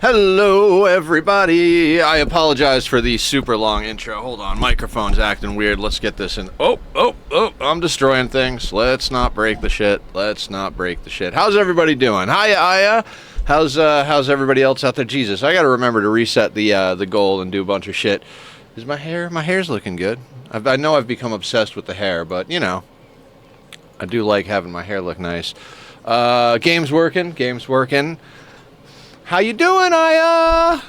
Hello, everybody. I apologize for the super long intro. Hold on, microphone's acting weird. Let's get this in. Oh, I'm destroying things. Let's not break the shit. How's everybody doing? Hiya, Aya. How's everybody else out there? Jesus, I gotta remember to reset the goal and do a bunch of shit. Is my hair's looking good. I know I've become obsessed with the hair, but you know, I do like having my hair look nice. Game's working. How you doing, Aya?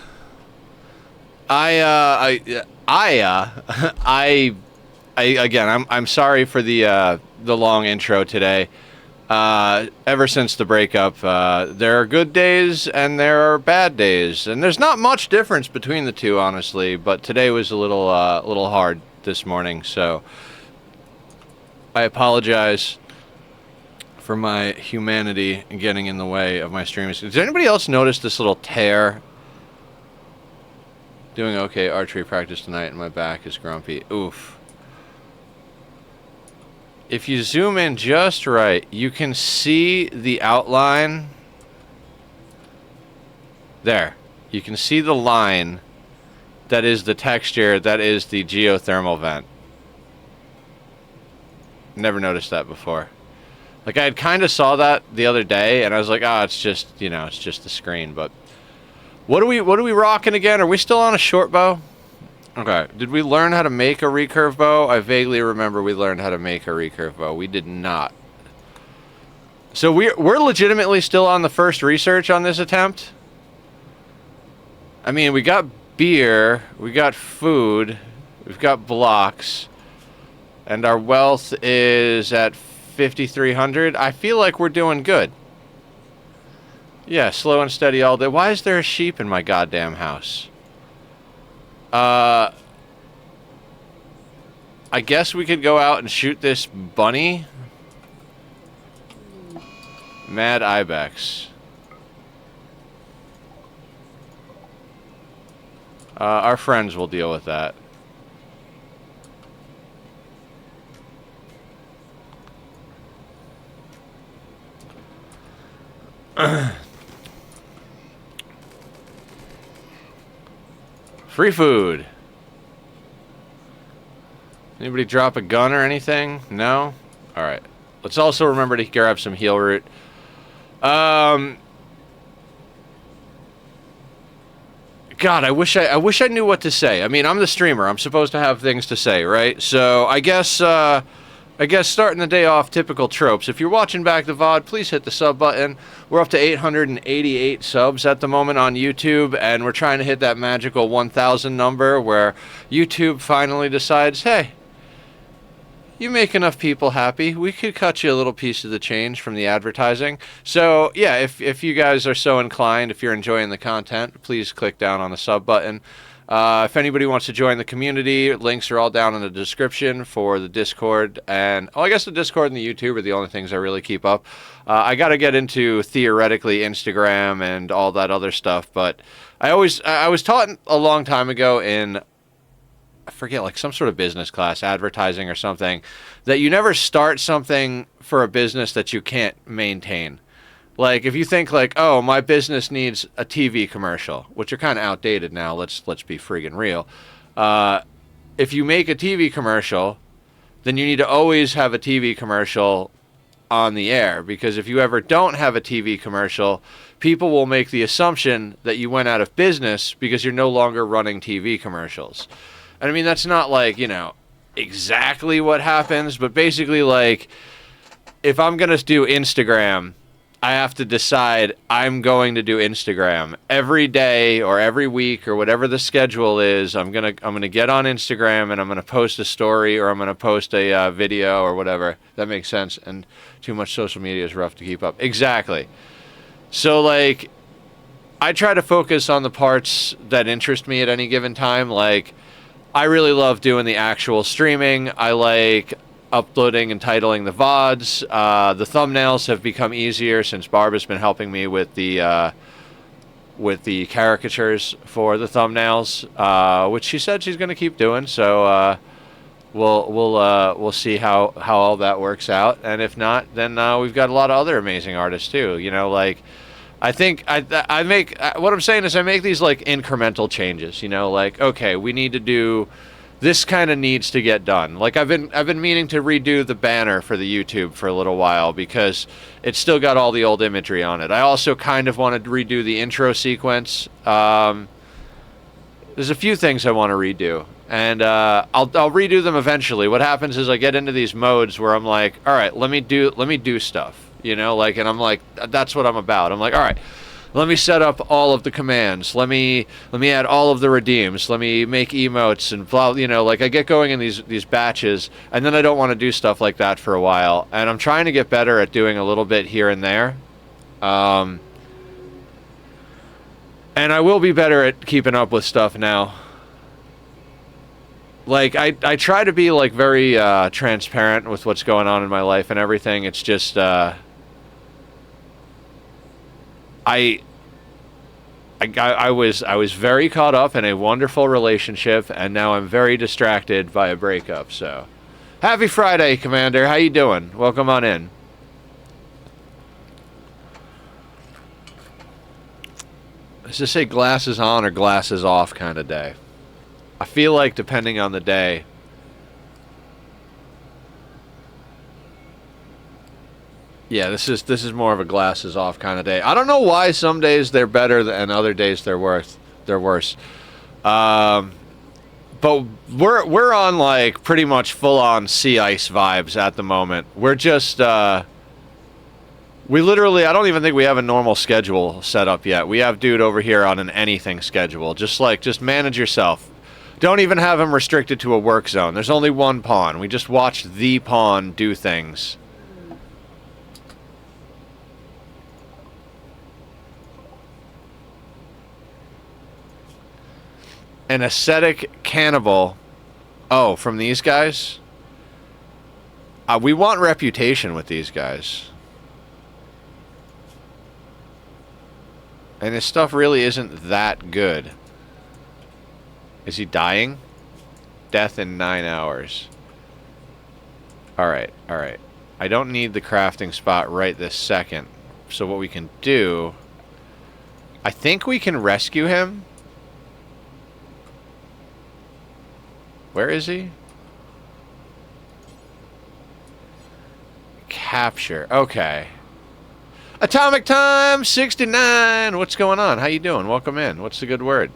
Again, I'm sorry for the long intro today. Ever since the breakup, there are good days and there are bad days, and there's not much difference between the two, honestly. But today was a little hard this morning, so I apologize for my humanity getting in the way of my streams. Does anybody else notice this little tear? Doing okay archery practice tonight and my back is grumpy. Oof. If you zoom in just right, you can see the outline. There. You can see the line that is the texture, that is the geothermal vent. Never noticed that before. Like, I had kind of saw that the other day, and I was like, oh, it's just, you know, it's just the screen. But what are we rocking again? Are we still on a short bow? Okay. Did we learn how to make a recurve bow? I vaguely remember we learned how to make a recurve bow. We did not. So we're legitimately still on the first research on this attempt. I mean, we got beer, we got food, we've got blocks, and our wealth is at 5,300. I feel like we're doing good. Yeah, slow and steady all day. Why is there a sheep in my goddamn house? I guess we could go out and shoot this bunny. Mad ibex. Our friends will deal with that. Free food. Anybody drop a gun or anything? No? Alright. Let's also remember to grab some heal root. God, I wish I knew what to say. I mean, I'm the streamer. I'm supposed to have things to say, right? So I guess starting the day off, typical tropes. If you're watching back the VOD, please hit the sub button. We're up to 888 subs at the moment on YouTube, and we're trying to hit that magical 1,000 number where YouTube finally decides, hey, you make enough people happy, we could cut you a little piece of the change from the advertising. So, yeah, if you guys are so inclined, if you're enjoying the content, please click down on the sub button. If anybody wants to join the community, links are all down in the description for the Discord. And, I guess the Discord and the YouTube are the only things I really keep up. I got to get into, theoretically, Instagram and all that other stuff. But I was taught a long time ago in, I forget, like some sort of business class, advertising or something, that you never start something for a business that you can't maintain. Like, if you think, like, oh, my business needs a TV commercial, which are kind of outdated now, let's be friggin' real. If you make a TV commercial, then you need to always have a TV commercial on the air, because if you ever don't have a TV commercial, people will make the assumption that you went out of business because you're no longer running TV commercials. And I mean, that's not, like, you know, exactly what happens, but basically, like, if I'm going to do Instagram, I have to decide I'm going to do Instagram every day or every week or whatever the schedule is. I'm gonna get on Instagram and I'm gonna post a story or I'm gonna post a video or whatever. That makes sense. And too much social media is rough to keep up. Exactly. So, like, I try to focus on the parts that interest me at any given time. Like, I really love doing the actual streaming. I like uploading and titling the VODs. The thumbnails have become easier since Barb has been helping me with the caricatures for the thumbnails, which she said she's going to keep doing. So we'll see how all that works out. And if not, then we've got a lot of other amazing artists too. You know, like I think I make what I'm saying is I make these like incremental changes. You know, like okay, we need to do this kind of needs to get done. Like I've been meaning to redo the banner for the YouTube for a little while because it's still got all the old imagery on it. I also kind of want to redo the intro sequence. There's a few things I want to redo, and I'll redo them eventually. What happens is I get into these modes where I'm like, all right, let me do stuff, you know, like, and I'm like, that's what I'm about. I'm like, all right, let me set up all of the commands. Let me add all of the redeems. Let me make emotes and blah, you know, like I get going in these batches, and then I don't want to do stuff like that for a while. And I'm trying to get better at doing a little bit here and there. And I will be better at keeping up with stuff now. Like I try to be like very transparent with what's going on in my life and everything. It's just I was very caught up in a wonderful relationship, and now I'm very distracted by a breakup. So, happy Friday, Commander. How you doing? Welcome on in. Is this a glasses on or glasses off kind of day? I feel like depending on the day. Yeah, this is more of a glasses off kind of day. I don't know why some days they're better and other days they're worse. But we're on like pretty much full on sea ice vibes at the moment. We're just we literally, I don't even think we have a normal schedule set up yet. We have dude over here on an anything schedule. Just manage yourself. Don't even have him restricted to a work zone. There's only one pawn. We just watch the pawn do things. An ascetic cannibal. Oh, from these guys? We want reputation with these guys. And his stuff really isn't that good. Is he dying? Death in 9 hours. Alright, alright. I don't need the crafting spot right this second. So what we can do... I think we can rescue him. Where is he? Capture. Okay. Atomic Time 69. What's going on? How you doing? Welcome in. What's the good word?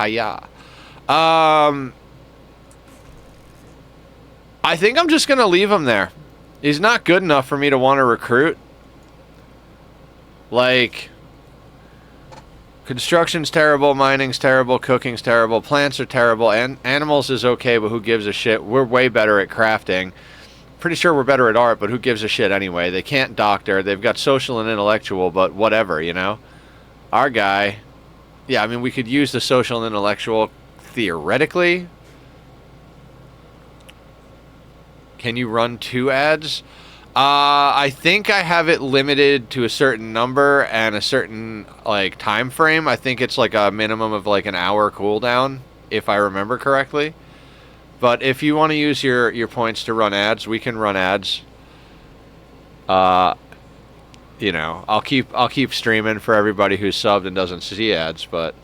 Hiya. I think I'm just going to leave him there. He's not good enough for me to want to recruit. Like... Construction's terrible, mining's terrible, cooking's terrible, plants are terrible, and animals is okay, but who gives a shit? We're way better at crafting. Pretty sure we're better at art, but who gives a shit anyway? They can't doctor, they've got social and intellectual, but whatever, you know? Our guy, yeah, I mean, we could use the social and intellectual theoretically. Can you run 2 ads? I think I have it limited to a certain number and a certain like time frame. I think it's like a minimum of like an hour cooldown, if I remember correctly. But if you want to use your points to run ads, we can run ads. You know, I'll keep streaming for everybody who's subbed and doesn't see ads. But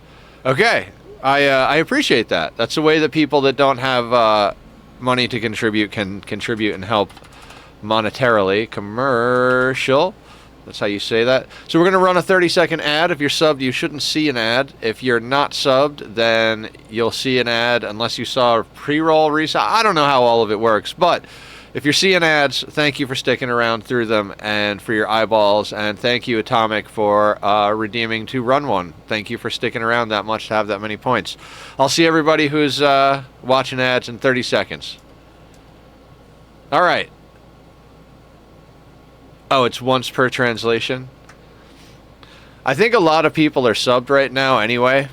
okay, I appreciate that. That's a way that people that don't have money to contribute can contribute and help. Monetarily. Commercial. That's how you say that. So we're going to run a 30-second ad. If you're subbed, you shouldn't see an ad. If you're not subbed, then you'll see an ad unless you saw a pre-roll reset. I don't know how all of it works, but if you're seeing ads, thank you for sticking around through them and for your eyeballs, and thank you, Atomic, for redeeming to run one. Thank you for sticking around that much to have that many points. I'll see everybody who's watching ads in 30 seconds. All right. Oh, it's once per translation? I think a lot of people are subbed right now anyway.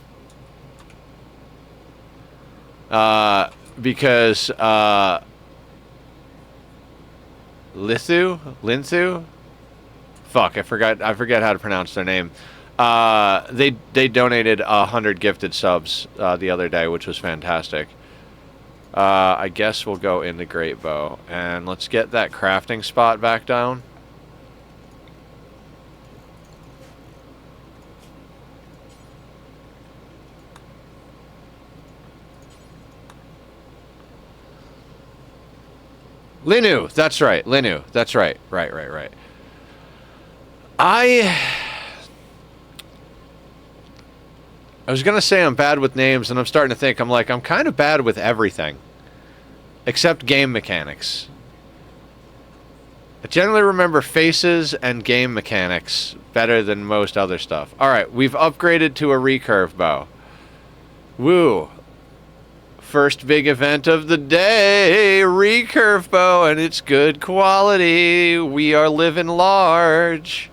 Because, Linthu? Fuck, I forget how to pronounce their name. They donated 100 gifted subs the other day, which was fantastic. I guess we'll go into Great Bow. And let's get that crafting spot back down. Linu, that's right. Linu, that's right. Right. I was gonna say I'm bad with names, and I'm starting to think I'm kind of bad with everything, except game mechanics. I generally remember faces and game mechanics better than most other stuff. Alright, we've upgraded to a recurve bow. Woo. First big event of the day, recurve bow, and it's good quality. We are living large.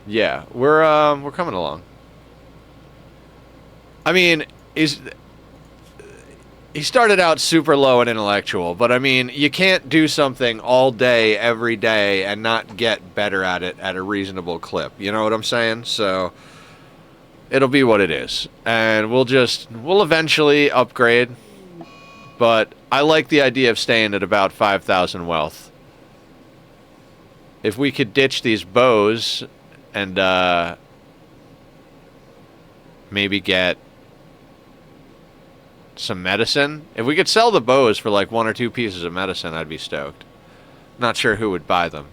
Yeah, we're coming along. I mean, he started out super low and intellectual, but I mean, you can't do something all day, every day, and not get better at it at a reasonable clip. You know what I'm saying? So, it'll be what it is. And we'll eventually upgrade, but I like the idea of staying at about 5,000 wealth. If we could ditch these bows and, maybe get some medicine. If we could sell the bows for like 1 or 2 pieces of medicine, I'd be stoked. Not sure who would buy them.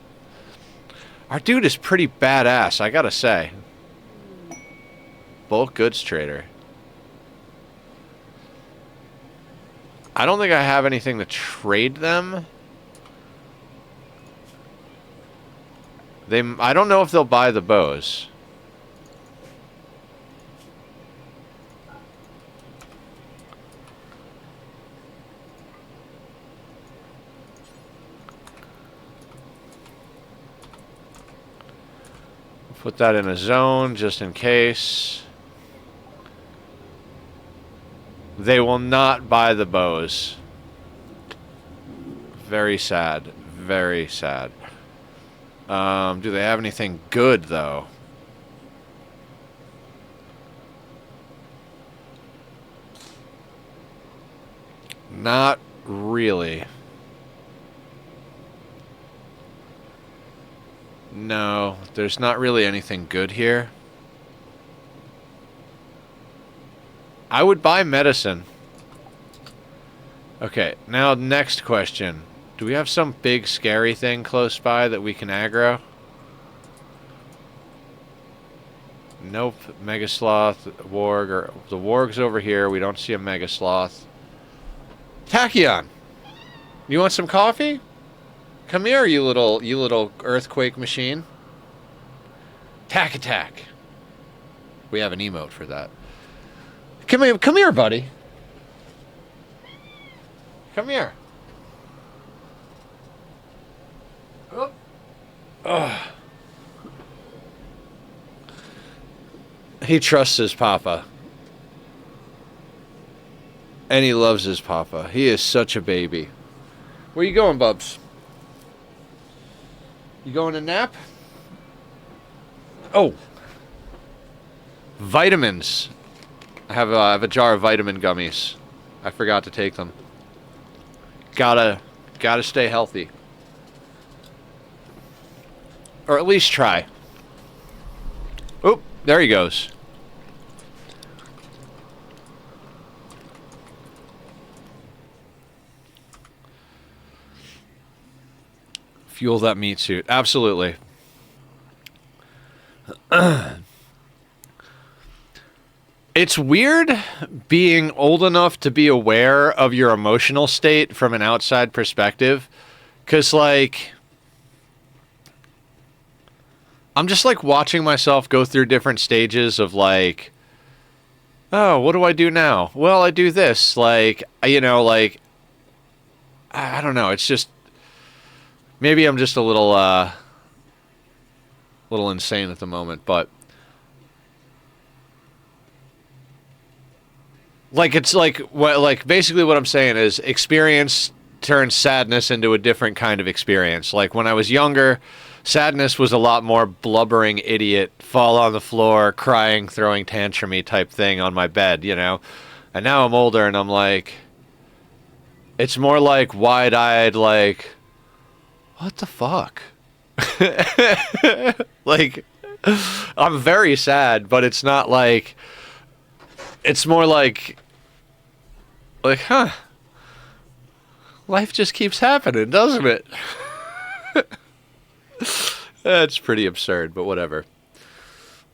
Our dude is pretty badass, I gotta say. Bulk goods trader. I don't think I have anything to trade them. I don't know if they'll buy the bows. Put that in a zone just in case. They will not buy the bows. Very sad. Very sad. Do they have anything good, though? Not really. No, there's not really anything good here. I would buy medicine. Okay, now next question. Do we have some big scary thing close by that we can aggro? Nope. Mega Sloth, Warg, or the Warg's over here. We don't see a Mega Sloth. Tachyon! You want some coffee? Come here, you little earthquake machine. Tack attack. We have an emote for that. Come here, buddy. Come here. Oh. Ugh. He trusts his papa. And he loves his papa. He is such a baby. Where you going, Bubs? You going to nap? Oh. Vitamins. I have a jar of vitamin gummies. I forgot to take them. Gotta stay healthy. Or at least try. Oh, there he goes. Fuel that meat suit. Absolutely. It's weird being old enough to be aware of your emotional state from an outside perspective. 'Cause, like, I'm just, like, watching myself go through different stages of, like, oh, what do I do now? Well, I do this. Like, you know, like, I don't know. It's just, maybe I'm just a little insane at the moment, but like, it's like, what, like, basically what I'm saying is experience turns sadness into a different kind of experience. Like, when I was younger, sadness was a lot more blubbering idiot, fall on the floor, crying, throwing tantrumy type thing on my bed, you know? And now I'm older and I'm like, it's more like wide-eyed, like, what the fuck? Like, I'm very sad, but it's not like, it's more like Like, huh. Life just keeps happening, doesn't it? That's pretty absurd, but whatever.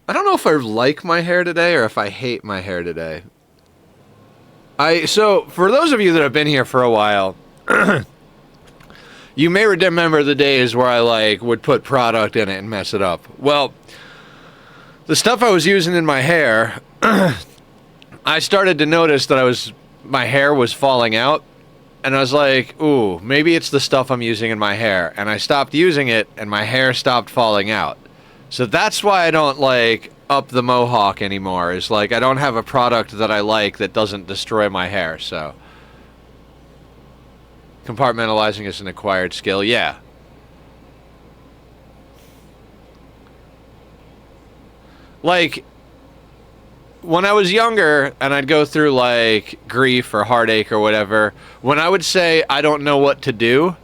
I don't know if I like my hair today or if I hate my hair today. So, for those of you that have been here for a while, you may remember the days where I, like, would put product in it and mess it up. Well, the stuff I was using in my hair, I started to notice that my hair was falling out. And I was like, ooh, maybe it's the stuff I'm using in my hair. And I stopped using it, and my hair stopped falling out. So that's why I don't, like, up the mohawk anymore. Is like, I don't have a product that I like that doesn't destroy my hair, so. Compartmentalizing is an acquired skill, yeah. Like, when I was younger, and I'd go through, like, grief or heartache or whatever, when I would say, I don't know what to do,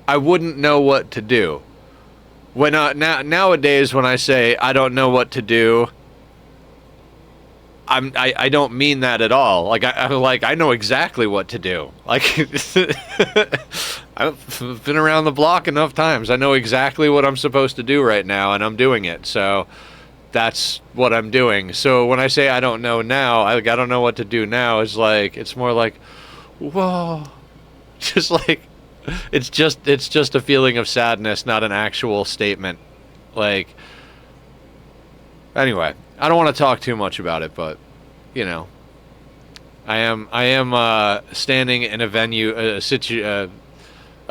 I wouldn't know what to do. When nowadays, when I say, I don't know what to do, I don't mean that at all. Like, I know exactly what to do. Like, I've been around the block enough times. I know exactly what I'm supposed to do right now, and I'm doing it, so that's what I'm doing. So when I say I don't know now, I don't know what to do now, is like, it's more like, whoa. Just like, it's just a feeling of sadness, not an actual statement. Like, anyway, I don't want to talk too much about it, but, you know, I am standing in a venue, a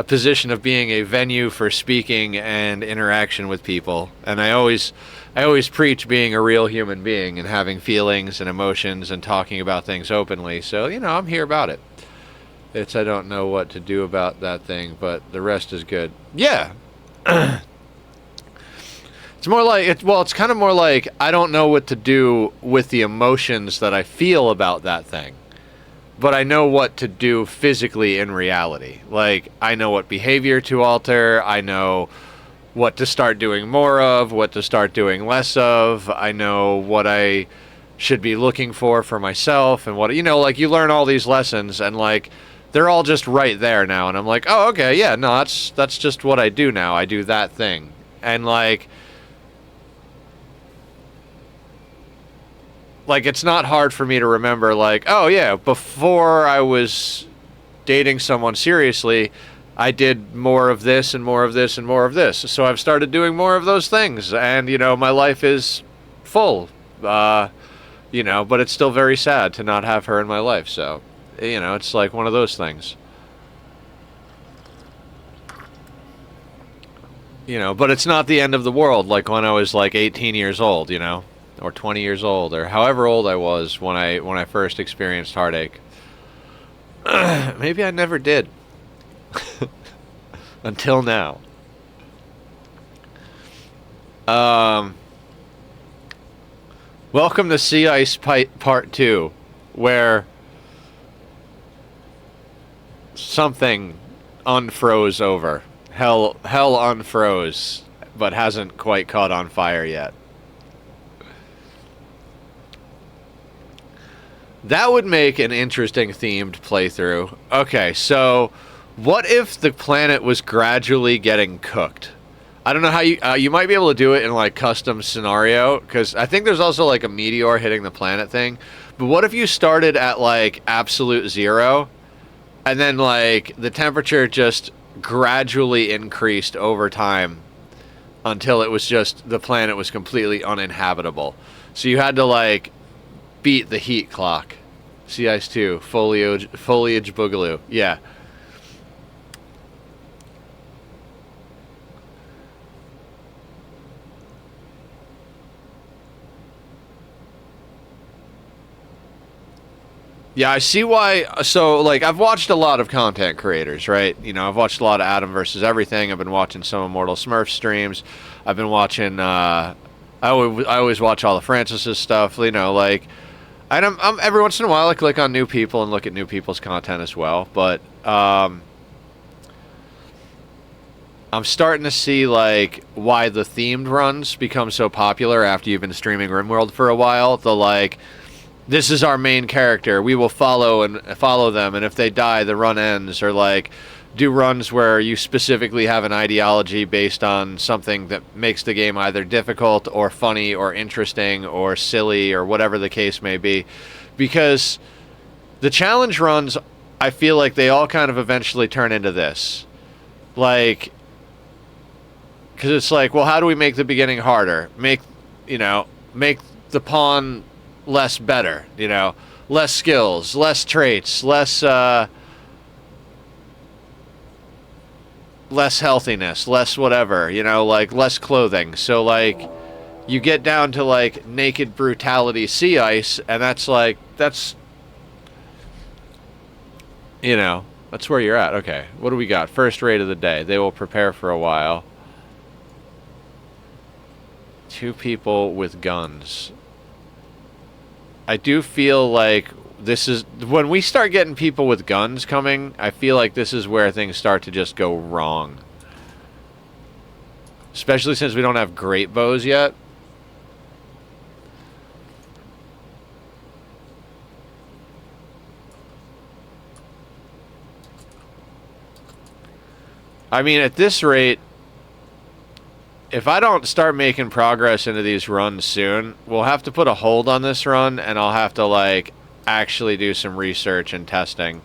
position of being a venue for speaking and interaction with people, and I always preach being a real human being and having feelings and emotions and talking about things openly. So, you know, I'm here about it. I don't know what to do about that thing, but the rest is good. Yeah. It's more like, it's kind of more like, I don't know what to do with the emotions that I feel about that thing. But I know what to do physically in reality. Like, I know what behavior to alter. I know what to start doing more of, what to start doing less of. I know what I should be looking for myself, and what, you know, like, you learn all these lessons, and, like, they're all just right there now, and I'm like, oh, okay, yeah, no, that's just what I do now. I do that thing. And, like, it's not hard for me to remember, like, oh, yeah, before I was dating someone seriously, I did more of this and more of this and more of this. So I've started doing more of those things, and, you know, my life is full, you know, but it's still very sad to not have her in my life, so, you know, it's like one of those things. You know, but it's not the end of the world, like when I was, like, 18 years old, you know, or 20 years old, or however old I was when I first experienced heartache. Maybe I never did. Until now. Welcome to Sea Ice Part 2, where something unfroze over. Hell unfroze, but hasn't quite caught on fire yet. That would make an interesting themed playthrough. Okay, so what if the planet was gradually getting cooked? I don't know how you might be able to do it in, like, custom scenario, because I think there's also, like, a meteor hitting the planet thing. But what if you started at, like, absolute zero, and then, like, the temperature just gradually increased over time until it was just, the planet was completely uninhabitable. So you had to, like, beat the heat clock. Sea Ice 2, Foliage Boogaloo. Yeah. Yeah, I see why. So, like, I've watched a lot of content creators, right? You know, I've watched a lot of Adam versus Everything. I've been watching some Immortal Smurf streams. I've been watching, I always watch all the Francis's stuff, you know, like, and I'm every once in a while I click on new people and look at new people's content as well, but I'm starting to see, like, why the themed runs become so popular after you've been streaming Rimworld for a while. The, like, this is our main character. We will follow them, and if they die, the run ends. Or like, do runs where you specifically have an ideology based on something that makes the game either difficult or funny or interesting or silly or whatever the case may be. Because the challenge runs, I feel like they all kind of eventually turn into this. Like, because it's like, well, how do we make the beginning harder? Make the pawn less better, less skills, less traits, less healthiness, less whatever, like less clothing. So like you get down to like naked brutality sea ice, and that's where you're at. Okay, what do we got? First raid of the day. They will prepare for a while. 2 people with guns. I do feel like this is when we start getting people with guns coming, I feel like this is where things start to just go wrong. Especially since we don't have great bows yet. I mean, at this rate, if I don't start making progress into these runs soon, we'll have to put a hold on this run, and I'll have to, like, actually do some research and testing.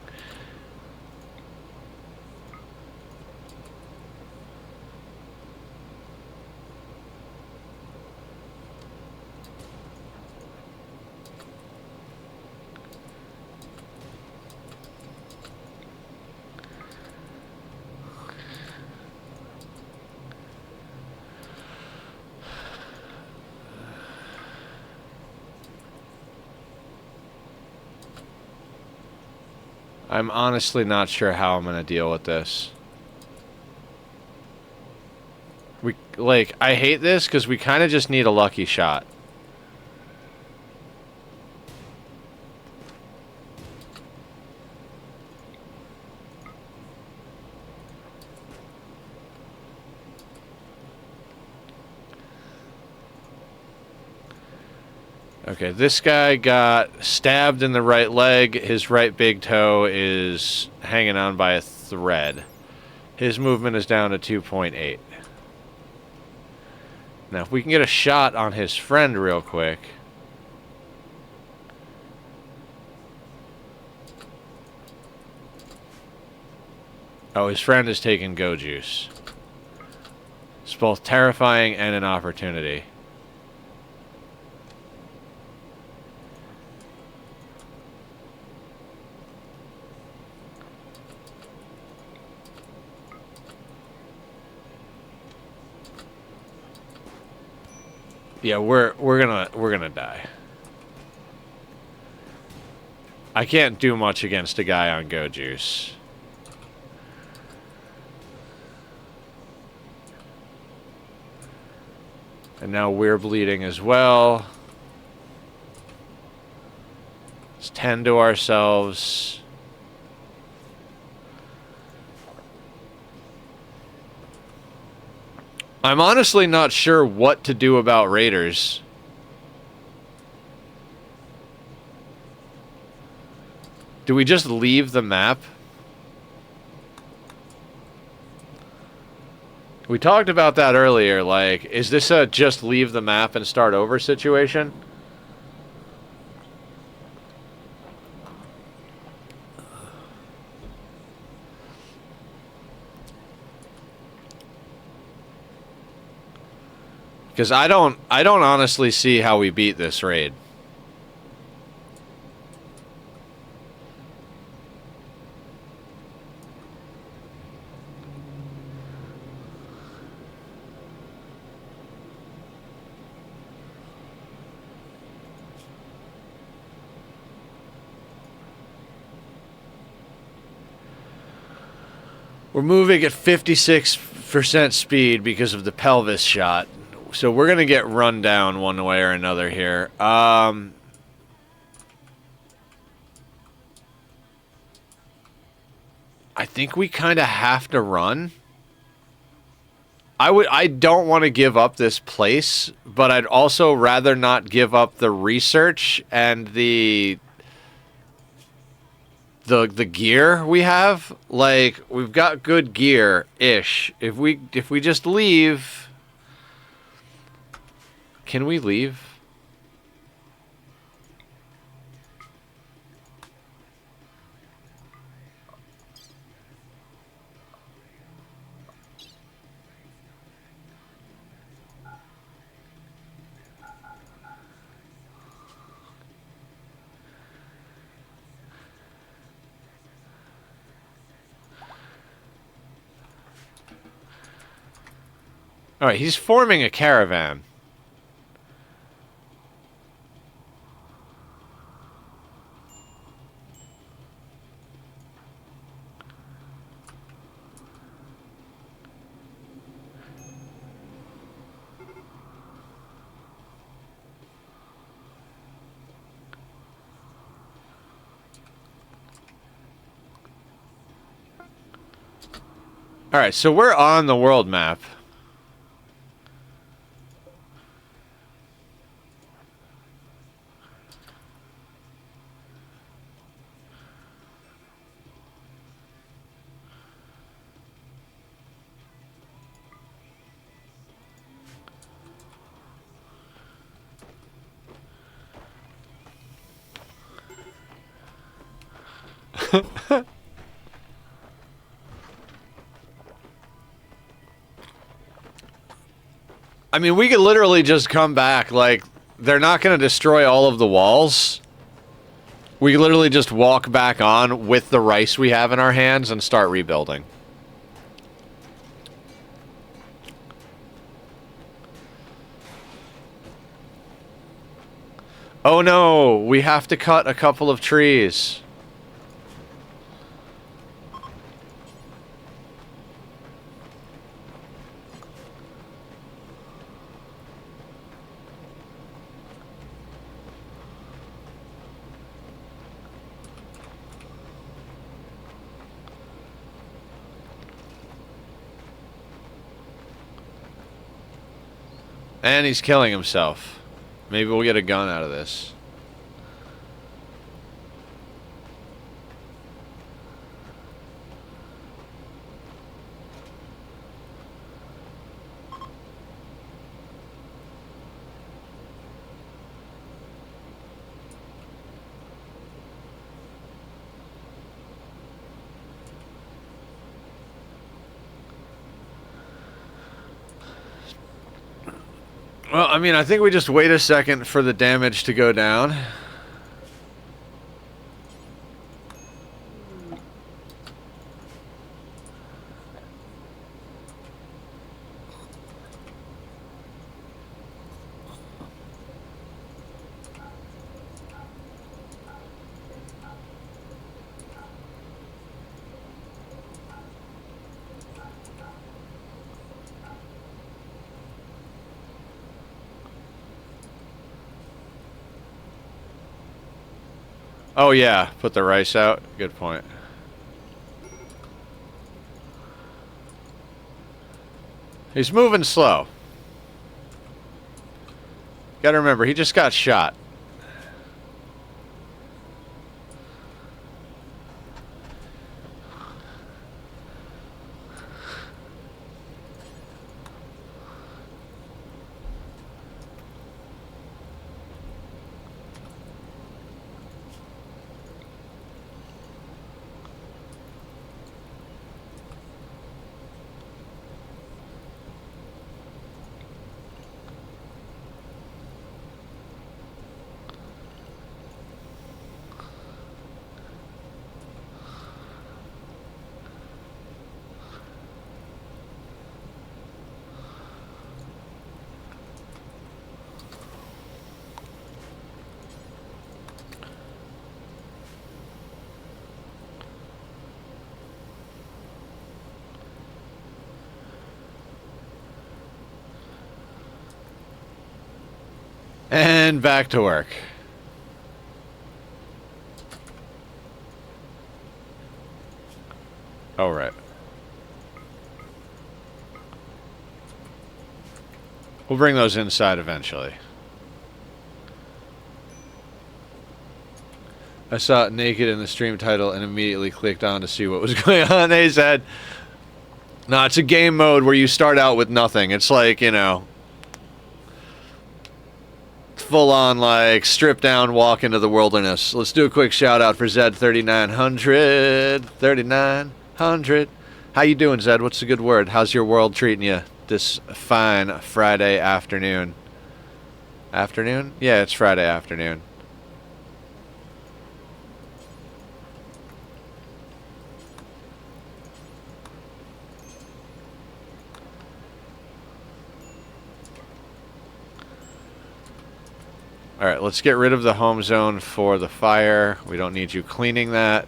I'm honestly not sure how I'm going to deal with this. I hate this because we kind of just need a lucky shot. Okay, this guy got stabbed in the right leg. His right big toe is hanging on by a thread. His movement is down to 2.8. Now, if we can get a shot on his friend real quick. Oh, his friend is taking go juice. It's both terrifying and an opportunity. Yeah, we're gonna die. I can't do much against a guy on go juice. And now we're bleeding as well. Let's tend to ourselves. I'm honestly not sure what to do about raiders. Do we just leave the map? We talked about that earlier, like, is this a just leave the map and start over situation? Because I don't honestly see how we beat this raid. We're moving at 56% speed because of the pelvis shot. So we're going to get run down one way or another here. I think we kind of have to run. I don't want to give up this place, but I'd also rather not give up the research and the gear we have. Like, we've got good gear ish. If we just leave, can we leave? All right, he's forming a caravan. All right, so we're on the world map. I mean, we could literally just come back. Like, they're not going to destroy all of the walls. We could literally just walk back on with the rice we have in our hands and start rebuilding. Oh no, we have to cut a couple of trees. And he's killing himself. Maybe we'll get a gun out of this. Well, I mean, I think we just wait a second for the damage to go down. Oh yeah, put the rice out. Good point. He's moving slow. Gotta remember, he just got shot. And back to work. Oh, right. We'll bring those inside eventually. I saw it naked in the stream title and immediately clicked on to see what was going on. They said, no, it's a game mode where you start out with nothing. It's like, you know, full on, like, strip down, walk into the wilderness. Let's do a quick shout out for Zed 3900. 3900. How you doing, Zed? What's a good word? How's your world treating you this fine Friday afternoon? Afternoon? Yeah, it's Friday afternoon. Alright, let's get rid of the home zone for the fire. We don't need you cleaning that.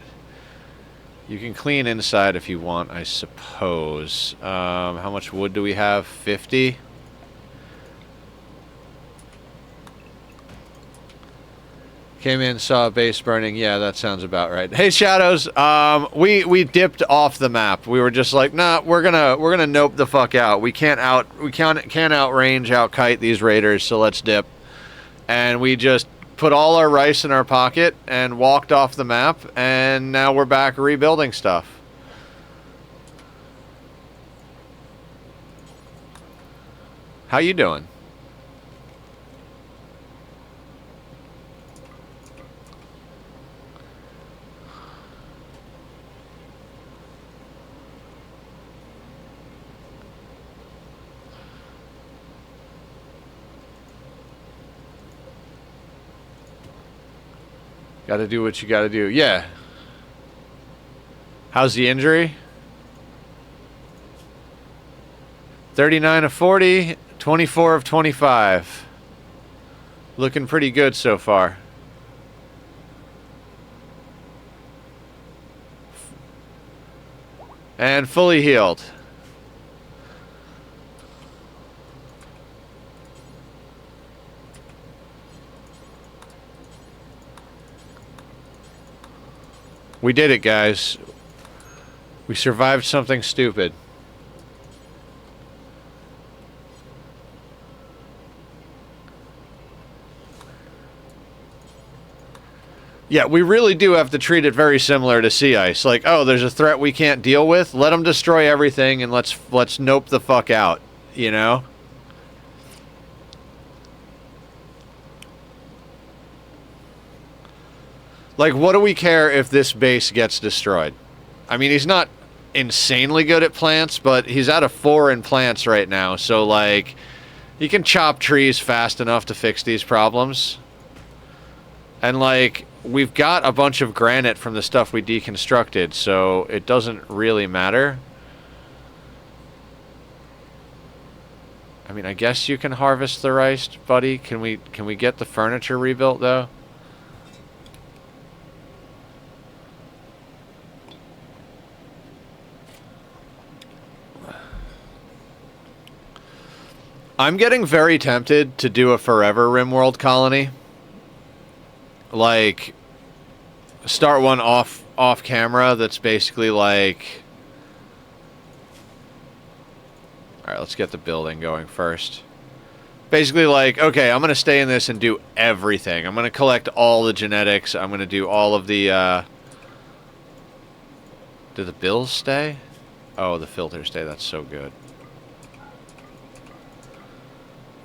You can clean inside if you want, I suppose. How much wood do we have? 50? Came in, saw a base burning. Yeah, that sounds about right. Hey, Shadows. We dipped off the map. We were just like, nah, we're gonna nope the fuck out. We can't outrange, outkite these raiders, so let's dip. And we just put all our rice in our pocket and walked off the map, and now we're back rebuilding stuff. How you doing? Gotta do what you gotta do. Yeah. How's the injury? 39 of 40, 24 of 25. Looking pretty good so far. And fully healed. We did it, guys. We survived something stupid. Yeah, we really do have to treat it very similar to sea ice. Like, oh, there's a threat we can't deal with. Let them destroy everything and let's nope the fuck out, you know? Like, what do we care if this base gets destroyed? I mean, he's not insanely good at plants, but he's at a 4 in plants right now. So, like, he can chop trees fast enough to fix these problems. And, like, we've got a bunch of granite from the stuff we deconstructed, so it doesn't really matter. I mean, I guess you can harvest the rice, buddy. Can we get the furniture rebuilt, though? I'm getting very tempted to do a forever Rimworld colony. Like, start one off camera that's basically like... Alright, let's get the building going first. Basically like, okay, I'm going to stay in this and do everything. I'm going to collect all the genetics. I'm going to do all of the... Do the bills stay? Oh, the filters stay. That's so good.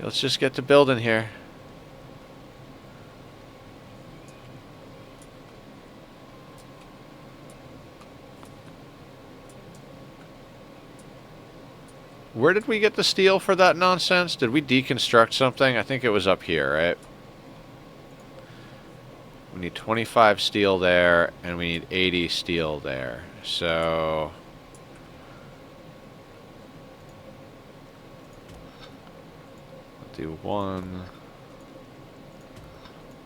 Let's just get to building here. Where did we get the steel for that nonsense? Did we deconstruct something? I think it was up here, right? We need 25 steel there, and we need 80 steel there. So... do one.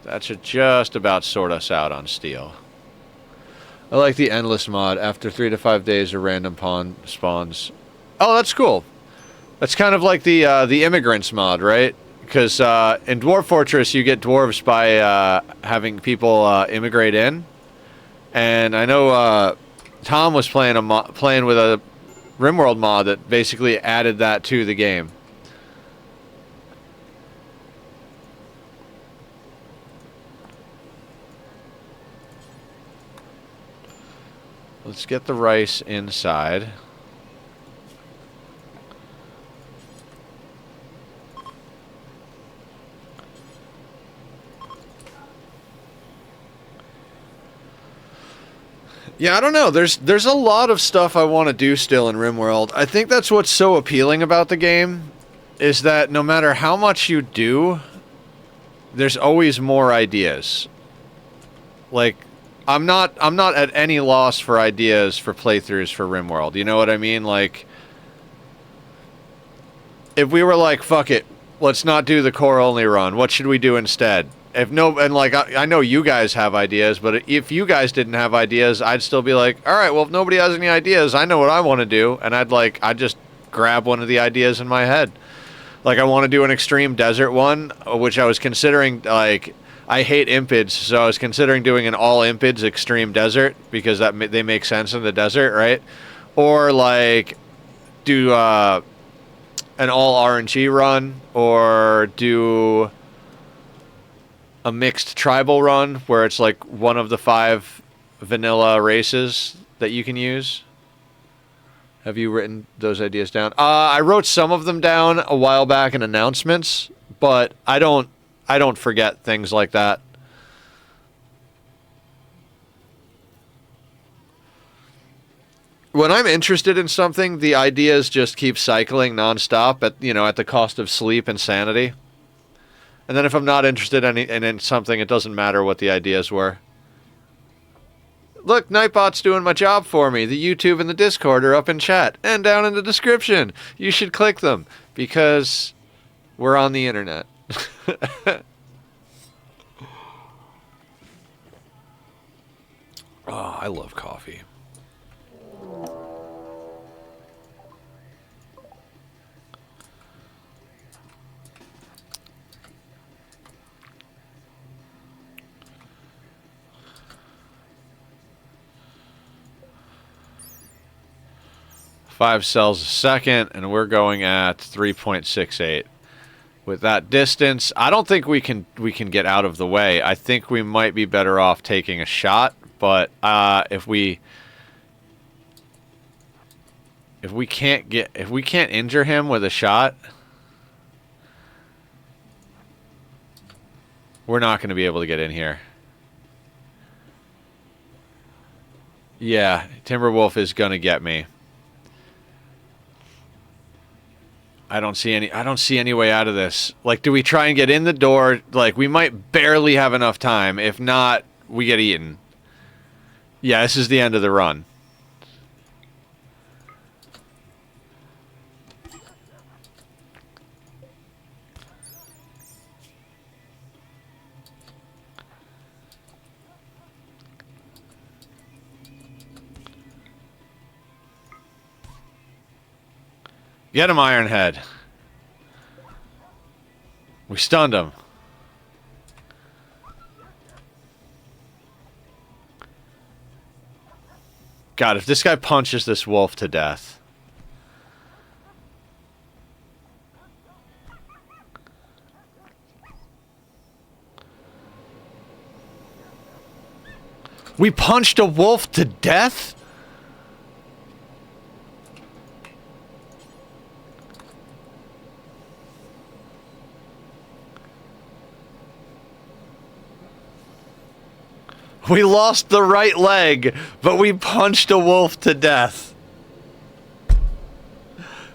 That should just about sort us out on steel. I like the endless mod. After 3 to 5 days, a random pawn spawns. Oh, that's cool. That's kind of like the immigrants mod, right? Because in Dwarf Fortress, you get dwarves by having people immigrate in. And I know Tom was playing with a Rimworld mod that basically added that to the game. Let's get the rice inside. Yeah, I don't know. There's a lot of stuff I want to do still in Rimworld. I think that's what's so appealing about the game, is that no matter how much you do, there's always more ideas. Like, I'm not at any loss for ideas for playthroughs for Rimworld. You know what I mean? Like, if we were like, fuck it, let's not do the core only run. What should we do instead? If no, and like, I know you guys have ideas, but if you guys didn't have ideas, I'd still be like, all right, well, if nobody has any ideas, I know what I want to do, and I'd just grab one of the ideas in my head. Like, I want to do an extreme desert one, which I was considering, like, I hate impids, so I was considering doing an all impids extreme desert, because they make sense in the desert, right? Or, like, do an all RNG run, or do a mixed tribal run where it's like one of the 5 vanilla races that you can use. Have you written those ideas down? I wrote some of them down a while back in announcements, but I don't forget things like that. When I'm interested in something, the ideas just keep cycling nonstop at the cost of sleep and sanity. And then if I'm not interested in something, it doesn't matter what the ideas were. Look, Nightbot's doing my job for me. The YouTube and the Discord are up in chat and down in the description. You should click them because we're on the internet. Oh, I love coffee. Five cells a second, and we're going at 3.68. With that distance, I don't think we can get out of the way. I think we might be better off taking a shot, but if we can't injure him with a shot, we're not going to be able to get in here. Yeah, Timberwolf is going to get me. I don't see any way out of this. Like, do we try and get in the door? Like, we might barely have enough time. If not, we get eaten. Yeah, this is the end of the run. Get him, Ironhead. We stunned him. God, if this guy punches this wolf to death. We punched a wolf to death? We lost the right leg, but we punched a wolf to death.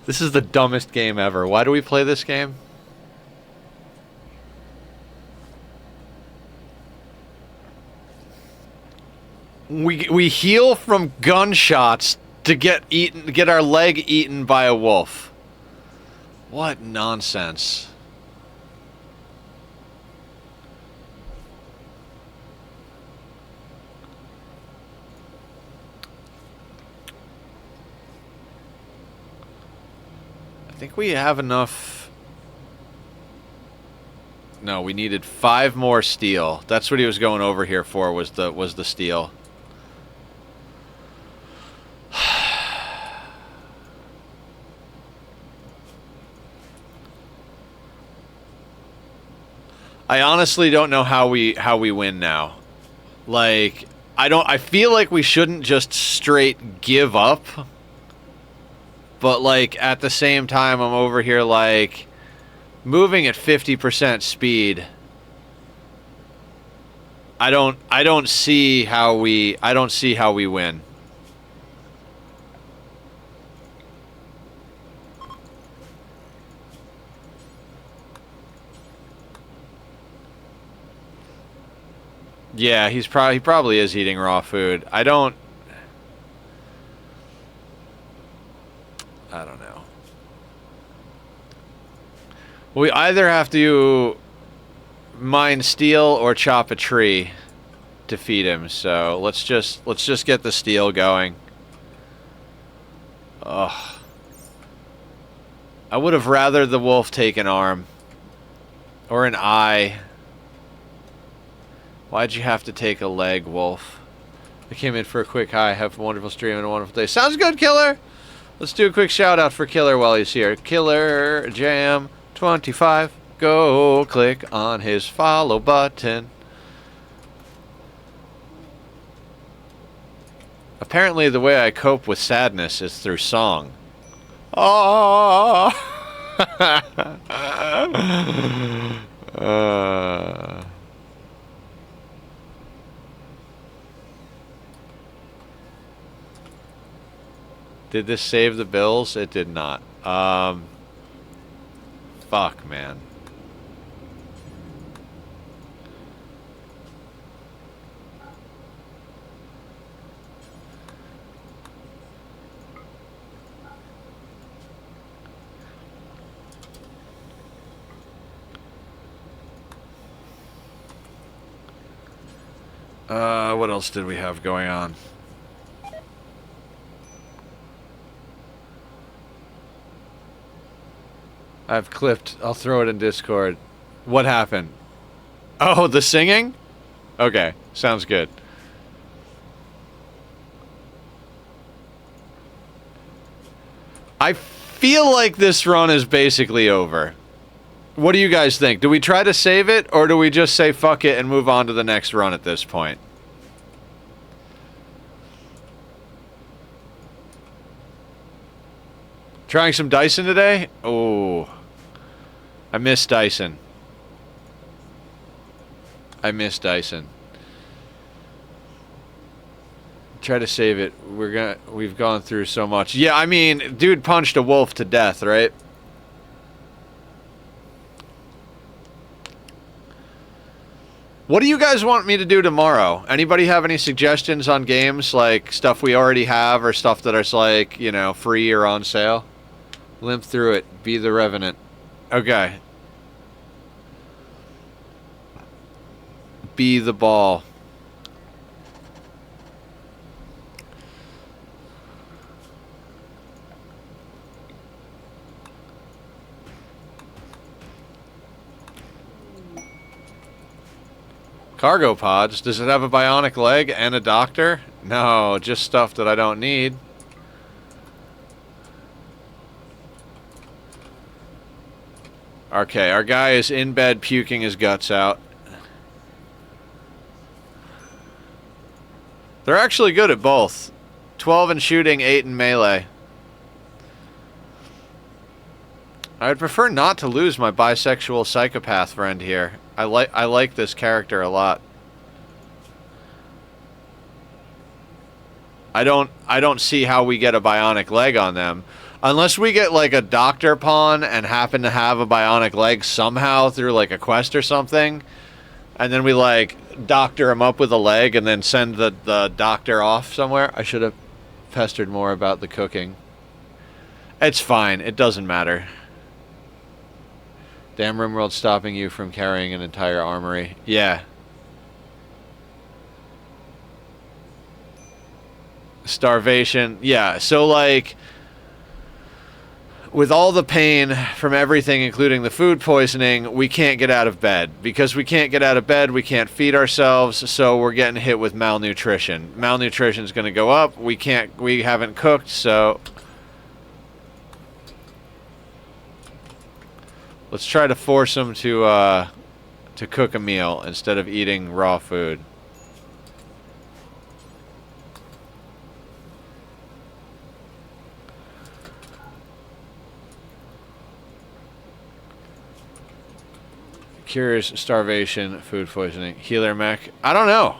This is the dumbest game ever. Why do we play this game? We heal from gunshots to get our leg eaten by a wolf. What nonsense. I think we have enough. No, we needed 5 more steel. That's what he was going over here for, was the steel. I honestly don't know how we win now. Like, I feel like we shouldn't just straight give up. But, like, at the same time, I'm over here, like, moving at 50% speed. I don't see how we win. Yeah, he probably is eating raw food. I don't know. We either have to mine steel or chop a tree to feed him. So let's just get the steel going. Ugh. I would have rather the wolf take an arm or an eye. Why'd you have to take a leg, wolf? I came in for a quick hi. Have a wonderful stream and a wonderful day. Sounds good, Killer. Let's do a quick shout out for Killer while he's here. Killer Jam 25. Go click on his follow button. Apparently the way I cope with sadness is through song. Oh. Did this save the bills? It did not. Fuck, man. What else did we have going on? I've clipped. I'll throw it in Discord. What happened? Oh, the singing? Okay, sounds good. I feel like this run is basically over. What do you guys think? Do we try to save it, or do we just say fuck it and move on to the next run at this point? Trying some Dyson today? Oh. I miss Dyson. I miss Dyson. Try to save it. We've gone through so much. Yeah, I mean, dude punched a wolf to death, right? What do you guys want me to do tomorrow? Anybody have any suggestions on games, like stuff we already have or stuff that is like, you know, free or on sale? Limp through it. Be the Revenant. Okay. Be the ball. Cargo pods? Does it have a bionic leg and a doctor? No, just stuff that I don't need. Okay, our guy is in bed puking his guts out. They're actually good at both. 12 in shooting, 8 in melee. I would prefer not to lose my bisexual psychopath friend here. I like this character a lot. I don't see how we get a bionic leg on them. Unless we get like a doctor pawn and happen to have a bionic leg somehow through like a quest or something. And then we like doctor him up with a leg and then send the doctor off somewhere. I should have pestered more about the cooking. It's fine. It doesn't matter. Damn Rimworld stopping you from carrying an entire armory. Yeah. Starvation. Yeah, so like with all the pain from everything, including the food poisoning, we can't get out of bed. Because we can't get out of bed, we can't feed ourselves, so we're getting hit with malnutrition. Malnutrition's going to go up. We haven't cooked, so let's try to force them to cook a meal instead of eating raw food. Cures starvation, food poisoning, healer mech. I don't know.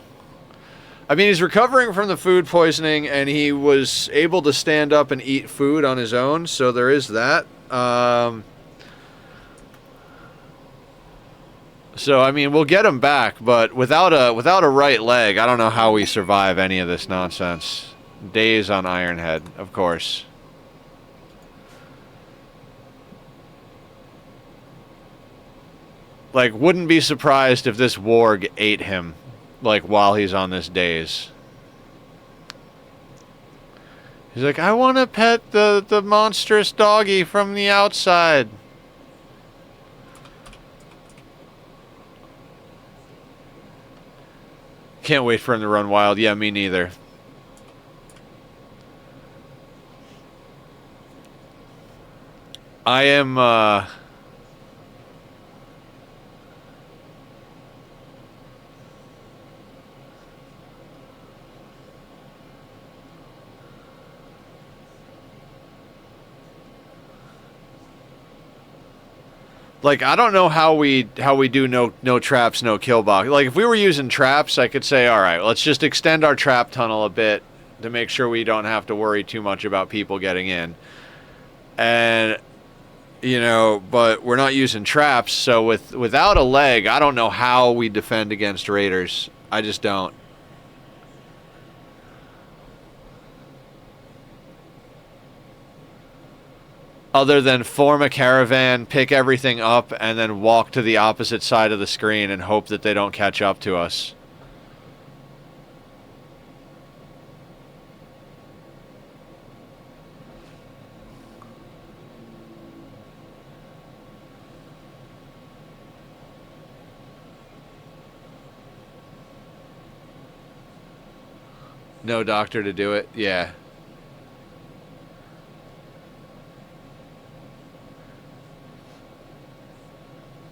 I mean, he's recovering from the food poisoning, and he was able to stand up and eat food on his own, so there is that. So, I mean, we'll get him back, but without a right leg, I don't know how we survive any of this nonsense. Days on Ironhead, of course. Like, wouldn't be surprised if this warg ate him, like, while he's on this daze. He's like, I want to pet the monstrous doggy from the outside. Can't wait for him to run wild. Yeah, me neither. I am, like, I don't know how we do no traps, no kill box. Like, if we were using traps, I could say, all right, let's just extend our trap tunnel a bit to make sure we don't have to worry too much about people getting in. And, you know, but we're not using traps, so without a leg, I don't know how we defend against raiders. I just don't. Other than form a caravan, pick everything up, and then walk to the opposite side of the screen and hope that they don't catch up to us. No doctor to do it? Yeah.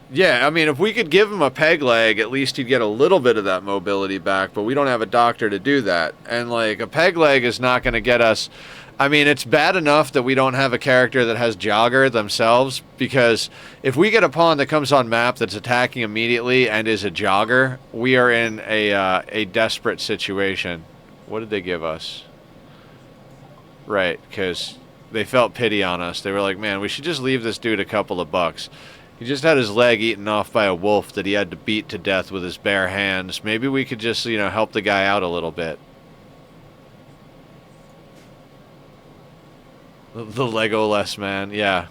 Yeah, I mean, if we could give him a peg leg, at least he'd get a little bit of that mobility back, but we don't have a doctor to do that. And, like, a peg leg is not going to get us... I mean, it's bad enough that we don't have a character that has jogger themselves, because if we get a pawn that comes on map that's attacking immediately and is a jogger, we are in a desperate situation. What did they give us? Right, because they felt pity on us. They were like, man, we should just leave this dude a couple of bucks. He just had his leg eaten off by a wolf that he had to beat to death with his bare hands. Maybe we could just, you know, help the guy out a little bit. The Legolas man, yeah.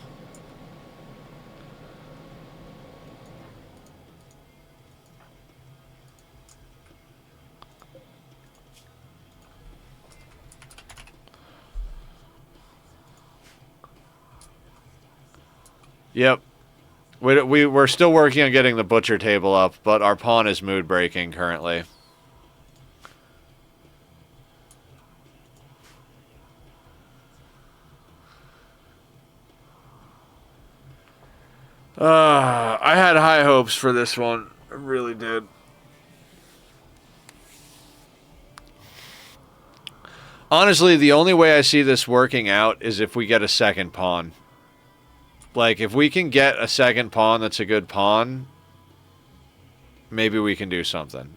Yep. We're still working on getting the butcher table up, but our pawn is mood breaking currently. I had high hopes for this one. I really did. Honestly, the only way I see this working out is if we get a second pawn. Like, if we can get a second pawn that's a good pawn, maybe we can do something.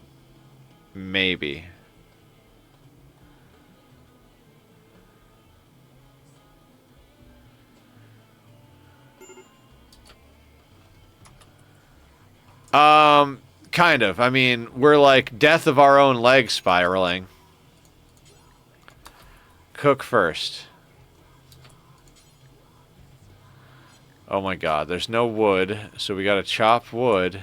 Maybe. Kind of. I mean, we're like death of our own leg spiraling. Cook first. Oh my god, there's no wood, so we gotta chop wood.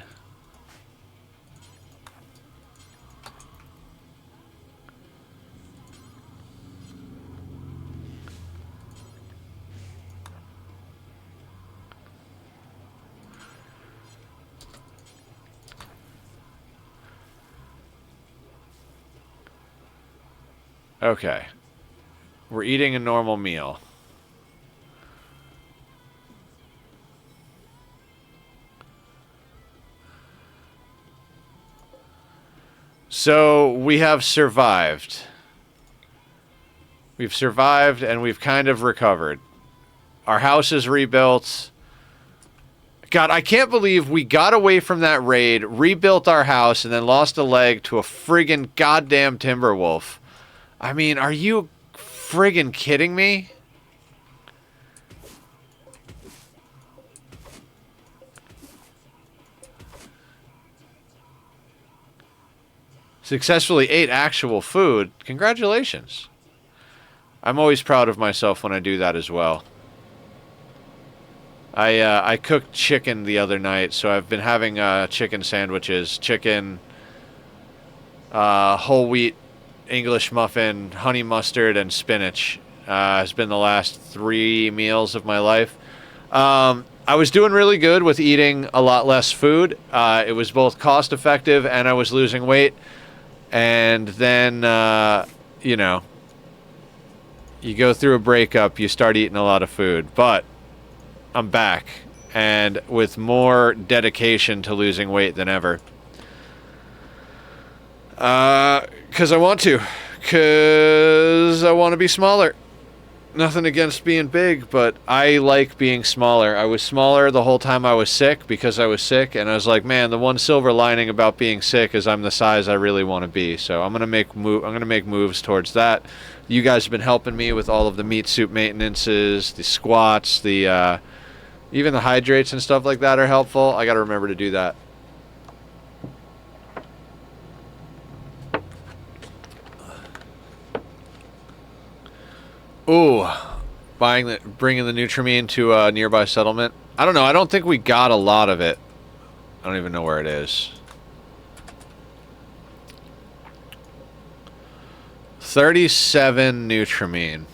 Okay. We're eating a normal meal. So, we have survived. We've survived and we've kind of recovered. Our house is rebuilt. God, I can't believe we got away from that raid, rebuilt our house, and then lost a leg to a friggin' goddamn Timberwolf. I mean, are you friggin' kidding me? Successfully ate actual food. Congratulations. I'm always proud of myself when I do that as well. I cooked chicken the other night, so I've been having chicken sandwiches. Chicken, whole wheat, English muffin, honey mustard, and spinach has been the last 3 meals of my life. I was doing really good with eating a lot less food. It was both cost effective and I was losing weight. And then, you know, you go through a breakup, you start eating a lot of food. But I'm back, and with more dedication to losing weight than ever. Because I want to. Because I want to be smaller. Nothing against being big, but I like being smaller. I was smaller the whole time I was sick because I was sick, and I was like, man, the one silver lining about being sick is I'm the size I really want to be. So I'm gonna make moves towards that. You guys have been helping me with all of the meat suit maintenances, the squats, the even the hydrates and stuff like that are helpful. I got to remember to do that. Ooh, bringing the Nutrimine to a nearby settlement. I don't know. I don't think we got a lot of it. I don't even know where it is. 37 Nutrimine.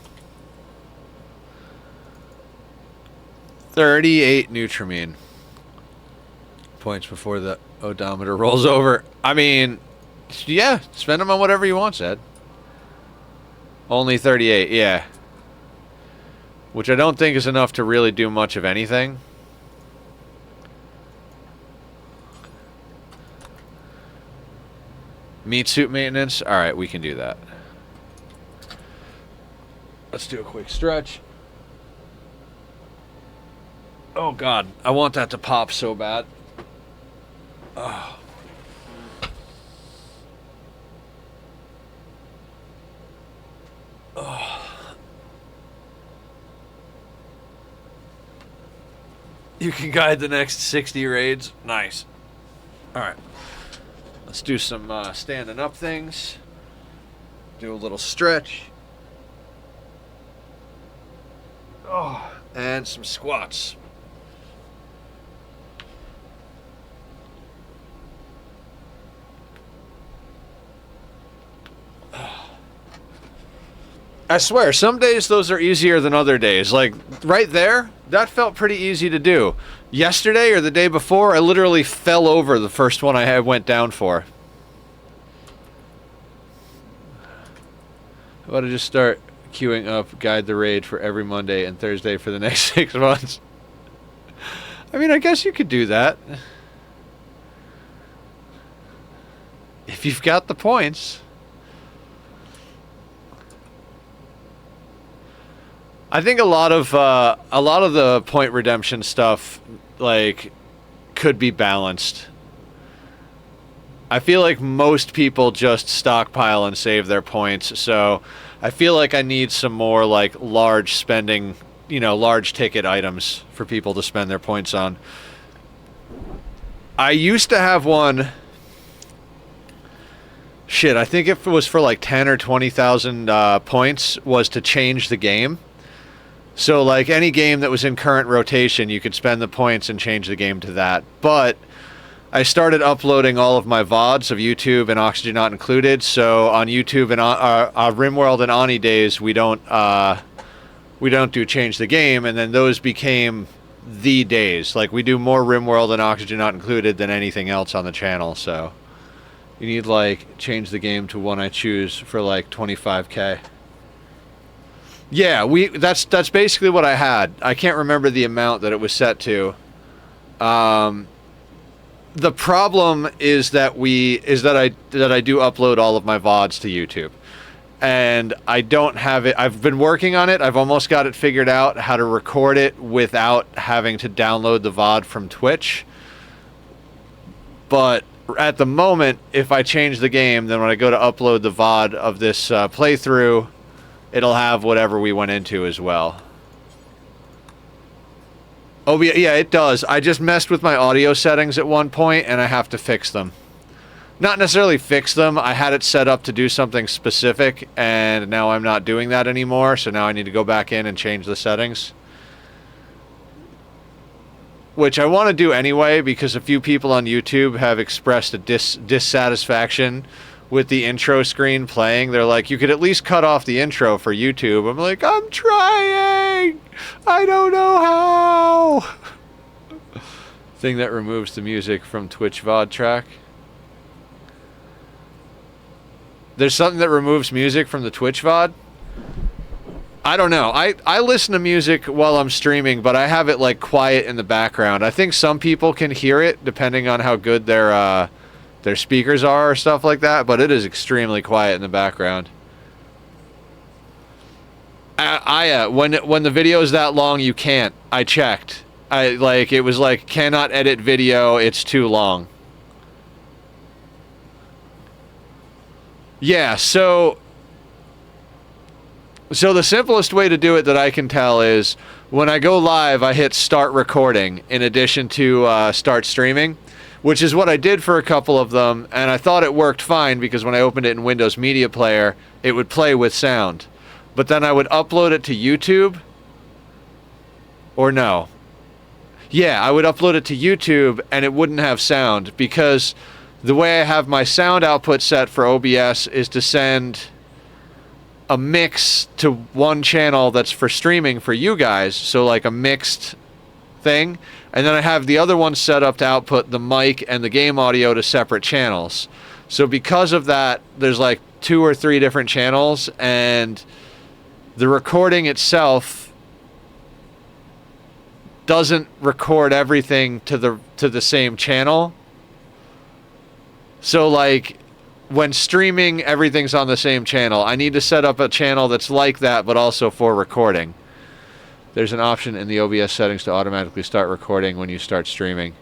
38 Nutrimine. Points before the odometer rolls over. I mean, yeah, spend them on whatever you want, Zed. Only 38, yeah. Which I don't think is enough to really do much of anything. Meat suit maintenance? Alright, we can do that. Let's do a quick stretch. Oh god, I want that to pop so bad. Oh. Oh. You can guide the next 60 raids. Nice. Alright. Let's do some standing up things. Do a little stretch. Oh, and some squats. I swear, some days those are easier than other days. Like, right there, that felt pretty easy to do. Yesterday or the day before, I literally fell over the first one I went down for. I ought to just start queuing up Guide the Raid for every Monday and Thursday for the next 6 months. I mean, I guess you could do that. If you've got the points. I think a lot of the point redemption stuff, like, could be balanced. I feel like most people just stockpile and save their points, so I feel like I need some more, like, large spending, you know, large ticket items for people to spend their points on. I used to have one. Shit, I think if it was for like 10 or 20,000 points, was to change the game. So, like, any game that was in current rotation, you could spend the points and change the game to that. But I started uploading all of my VODs of YouTube and Oxygen Not Included. So on YouTube and Rimworld and Ani days, we don't do Change the Game, and then those became the days. Like, we do more Rimworld and Oxygen Not Included than anything else on the channel. So you need, like, Change the Game to one I choose for like 25K. Yeah, that's basically what I had. I can't remember the amount that it was set to. The problem is that I do upload all of my VODs to YouTube. and I don't have it. I've been working on it. I've almost got it figured out how to record it without having to download the VOD from Twitch. But at the moment, if I change the game, then when I go to upload the VOD of this playthrough, it'll have whatever we went into as well. Oh, yeah, it does. I just messed with my audio settings at one point, and I have to fix them. Not necessarily fix them. I had it set up to do something specific, and now I'm not doing that anymore, so now I need to go back in and change the settings. Which I want to do anyway, because a few people on YouTube have expressed a dissatisfaction with the intro screen playing. They're like, you could at least cut off the intro for YouTube. I'm like, I'm trying! I don't know how! Thing that removes the music from Twitch VOD track. There's something that removes music from the Twitch VOD? I don't know. I listen to music while I'm streaming, but I have it like quiet in the background. I think some people can hear it depending on how good their speakers are or stuff like that, but it is extremely quiet in the background. When the video is that long, you can't. I checked. It was like cannot edit video, it's too long. Yeah, so the simplest way to do it that I can tell is when I go live, I hit start recording in addition to start streaming, which is what I did for a couple of them, and I thought it worked fine because when I opened it in Windows Media Player, it would play with sound. But then I would upload it to YouTube, or no. Yeah, I would upload it to YouTube and it wouldn't have sound because the way I have my sound output set for OBS is to send a mix to one channel that's for streaming for you guys, so like a mixed thing, and then I have the other one set up to output the mic and the game audio to separate channels. So because of that, there's like 2 or 3 different channels, and the recording itself doesn't record everything to the same channel. So like when streaming, everything's on the same channel. I need to set up a channel that's like that, but also for recording. There's an option in the OBS settings to automatically start recording when you start streaming.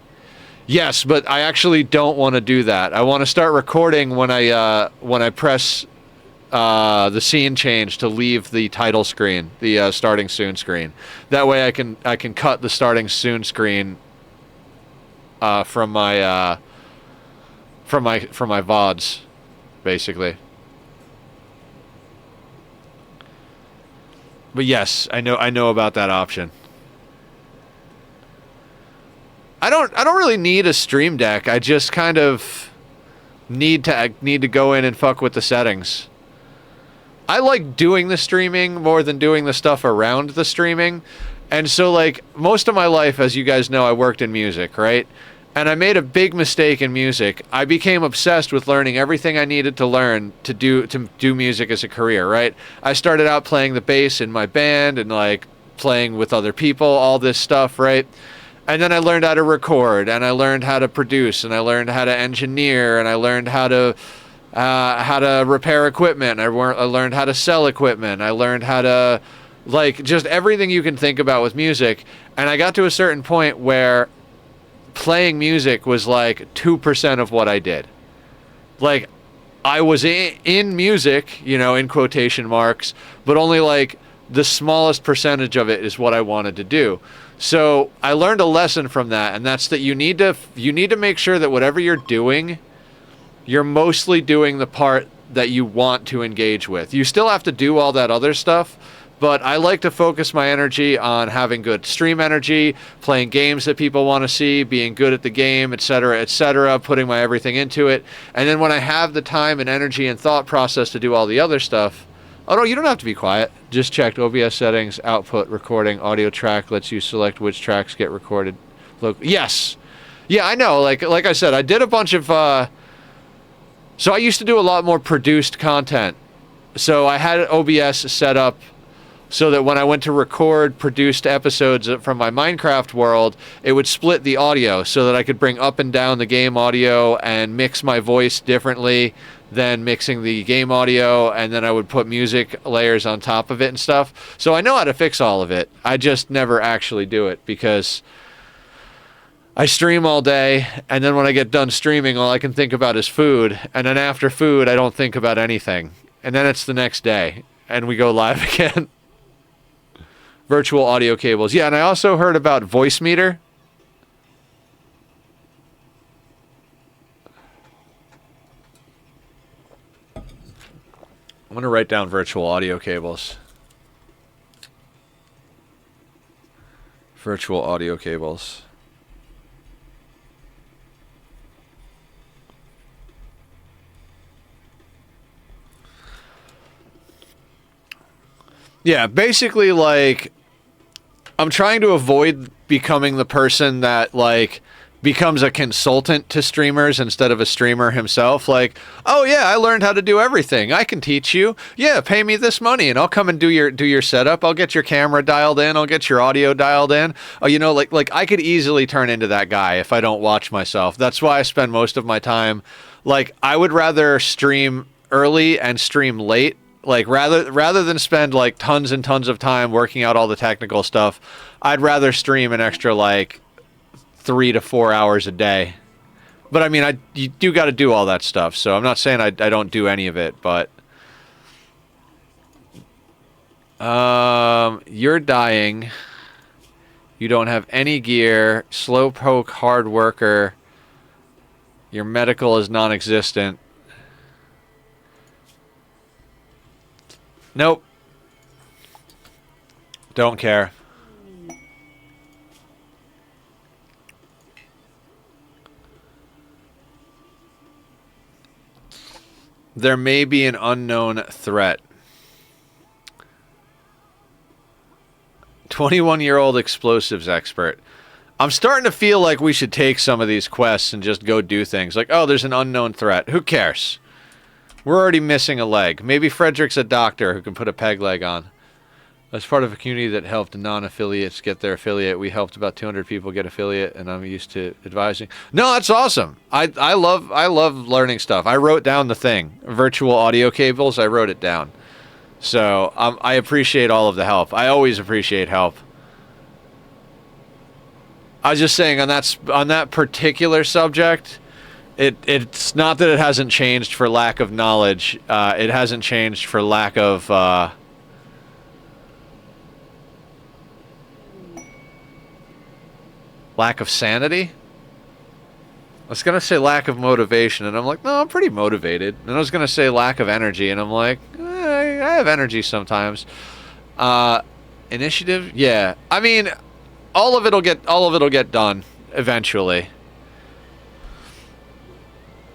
Yes, but I actually don't want to do that. I want to start recording when I press the scene change to leave the title screen, the starting soon screen. That way I can cut the starting soon screen from my VODs, basically. But yes, I know about that option. I don't really need a Stream Deck. I just kind of need to go in and fuck with the settings. I like doing the streaming more than doing the stuff around the streaming. And so like most of my life, as you guys know, I worked in music, right? And I made a big mistake in music. I became obsessed with learning everything I needed to learn to do music as a career, right? I started out playing the bass in my band and like playing with other people, all this stuff, right? And then I learned how to record, and I learned how to produce, and I learned how to engineer, and I learned how to repair equipment. I learned how to sell equipment. I learned how to, like, just everything you can think about with music. And I got to a certain point where playing music was like 2% of what I did. Like, I was in music, you know, in quotation marks, but only like the smallest percentage of it is what I wanted to do. So I learned a lesson from that, and that's that you need to make sure that whatever you're doing, you're mostly doing the part that you want to engage with. You still have to do all that other stuff, but I like to focus my energy on having good stream energy, playing games that people want to see, being good at the game, etc., putting my everything into it. And then when I have the time and energy and thought process to do all the other stuff, oh no, you don't have to be quiet. Just checked OBS settings, output, recording, audio track, lets you select which tracks get recorded. Look, yes. Yeah, I know. Like I said, I did a bunch of, so I used to do a lot more produced content. So I had OBS set up so that when I went to record produced episodes from my Minecraft world, it would split the audio so that I could bring up and down the game audio and mix my voice differently then mixing the game audio, and then I would put music layers on top of it and stuff. So I know how to fix all of it. I just never actually do it because I stream all day, and then when I get done streaming, all I can think about is food. And then after food, I don't think about anything. And then it's the next day, and we go live again. Virtual audio cables. Yeah, and I also heard about Voice Meter. I'm going to write down virtual audio cables. Virtual audio cables. Yeah, basically, like, I'm trying to avoid becoming the person that, like, becomes a consultant to streamers instead of a streamer himself. Like, oh yeah, I learned how to do everything. I can teach you. Yeah, pay me this money and I'll come and do your setup. I'll get your camera dialed in. I'll get your audio dialed in. Oh, you know, like I could easily turn into that guy if I don't watch myself. That's why I spend most of my time. Like, I would rather stream early and stream late. Like, rather than spend like tons and tons of time working out all the technical stuff, I'd rather stream an extra like 3 to 4 hours a day. But I mean, you do got to do all that stuff. So I'm not saying I don't do any of it, but you're dying. You don't have any gear. Slowpoke hard worker. Your medical is non-existent. Nope. Don't care. There may be an unknown threat. 21-year-old explosives expert. I'm starting to feel like we should take some of these quests and just go do things. Like, oh, there's an unknown threat. Who cares? We're already missing a leg. Maybe Frederick's a doctor who can put a peg leg on. As part of a community that helped non-affiliates get their affiliate, we helped about 200 people get affiliate, and I'm used to advising. No, that's awesome. I love learning stuff. I wrote down the thing. Virtual audio cables, I wrote it down. So I appreciate all of the help. I always appreciate help. I was just saying on that particular subject, it's not that it hasn't changed for lack of knowledge. It hasn't changed for lack of sanity. I was gonna say lack of motivation, and I'm like, no, I'm pretty motivated. And I was gonna say lack of energy, and I'm like, I have energy sometimes. Initiative, yeah. I mean, all of it'll get done eventually.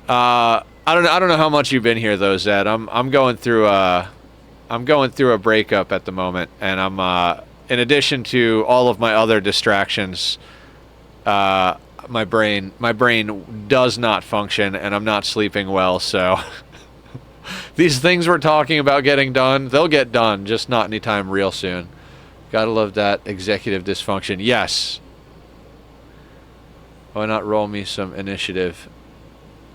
I don't know how much you've been here though, Zed. I'm going through a breakup at the moment, and I'm in addition to all of my other distractions, my brain does not function, and I'm not sleeping well. So these things we're talking about getting done, they'll get done, just not anytime real soon. Gotta love that executive dysfunction. Yes. Why not roll me some initiative?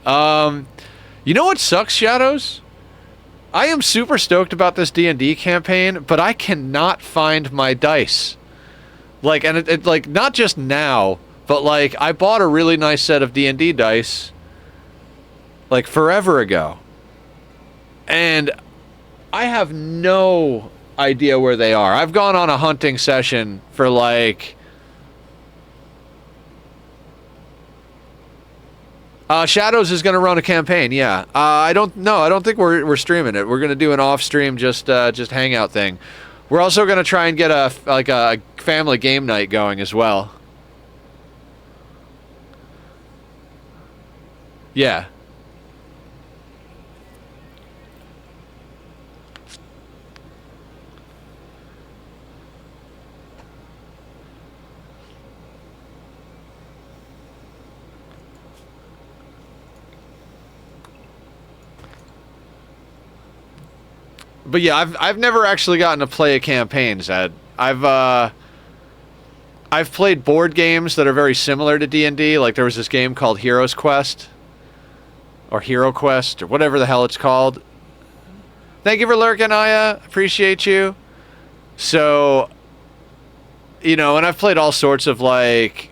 You know what sucks, Shadows? I am super stoked about this D&D campaign, but I cannot find my dice. Like, and it like, not just now, but like, I bought a really nice set of D&D dice, like, forever ago. And I have no idea where they are. I've gone on a hunting session for like... Shadows is going to run a campaign, yeah. I don't think we're streaming it. We're going to do an off-stream just hangout thing. We're also going to try and get a family game night going as well. Yeah. But yeah, I've never actually gotten to play a campaign, Zed. I've played board games that are very similar to D&D. Like, there was this game called Heroes Quest. or Hero Quest or whatever the hell it's called. Thank you for lurking, Aya. Appreciate you. So, you know, and I've played all sorts of like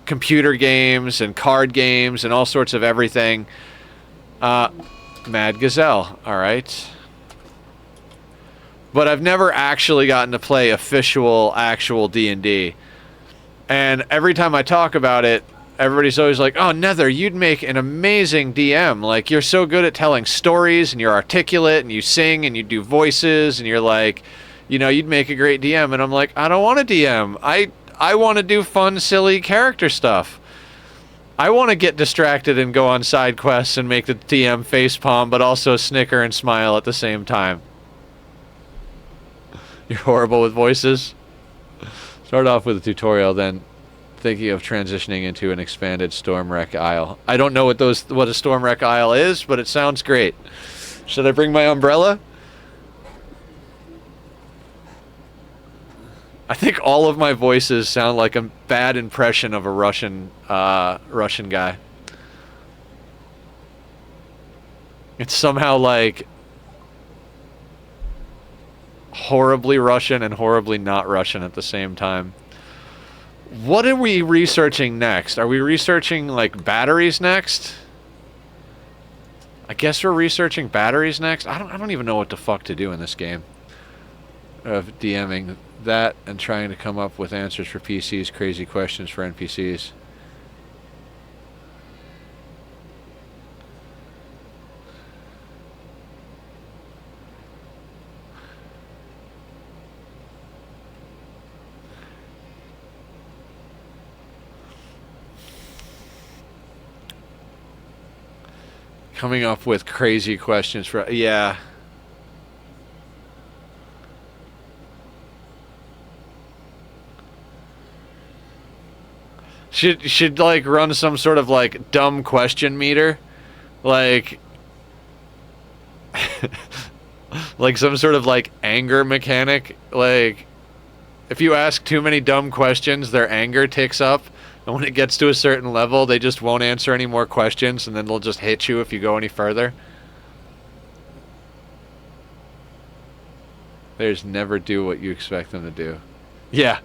computer games and card games and all sorts of everything. Mad Gazelle, all right. But I've never actually gotten to play actual D&D. And every time I talk about it, everybody's always like, oh, Nether, you'd make an amazing DM. Like, you're so good at telling stories, and you're articulate, and you sing, and you do voices, and you're like, you know, you'd make a great DM. And I'm like, I don't want to DM. I want to do fun, silly character stuff. I want to get distracted and go on side quests and make the DM facepalm, but also snicker and smile at the same time. You're horrible with voices. Start off with a tutorial, then thinking of transitioning into an expanded Stormwreck Isle. I don't know what a Stormwreck Isle is, but it sounds great. Should I bring my umbrella? I think all of my voices sound like a bad impression of a Russian guy. It's somehow like horribly Russian and horribly not Russian at the same time. What are we researching next? Are we researching like batteries next? I guess we're researching batteries next. I don't even know what the fuck to do in this game of DMing that and trying to come up with answers for PCs, crazy questions for NPCs. Coming up with crazy questions for... Yeah. Should like run some sort of like dumb question meter, like like some sort of like anger mechanic. Like if you ask too many dumb questions, their anger ticks up, and when it gets to a certain level, they just won't answer any more questions, and then they'll just hit you if you go any further. They just never do what you expect them to do. Yeah.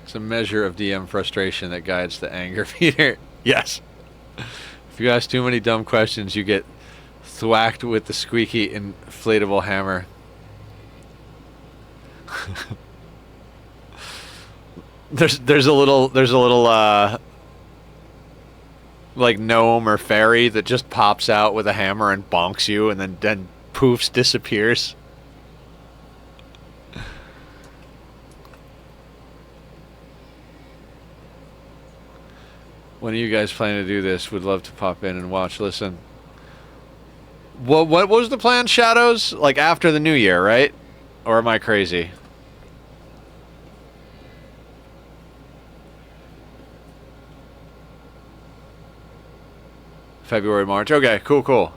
It's a measure of DM frustration that guides the anger meter. Yes. If you ask too many dumb questions, you get thwacked with the squeaky inflatable hammer. there's a little like gnome or fairy that just pops out with a hammer and bonks you, and then poofs disappears. When are you guys planning to do this? Would love to pop in and watch. Listen. What was the plan, Shadows? Like after the new year, right? Or am I crazy? February, March. Okay, cool.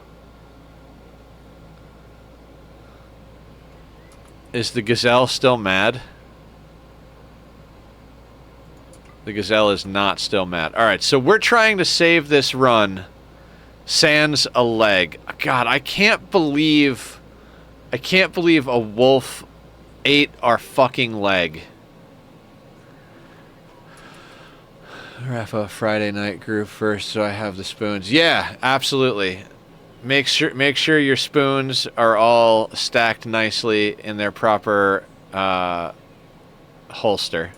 Is the Gazelle still mad? The Gazelle is not still mad. Alright, so we're trying to save this run. Sans a leg. God, I can't believe a wolf ate our fucking leg. Wrap up Friday night group first so I have the spoons. Yeah, absolutely. Make sure your spoons are all stacked nicely in their proper holster.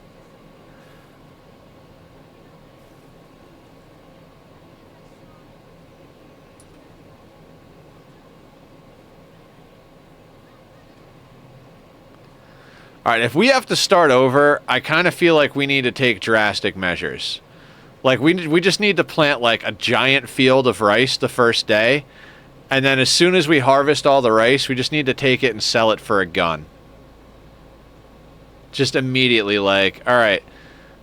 Alright, if we have to start over, I kind of feel like we need to take drastic measures. Like, we just need to plant, like, a giant field of rice the first day, and then as soon as we harvest all the rice, we just need to take it and sell it for a gun. Just immediately, like, alright,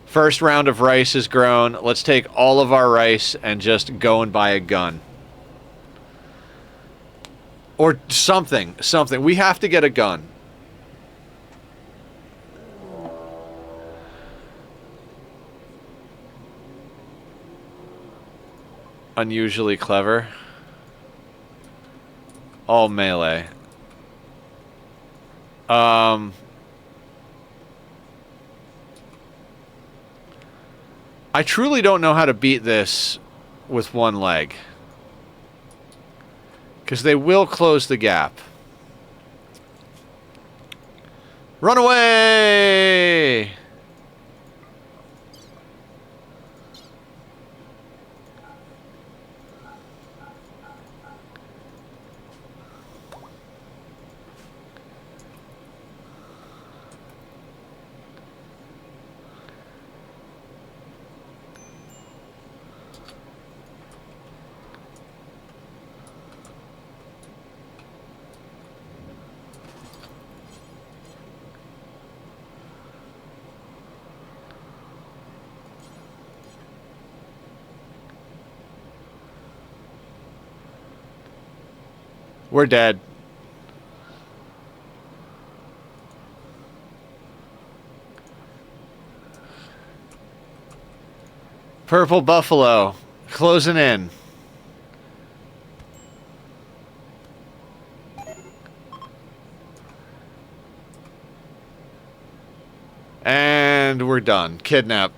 first round of rice is grown, let's take all of our rice and just go and buy a gun. Or something. We have to get a gun. unusually clever. All melee. I truly don't know how to beat this with one leg. Because they will close the gap. Run away! We're dead. Purple Buffalo. Closing in. And we're done. Kidnap.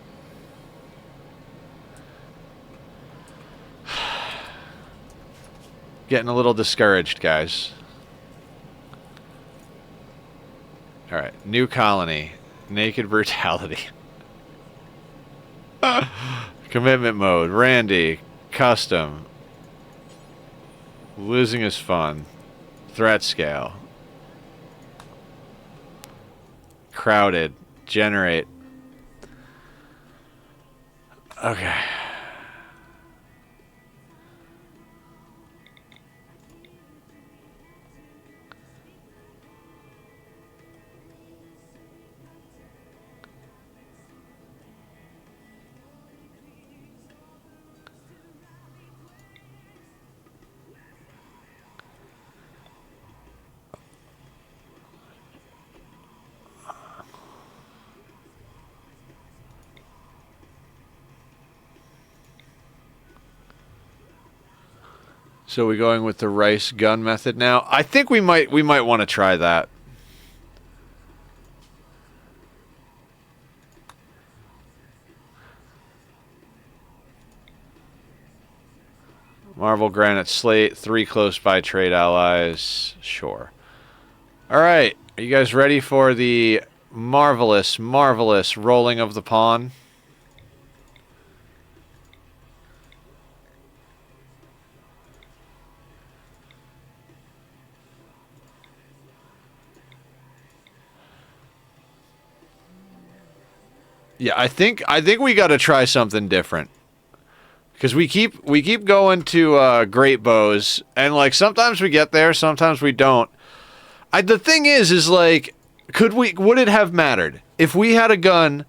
Getting a little discouraged, guys. Alright, new colony. Naked brutality. Commitment mode. Randy. Custom. Losing is fun. Threat scale. Crowded. Generate. Okay. So we going with the rice gun method now? I think we might want to try that. Marble Granite Slate, 3 close by trade allies. Sure. Alright, are you guys ready for the marvelous, marvelous rolling of the pawn? Yeah, I think we got to try something different. Because we keep going to great bows, and like sometimes we get there, sometimes we don't. The thing is like, would it have mattered if we had a gun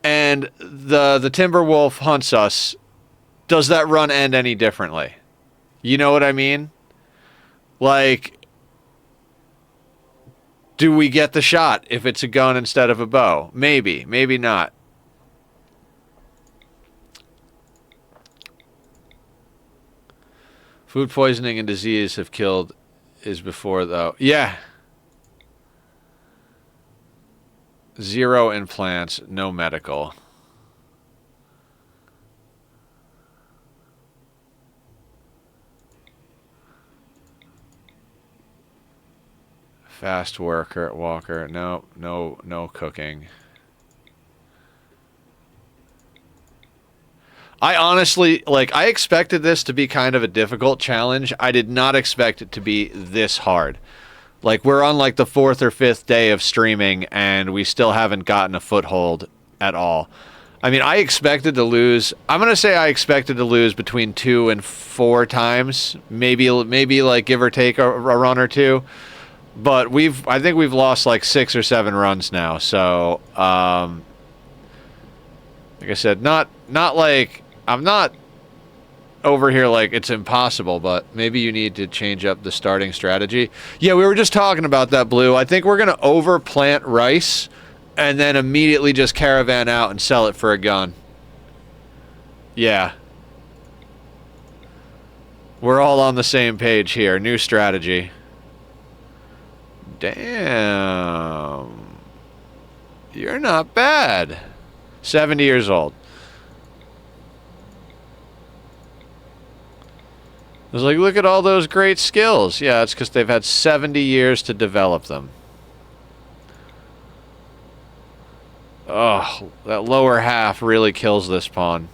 and the Timberwolf hunts us? Does that run end any differently? You know what I mean? Like, do we get the shot if it's a gun instead of a bow? Maybe, maybe not. Food poisoning and disease have killed is before, though. Yeah. 0 implants, no medical. Fast walker. No cooking. I honestly, like, I expected this to be kind of a difficult challenge. I did not expect it to be this hard. Like, we're on, like, the 4th or 5th day of streaming, and we still haven't gotten a foothold at all. I mean, I expected to lose... I'm going to say I expected to lose between 2 and 4 times. Maybe like, give or take a run or two. But I think we've lost, like, 6 or 7 runs now. So, like I said, not like... I'm not over here like it's impossible, but maybe you need to change up the starting strategy. Yeah, we were just talking about that, Blue. I think we're going to overplant rice and then immediately just caravan out and sell it for a gun. Yeah. We're all on the same page here. New strategy. Damn. You're not bad. 70 years old. I was like, look at all those great skills. Yeah, it's because they've had 70 years to develop them. Oh, that lower half really kills this pawn.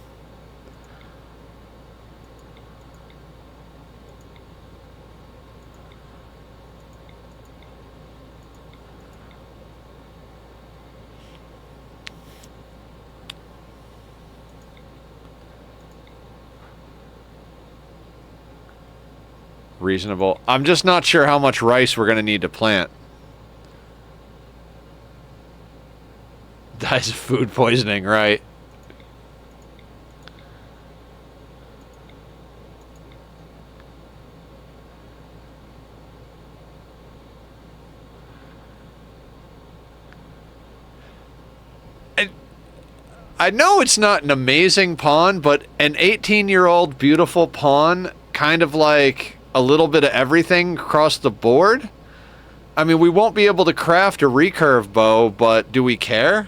Reasonable. I'm just not sure how much rice we're going to need to plant. Dies of food poisoning, right? I know it's not an amazing pawn, but an 18-year-old beautiful pawn, kind of like a little bit of everything across the board. I mean, we won't be able to craft a recurve bow, but do we care?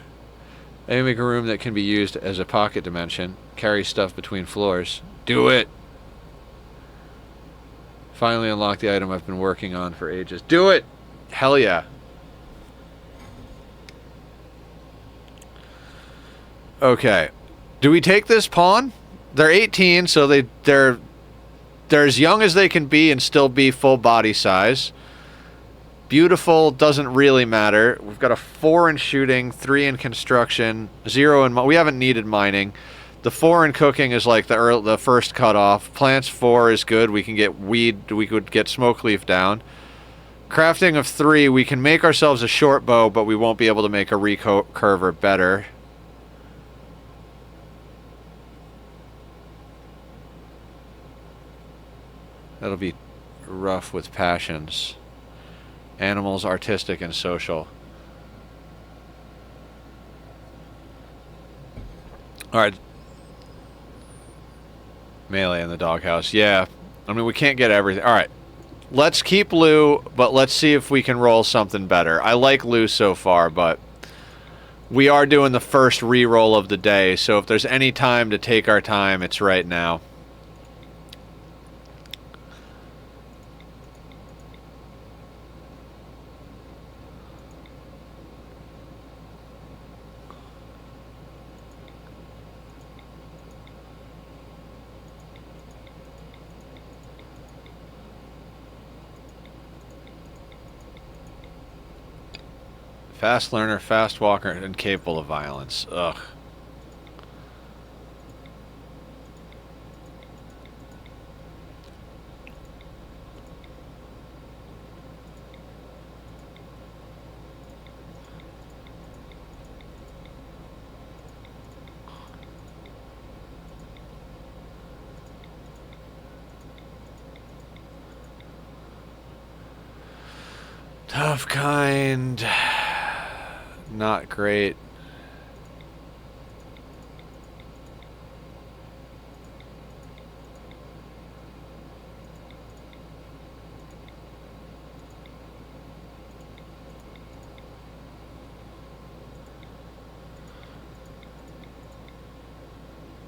Maybe make a room that can be used as a pocket dimension. Carry stuff between floors. Do it! Finally unlock the item I've been working on for ages. Do it! Hell yeah. Okay. Do we take this pawn? They're 18, so they're as young as they can be and still be full body size. Beautiful doesn't really matter. We've got a 4 in shooting, 3 in construction, 0 in... We haven't needed mining. The 4 in cooking is like the first cutoff. Plants 4 is good. We can get weed. We could get smoke leaf down. Crafting of 3, we can make ourselves a short bow, but we won't be able to make a recurver better. That'll be rough with passions. Animals, artistic, and social. Alright. Melee in the doghouse. Yeah. I mean, we can't get everything. Alright. Let's keep Lou, but let's see if we can roll something better. I like Lou so far, but we are doing the first re-roll of the day, so if there's any time to take our time, it's right now. Fast learner, fast walker, and capable of violence. Ugh. Tough kind. Not great.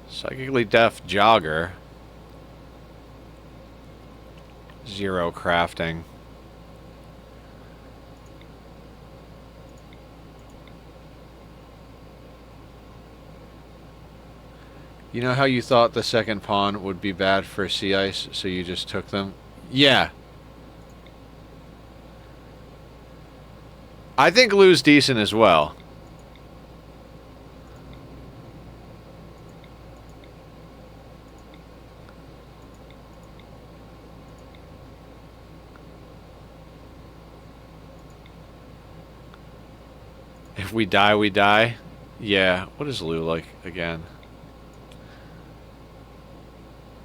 Psychically deaf jogger. 0 crafting. You know how you thought the second pawn would be bad for sea ice, so you just took them? Yeah. I think Lou's decent as well. If we die, we die? Yeah. What is Lou like again?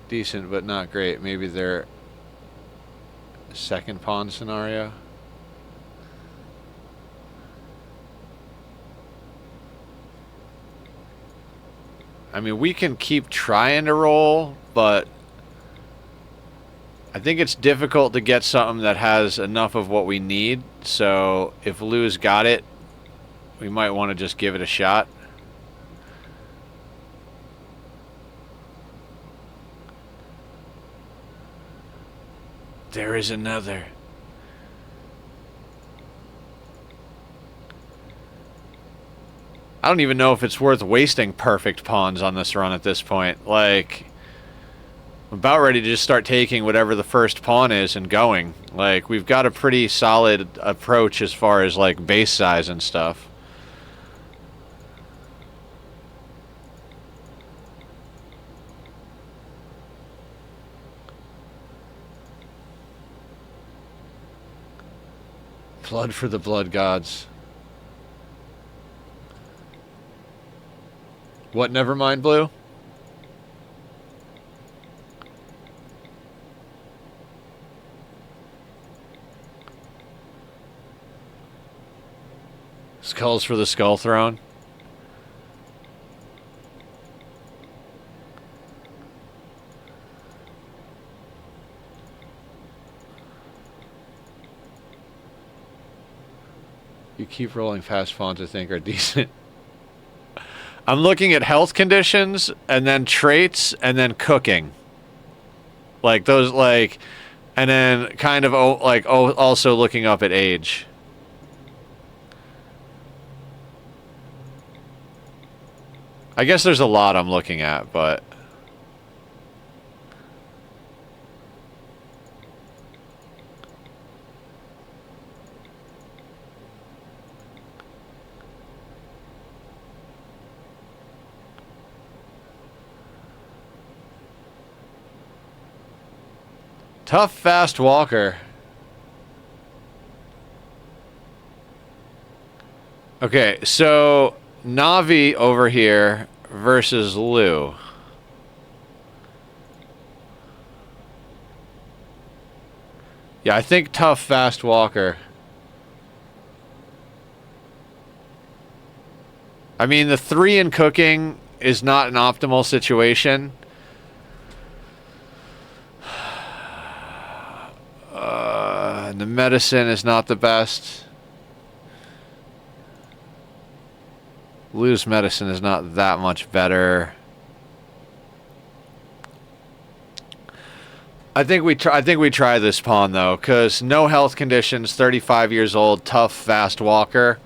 Decent, but not great. Maybe their second pawn scenario. I mean, we can keep trying to roll, but I think it's difficult to get something that has enough of what we need. So if Lou's got it, we might want to just give it a shot. There is another. I don't even know if it's worth wasting perfect pawns on this run at this point. Like, I'm about ready to just start taking whatever the first pawn is and going. Like, we've got a pretty solid approach as far as, like, base size and stuff. Blood for the blood gods. What, never mind, Blue? Skulls for the Skull Throne. You keep rolling fast pawns I think are decent. I'm looking at health conditions, and then traits, and then cooking. Like, those, like... And then kind of, like, also looking up at age. I guess there's a lot I'm looking at, but... Tough, fast walker. Okay, so Navi over here versus Lou. Yeah, I think tough, fast walker. I mean, the 3 in cooking is not an optimal situation. The medicine is not the best. Lou's medicine is not that much better. I think we try this pawn though, because no health conditions, 35 years old, tough, fast walker.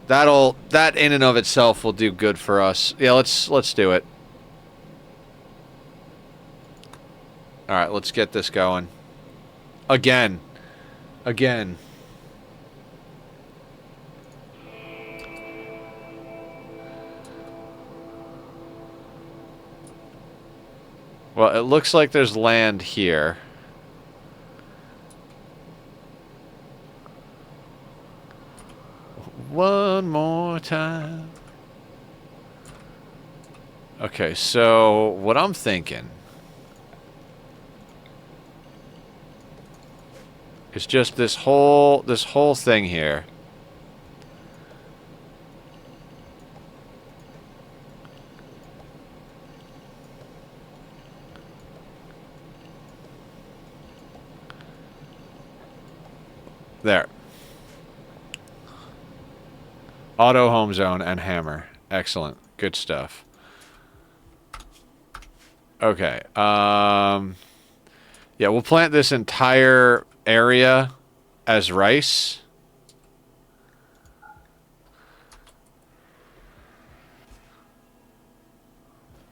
That in and of itself will do good for us. Yeah, let's do it. All right, let's get this going. Again. Well, it looks like there's land here. One more time. Okay, so what I'm thinking is just this whole thing here. There. Auto home zone and hammer. Excellent. Good stuff. Okay. Yeah, we'll plant this entire area as rice.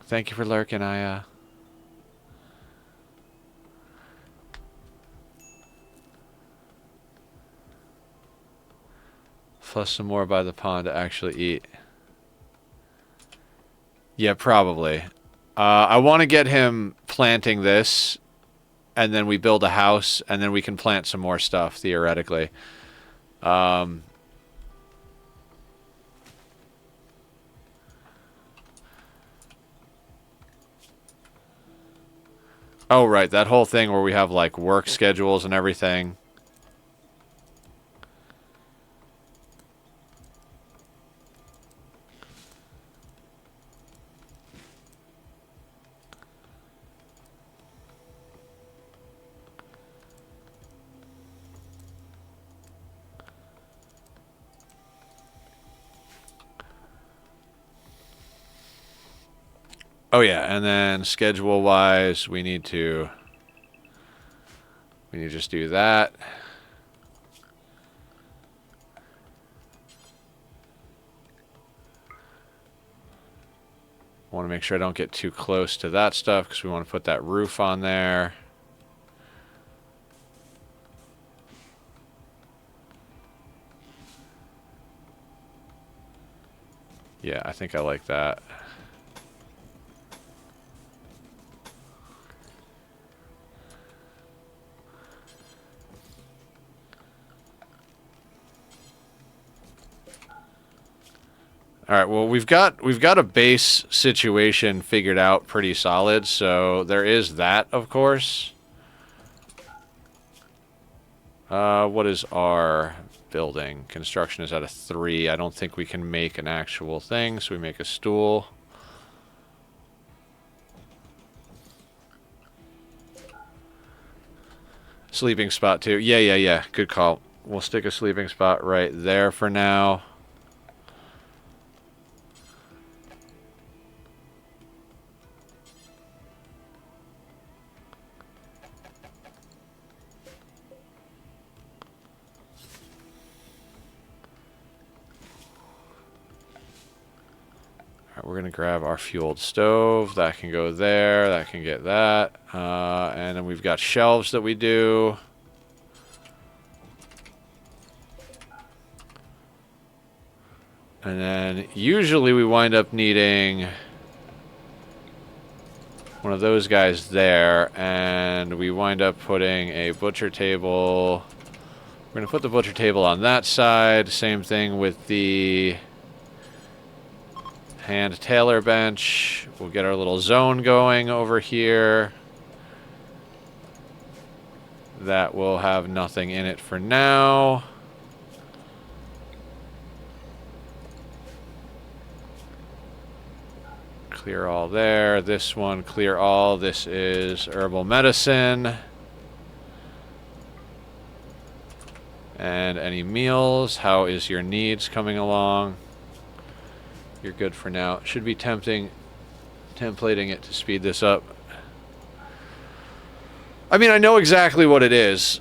Thank you for lurking, plus some more by the pond to actually eat. Yeah, probably. I want to get him planting this, and then we build a house, and then we can plant some more stuff, theoretically. Oh, right, that whole thing where we have, like, work schedules and everything. Oh yeah, and then schedule-wise, we need to just do that. I want to make sure I don't get too close to that stuff because we want to put that roof on there. Yeah, I think I like that. All right, well, we've got a base situation figured out pretty solid, so there is that, of course. What is our building? Construction is at a 3. I don't think we can make an actual thing, so we make a stool. Sleeping spot, too. Yeah. Good call. We'll stick a sleeping spot right there for now. We're going to grab our fueled stove. That can go there. That can get that. And then we've got shelves that we do. And then usually we wind up needing one of those guys there. And we wind up putting a butcher table. We're going to put the butcher table on that side. Same thing with the hand tailor bench. We'll get our little zone going over here. That will have nothing in it for now. Clear all there. This one, clear all. This is herbal medicine. And any meals. How is your needs coming along? You're good for now. It should be templating it to speed this up. I mean, I know exactly what it is.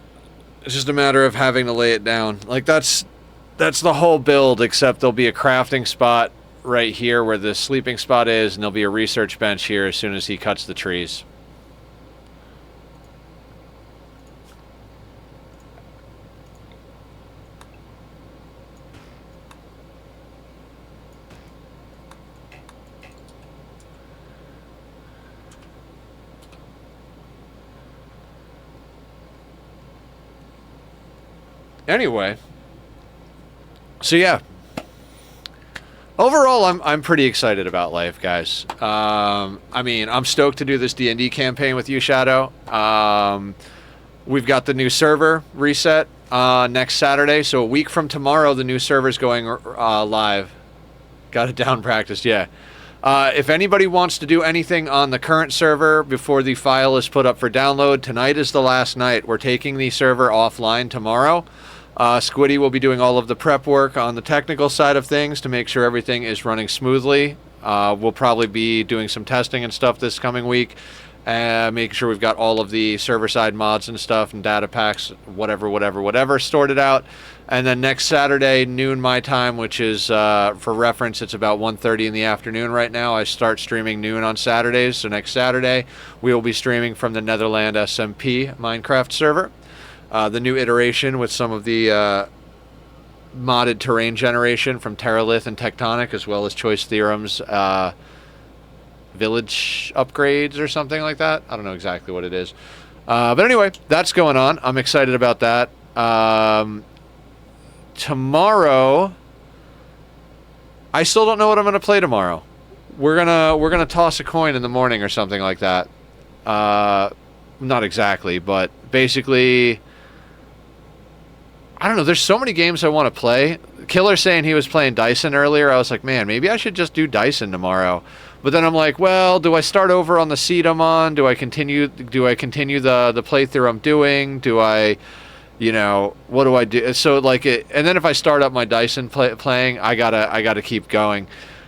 It's just a matter of having to lay it down. Like, that's the whole build, except there'll be a crafting spot right here where the sleeping spot is, and there'll be a research bench here as soon as he cuts the trees. Anyway, so yeah, overall I'm pretty excited about life, guys. I mean, I'm stoked to do this D&D campaign with you, Shadow. We've got the new server reset next Saturday, so a week from tomorrow the new server's going live. Got it down practiced, yeah. If anybody wants to do anything on the current server before the file is put up for download, tonight is the last night. We're taking the server offline tomorrow. Squiddy will be doing all of the prep work on the technical side of things to make sure everything is running smoothly. We'll probably be doing some testing and stuff this coming week, making sure we've got all of the server-side mods and stuff and data packs, whatever, sorted out. And then next Saturday, noon my time, which is, for reference, it's about 1:30 in the afternoon right now. I start streaming noon on Saturdays, so next Saturday we will be streaming from the Netherland SMP Minecraft server. The new iteration with some of the modded terrain generation from Terralith and Tectonic, as well as Choice Theorem's village upgrades or something like that. I don't know exactly what it is. But anyway, that's going on. I'm excited about that. Tomorrow, I still don't know what I'm going to play tomorrow. We're gonna toss a coin in the morning or something like that. Not exactly, but basically, I don't know. There's so many games I want to play. Killer saying he was playing Dyson earlier. I was like, man, maybe I should just do Dyson tomorrow. But then I'm like, well, do I start over on the seed I'm on? Do I continue the playthrough I'm doing? Do I, what do I do? So like it, and then if I start up my Dyson playing, I gotta keep going.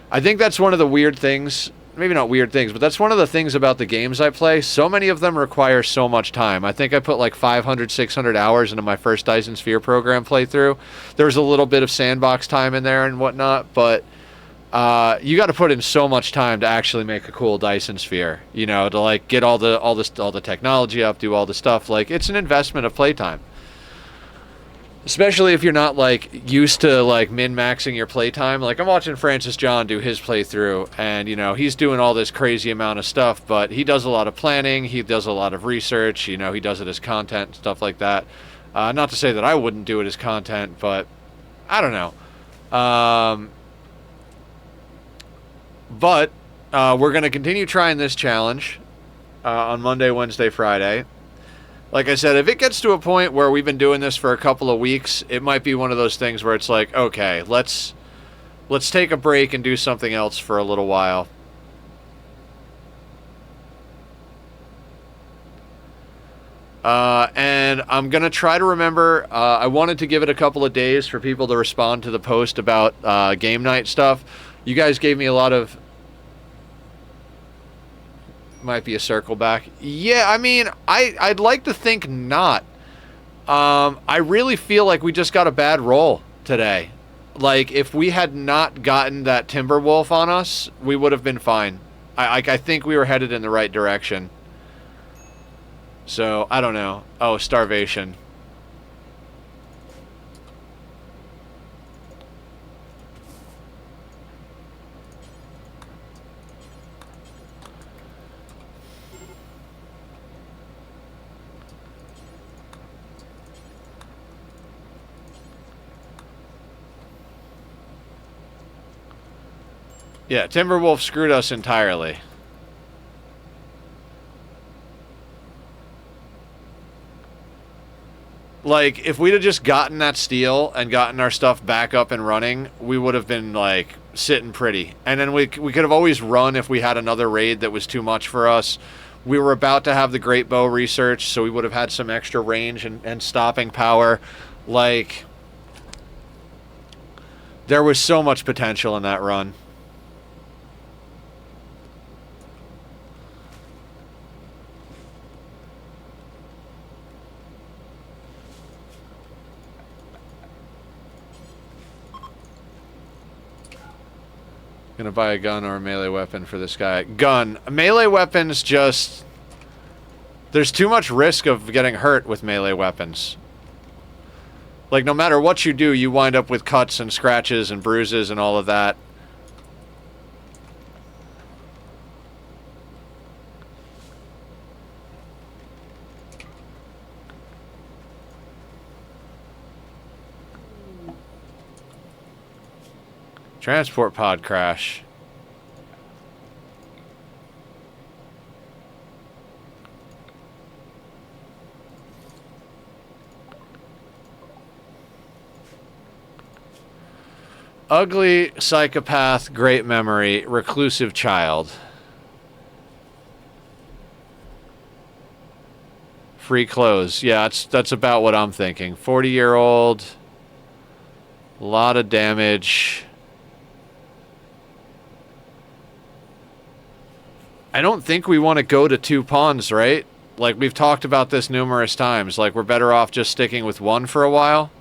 I think that's one of the weird things maybe not weird things, but that's one of the things about the games I play. So many of them require so much time. I think I put like 500, 600 hours into my first Dyson Sphere program playthrough. There was a little bit of sandbox time in there and whatnot, but you got to put in so much time to actually make a cool Dyson Sphere. You know, to like get all the technology up, do all the stuff. Like, it's an investment of playtime. Especially if you're not, like, used to, like, min-maxing your playtime. Like, I'm watching Francis John do his playthrough, and, you know, he's doing all this crazy amount of stuff, but he does a lot of planning, he does a lot of research, you know, he does it as content and stuff like that. Not to say that I wouldn't do it as content, but I don't know. But we're going to continue trying this challenge on Monday, Wednesday, Friday. Like I said, if it gets to a point where we've been doing this for a couple of weeks, it might be one of those things where it's like, okay, let's take a break and do something else for a little while. And I'm going to try to remember, I wanted to give it a couple of days for people to respond to the post about game night stuff. You guys gave me a lot of... Might be a circle back. Yeah, I mean, I'd like to think not. I really feel like we just got a bad roll today. Like, if we had not gotten that Timberwolf on us, we would have been fine. I think we were headed in the right direction. So, I don't know. Oh, starvation. Yeah, Timberwolf screwed us entirely. Like, if we'd have just gotten that steal and gotten our stuff back up and running, we would have been, like, sitting pretty. And then we could have always run if we had another raid that was too much for us. We were about to have the Great Bow research, so we would have had some extra range and stopping power. Like, there was so much potential in that run. Gonna buy a gun or a melee weapon for this guy. Gun. Melee weapons just... There's too much risk of getting hurt with melee weapons. Like, no matter what you do, you wind up with cuts and scratches and bruises and all of that. Transport pod crash. Ugly, psychopath, great memory, reclusive child. Free clothes. Yeah, that's about what I'm thinking. 40-year-old. A lot of damage. I don't think we want to go to 2 pawns, right? Like, we've talked about this numerous times. Like, we're better off just sticking with 1 for a while.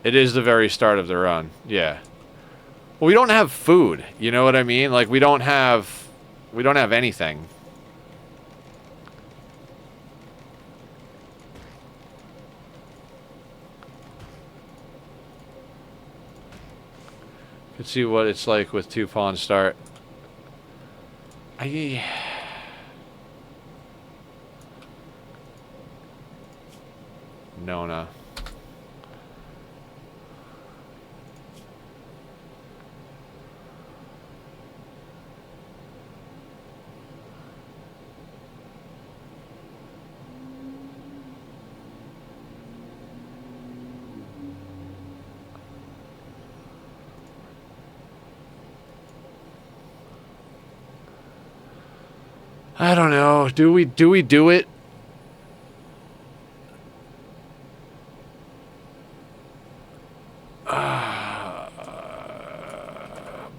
It is the very start of the run. Yeah. Well, we don't have food. You know what I mean? Like, we don't have anything. Could see what it's like with 2 pawn start. Nona. I don't know. Do we do it?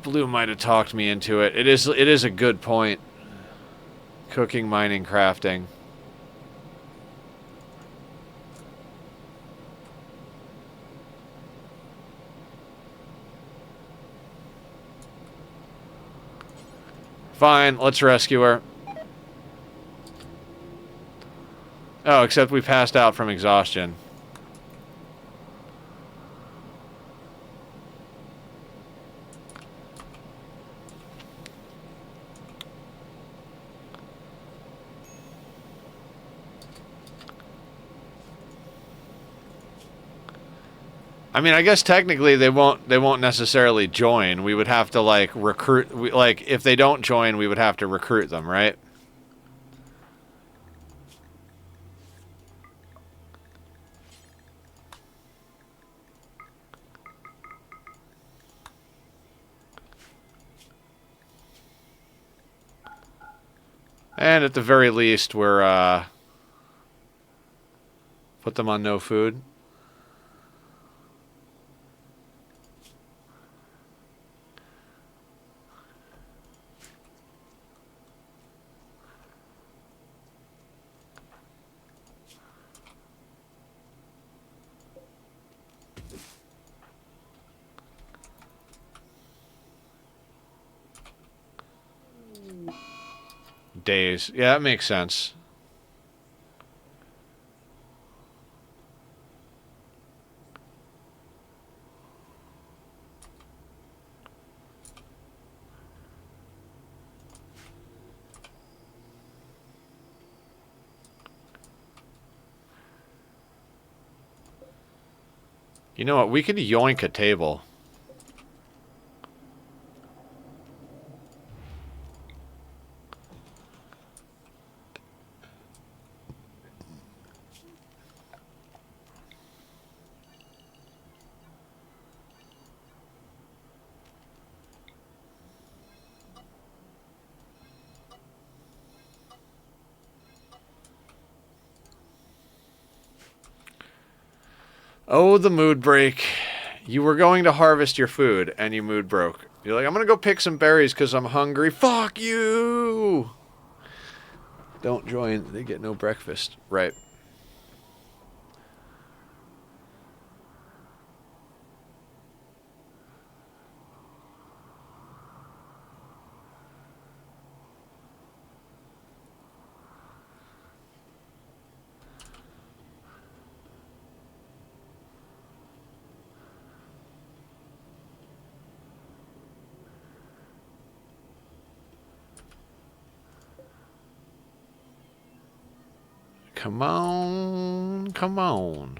Blue might have talked me into it. It is a good point. Cooking, mining, crafting. Fine, let's rescue her. Oh, except we passed out from exhaustion. I mean, I guess technically they won't necessarily join. We would have to like recruit like if they don't join, we would have to recruit them, right? And at the very least, we're put them on no food. Days. Yeah, that makes sense. You know what? We could yoink a table. Oh, the mood break. You were going to harvest your food, and you mood broke. You're like, I'm gonna go pick some berries because I'm hungry. Fuck you! Don't join. They get no breakfast. Right. Come on. Come on.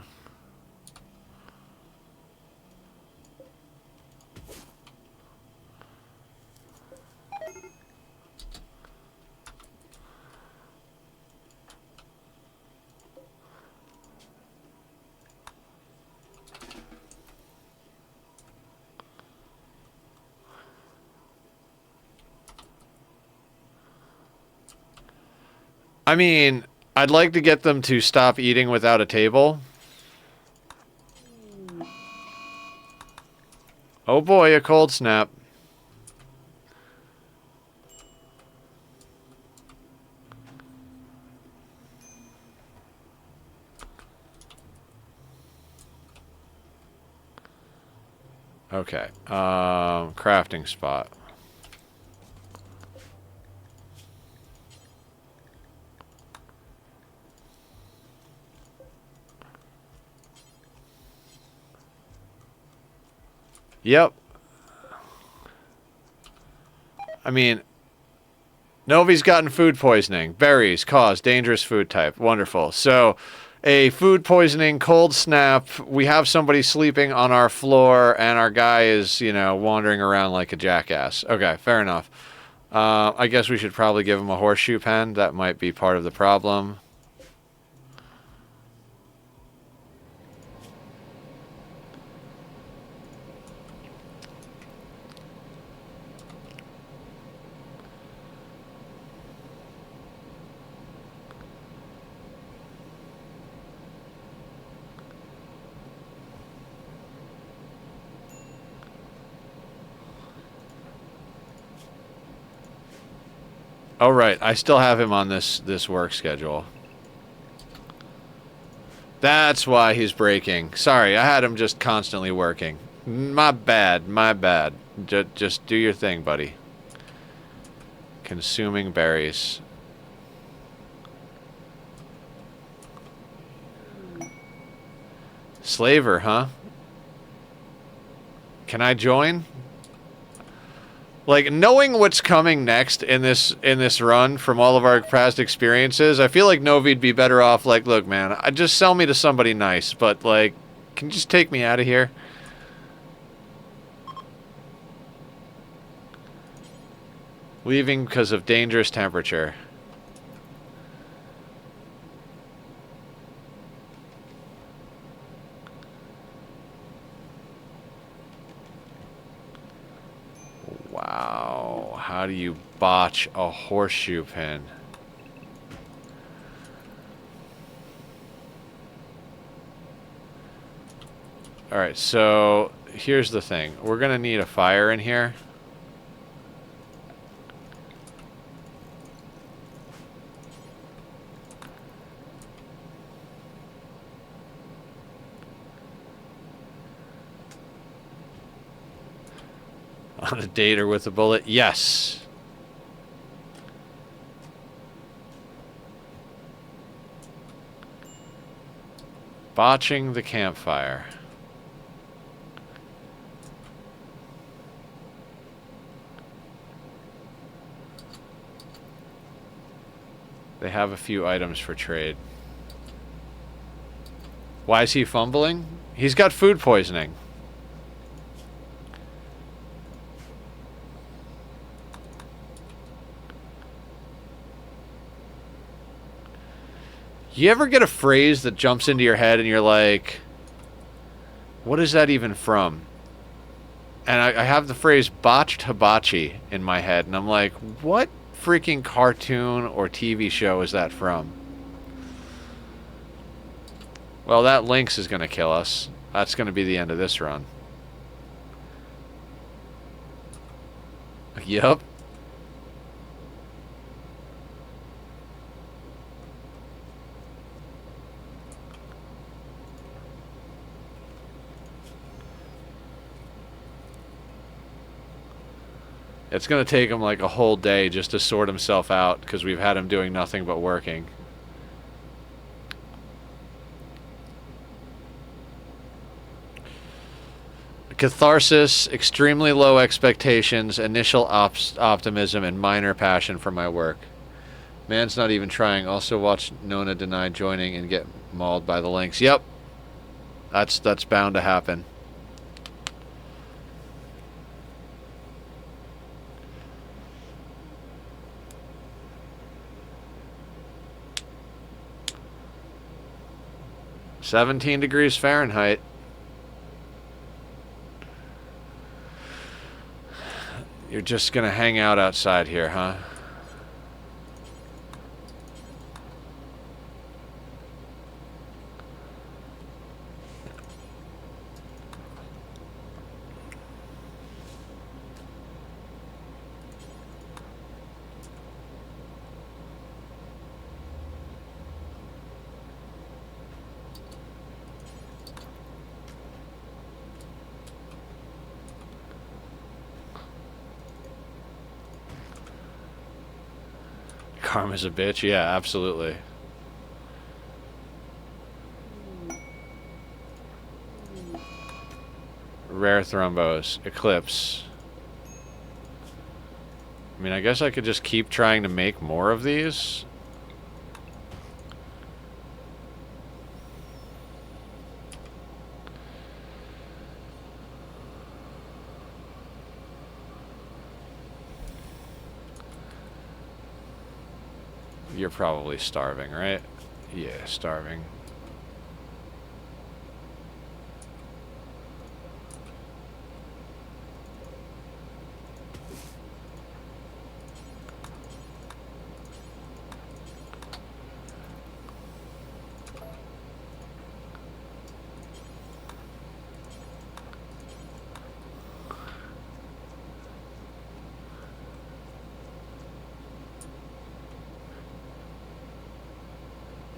I mean, I'd like to get them to stop eating without a table. Oh boy, a cold snap. Okay. Crafting spot. Yep. I mean, Novi's gotten food poisoning. Berries cause dangerous food type. Wonderful. So, a food poisoning, cold snap. We have somebody sleeping on our floor, and our guy is, you know, wandering around like a jackass. Okay, fair enough. I guess we should probably give him a horseshoe pen. That might be part of the problem. Oh, right. I still have him on this work schedule. That's why he's breaking. Sorry, I had him just constantly working. My bad, my bad. Just do your thing, buddy. Consuming berries. Slaver, huh? Can I join? Like, knowing what's coming next in this run from all of our past experiences, I feel like Novi'd be better off like, look, man, just sell me to somebody nice, but like, can you just take me out of here? Leaving because of dangerous temperature. Wow. How do you botch a horseshoe pin? Alright, so here's the thing. We're going to need a fire in here. On a date or with a bullet? Yes. Botching the campfire. They have a few items for trade. Why is he fumbling? He's got food poisoning. You ever get a phrase that jumps into your head and you're like, what is that even from? And I have the phrase botched hibachi in my head, and I'm like, what freaking cartoon or TV show is that from? Well, that lynx is going to kill us. That's going to be the end of this run. Yup. It's going to take him like a whole day just to sort himself out because we've had him doing nothing but working. Catharsis, extremely low expectations, initial optimism, and minor passion for my work. Man's not even trying. Also watch Nona deny joining and get mauled by the lynx. Yep. That's bound to happen. (17°F). You're just gonna hang out outside here, huh? Karma's a bitch. Yeah, absolutely. Rare thrombos. Eclipse. I mean, I guess I could just keep trying to make more of these. You're probably starving, right? Yeah, starving.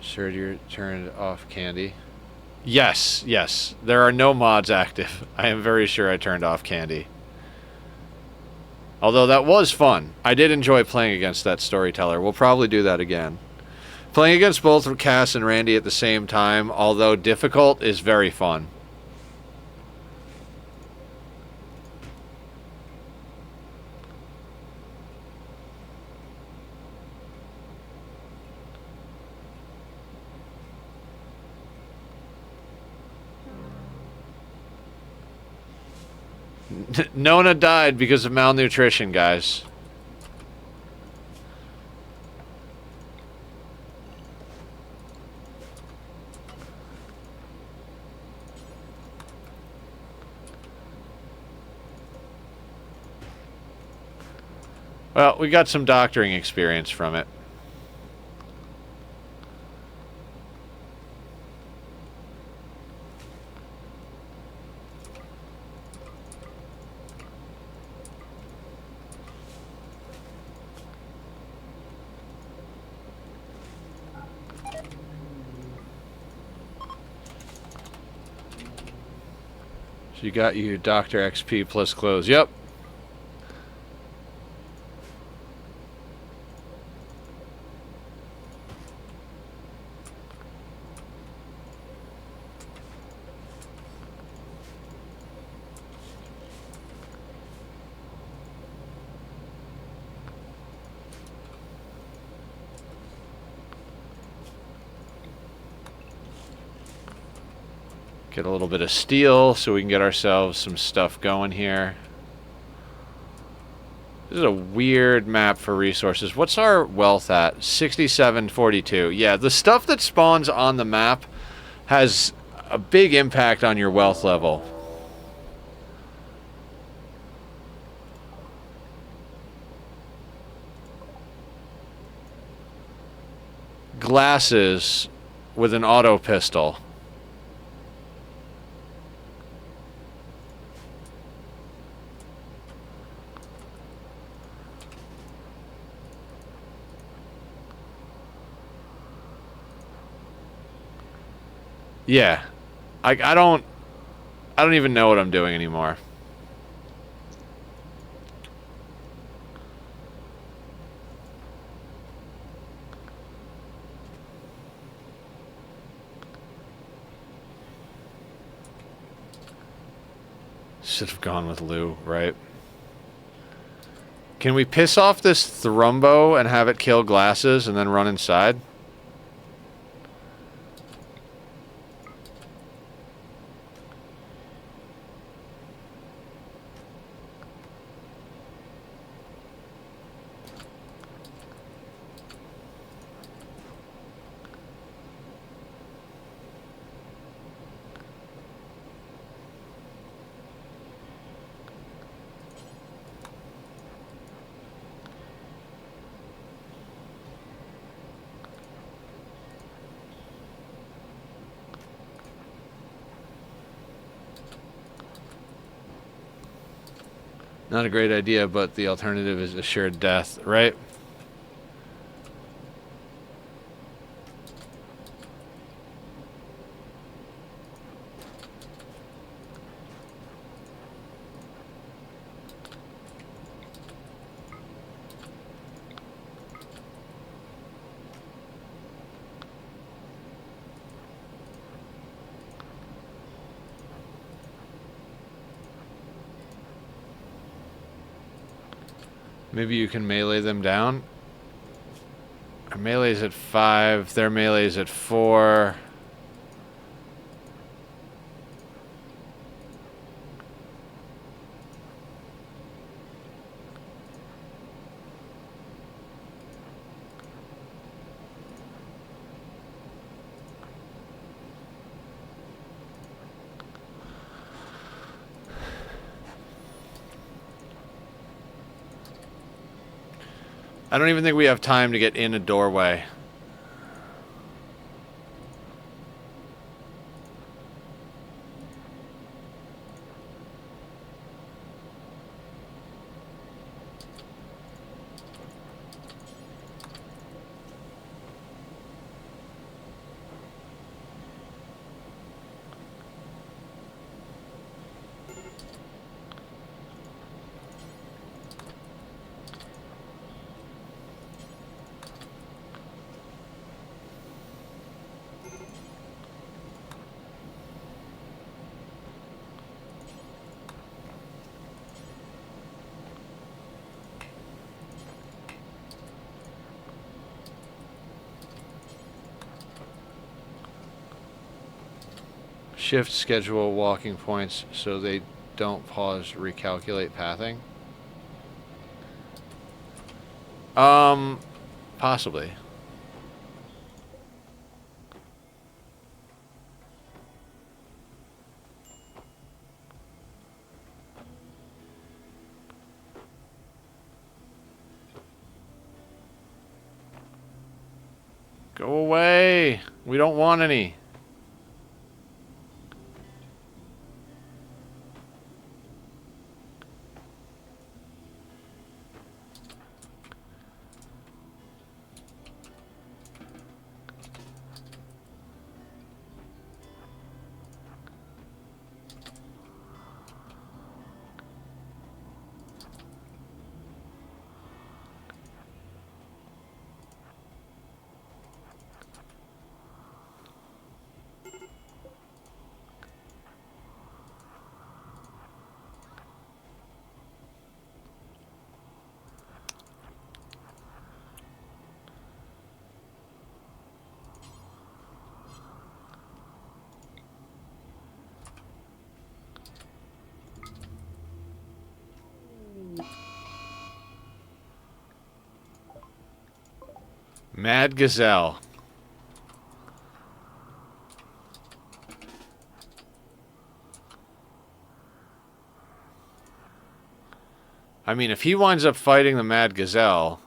Sure, you turned off Candy. Yes, yes. There are no mods active. I am very sure I turned off Candy. Although that was fun. I did enjoy playing against that storyteller. We'll probably do that again. Playing against both Cass and Randy at the same time, although difficult, is very fun. Nona died because of malnutrition, guys. Well, we got some doctoring experience from it. So you got you Dr. XP plus clothes. Yep. Get a little bit of steel so we can get ourselves some stuff going here. This is a weird map for resources. What's our wealth at? 6742. Yeah, the stuff that spawns on the map has a big impact on your wealth level. Glasses with an auto pistol. Yeah. I don't even know what I'm doing anymore. Should have gone with Lou, right? Can we piss off this Thrumbo and have it kill glasses and then run inside? Not a great idea, but the alternative is assured death, right? Maybe you can melee them down. Our melee's at 5, their melee's at 4. I don't even think we have time to get in a doorway. Shift schedule walking points so they don't pause, recalculate pathing. Possibly. Go away. We don't want any. Mad Gazelle. I mean, if he winds up fighting the Mad Gazelle...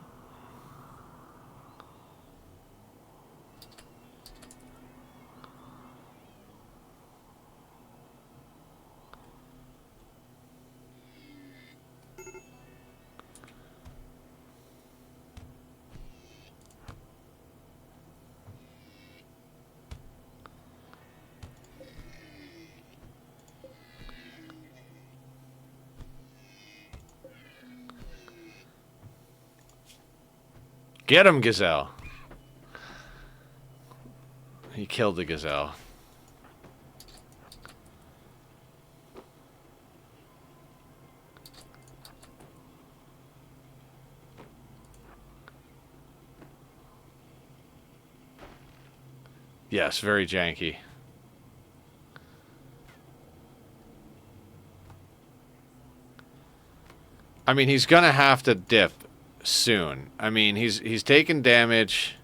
Get him, Gazelle. He killed the Gazelle. Yes, very janky. I mean, he's gonna have to dip soon. I mean, he's taking damage.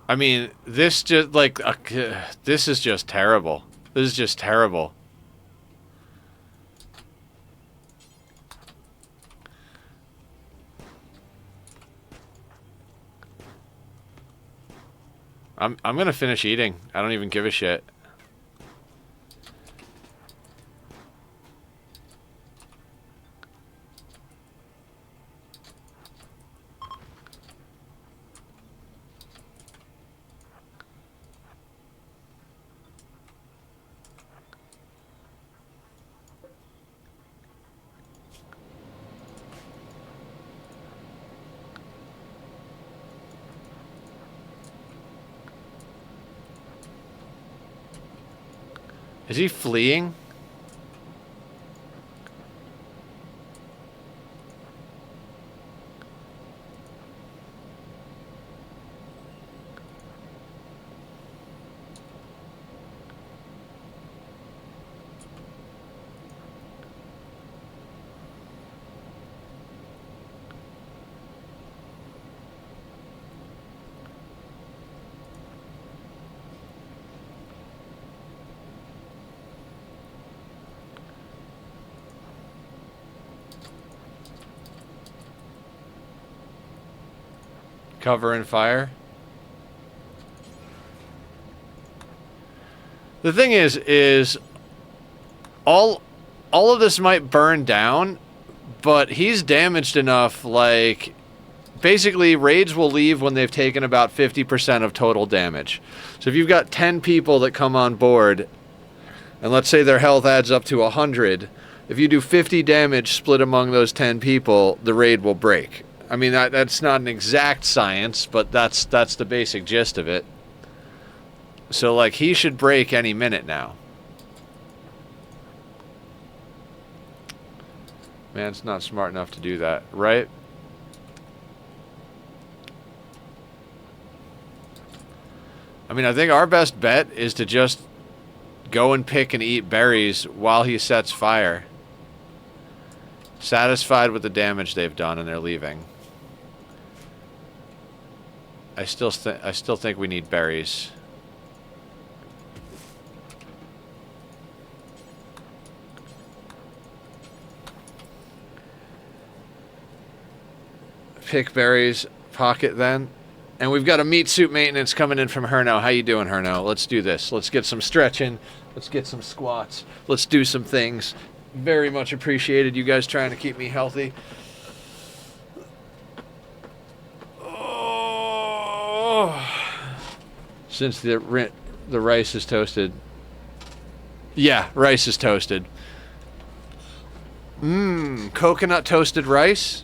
I mean, this just, like, this is just terrible. This is just terrible. I'm gonna finish eating. I don't even give a shit. Is he fleeing? Cover and fire. The thing is all of this might burn down, but he's damaged enough, like, basically raids will leave when they've taken about 50% of total damage. So if you've got 10 people that come on board, and let's say their health adds up to 100, if you do 50 damage split among those 10 people, the raid will break. I mean, that's not an exact science, but that's the basic gist of it. So, like, he should break any minute now. Man's not smart enough to do that, right? I mean, I think our best bet is to just go and pick and eat berries while he sets fire. Satisfied with the damage they've done, and they're leaving. I still think we need berries. Pick berries, pocket then. And we've got a meat suit maintenance coming in from Herno. How you doing, Herno? Let's do this. Let's get some stretching. Let's get some squats. Let's do some things. Very much appreciated you guys trying to keep me healthy. Oh. Since the rice is toasted. Yeah, rice is toasted. Coconut toasted rice?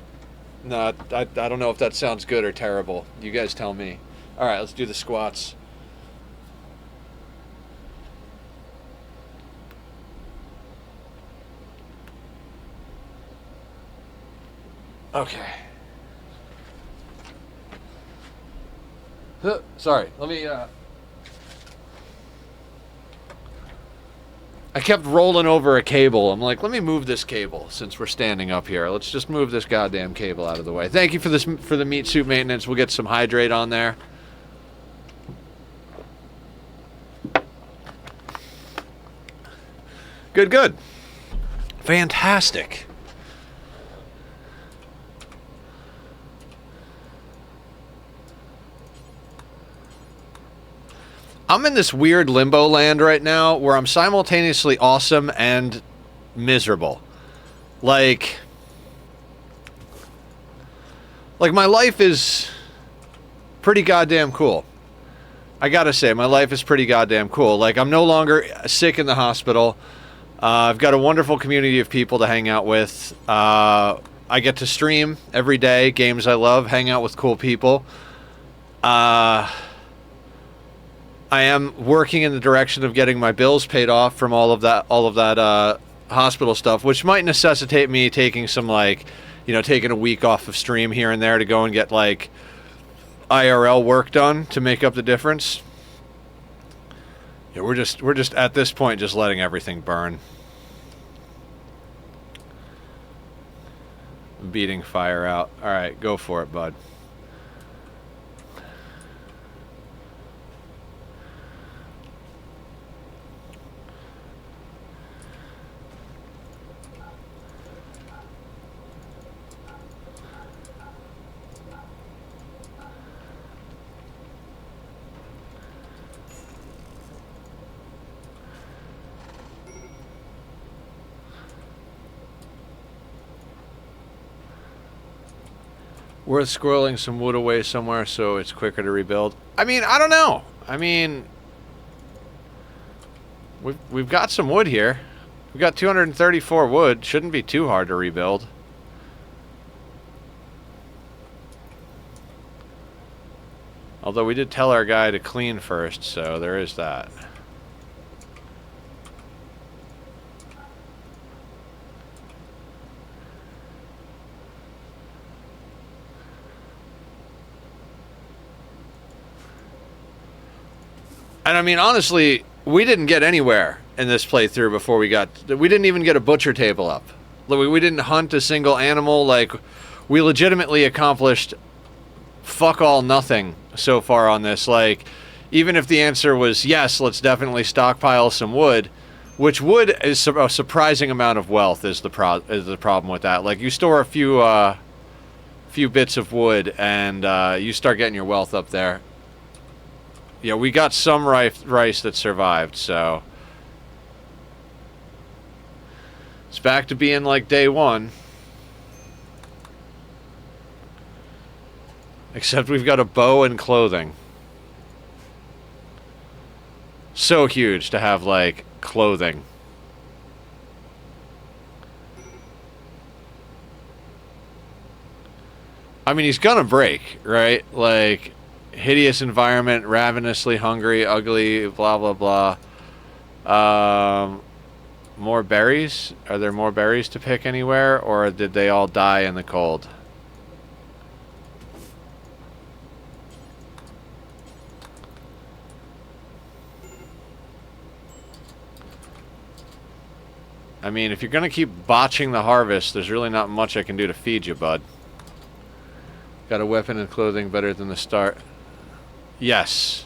No, I don't know if that sounds good or terrible. You guys tell me. All right, let's do the squats. Okay. Sorry, let me, I kept rolling over a cable. I'm like, let me move this cable since we're standing up here. Let's just move this goddamn cable out of the way. Thank you for the meat suit maintenance. We'll get some hydrate on there. Good, good. Fantastic. I'm in this weird limbo land right now where I'm simultaneously awesome and miserable. Like my life is pretty goddamn cool. I gotta say, my life is pretty goddamn cool. Like, I'm no longer sick in the hospital. I've got a wonderful community of people to hang out with. I get to stream every day, games I love, hang out with cool people. I am working in the direction of getting my bills paid off from all of that hospital stuff, which might necessitate me taking some, like, taking a week off of stream here and there to go and get, like, IRL work done to make up the difference. Yeah, we're just at this point just letting everything burn. Beating fire out. All right, go for it, bud. Worth squirreling some wood away somewhere so it's quicker to rebuild. I mean, I don't know. I mean, we've got some wood here. We've got 234 wood. Shouldn't be too hard to rebuild. Although we did tell our guy to clean first, so there is that. And I mean, honestly, we didn't get anywhere in this playthrough before we didn't even get a butcher table up. We didn't hunt a single animal. Like, we legitimately accomplished fuck all nothing so far on this. Like, even if the answer was yes, let's definitely stockpile some wood, which wood is a surprising amount of wealth is the problem with that. Like, you store a few bits of wood and you start getting your wealth up there. Yeah, we got some rice that survived, so it's back to being like day one. Except we've got a bow and clothing. So huge to have, like, clothing. I mean, he's gonna break, right? Like, hideous environment, ravenously hungry, ugly, blah, blah, blah. More berries? Are there more berries to pick anywhere, or did they all die in the cold? I mean, if you're gonna keep botching the harvest, there's really not much I can do to feed you, bud. Got a weapon and clothing better than the start. Yes.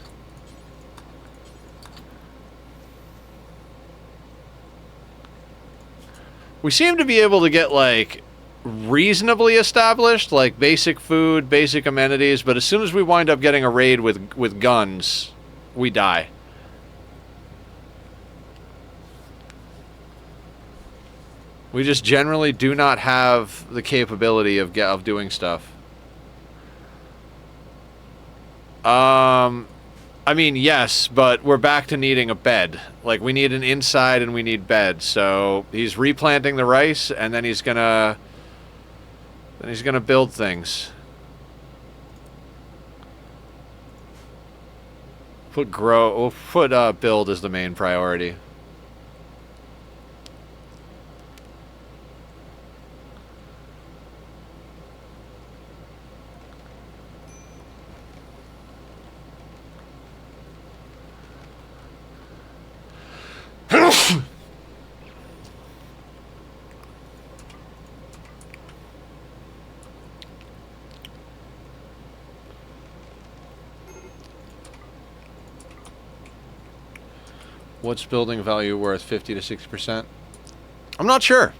We seem to be able to get, like, reasonably established, like basic food, basic amenities, but as soon as we wind up getting a raid with guns, we die. We just generally do not have the capability of doing stuff. I mean, yes, but we're back to needing a bed. Like, we need an inside and we need bed. So he's replanting the rice, and then he's gonna build things. Put build as the main priority. What's building value worth? 50 to 60%? I'm not sure.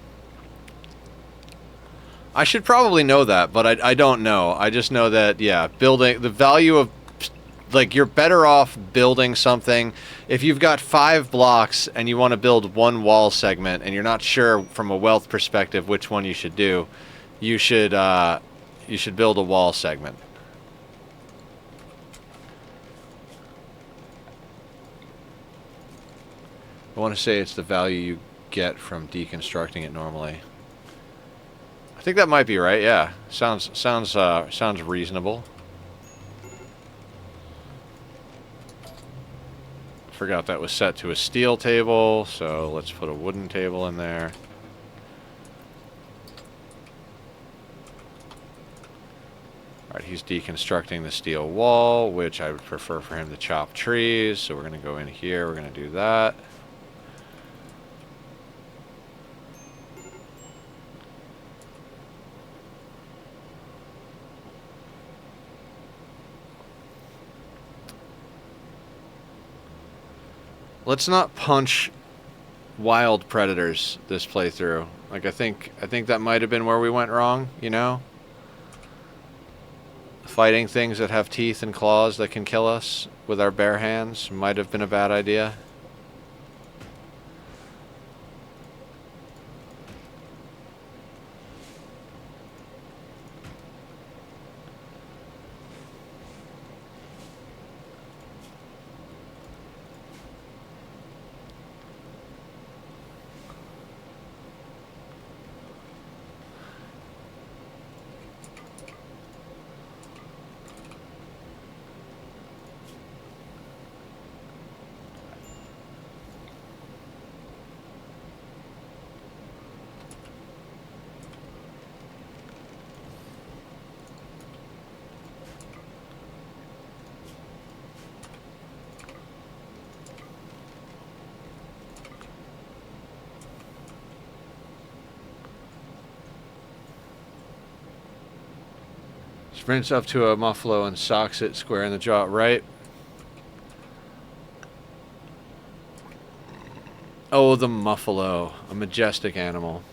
I should probably know that, but I don't know. I just know that, yeah, building, the value of, like, you're better off building something. If you've got 5 blocks and you want to build one wall segment and you're not sure from a wealth perspective which one you should do, you should build a wall segment. I want to say it's the value you get from deconstructing it normally. I think that might be right. Yeah, sounds reasonable. Forgot that was set to a steel table, so let's put a wooden table in there. Alright, he's deconstructing the steel wall, which I would prefer for him to chop trees, so we're going to go in here, we're going to do that. Let's not punch wild predators this playthrough. Like, I think that might have been where we went wrong, you know? Fighting things that have teeth and claws that can kill us with our bare hands might have been a bad idea. Sprints up to a muffalo and socks it square in the jaw, right? Oh, the muffalo. A majestic animal.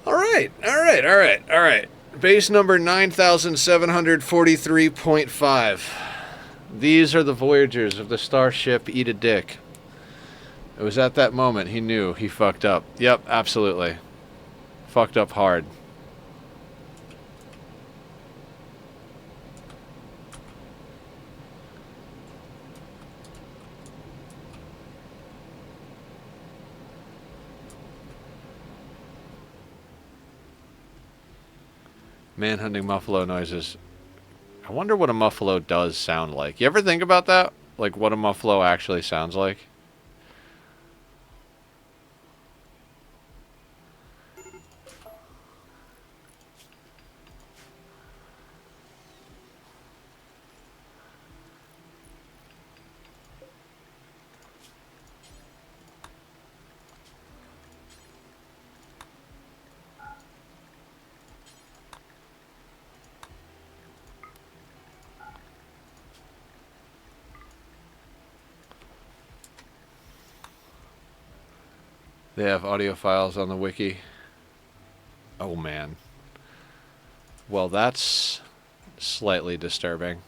All right. Base number 9743.5. These are the Voyagers of the starship Eat a Dick. It was at that moment he knew he fucked up. Yep, absolutely. Fucked up hard. Manhunting muffalo noises. I wonder what a muffalo does sound like. You ever think about that? Like what a muffalo actually sounds like? They have audio files on the wiki. Oh man. Well, that's slightly disturbing.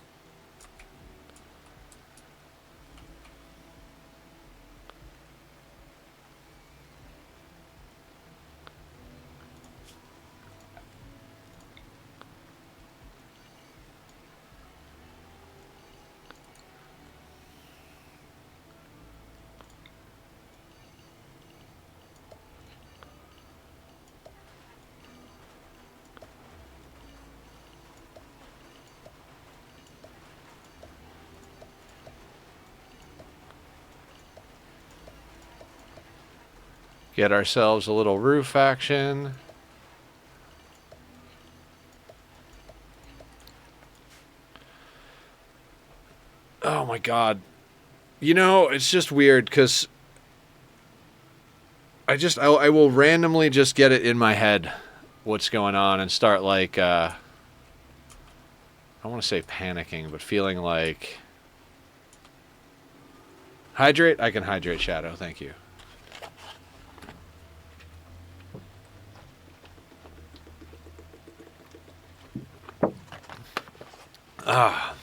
Get ourselves a little roof action. Oh my god. You know, it's just weird because I will randomly just get it in my head what's going on and start like, I don't want to say panicking, but feeling like... Hydrate? I can hydrate, Shadow. Thank you. Ah.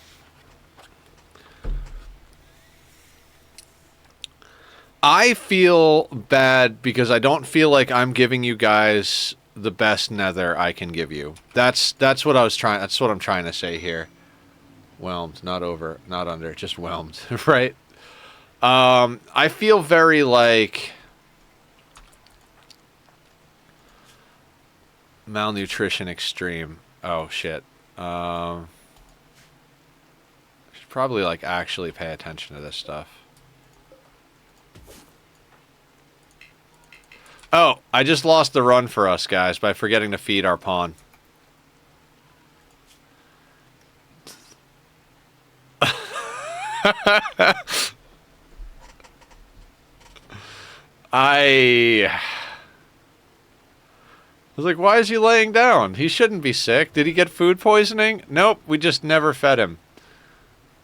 I feel bad because I don't feel like I'm giving you guys the best nether I can give you. That's what I was trying. That's what I'm trying to say here. Whelmed, not over, not under, just whelmed, right? I feel very like malnutrition extreme. Oh shit. Should probably like actually pay attention to this stuff. Oh, I just lost the run for us, guys, by forgetting to feed our pawn. I was like, why is he laying down? He shouldn't be sick. Did he get food poisoning? Nope, we just never fed him.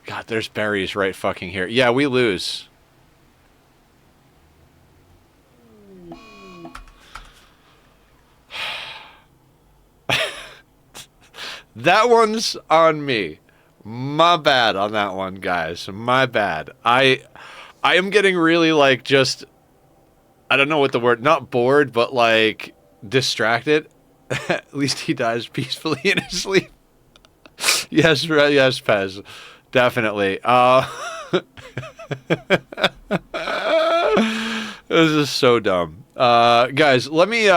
God, there's berries right fucking here. Yeah, we lose. That one's on me. My bad on that one, guys. My bad. I am getting really, like, just... I don't know what the word... Not bored, but, like, distracted. At least he dies peacefully in his sleep. Yes, yes, Pez. Definitely. This is so dumb. Guys, let me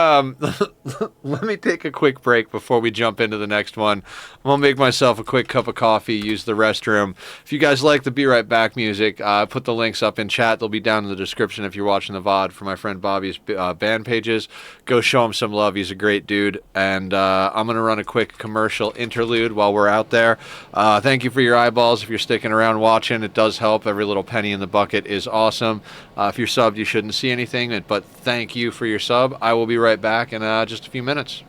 let me take a quick break before we jump into the next one. I'm gonna make myself a quick cup of coffee, use the restroom. If you guys like the Be Right Back music, put the links up in chat. They'll be down in the description if you're watching the VOD for my friend Bobby's band pages. Go show him some love. He's a great dude. And I'm gonna run a quick commercial interlude while we're out there. Thank you for your eyeballs. If you're sticking around watching, it does help. Every little penny in the bucket is awesome. If you're subbed, you shouldn't see anything, but thank you for your sub. I will be right back in just a few minutes.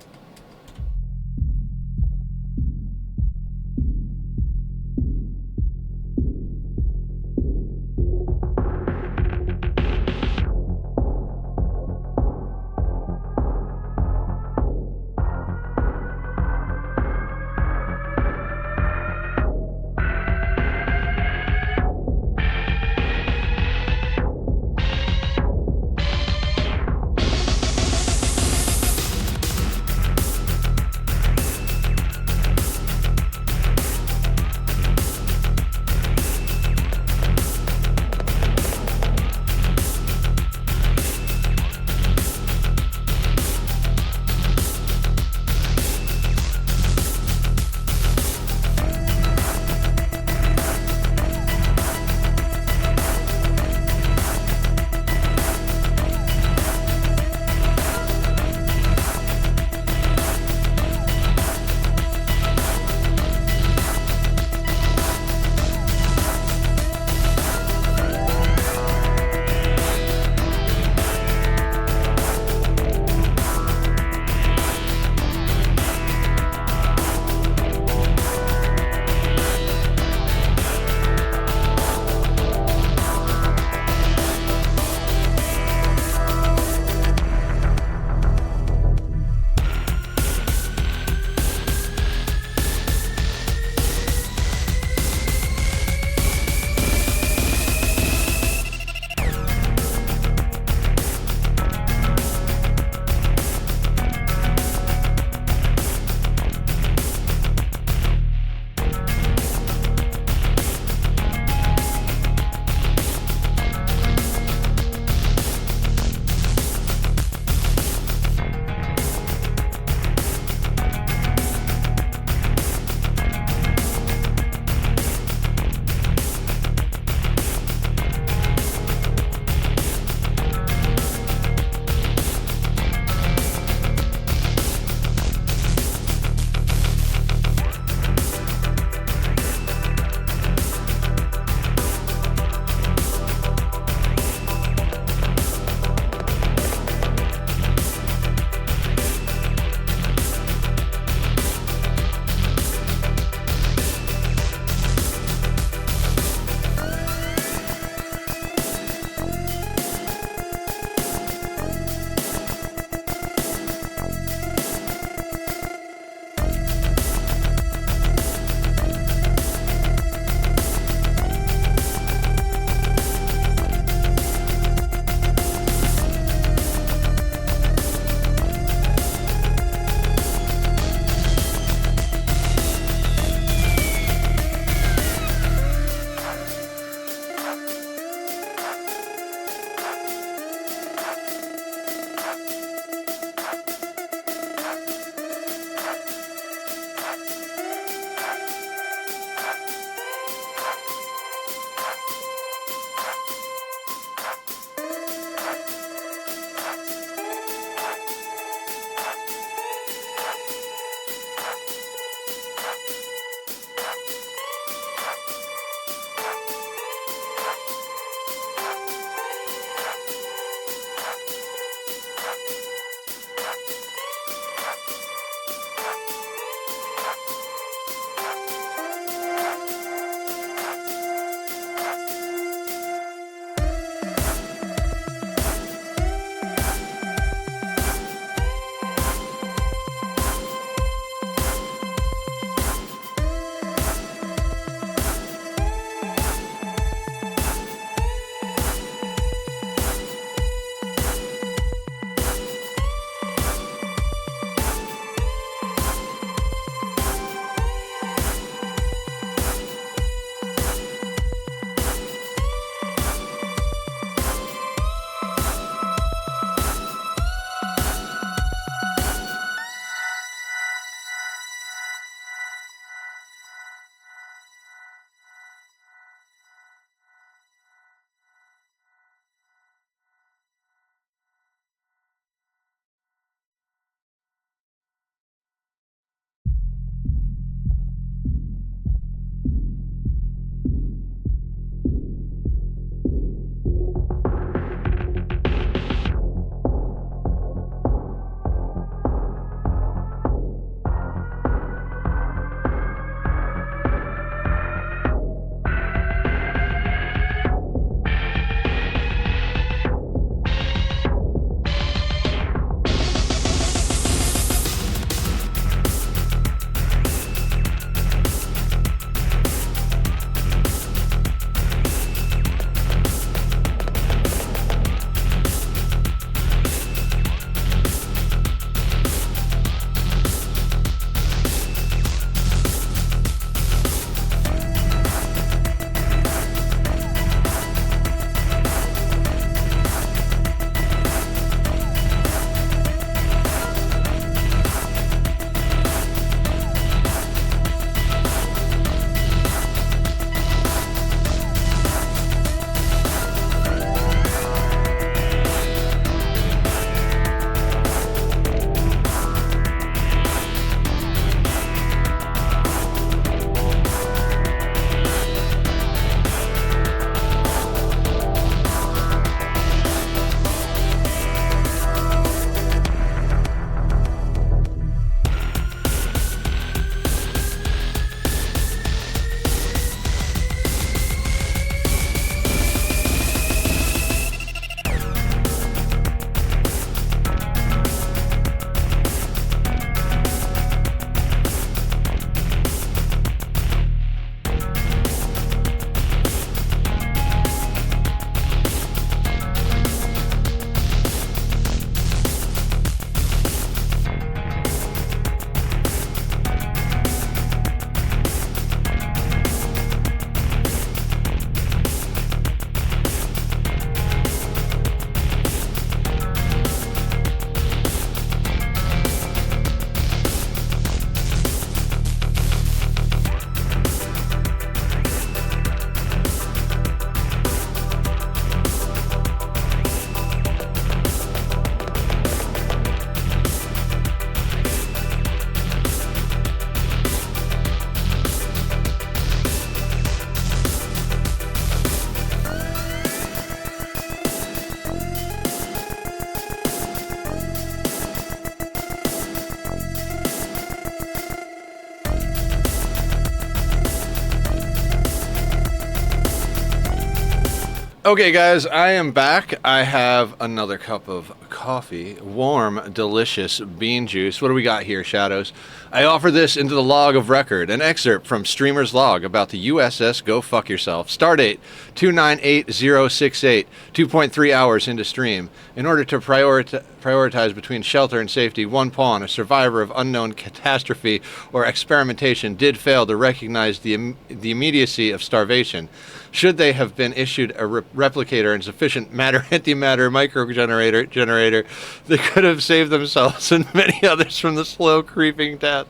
Okay, guys, I am back. I have another cup of coffee, warm, delicious bean juice. What do we got here, Shadows? I offer this into the log of record, an excerpt from Streamer's log about the USS Go Fuck Yourself. Stardate 298068, 2.3 hours into stream. In order to prioritize between shelter and safety, one pawn, a survivor of unknown catastrophe or experimentation, did fail to recognize the immediacy of starvation. Should they have been issued a replicator and sufficient matter-antimatter microgenerator, they could have saved themselves and many others from the slow creeping death.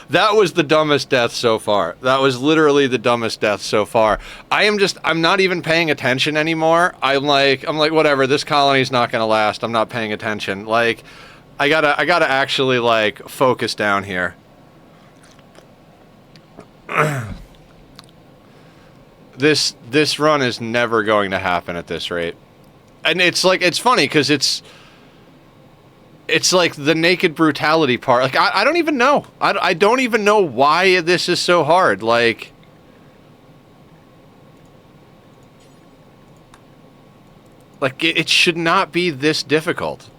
That was the dumbest death so far. That was literally the dumbest death so far. I'm not even paying attention anymore. I'm like, whatever, this colony's not gonna last. I'm not paying attention. Like, I gotta actually, like, focus down here. This run is never going to happen at this rate. And it's like, it's funny because it's like the naked brutality part. Like, I don't even know. I don't even know why this is so hard. Like, it should not be this difficult.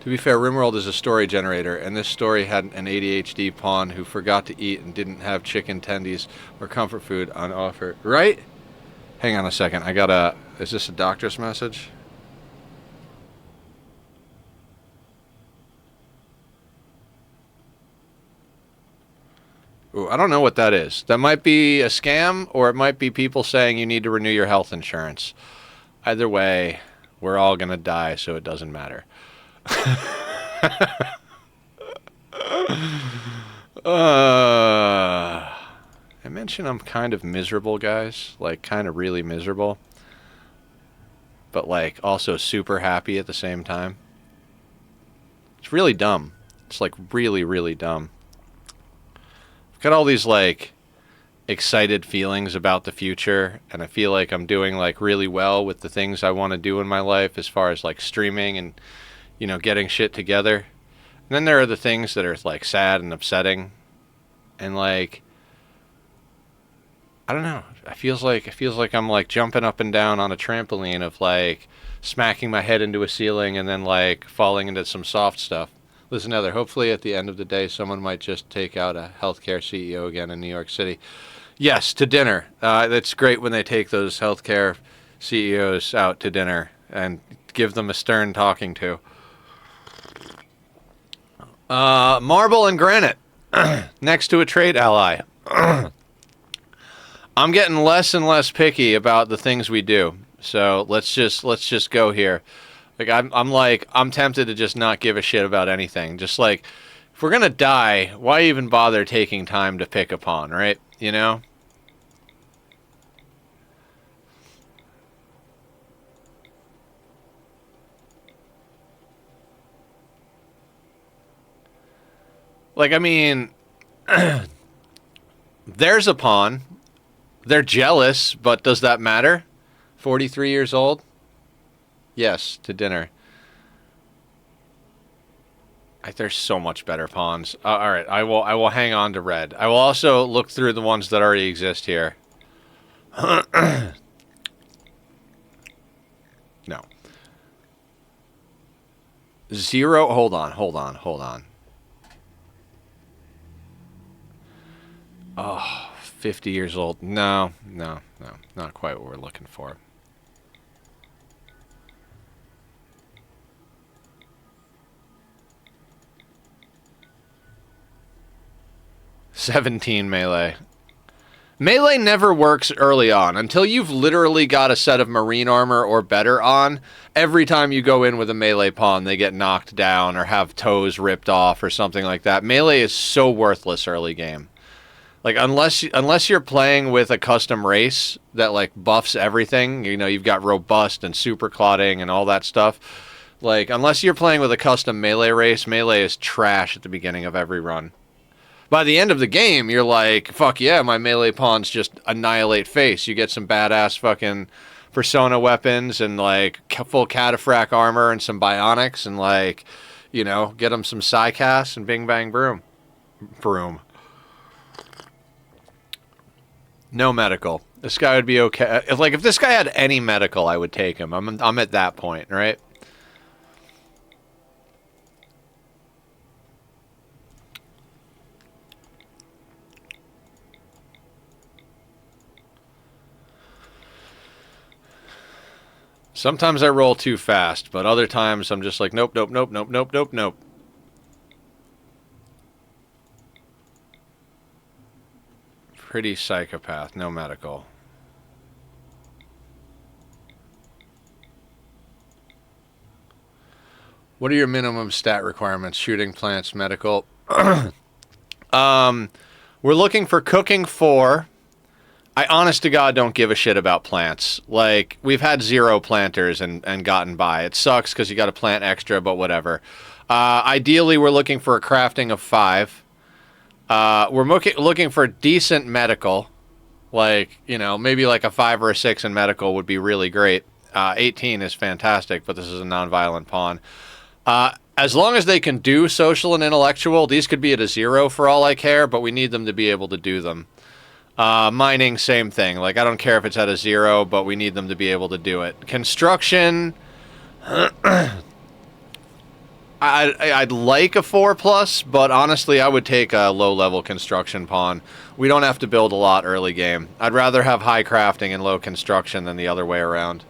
To be fair, Rimworld is a story generator, and this story had an ADHD pawn who forgot to eat and didn't have chicken tendies or comfort food on offer. Right? Hang on a second. Is this a doctor's message? Ooh, I don't know what that is. That might be a scam, or it might be people saying you need to renew your health insurance. Either way, we're all gonna die, so it doesn't matter. I mentioned I'm kind of miserable, guys. Like, kind of really miserable. But, like, also super happy at the same time. It's really dumb. It's, like, really, really dumb. I've got all these, like, excited feelings about the future, and I feel like I'm doing, like, really well with the things I want to do in my life as far as, like, streaming and, you know, getting shit together. And then there are the things that are, like, sad and upsetting. And, like, I don't know. It feels like I'm, like, jumping up and down on a trampoline of, like, smacking my head into a ceiling and then, like, falling into some soft stuff. Listen, Heather, hopefully at the end of the day someone might just take out a healthcare CEO again in New York City. Yes, to dinner. It's great when they take those healthcare CEOs out to dinner and give them a stern talking to. Marble and granite next to a trade ally. I'm getting less and less picky about the things we do. So let's just go here. Like, I'm tempted to just not give a shit about anything. Just like, if we're gonna die, why even bother taking time to pick a pawn, right? You know? Like, I mean, there's a pawn. They're jealous, but does that matter? 43 years old? Yes, to dinner. There's so much better pawns. All right, I will hang on to red. I will also look through the ones that already exist here. No. 0. Hold on. Oh, 50 years old. No. Not quite what we're looking for. $17 melee. Melee never works early on. Until you've literally got a set of marine armor or better on, every time you go in with a melee pawn, they get knocked down or have toes ripped off or something like that. Melee is so worthless early game. Like, unless you're playing with a custom race that, like, buffs everything, you know, you've got robust and super clotting and all that stuff. Like, unless you're playing with a custom melee race, melee is trash at the beginning of every run. By the end of the game, you're like, fuck yeah, my melee pawns just annihilate face. You get some badass fucking persona weapons and, like, full cataphract armor and some bionics and, like, you know, get them some psycast and bing bang broom. No medical. This guy would be okay. If this guy had any medical, I would take him. I'm at that point, right? Sometimes I roll too fast, but other times I'm just like, nope, nope, nope, nope, nope, nope, nope. Pretty psychopath. No medical. What are your minimum stat requirements? Shooting, plants, medical. We're looking for cooking 4. I honest to God don't give a shit about plants. Like, we've had 0 planters and gotten by. It sucks because you got to plant extra, but whatever. Ideally, we're looking for a crafting of 5. We're looking for decent medical. Like, you know, maybe like a 5 or a 6 in medical would be really great. 18 is fantastic, but this is a non-violent pawn. As long as they can do social and intellectual, these could be at a 0 for all I care, but we need them to be able to do them. Mining, same thing. Like, I don't care if it's at a 0, but we need them to be able to do it. Construction, I'd like a 4+, but honestly, I would take a low-level construction pawn. We don't have to build a lot early game. I'd rather have high crafting and low construction than the other way around.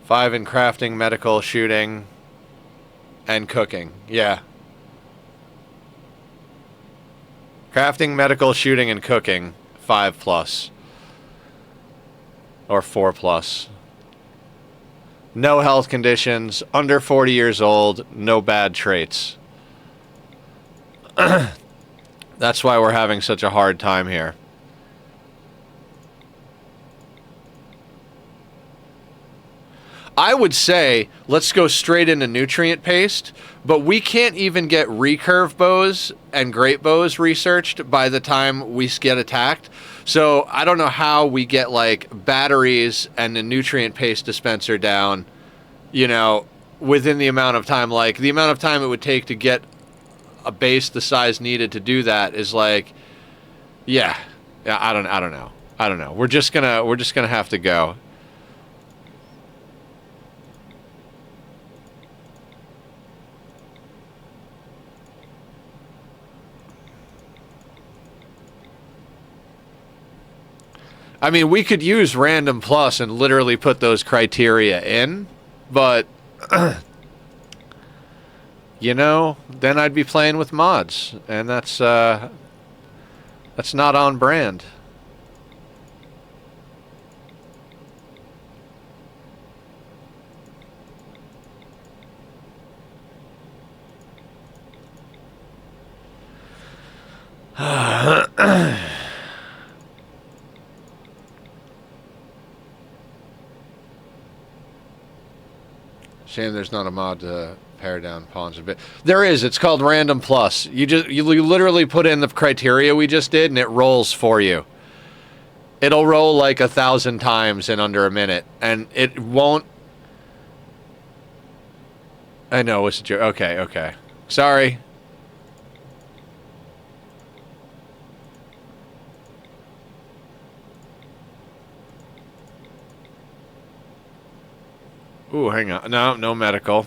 5 in crafting, medical, shooting, and cooking. Yeah. Crafting, medical, shooting, and cooking, 5+. Or 4+. No health conditions, under 40 years old, no bad traits. That's why we're having such a hard time here. I would say let's go straight into nutrient paste, but we can't even get recurve bows and great bows researched by the time we get attacked. So I don't know how we get like batteries and the nutrient paste dispenser down, you know, within the amount of time. Like the amount of time it would take to get a base the size needed to do that is like, yeah, I don't know. We're just gonna have to go. I mean, we could use random plus and literally put those criteria in, but, you know, then I'd be playing with mods, and that's not on brand. Shame there's not a mod to pare down pawns a bit. There is. It's called Random Plus. You literally put in the criteria we just did, and it rolls for you. It'll roll like 1,000 times in under a minute, and it won't. I know it's a joke. Okay. Sorry. Ooh, hang on. No medical.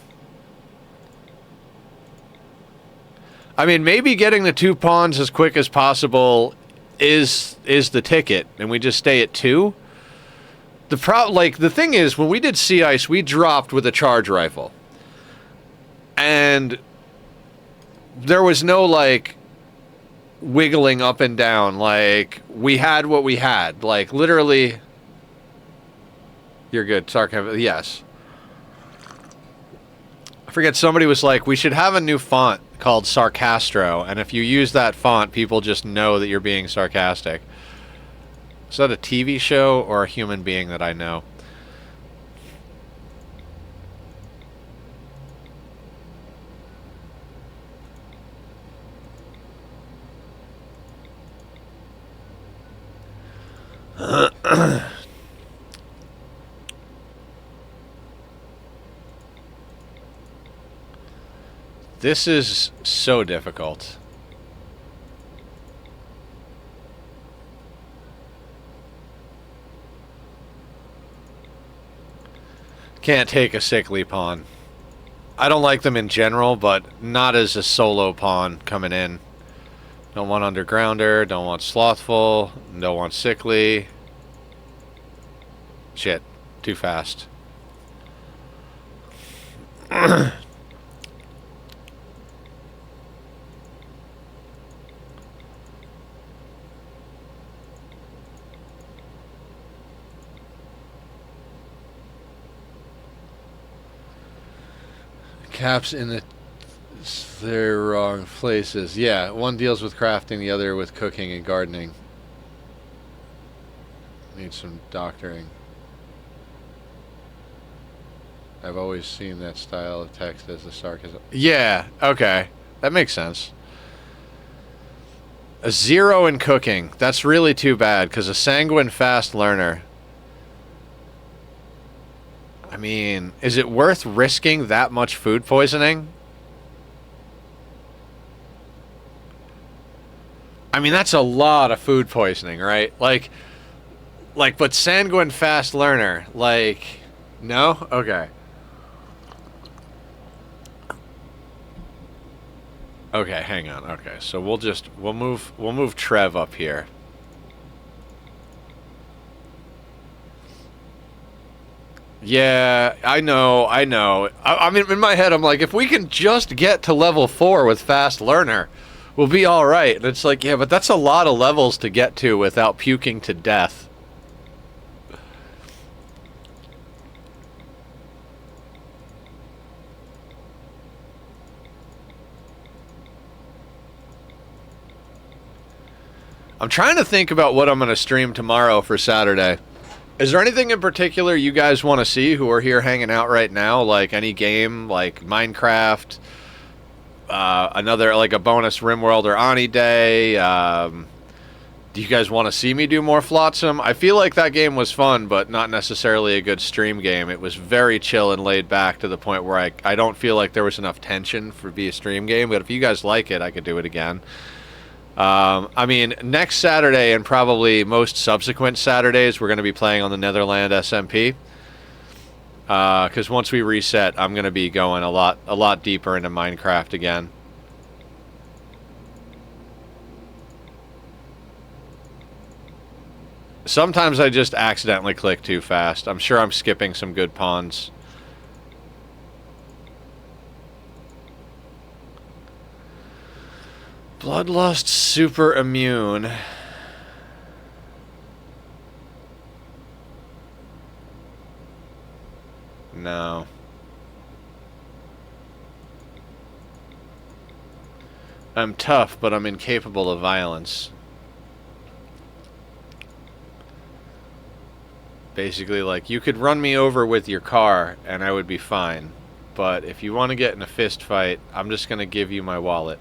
I mean, maybe getting the 2 pawns as quick as possible is the ticket, and we just stay at 2. The thing is, when we did Sea Ice, we dropped with a charge rifle. And there was no, like, wiggling up and down. Like, we had what we had. Like, literally... You're good. Sarcasm. Yes. I forget, somebody was like, we should have a new font called Sarcastro, and if you use that font, people just know that you're being sarcastic. Is that a TV show or a human being that I know? This is so difficult. Can't take a sickly pawn. I don't like them in general, but not as a solo pawn coming in. Don't want undergrounder, don't want slothful, don't want sickly. Shit, too fast. Caps in their wrong places. Yeah, one deals with crafting, the other with cooking and gardening. Need some doctoring. I've always seen that style of text as a sarcasm. Yeah, okay. That makes sense. A 0 in cooking. That's really too bad, because a sanguine fast learner... I mean, is it worth risking that much food poisoning? I mean, that's a lot of food poisoning, right? Like, but sanguine fast learner, like, no? Okay. Okay, hang on. Okay, so we'll move Trev up here. Yeah, I know. I mean, in my head, I'm like, if we can just get to level 4 with Fast Learner, we'll be alright. And it's like, yeah, but that's a lot of levels to get to without puking to death. I'm trying to think about what I'm going to stream tomorrow for Saturday. Is there anything in particular you guys want to see who are here hanging out right now? Like any game, like Minecraft, another, like a bonus Rimworld or Ani Day? Do you guys want to see me do more Flotsam? I feel like that game was fun, but not necessarily a good stream game. It was very chill and laid back to the point where I don't feel like there was enough tension for be a stream game. But if you guys like it, I could do it again. I mean, next Saturday and probably most subsequent Saturdays, we're going to be playing on the Netherland SMP. Because once we reset, I'm going to be going a lot deeper into Minecraft again. Sometimes I just accidentally click too fast. I'm sure I'm skipping some good pawns. Bloodlust super immune. No. I'm tough, but I'm incapable of violence. Basically, like, you could run me over with your car, and I would be fine. But if you want to get in a fist fight, I'm just going to give you my wallet.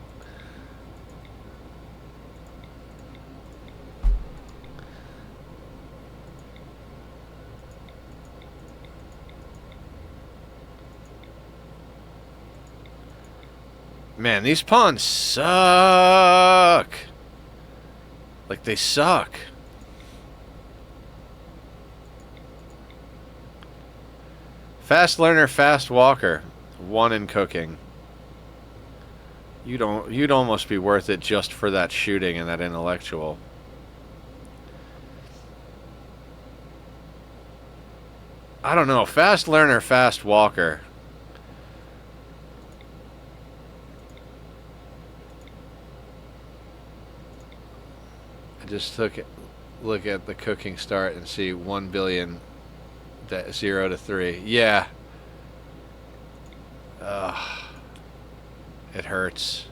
Man, these pawns suck. Like, they suck. Fast learner, fast walker. 1 in cooking. You'd almost be worth it just for that shooting and that intellectual. I don't know. Fast learner, fast walker. Just look at the cooking start and see 1 billion, 0 to 3. Yeah. Ugh. It hurts.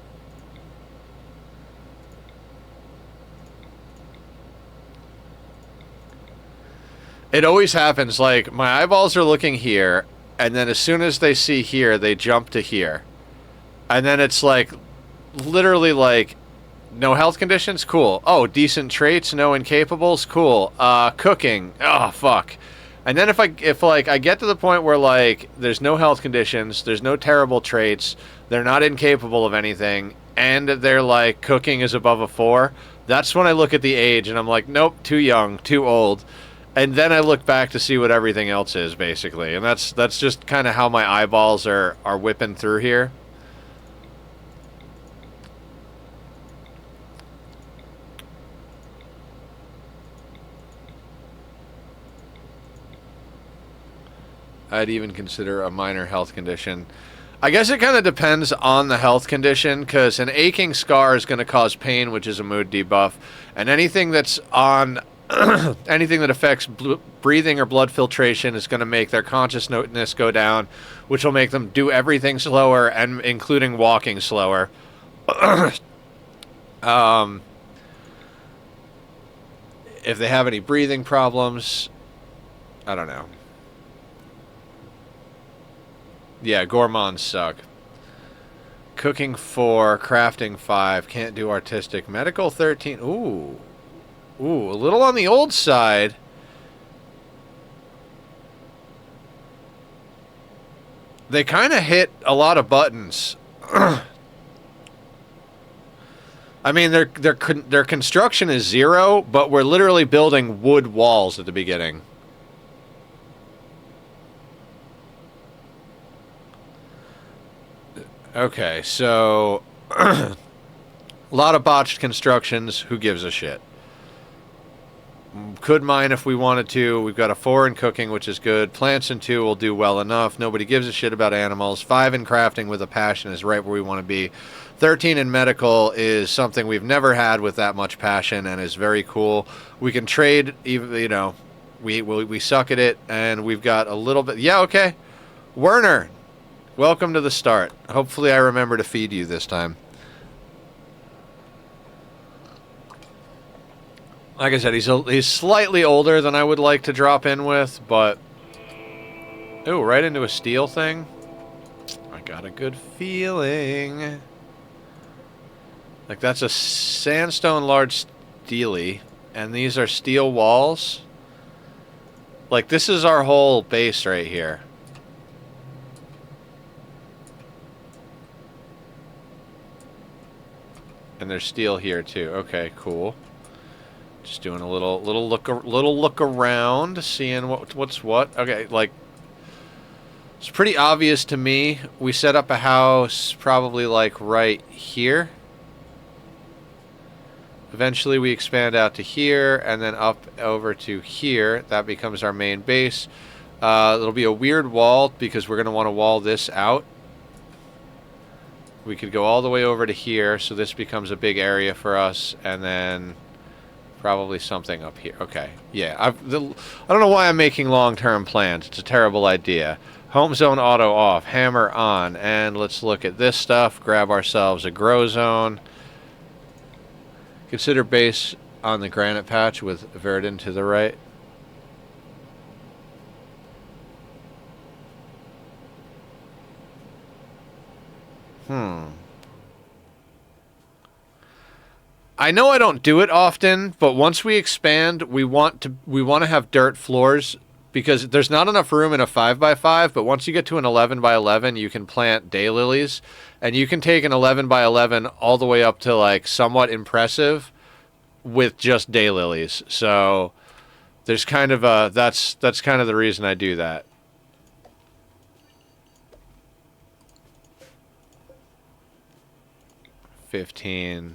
It always happens. Like, my eyeballs are looking here, and then as soon as they see here, they jump to here. And then it's like, literally like, no health conditions? Cool. Oh, decent traits, no incapables? Cool. Cooking. Oh, fuck. And then if I get to the point where, like, there's no health conditions, there's no terrible traits, they're not incapable of anything, and they're like, cooking is above a 4, that's when I look at the age and I'm like, nope, too young, too old. And then I look back to see what everything else is, basically. And that's just kind of how my eyeballs are whipping through here. I'd even consider a minor health condition. I guess it kind of depends on the health condition, because an aching scar is going to cause pain, which is a mood debuff. And anything that's on... anything that affects breathing or blood filtration is going to make their consciousness go down, which will make them do everything slower, and including walking slower. If they have any breathing problems, I don't know. Yeah, gourmands suck. Cooking 4, crafting 5, can't do artistic. Medical 13. Ooh, a little on the old side. They kind of hit a lot of buttons. I mean, their construction is 0, but we're literally building wood walls at the beginning. Okay, so a lot of botched constructions. Who gives a shit? Could mine if we wanted to. We've got a 4 in cooking, which is good. Plants in 2 will do well enough. Nobody gives a shit about animals. 5 in crafting with a passion is right where we want to be. 13 in medical is something we've never had with that much passion and is very cool. We can trade, even, you know, we suck at it, and we've got a little bit. Yeah, okay. Werner, welcome to the start. Hopefully I remember to feed you this time. Like I said, he's slightly older than I would like to drop in with, but... Ooh, right into a steel thing? I got a good feeling. Like, that's a sandstone large steely, and these are steel walls. Like, this is our whole base right here. And there's steel here, too. Okay, cool. Just doing a little look around, seeing what's what. Okay, like, it's pretty obvious to me. We set up a house probably like right here. Eventually we expand out to here and then up over to here. That becomes our main base. It'll be a weird wall because we're going to want to wall this out. We could go all the way over to here, so this becomes a big area for us, and then probably something up here. Okay, yeah. I don't know why I'm making long-term plans. It's a terrible idea. Home zone auto off, hammer on, and let's look at this stuff. Grab ourselves a grow zone. Consider base on the granite patch with Verdant to the right. I know I don't do it often, but once we expand, we want to have dirt floors because there's not enough room in a 5x5, but once you get to an 11x11, you can plant daylilies, and you can take an 11x11 all the way up to like somewhat impressive with just daylilies. So there's kind of a that's kind of the reason I do that. $15.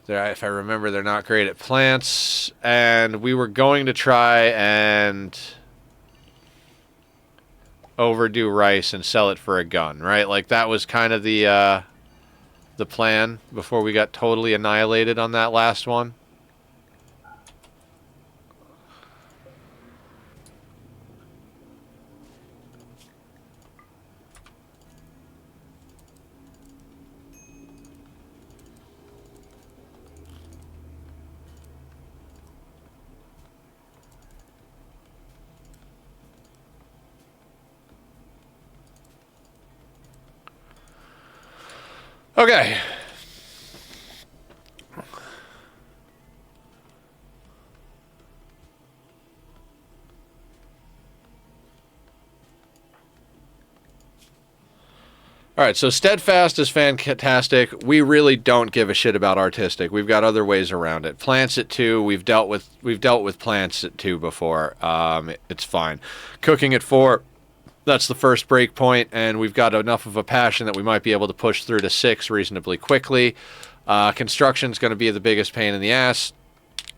If I remember, they're not great at plants, and we were going to try and overdo rice and sell it for a gun, right? Like, that was kind of the plan before we got totally annihilated on that last one. Okay. All right, so steadfast is fantastic. We really don't give a shit about artistic. We've got other ways around it. Plants at 2. We've dealt with plants at 2 before. It's fine. Cooking at 4. That's the first break point, and we've got enough of a passion that we might be able to push through to 6 reasonably quickly. Construction's going to be the biggest pain in the ass.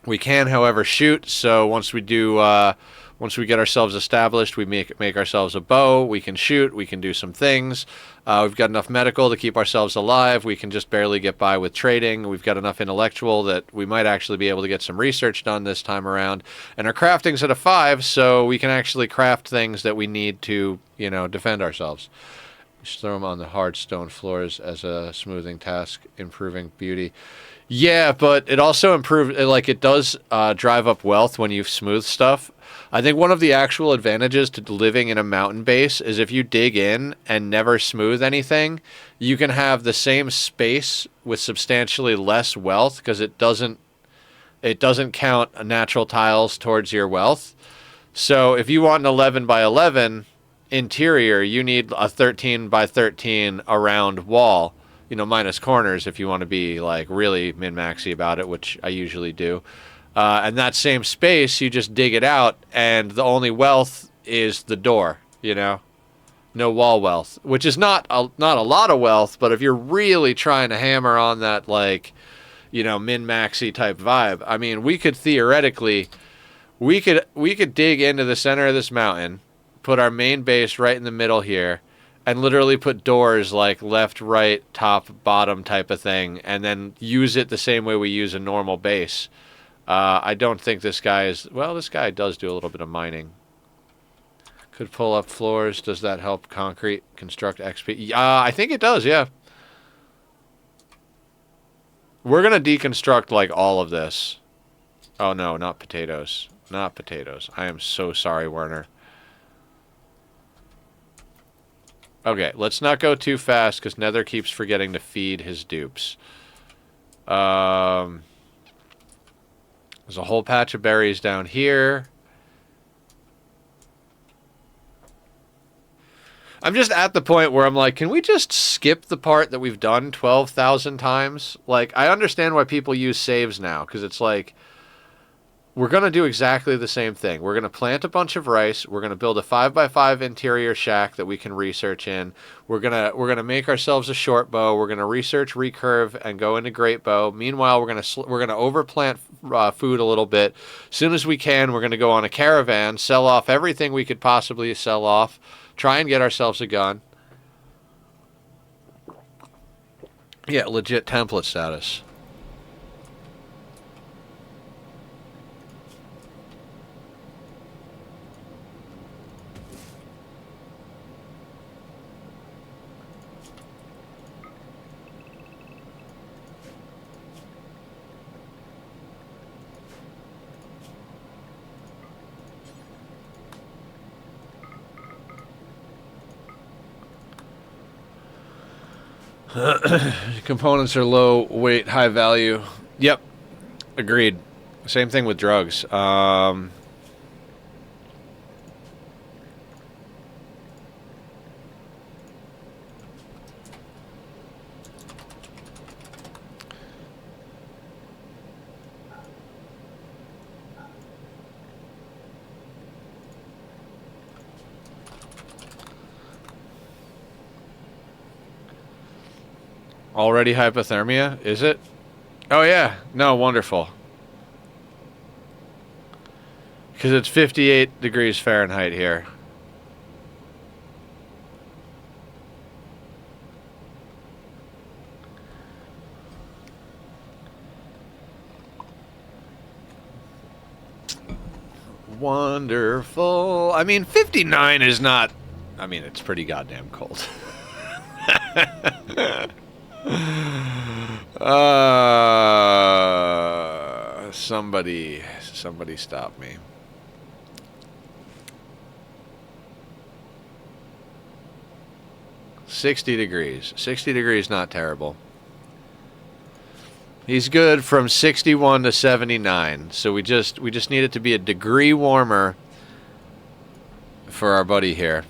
We can, however, shoot. So once we get ourselves established, we make ourselves a bow. We can shoot. We can do some things. We've got enough medical to keep ourselves alive. We can just barely get by with trading. We've got enough intellectual that we might actually be able to get some research done this time around. And our crafting's at a 5, so we can actually craft things that we need to, defend ourselves. Just throw them on the hard stone floors as a smoothing task, improving beauty. Yeah, but it also it does drive up wealth when you smooth stuff. I think one of the actual advantages to living in a mountain base is if you dig in and never smooth anything, you can have the same space with substantially less wealth because it doesn't count natural tiles towards your wealth. So if you want an 11 by 11 interior, you need a 13 by 13 around wall, minus corners if you want to be like really min-maxy about it, which I usually do. And that same space, you just dig it out, and the only wealth is the door, no wall wealth, which is not a lot of wealth, but if you're really trying to hammer on that, min-maxy type vibe, I mean, we could theoretically, we could dig into the center of this mountain, put our main base right in the middle here, and literally put doors like left, right, top, bottom type of thing, and then use it the same way we use a normal base. I don't think this guy this guy does do a little bit of mining. Could pull up floors. Does that help concrete construct XP? I think it does, yeah. We're going to deconstruct like all of this. Oh no, not potatoes. Not potatoes. I am so sorry, Werner. Okay, let's not go too fast because Nether keeps forgetting to feed his dupes. There's a whole patch of berries down here. I'm just at the point where I'm like, can we just skip the part that we've done 12,000 times? Like, I understand why people use saves now, because it's like, we're going to do exactly the same thing. We're going to plant a bunch of rice. We're going to build a 5x5 interior shack that we can research in. We're going to make ourselves a short bow. We're going to research recurve and go into great bow. Meanwhile, we're going to overplant food a little bit. As soon as we can, we're going to go on a caravan, sell off everything we could possibly sell off, try and get ourselves a gun. Yeah, legit template status. Components are low weight, high value. Yep, agreed. Same thing with drugs. Already hypothermia, is it? Oh yeah, no, wonderful. Because it's 58 degrees Fahrenheit here. Wonderful. I mean, 59 is not... I mean, it's pretty goddamn cold. Somebody stop me. $60 degrees. 60 degrees, not terrible. He's good from 61 to 79. So we just need it to be a degree warmer for our buddy here.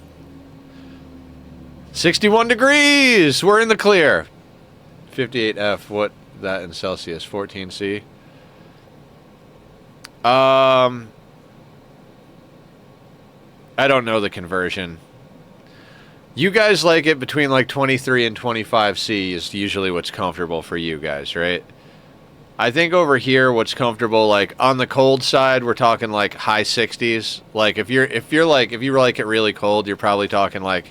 61 degrees! We're in the clear. 58F, what that in Celsius? 14C? I don't know the conversion. You guys like it between like 23 and 25C is usually what's comfortable for you guys, right? I think over here what's comfortable, like on the cold side, we're talking like high 60s. Like if you like it really cold, you're probably talking like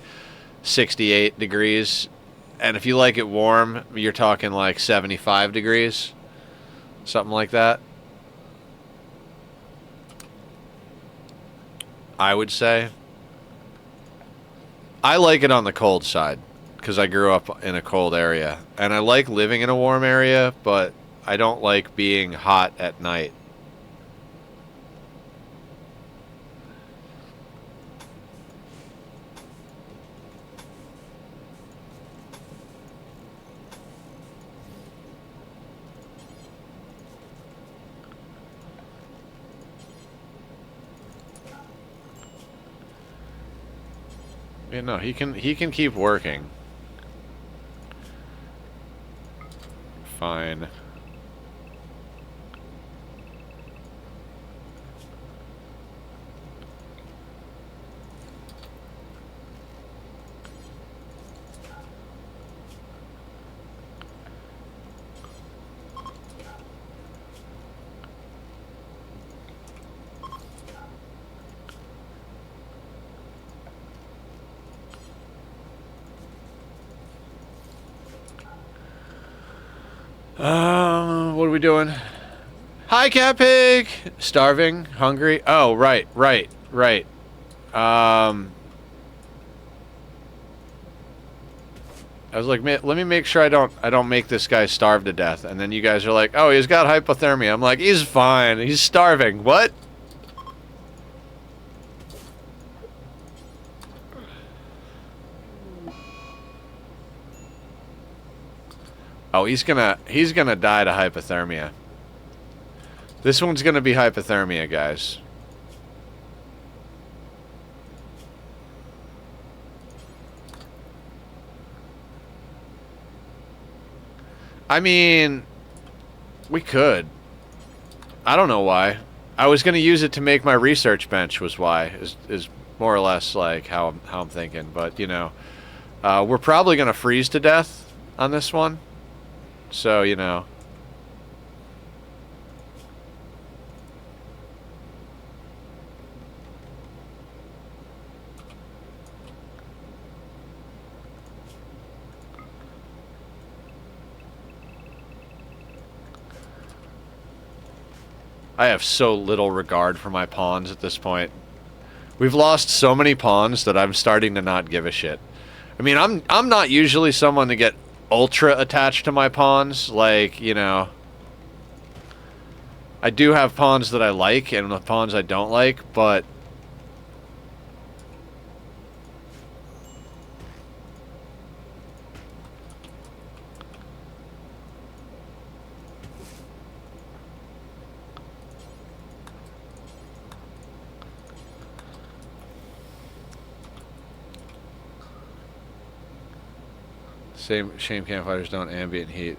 68 degrees. And if you like it warm, you're talking like 75 degrees. Something like that. I would say. I like it on the cold side because I grew up in a cold area. And I like living in a warm area, but I don't like being hot at night. Yeah, no, he can keep working. Fine. What are we doing? Hi, Cat Pig! Starving? Hungry? Oh, right. I was like, let me make sure I don't make this guy starve to death. And then you guys are like, oh, he's got hypothermia. I'm like, he's fine. He's starving. What? Oh, he's gonna die to hypothermia. This one's gonna be hypothermia, guys. I mean, we could. I don't know why. I was gonna use it to make my research bench. Was why is more or less like how I'm thinking. But you know, we're probably gonna freeze to death on this one. So, you know. I have so little regard for my pawns at this point. We've lost so many pawns that I'm starting to not give a shit. I mean, I'm not usually someone to get ultra attached to my pawns, like, you know, I do have pawns that I like and the pawns I don't like, but shame campfires don't ambient heat.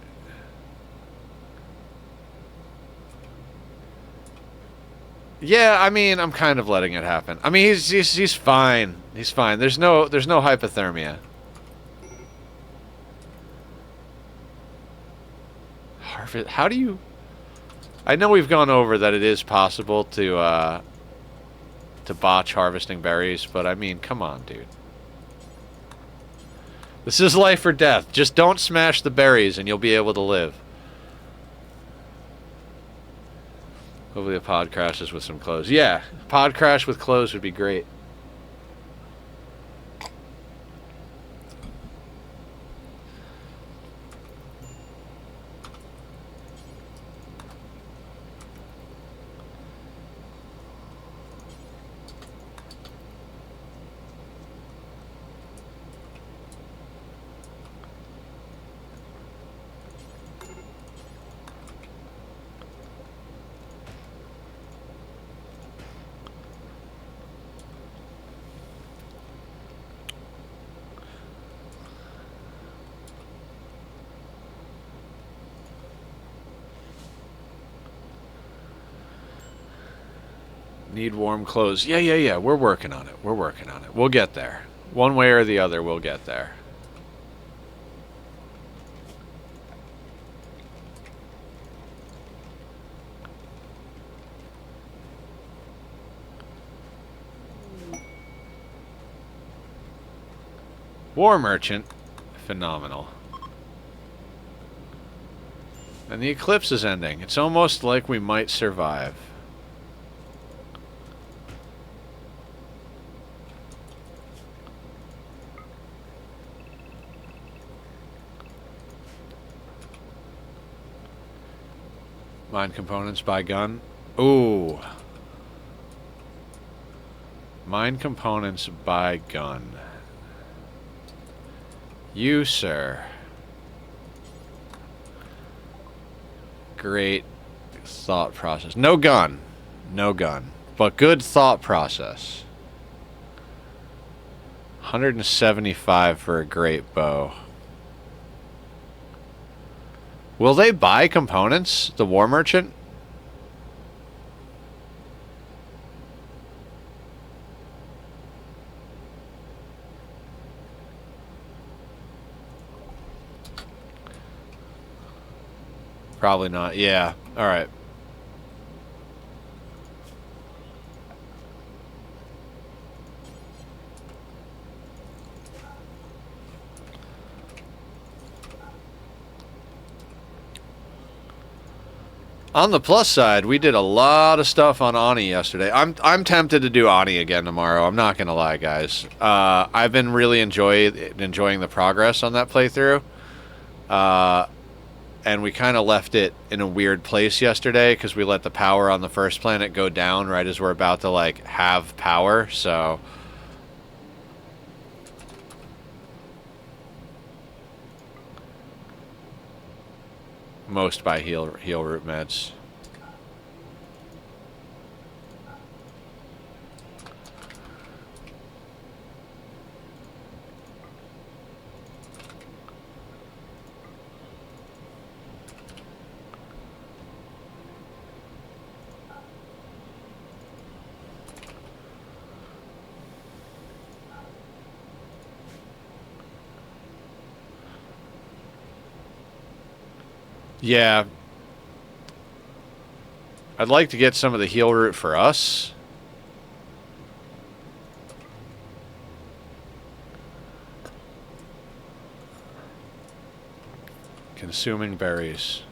Yeah, I mean, I'm kind of letting it happen. I mean, he's fine. He's fine. There's no hypothermia. Harvest. How do you? I know we've gone over that it is possible to botch harvesting berries, but I mean, come on, dude. This is life or death. Just don't smash the berries and you'll be able to live. Hopefully a pod crashes with some clothes. Yeah, pod crash with clothes would be great. Need warm clothes. Yeah. We're working on it. We're working on it. We'll get there. One way or the other, we'll get there. War Merchant. Phenomenal. And the eclipse is ending. It's almost like we might survive. Mine components by gun. Ooh. Mine components by gun. You, sir. Great thought process. No gun. No gun. But good thought process. 175 for a great bow. Will they buy components? The War Merchant? Probably not. Yeah. Alright. On the plus side, we did a lot of stuff on Ani yesterday. I'm tempted to do Ani again tomorrow. I'm not gonna lie, guys. I've been really enjoying the progress on that playthrough. And we kind of left it in a weird place yesterday because we let the power on the first planet go down right as we're about to, like, have power, so... Most by heal root meds. Yeah. I'd like to get some of the heal root for us. Consuming berries.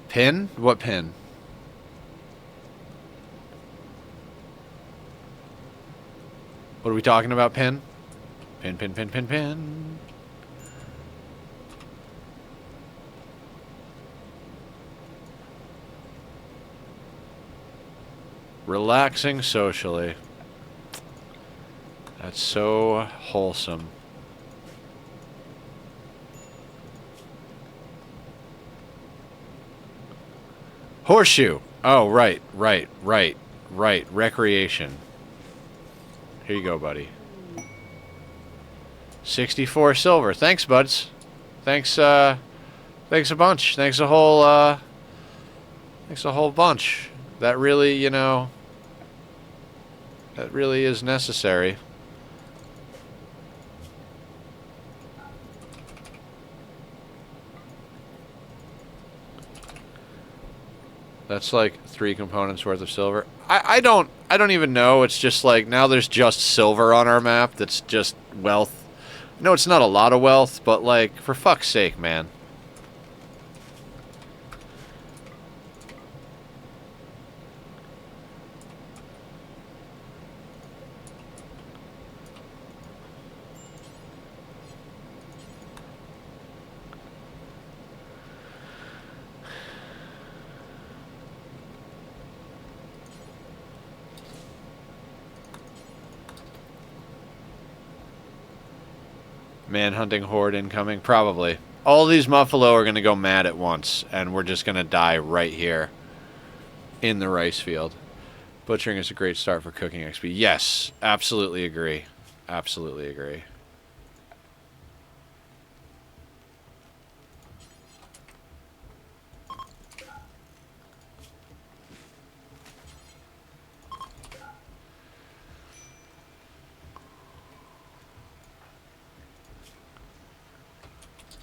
Pin? What pin? What are we talking about, pin? Pin. Relaxing socially. That's so wholesome. Horseshoe. Oh, right. Recreation. Here you go, buddy. 64 silver. Thanks, buds. Thanks a bunch. Thanks a whole bunch. That really, you know, that really is necessary. That's like 3 components worth of silver. I don't even know. It's just like now there's just silver on our map. That's just wealth. No, it's not a lot of wealth, but like for fuck's sake, man. Manhunting horde incoming? Probably. All these Muffalo are going to go mad at once, and we're just going to die right here. in the rice field. Butchering is a great start for cooking XP. Yes, absolutely agree. Absolutely agree.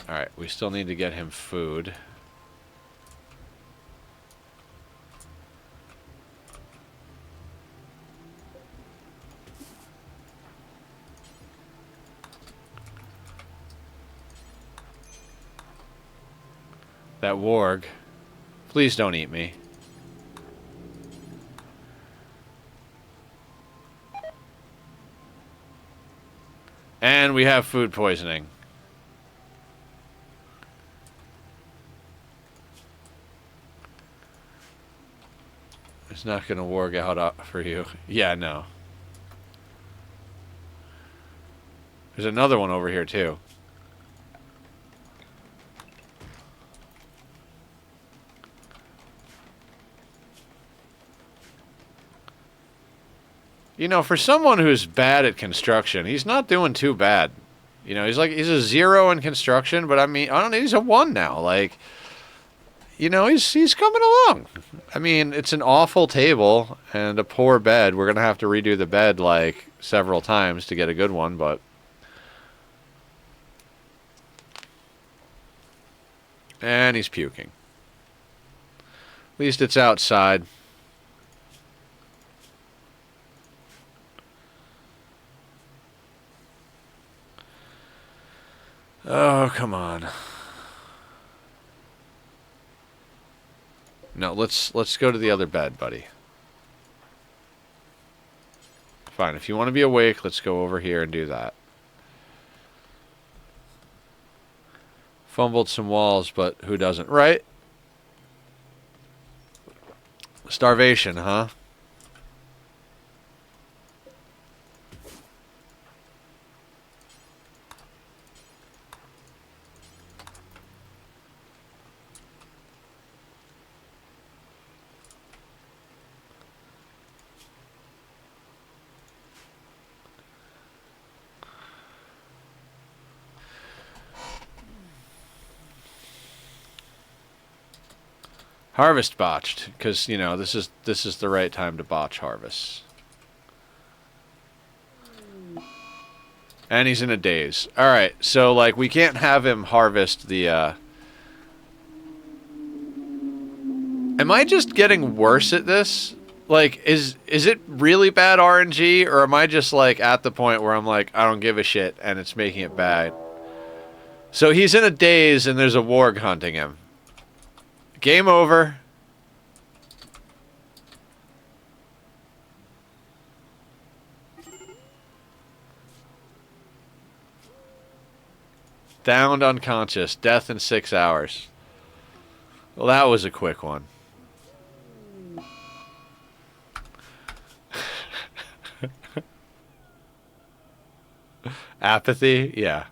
Alright, we still need to get him food. That warg. Please don't eat me. And we have food poisoning. It's not going to warg out for you. Yeah, no. There's another one over here, too. You know, for someone who's bad at construction, he's not doing too bad. You know, he's a 0 in construction, but I mean, I don't know, he's a 1 now. Like, you know, he's coming along. I mean, it's an awful table and a poor bed. We're going to have to redo the bed, like, several times to get a good one, but... And he's puking. At least it's outside. Oh, come on. No, let's go to the other bed, buddy. Fine, if you want to be awake, let's go over here and do that. Fumbled some walls, but who doesn't, right? Starvation, huh? Harvest botched, because, you know, this is the right time to botch harvest. And he's in a daze. Alright, so, like, we can't have him harvest the, Am I just getting worse at this? Like, is it really bad RNG, or am I just, like, at the point where I'm like, I don't give a shit, and it's making it bad? So he's in a daze, and there's a warg hunting him. Game over. Downed unconscious. Death in 6 hours. Well, that was a quick one. Apathy? Yeah.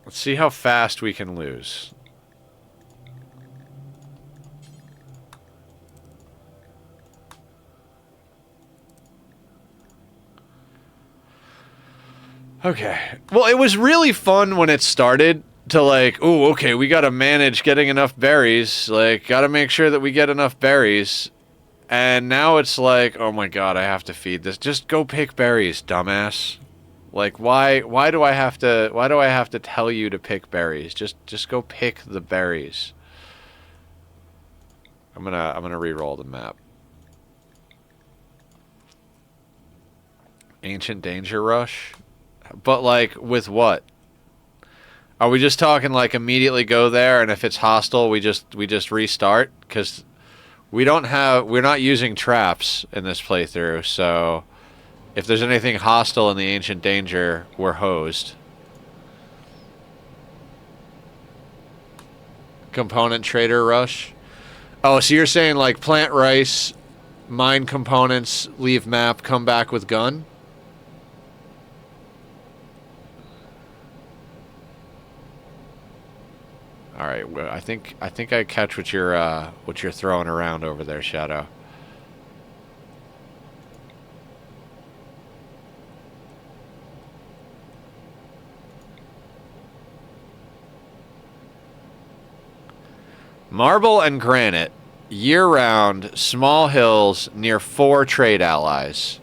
Let's see how fast we can lose. Okay. Well, it was really fun when it started to like, ooh, okay, we gotta manage getting enough berries. Like, gotta make sure that we get enough berries. And now it's like, oh my god, I have to feed this. Just go pick berries, dumbass. Like, why do I have to tell you to pick berries? Just go pick the berries. I'm gonna re-roll the map. Ancient Danger Rush? But like, with what? Are we just talking like immediately go there, and if it's hostile we just restart? Because we're not using traps in this playthrough, so if there's anything hostile in the Ancient Danger, we're hosed. Component Trader Rush? Oh, so you're saying like plant rice, mine components, leave map, come back with gun? All right. Well, I think I catch what you're throwing around over there, Shadow. Marble and granite, year-round, small hills near 4 trade allies.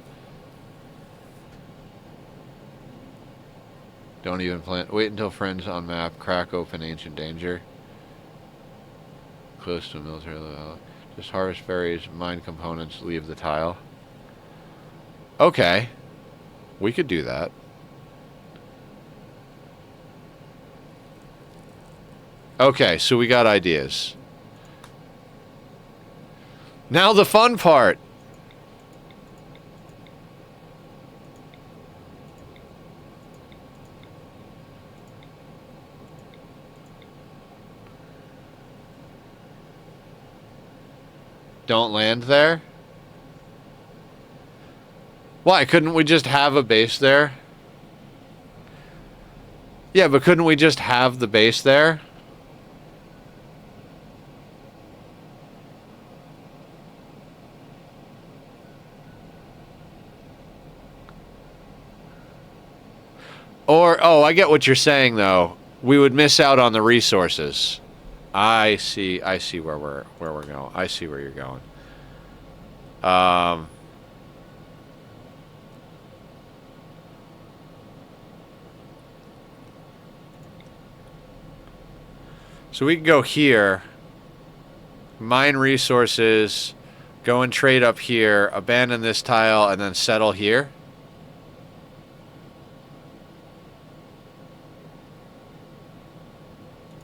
Don't even plant. Wait until friends on map. Crack open ancient danger. Close to military level. Just harvest berries, mine components, leave the tile. Okay. We could do that. Okay, so we got ideas. Now the fun part. Don't land there? Why? Couldn't we just have a base there? Yeah, but couldn't we just have the base there? Or, oh, I get what you're saying, though. We would miss out on the resources. I see where we're going. I see where you're going. So we can go here, mine resources, go and trade up here, abandon this tile, and then settle here.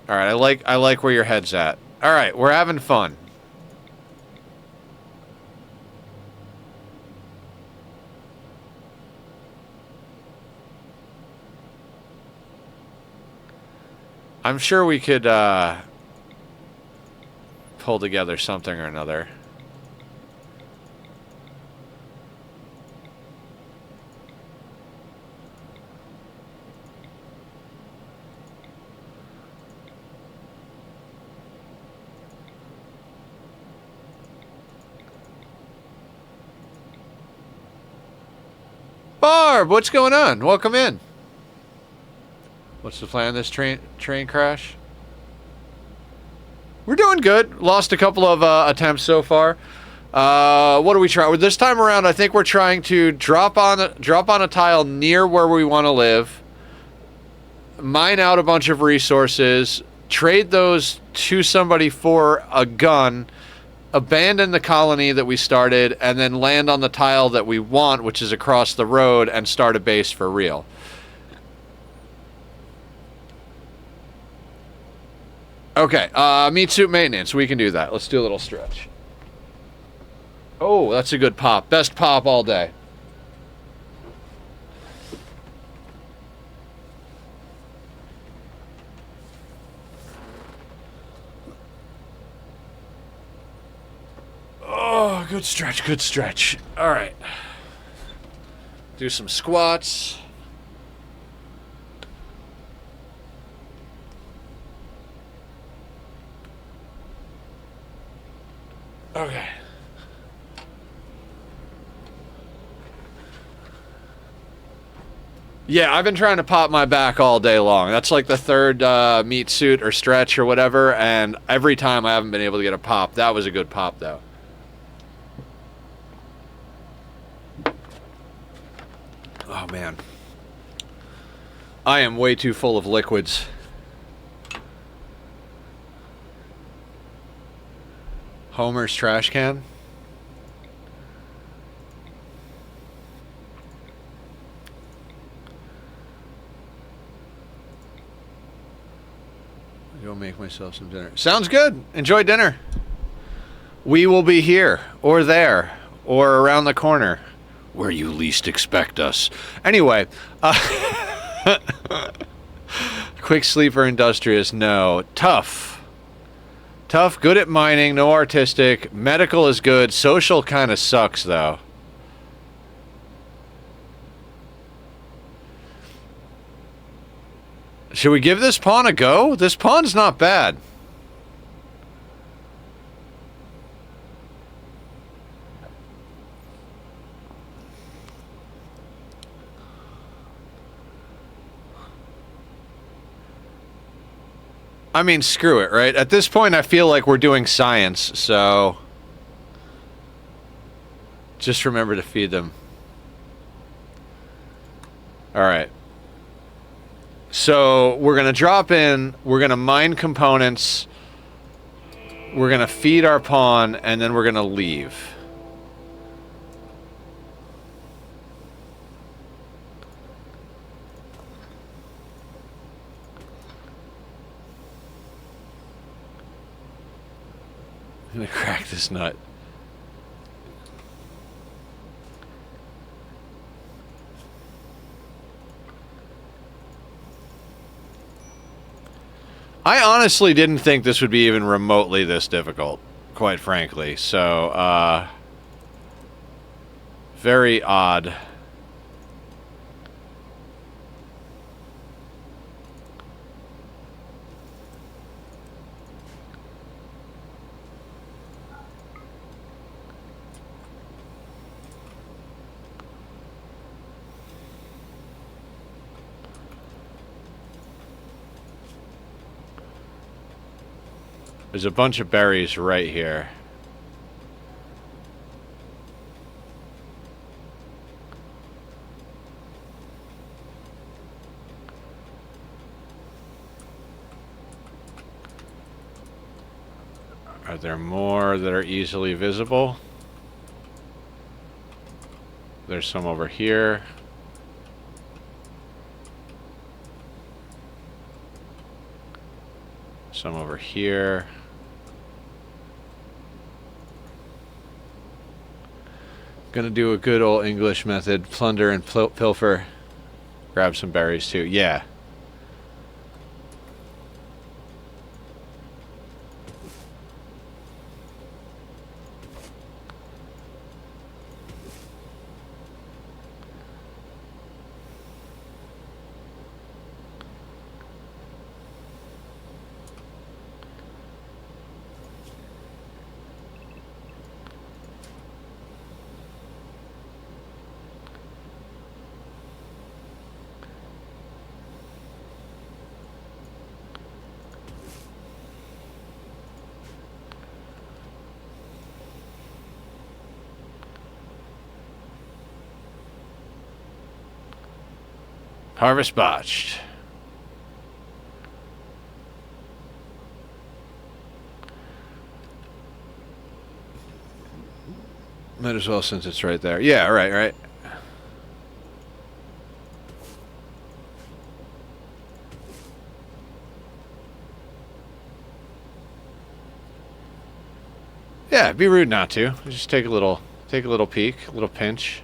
All right, I like where your head's at. All right, we're having fun. I'm sure we could pull together something or another. Barb, what's going on? Welcome in. What's the plan of this train crash? We're doing good. Lost a couple of attempts so far. What are we trying? This time around, I think we're trying to drop on a tile near where we want to live, mine out a bunch of resources, trade those to somebody for a gun, abandon the colony that we started, and then land on the tile that we want, which is across the road, and start a base for real. Okay, meat suit maintenance. We can do that. Let's do a little stretch. Oh, that's a good pop. Best pop all day. Oh, good stretch, good stretch. All right. Do some squats. Okay. Yeah, I've been trying to pop my back all day long. That's like the third meat suit or stretch or whatever, and every time I haven't been able to get a pop. That was a good pop, though. Oh, man. I am way too full of liquids. Homer's trash can. Go make myself some dinner. Sounds good. Enjoy dinner. We will be here or there or around the corner where you least expect us. Anyway, quick sleeper, industrious, no. Tough. Tough, good at mining, no artistic. Medical is good. Social kind of sucks, though. Should we give this pawn a go? This pawn's not bad. I mean, screw it, right? At this point, I feel like we're doing science, so... Just remember to feed them. Alright. So, we're going to drop in, we're going to mine components, we're going to feed our pawn, and then we're going to leave. I'm going to crack this nut. I honestly didn't think this would be even remotely this difficult, quite frankly. So, very odd. There's a bunch of berries right here. Are there more that are easily visible? There's some over here. Some over here. Gonna do a good old English method. Plunder and pilfer. Grab some berries too. Yeah. Harvest botched. Might as well since it's right there. Yeah, right. Yeah, it'd be rude not to. Just take a little peek, a little pinch.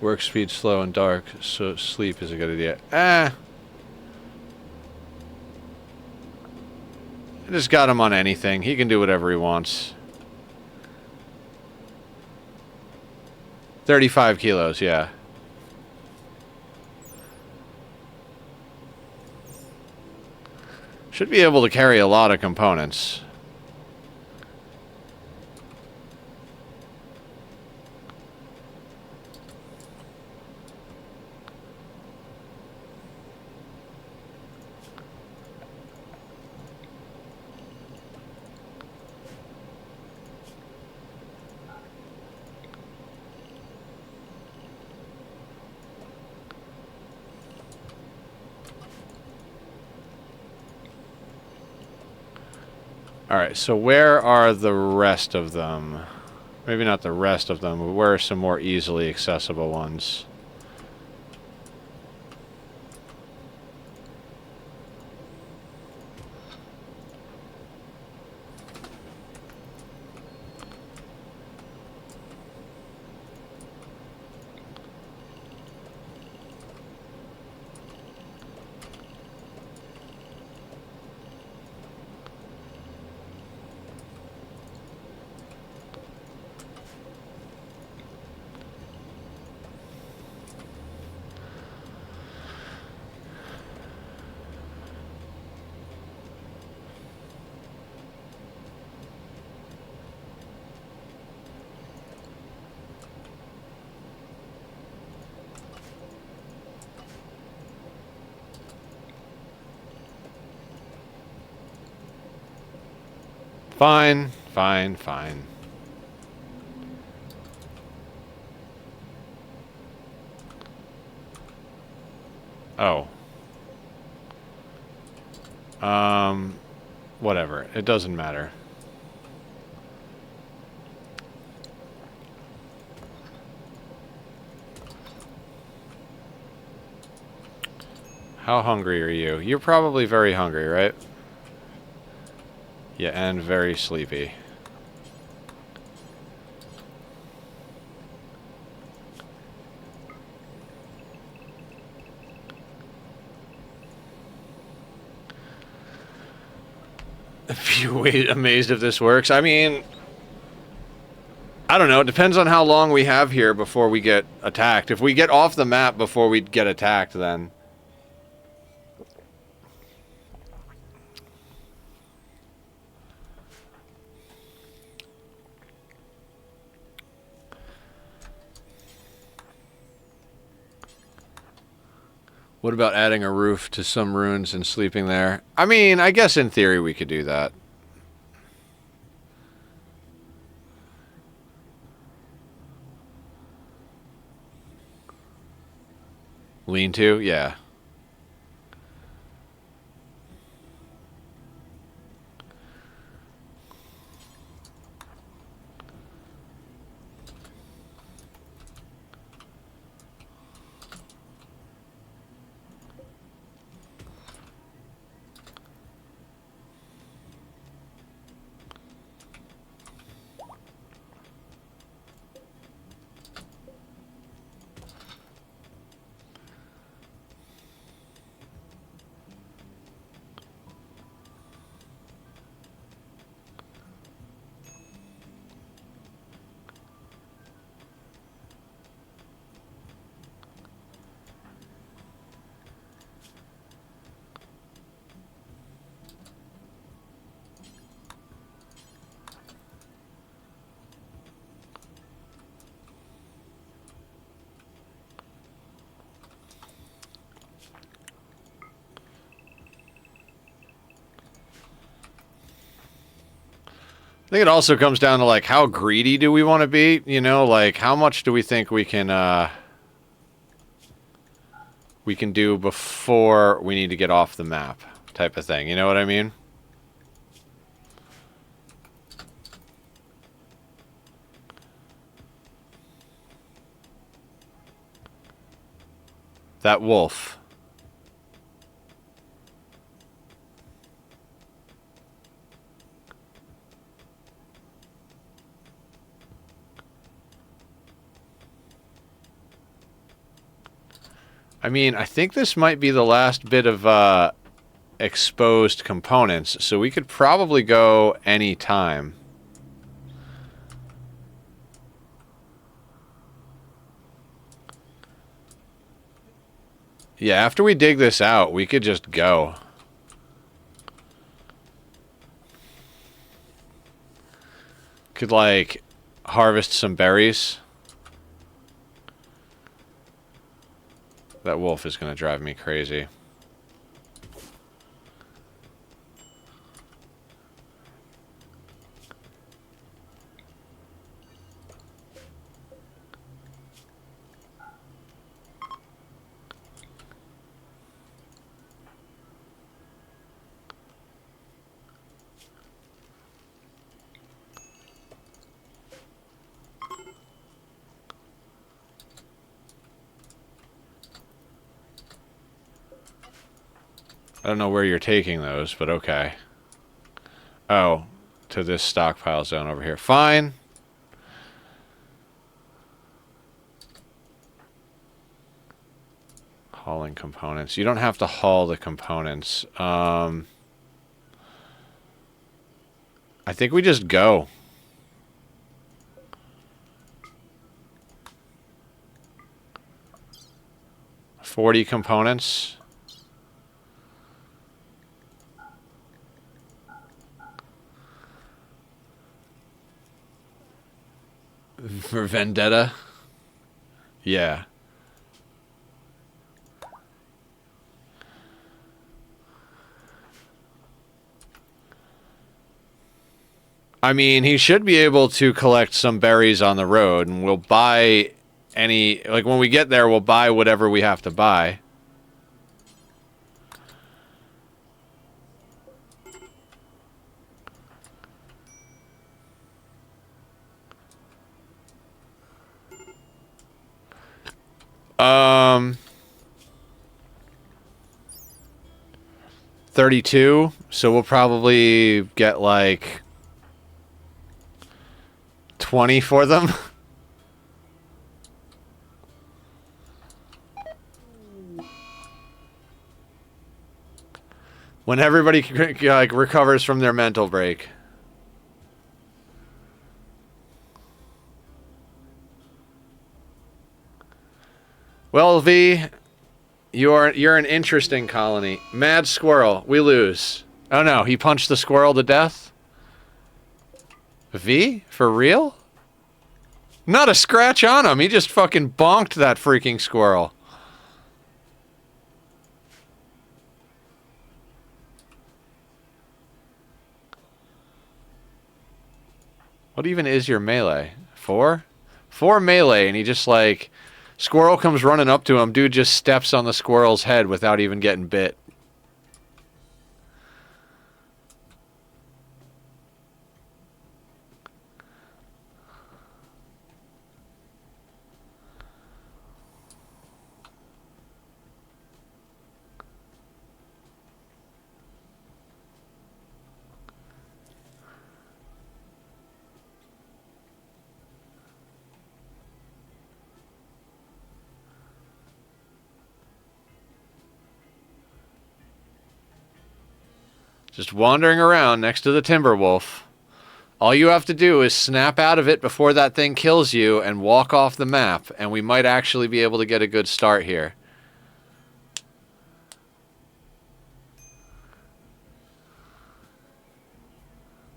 Work speed slow and dark, so sleep is a good idea. I just got him on anything. He can do whatever he wants. 35 kilos, yeah. Should be able to carry a lot of components. Alright, so where are the rest of them? Maybe not the rest of them, but where are some more easily accessible ones? Fine, fine, fine. Oh. Whatever. It doesn't matter. How hungry are you? You're probably very hungry, right? Yeah, and very sleepy. If you wait, amazed if this works. I mean, I don't know. It depends on how long we have here before we get attacked. If we get off the map before we get attacked, then... What about adding a roof to some ruins and sleeping there? I mean, I guess in theory we could do that. Lean to? Yeah. I think it also comes down to, like, how greedy do we want to be? You know, like, how much do we think we can do before we need to get off the map type of thing. You know what I mean? That wolf. I mean, I think this might be the last bit of exposed components, so we could probably go any time. Yeah, after we dig this out, we could just go. Could, like, harvest some berries. That wolf is going to drive me crazy. I don't know where you're taking those, but okay. Oh, to this stockpile zone over here. Fine. Hauling components. You don't have to haul the components. I think we just go. $40 components. For Vendetta? Yeah. I mean, he should be able to collect some berries on the road, and we'll buy any... Like, when we get there, we'll buy whatever we have to buy. Um... 32, so we'll probably get, like... 20 for them. When everybody like recovers from their mental break. Well, V, you're an interesting colony. Mad squirrel, we lose. Oh no, he punched the squirrel to death? V? For real? Not a scratch on him. He just fucking bonked that freaking squirrel. What even is your melee? 4? 4 melee, and he just like... Squirrel comes running up to him. Dude just steps on the squirrel's head without even getting bit. Just wandering around next to the Timberwolf. All you have to do is snap out of it before that thing kills you and walk off the map, and we might actually be able to get a good start here.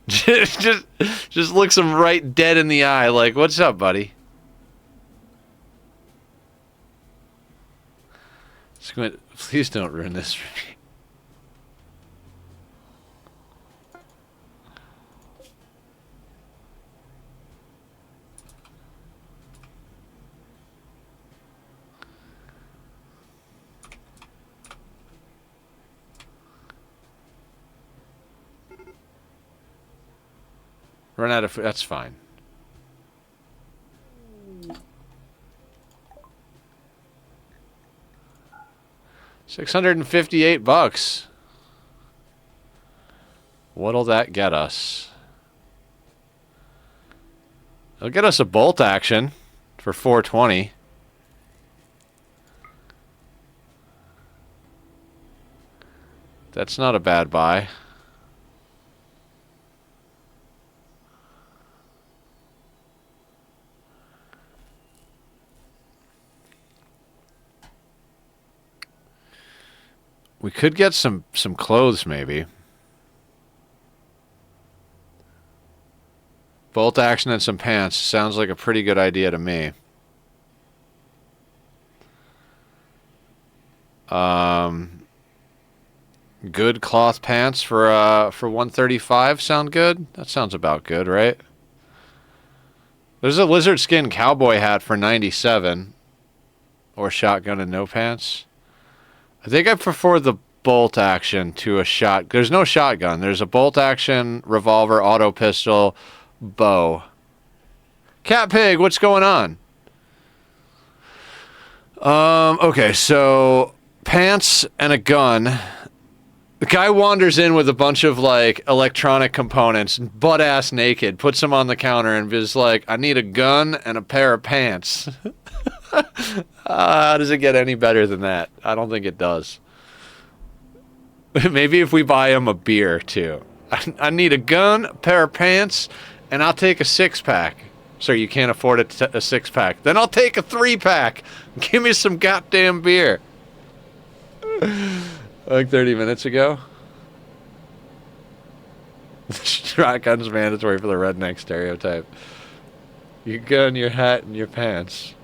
just looks him right dead in the eye like, what's up, buddy? Squint, please don't ruin this for me. Run out of food. That's fine. $658. What'll that get us? It'll get us a bolt action for 420. That's not a bad buy. We could get some clothes, maybe. Bolt action and some pants. Sounds like a pretty good idea to me. Good cloth pants for 135 sound good? That sounds about good, right? There's a lizard skin cowboy hat for 97. Or shotgun and no pants. I think I prefer the bolt action to a shot. There's no shotgun. There's a bolt action, revolver, auto pistol, bow. Cat Pig, what's going on? Okay, so pants and a gun. The guy wanders in with a bunch of like electronic components, butt ass naked, puts them on the counter and is like, I need a gun and a pair of pants. How does it get any better than that? I don't think it does. Maybe if we buy him a beer, too. I need a gun, a pair of pants, and I'll take a 6-pack. Sir, you can't afford a 6-pack. Then I'll take a 3-pack. Give me some goddamn beer. Like 30 minutes ago. Shotgun's mandatory for the redneck stereotype. Your gun, your hat, and your pants.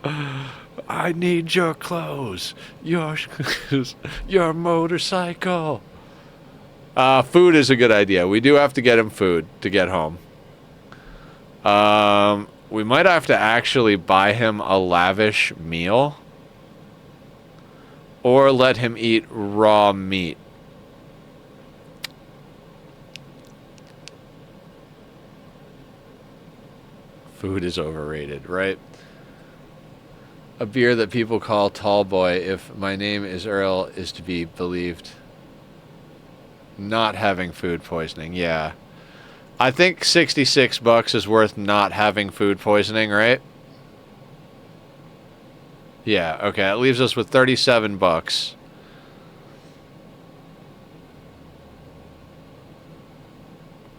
I need your clothes, your motorcycle. Food is a good idea. We do have to get him food to get home. We might have to actually buy him a lavish meal. Or let him eat raw meat. Food is overrated, right? A beer that people call Tall Boy, if my name is Earl, is to be believed. Not having food poisoning, yeah. I think $66 is worth not having food poisoning, right? Yeah, okay, it leaves us with $37.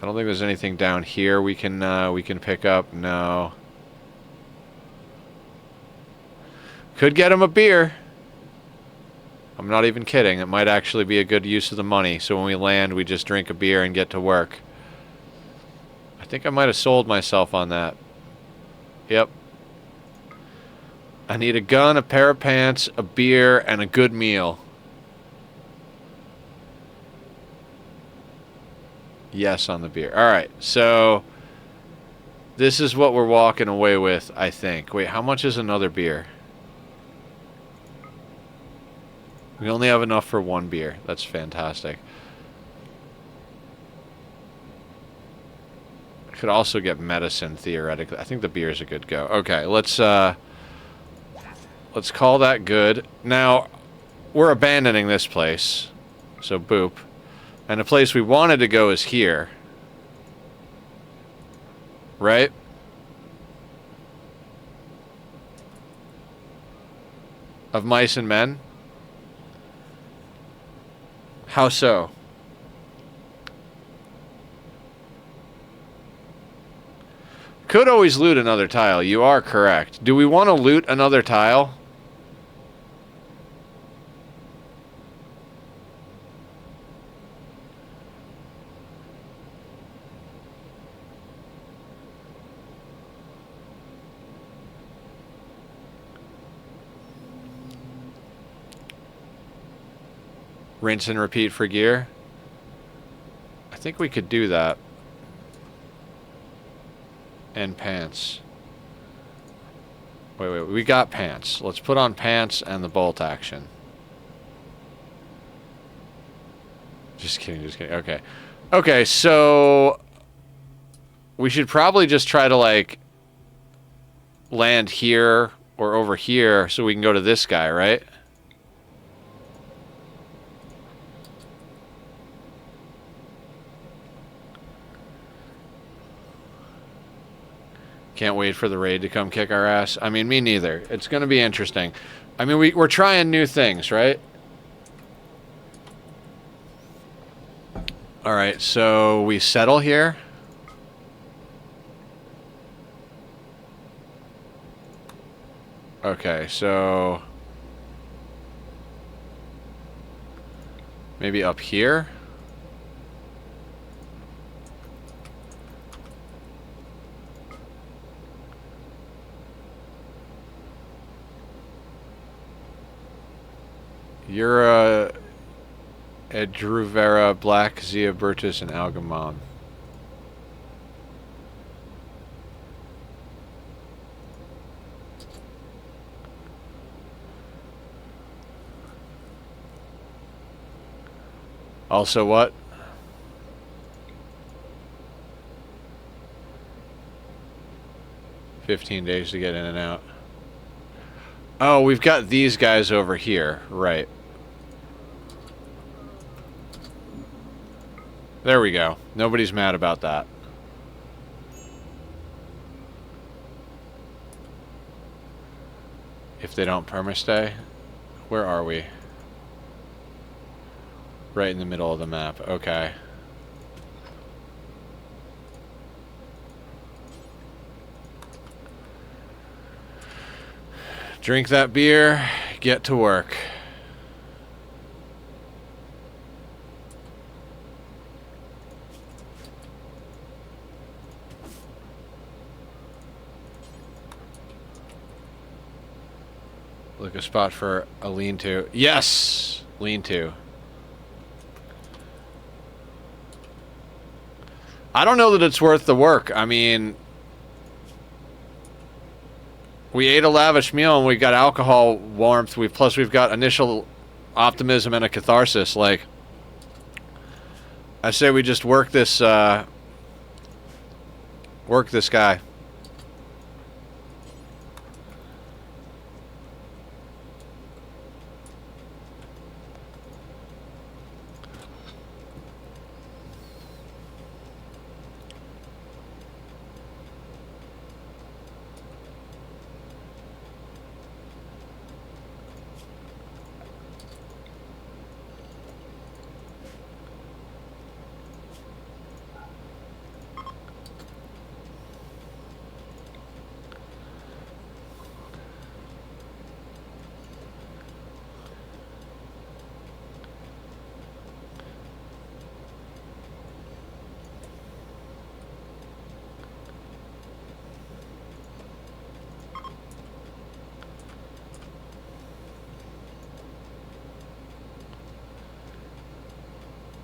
I don't think there's anything down here we can pick up. No. Could get him a beer. I'm not even kidding. It might actually be a good use of the money. So when we land, we just drink a beer and get to work. I think I might have sold myself on that. Yep. I need a gun, a pair of pants, a beer, and a good meal. Yes on the beer. Alright, so this is what we're walking away with, I think. Wait, how much is another beer? We only have enough for one beer. That's fantastic. I could also get medicine, theoretically. I think the beer is a good go. Okay, let's call that good. Now, we're abandoning this place. So, boop. And the place we wanted to go is here. Right? Of Mice and Men? How so? Could always loot another tile. You are correct. Do we want to loot another tile? Rinse and repeat for gear. I think we could do that. And pants. Wait, we got pants. Let's put on pants and the bolt action. Just kidding, just kidding. Okay. Okay, so we should probably just try to, like, land here or over here so we can go to this guy, right? Can't wait for the raid to come kick our ass. I mean, me neither. It's going to be interesting. I mean, we're trying new things, right? Alright, so we settle here. Okay, so maybe up here? You're Edruvera, Black, Zeobertus, and Algamon. Also what? $15 days to get in and out. Oh, we've got these guys over here. Right. There we go. Nobody's mad about that. If they don't permastay. Where are we? Right in the middle of the map. Okay. Drink that beer. Get to work. Look a spot for a lean-to. Yes! Lean-to. I don't know that it's worth the work. I mean, we ate a lavish meal and we got alcohol warmth. Plus we've got initial optimism and a catharsis. Like, I say we just work this guy.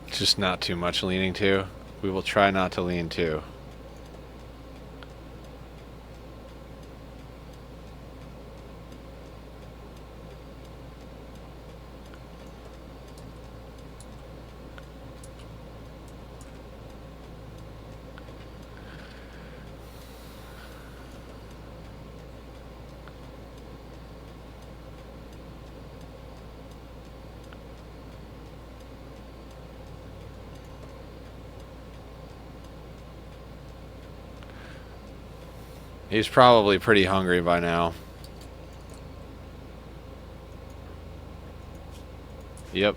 Just not too much leaning to. We will try not to lean too. He's probably pretty hungry by now. Yep.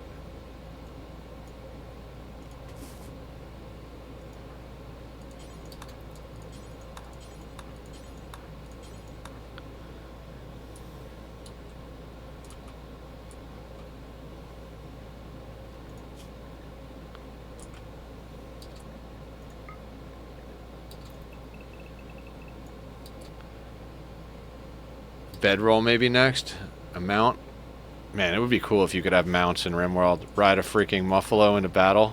Bedroll maybe next. A mount. Man, it would be cool if you could have mounts in Rimworld. Ride a freaking Muffalo into battle.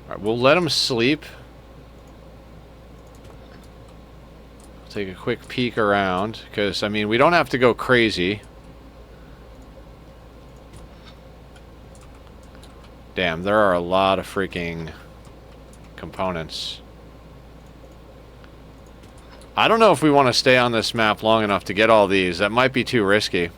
Alright, we'll let him sleep. Take a quick peek around, because, I mean, we don't have to go crazy. Damn, there are a lot of freaking components. I don't know if we want to stay on this map long enough to get all these. That might be too risky.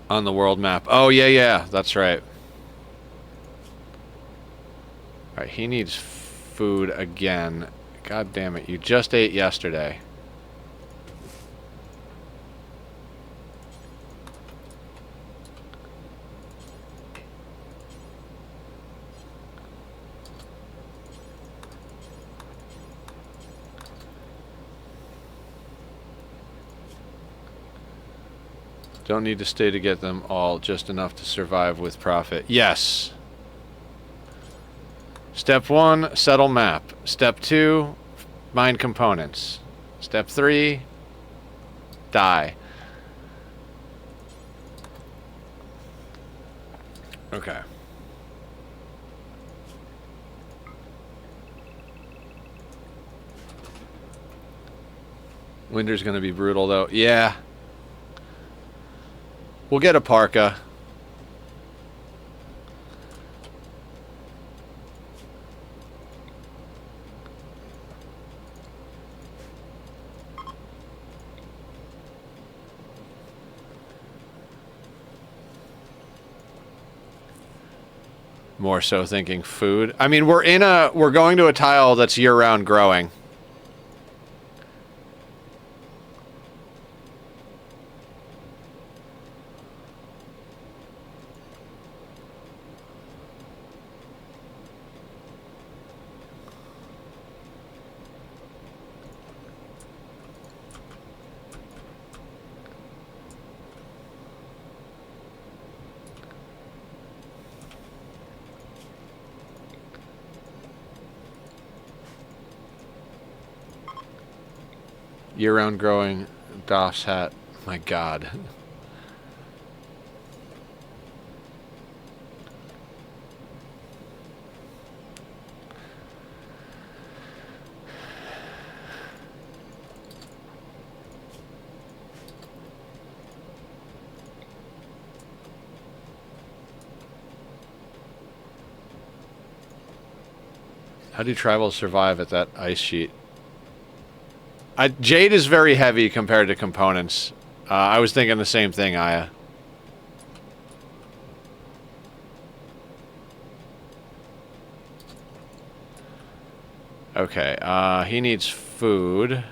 On the world map. Oh, yeah, that's right. Alright, he needs food again. God damn it, you just ate yesterday. Don't need to stay to get them all, just enough to survive with profit. Yes. Step 1, settle map. Step 2, mine components. Step 3, die. Okay. Winter's gonna be brutal though. Yeah. We'll get a parka. More so thinking food. I mean, we're going to a tile that's year-round growing. Year-round growing Doff's hat. My God. How do tribals survive at that ice sheet? Jade is very heavy compared to components. I was thinking the same thing, Aya. Okay, he needs food.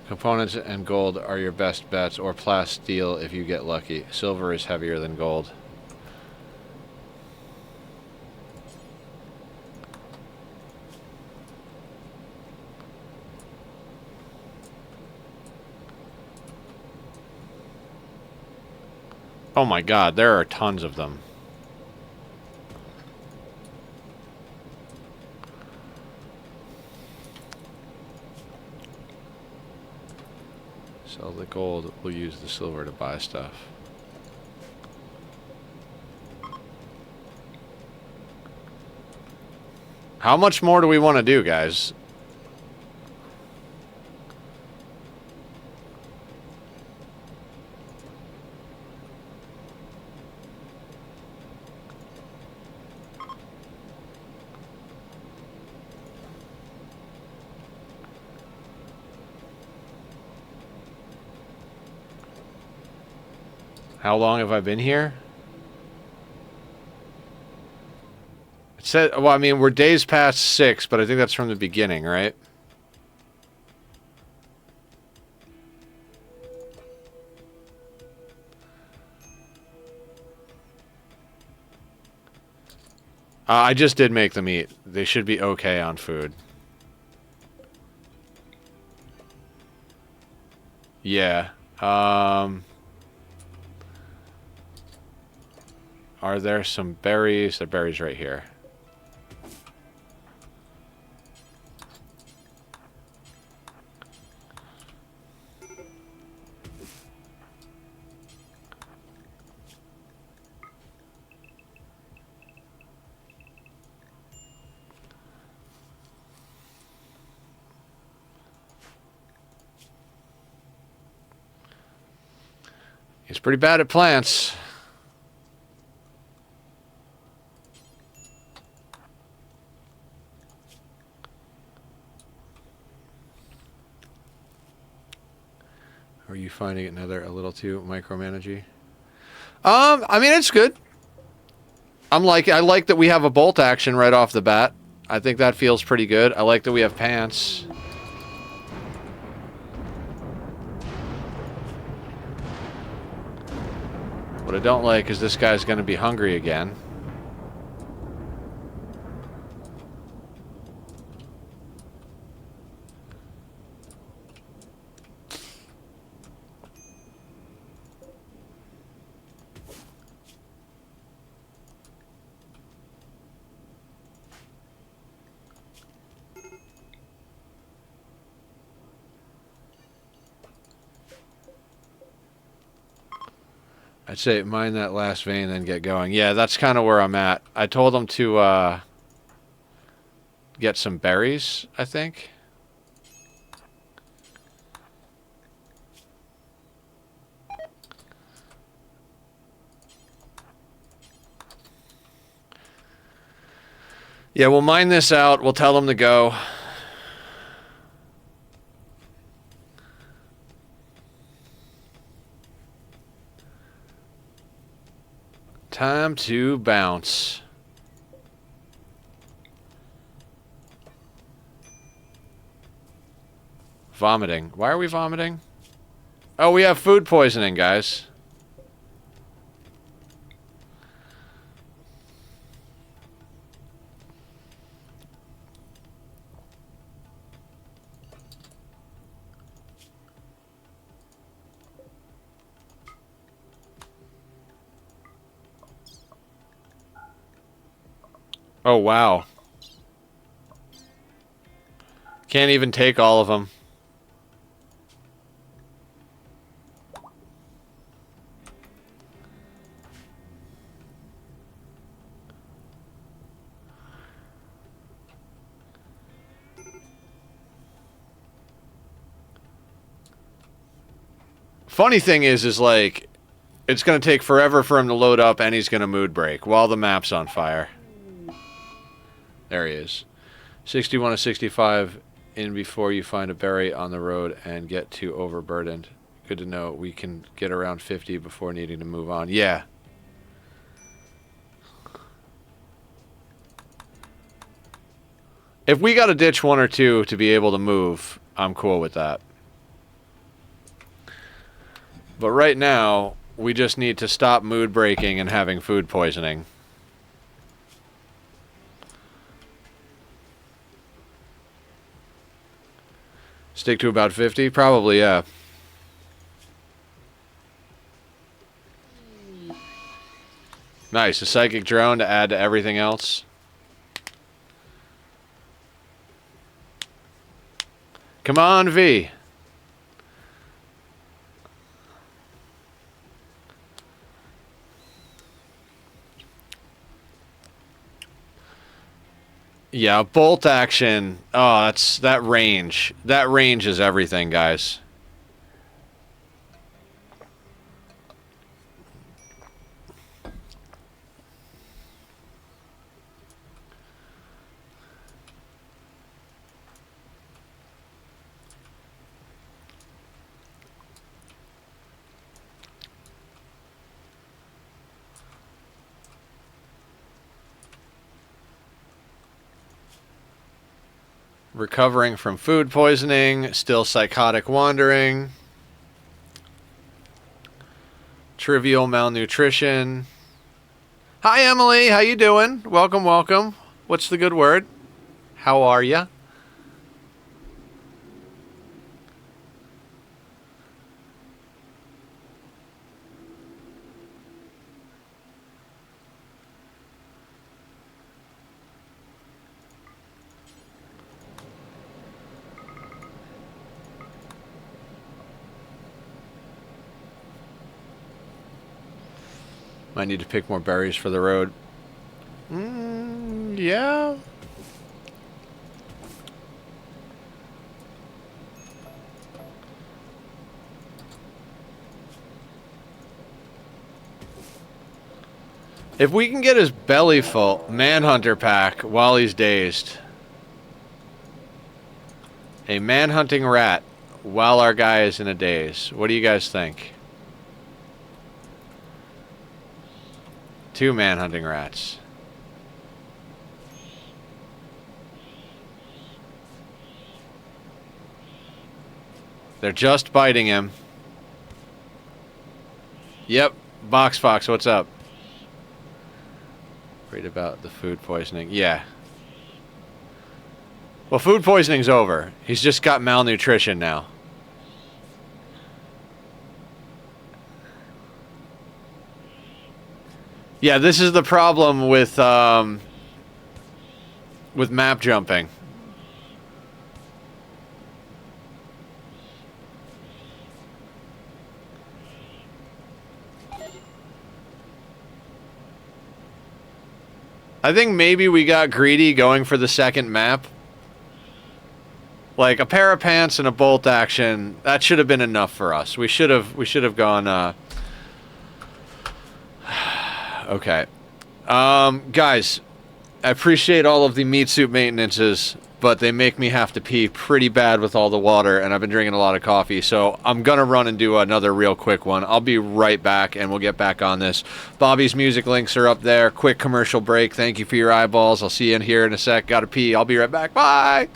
Components and gold are your best bets, or plasteel if you get lucky. Silver is heavier than gold. Oh my God, there are tons of them. Sell the gold, we'll use the silver to buy stuff. How much more do we want to do, guys? How long have I been here? It said, well, I mean, we're days past 6, but I think that's from the beginning, right? I just did make them eat. They should be okay on food. Yeah. Are there some berries? The berries right here. He's pretty bad at plants. Are you finding it a little too micromanagey? I mean, it's good. I like that we have a bolt action right off the bat. I think that feels pretty good. I like that we have pants. What I don't like is this guy's going to be hungry again. I'd say mine that last vein, then get going. Yeah, that's kind of where I'm at. I told him to get some berries, I think. Yeah, we'll mine this out. We'll tell him to go. Time to bounce. Vomiting. Why are we vomiting? Oh, we have food poisoning, guys. Oh, wow. Can't even take all of them. Funny thing is like, it's going to take forever for him to load up, and he's going to mood break while the map's on fire. There he is. 61 to 65 in before you find a berry on the road and get too overburdened. Good to know. We can get around 50 before needing to move on. Yeah. If we got to ditch one or two to be able to move, I'm cool with that. But right now, we just need to stop mood breaking and having food poisoning. Stick to about 50? Probably, yeah. Nice. A psychic drone to add to everything else. Come on, V. Yeah, bolt action. Oh, that's that range. That range is everything, guys. Recovering from food poisoning, still psychotic wandering, trivial malnutrition. Hi Emily, how you doing? Welcome, welcome. What's the good word? How are ya? Might need to pick more berries for the road. Yeah. If we can get his belly full, Manhunter pack while he's dazed. A manhunting rat while our guy is in a daze. What do you guys think? 2 manhunting rats. They're just biting him. Yep. Box Fox, what's up? Worried about the food poisoning. Yeah. Well, food poisoning's over. He's just got malnutrition now. Yeah, this is the problem with map jumping. I think maybe we got greedy going for the second map. Like a pair of pants and a bolt action, that should have been enough for us. We should have gone okay. Guys, I appreciate all of the meat suit maintenances, but they make me have to pee pretty bad with all the water, and I've been drinking a lot of coffee, so I'm gonna run and do another real quick one. I'll be right back, and we'll get back on this. Bobby's music links are up there. Quick commercial break. Thank you for your eyeballs. I'll see you in here in a sec. Gotta pee. I'll be right back. Bye!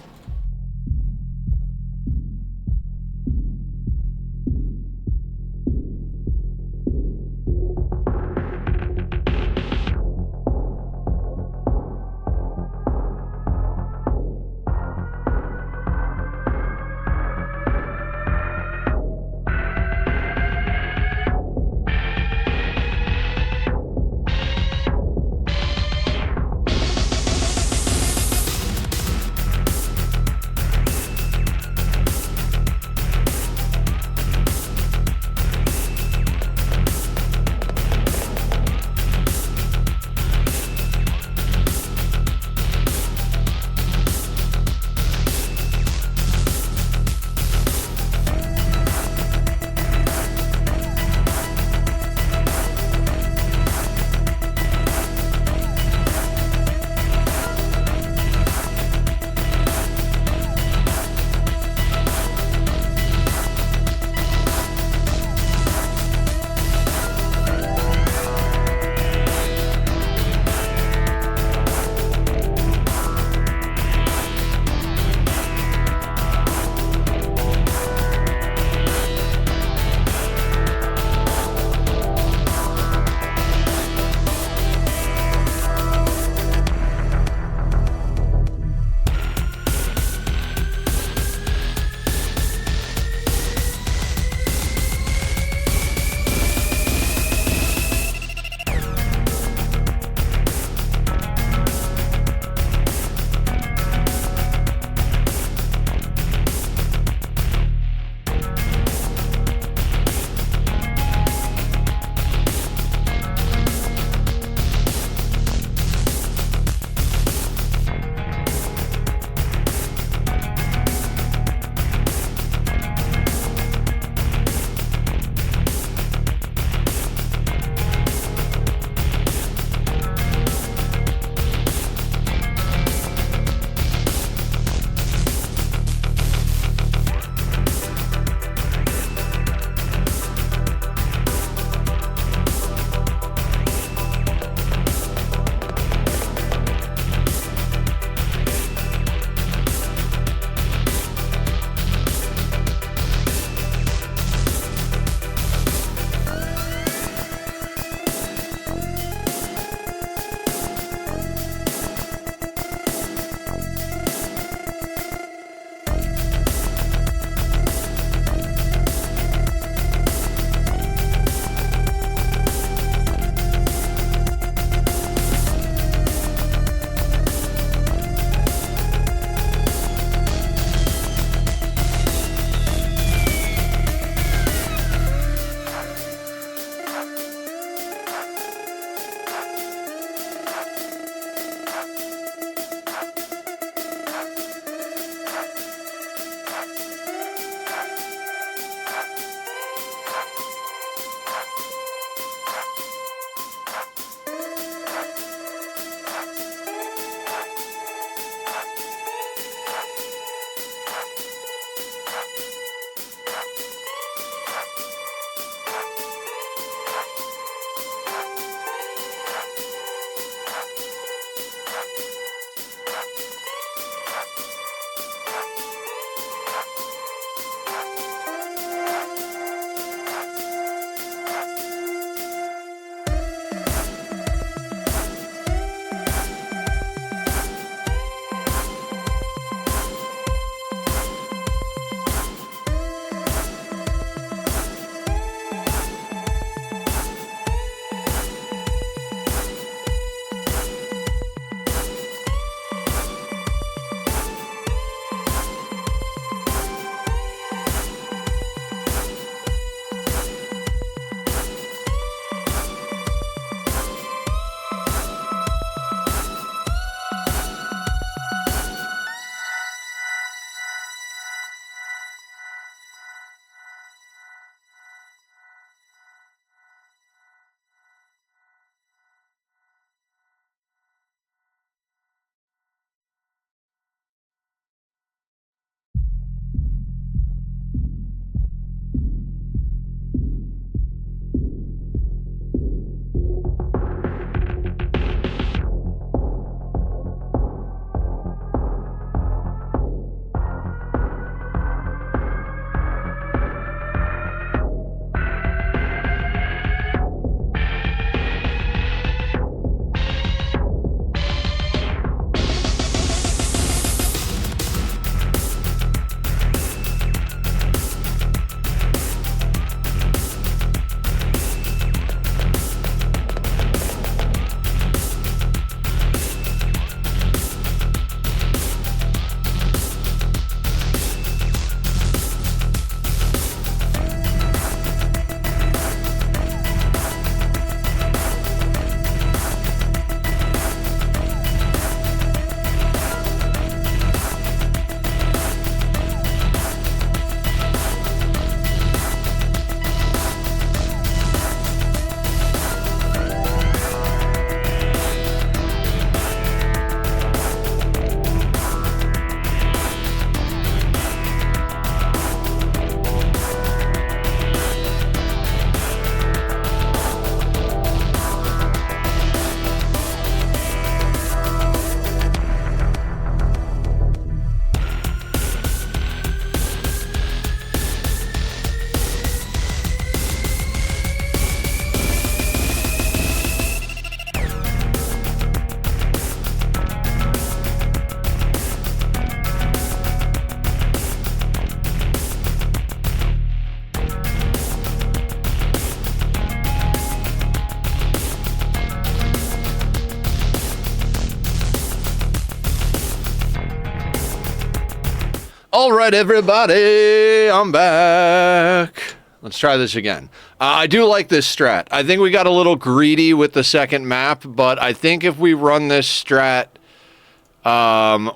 All right, everybody, I'm back. Let's try this again. I do like this strat. I think we got a little greedy with the second map, but I think if we run this strat,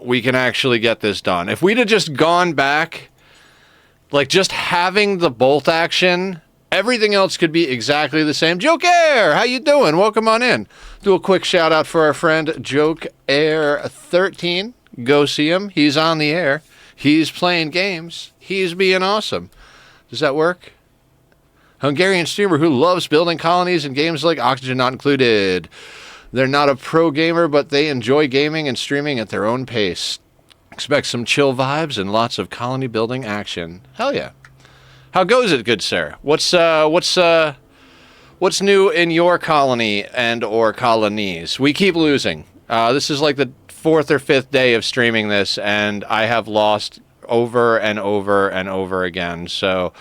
we can actually get this done. If we'd have just gone back, like just having the bolt action, everything else could be exactly the same. Joke Air, how you doing? Welcome on in. Do a quick shout out for our friend Joke Air 13. Go see him. He's on the air. He's playing games. He's being awesome. Does that work? Hungarian streamer who loves building colonies and games like Oxygen Not Included. They're not a pro gamer, but they enjoy gaming and streaming at their own pace. Expect some chill vibes and lots of colony building action. Hell yeah. How goes it, good sir? What's new in your colony and or colonies? We keep losing. This is like the 4th or 5th day of streaming this, and I have lost over and over and over again. So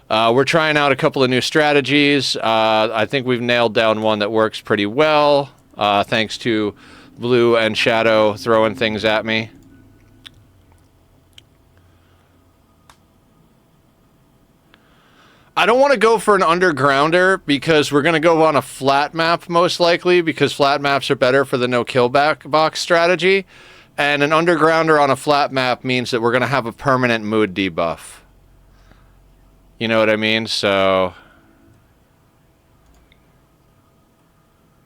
we're trying out a couple of new strategies. I think we've nailed down one that works pretty well, thanks to Blue and Shadow throwing things at me. I don't want to go for an undergrounder because we're going to go on a flat map most likely, because flat maps are better for the no kill box strategy. And an undergrounder on a flat map means that we're going to have a permanent mood debuff. You know what I mean? So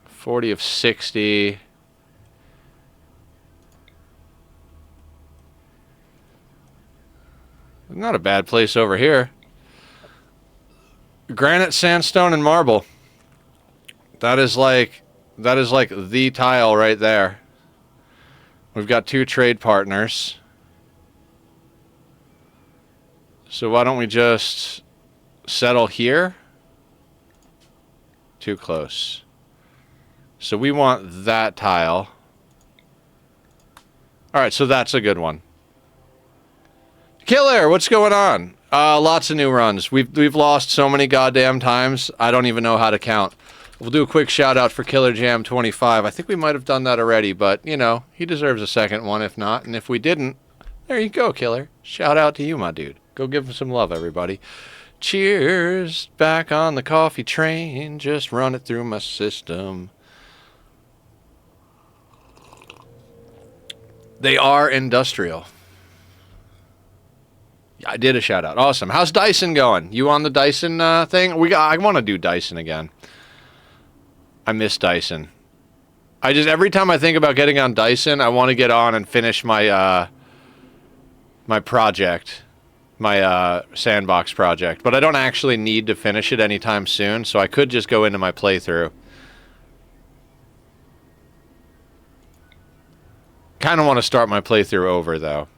40 of 60. Not a bad place over here. Granite, sandstone, and marble. That is like the tile right there. We've got 2 trade partners. So why don't we just settle here? Too close. So we want that tile. Alright, so that's a good one. Killer, what's going on? Lots of new runs. We've lost so many goddamn times, I don't even know how to count. We'll do a quick shout out for Killer Jam 25. I think we might have done that already, but, you know, he deserves a second one if not. And if we didn't, there you go, Killer. Shout out to you, my dude. Go give him some love, everybody. Cheers. Back on the coffee train. Just run it through my system. They are industrial. I did a shout out. Awesome. How's Dyson going? You on the Dyson thing? I want to do Dyson again. I miss Dyson. Every time I think about getting on Dyson, I want to get on and finish my my project, my sandbox project. But I don't actually need to finish it anytime soon, so I could just go into my playthrough. Kind of want to start my playthrough over though.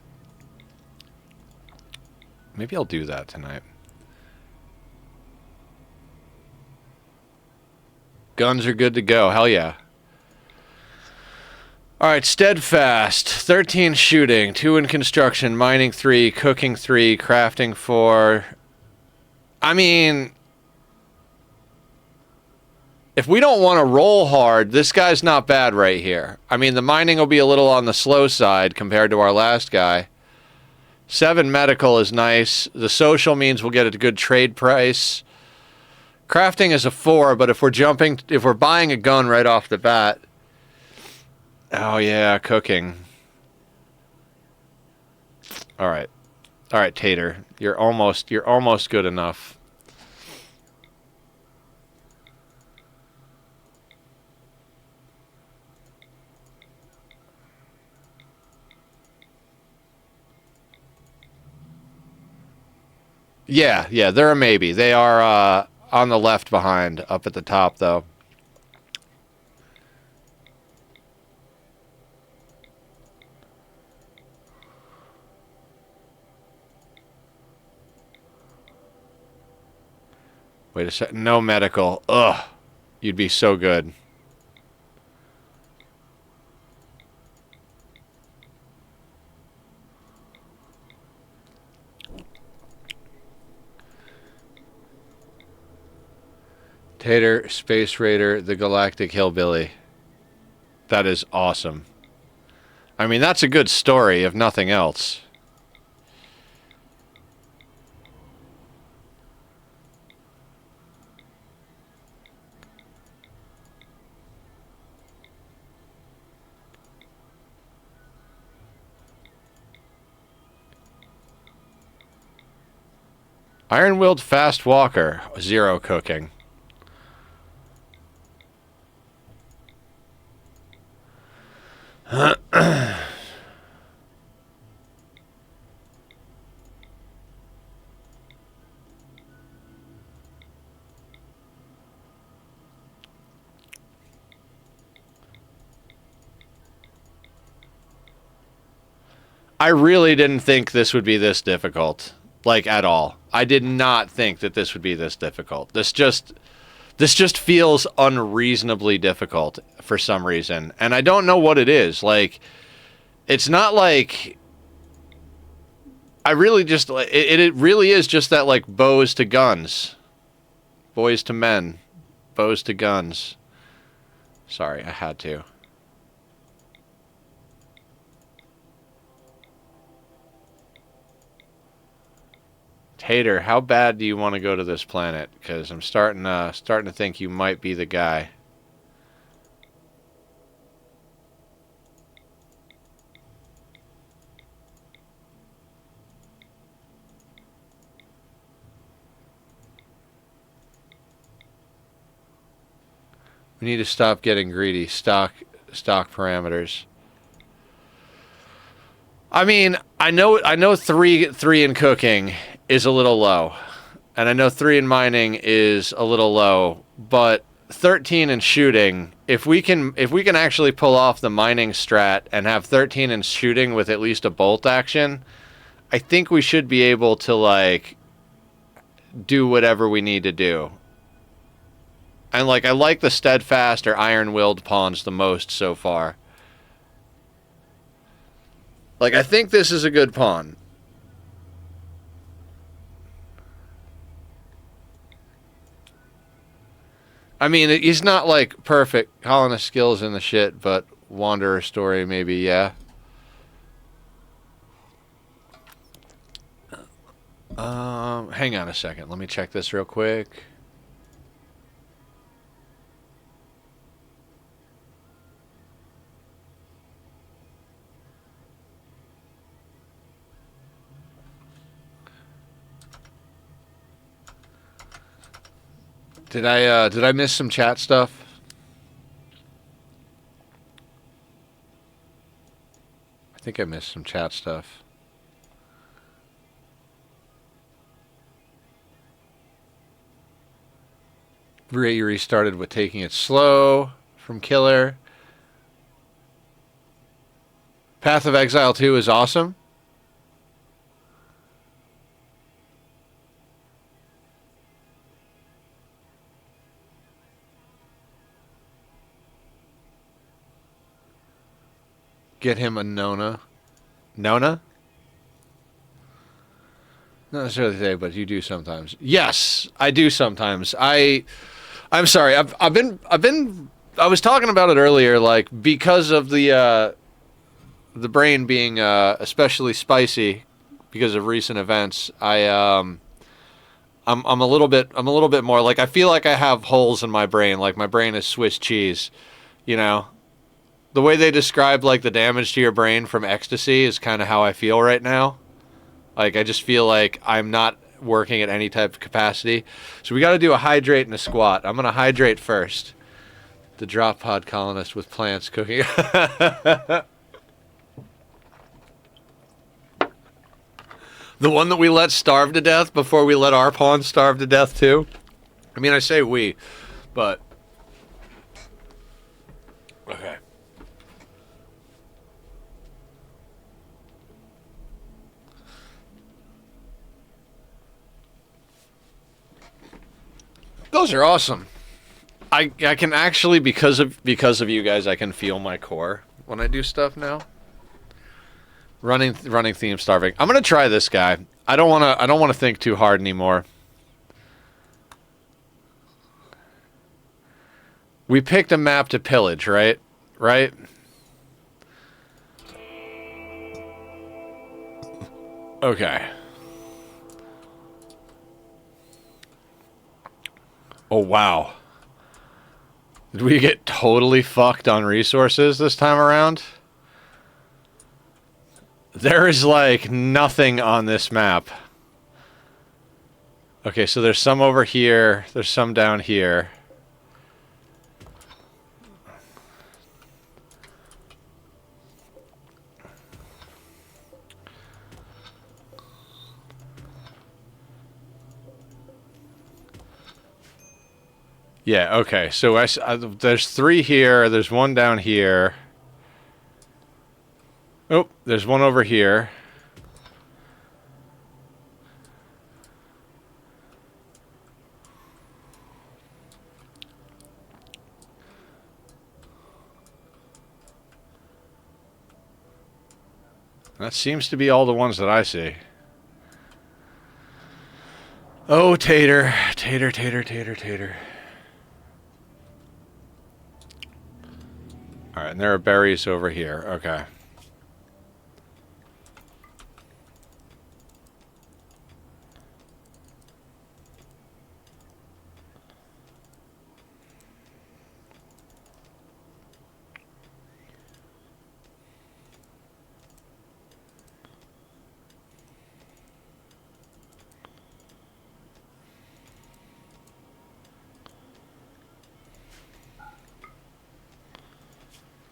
Maybe I'll do that tonight. Guns are good to go. Hell yeah. Alright, steadfast. 13 shooting, 2 in construction, mining 3, cooking 3, crafting 4. I mean, if we don't want to roll hard, this guy's not bad right here. I mean, the mining will be a little on the slow side compared to our last guy. 7 medical is nice. The social means we'll get a good trade price. Crafting is a 4, but if we're buying a gun right off the bat. Oh yeah, cooking. All right, Tater, you're almost good enough. Yeah, they're a maybe. They are on the left behind, up at the top, though. Wait a sec. No medical. Ugh. You'd be so good. Tater, Space Raider, the Galactic Hillbilly. That is awesome. I mean, that's a good story, if nothing else. Iron-willed fast walker. 0 cooking. I really didn't think this would be this difficult. Like, at all. I did not think that this would be this difficult. This just feels unreasonably difficult for some reason. And I don't know what it is. Like, it's not like... I really just... It really is just that, like, bows to guns. Boys to men. Bows to guns. Sorry, I had to. Hater, how bad do you want to go to this planet? Because I'm starting to think you might be the guy. We need to stop getting greedy. Stock parameters. I mean, I know three in cooking is a little low, and I know 3 in mining is a little low, but 13 in shooting, if we can actually pull off the mining strat and have 13 in shooting with at least a bolt action, I think we should be able to, like, do whatever we need to do. And, like, I like the steadfast or iron-willed pawns the most so far. Like, I think this is a good pawn. I mean, he's not, like, perfect. Colonist skills in the shit, but Wanderer story, maybe, yeah. Hang on a second. Let me check this real quick. Did I miss some chat stuff? I think I missed some chat stuff. You restarted with taking it slow from Killer. Path of Exile 2 is awesome. Get him a Nona. Nona? Not necessarily today, but you do sometimes. Yes, I do sometimes. I'm sorry. I was talking about it earlier, like, because of the brain being especially spicy because of recent events. I'm a little bit more, like, I feel like I have holes in my brain, like my brain is Swiss cheese, you know. The way they describe, like, the damage to your brain from ecstasy is kind of how I feel right now. Like, I just feel like I'm not working at any type of capacity. So we got to do a hydrate and a squat. I'm going to hydrate first. The drop pod colonist with plants cooking. The one that we let starve to death before we let our pawn starve to death too. I mean, I say we, but... Okay. Those are awesome. I can actually, because of you guys, I can feel my core when I do stuff now. Running theme starving. I'm gonna try this guy. I don't wanna think too hard anymore. We picked a map to pillage, right? Right? Okay. Oh, wow. Did we get totally fucked on resources this time around? There is, like, nothing on this map. Okay, so there's some over here. There's some down here. Yeah, okay. So there's 3 here. There's 1 down here. Oh, there's 1 over here. That seems to be all the ones that I see. Oh, tater. Tater, tater, tater, tater. Alright, and there are berries over here. Okay.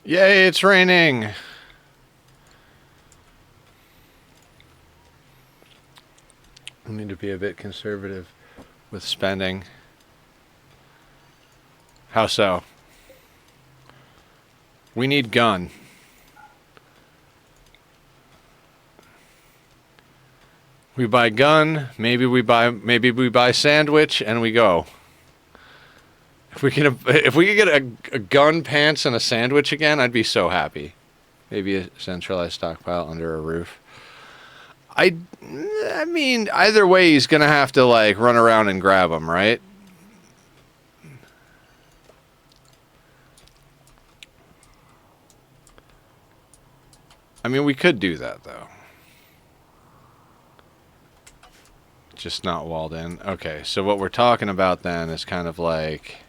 Yay, it's raining! We need to be a bit conservative with spending. How so? We need gun. We buy gun, maybe we buy sandwich, and we go. If we could get a gun, pants, and a sandwich again, I'd be so happy. Maybe a centralized stockpile under a roof. I mean, either way, he's gonna have to like run around and grab them, right? I mean, we could do that though. Just not walled in. Okay, so what we're talking about then is kind of like...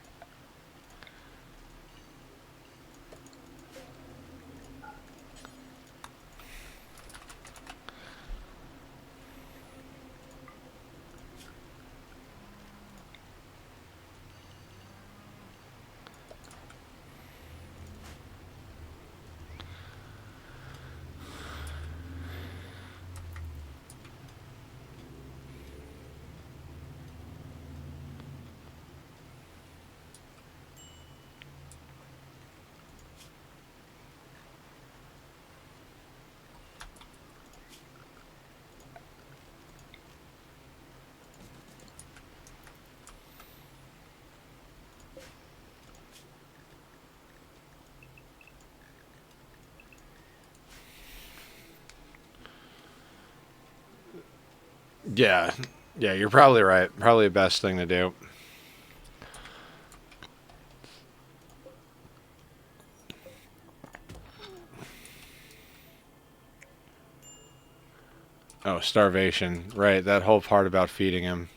Yeah, you're probably right. Probably the best thing to do. Oh, starvation. Right, that whole part about feeding him.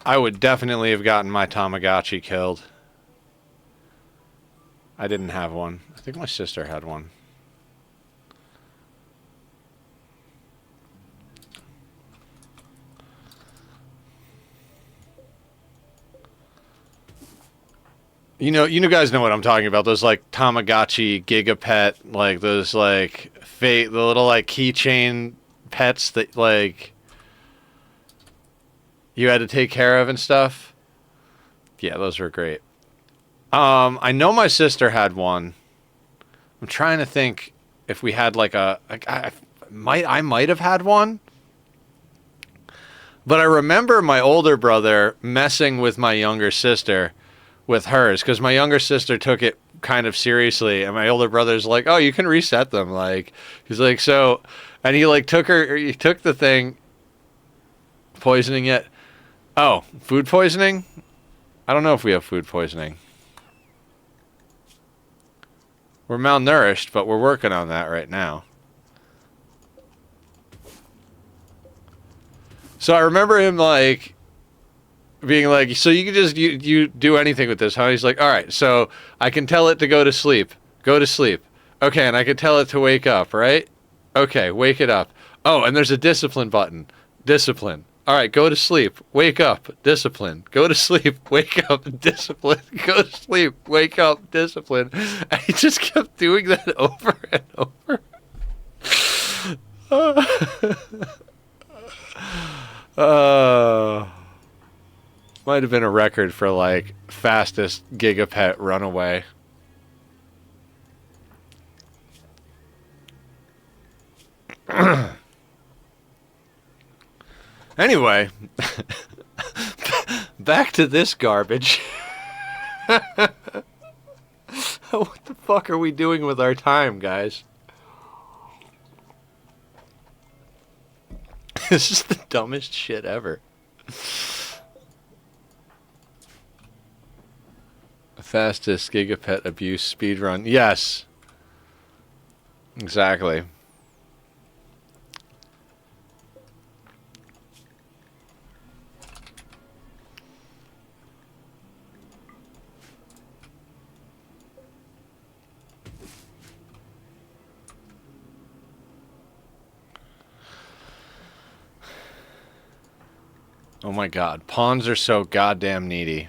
I would definitely have gotten my Tamagotchi killed. I didn't have one. I think my sister had one. You guys know what I'm talking about. Those like Tamagotchi Gigapet, like those like the little like keychain pets that like you had to take care of and stuff. Yeah, those were great. I know my sister had one. I'm trying to think if we had like I might have had one. But I remember my older brother messing with my younger sister with hers, because my younger sister took it kind of seriously, and my older brother's like, oh, you can reset them. Like, he's like, so, and he like took the thing, poisoning it. Oh, food poisoning? I don't know if we have food poisoning. We're malnourished, but we're working on that right now. So I remember him like being like, so you can just you do anything with this, huh? He's like, all right, so I can tell it to go to sleep. Go to sleep. Okay, and I can tell it to wake up, right? Okay, wake it up. Oh, and there's a discipline button. Discipline. All right, go to sleep. Wake up. Discipline. Go to sleep. Wake up. Discipline. Go to sleep. Wake up. Discipline. And he just kept doing that over and over. Might have been a record for, like, fastest gigapet runaway. Anyway, back to this garbage. What the fuck are we doing with our time, guys? This is the dumbest shit ever. Fastest gigapet abuse speedrun. Yes. Exactly. Oh my god. Pawns are so goddamn needy.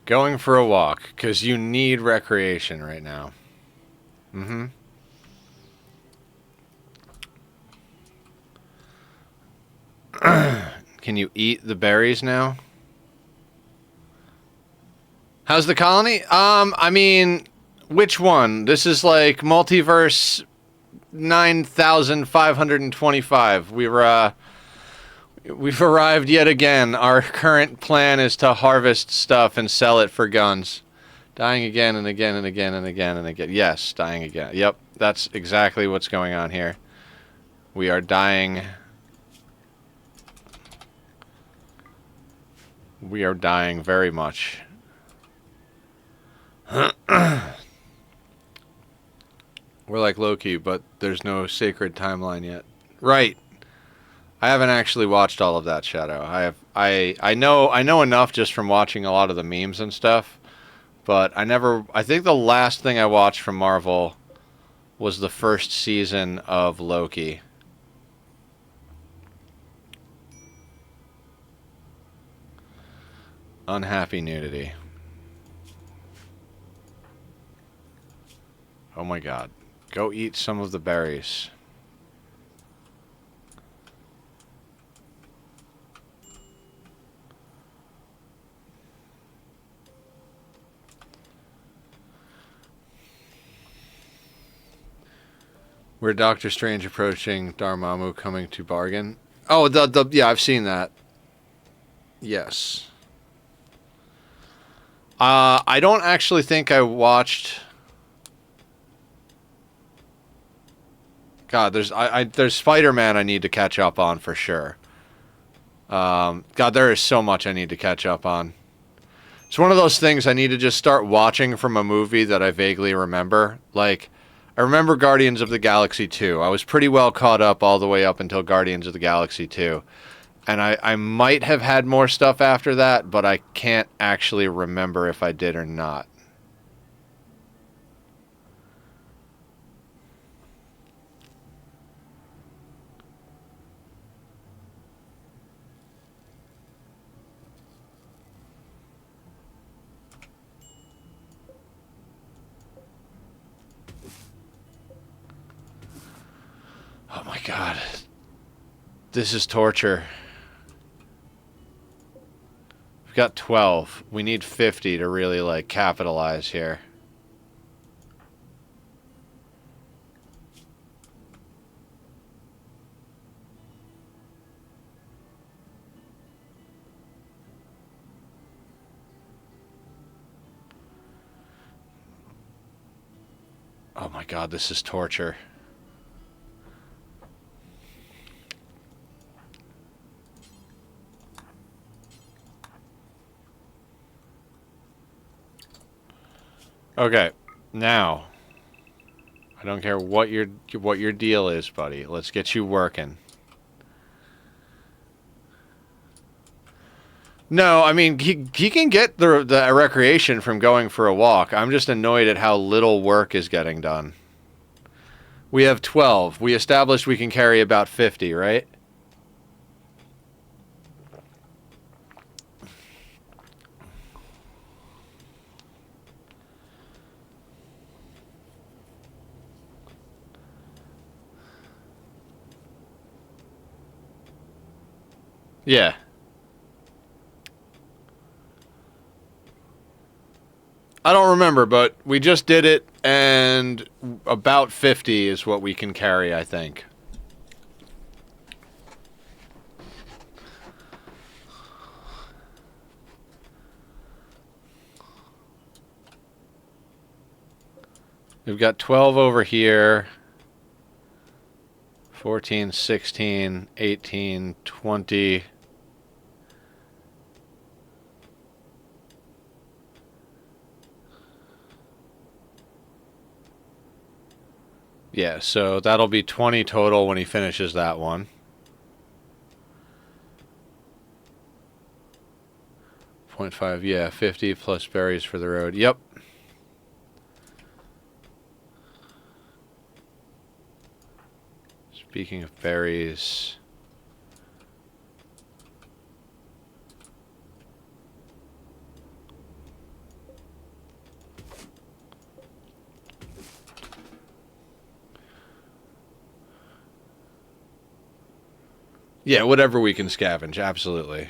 Going for a walk, because you need recreation right now. Mm-hmm. Can you eat the berries now? How's the colony? I mean, which one? This is like multiverse 9525. We've arrived yet again. Our current plan is to harvest stuff and sell it for guns. Dying again and again and again and again and again. Yes, dying again. Yep, that's exactly what's going on here. We are dying. We are dying very much. We're like Loki, but there's no sacred timeline yet. Right. I haven't actually watched all of that, Shadow. I know enough just from watching a lot of the memes and stuff, but I think the last thing I watched from Marvel was the first season of Loki. Unhappy nudity. Oh my god. Go eat some of the berries. We're Doctor Strange approaching Dormammu coming to bargain. Oh, yeah, I've seen that. Yes. I don't actually think I watched. God, there's Spider-Man I need to catch up on for sure. God, there is so much I need to catch up on. It's one of those things I need to just start watching from a movie that I vaguely remember. Like, I remember Guardians of the Galaxy 2. I was pretty well caught up all the way up until Guardians of the Galaxy 2. And I might have had more stuff after that, but I can't actually remember if I did or not. Oh my god. This is torture. We've got 12. We need 50 to really, like, capitalize here. Oh my god, this is torture. Okay, now. I don't care what your deal is, buddy. Let's get you working. No, I mean, he can get the recreation from going for a walk. I'm just annoyed at how little work is getting done. We have 12. We established we can carry about 50, right? Yeah. I don't remember, but we just did it, and about 50 is what we can carry, I think. We've got 12 over here. 14, 16, 18, 20. Yeah, so that'll be 20 total when he finishes that one. 0.5, yeah, 50 plus berries for the road. Yep. Speaking of berries... Yeah, whatever we can scavenge, absolutely.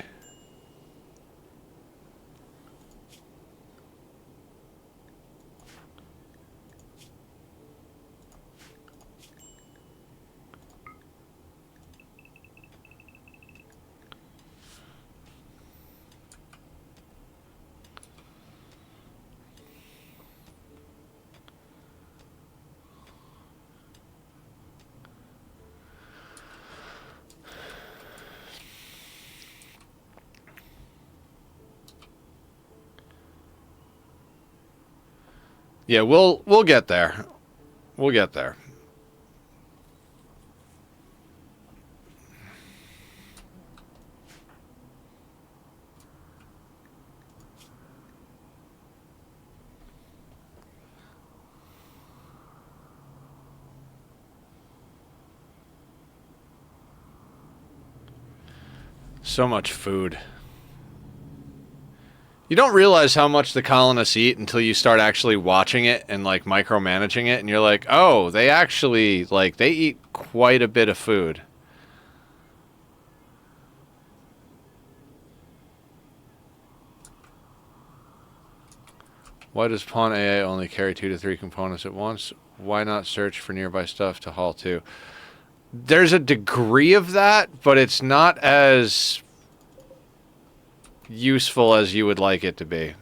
Yeah, we'll get there. We'll get there. So much food. You don't realize how much the colonists eat until you start actually watching it and like micromanaging it, and you're like, oh, they actually like they eat quite a bit of food. Why does pawn AA only carry 2 to 3 components at once? Why not search for nearby stuff to haul to? There's a degree of that, but it's not as useful as you would like it to be.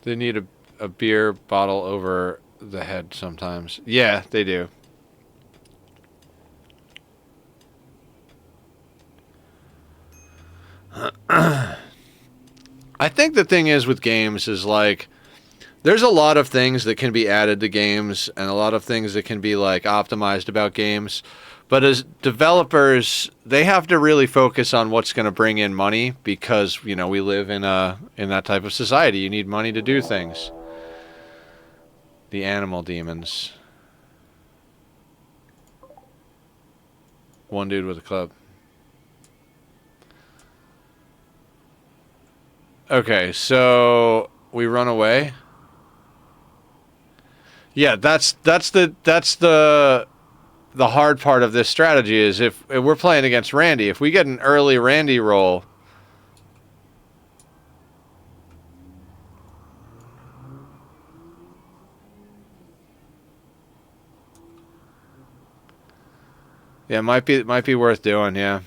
They need a beer bottle over the head sometimes. Yeah, they do. I think the thing is with games is like there's a lot of things that can be added to games and a lot of things that can be like optimized about games. But as developers, they have to really focus on what's going to bring in money because, you know, we live in that type of society. You need money to do things. The animal demons. One dude with a club. Okay, so we run away. Yeah, that's the hard part of this strategy is if we're playing against Randy, if we get an early Randy roll. Yeah, might be worth doing, yeah.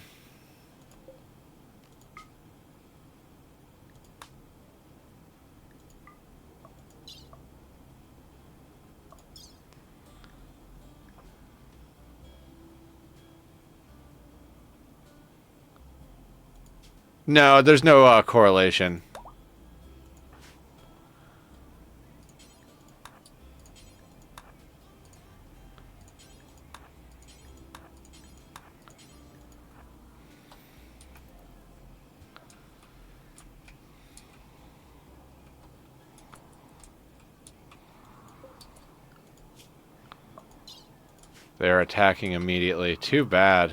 No, there's no correlation. They're attacking immediately. Too bad.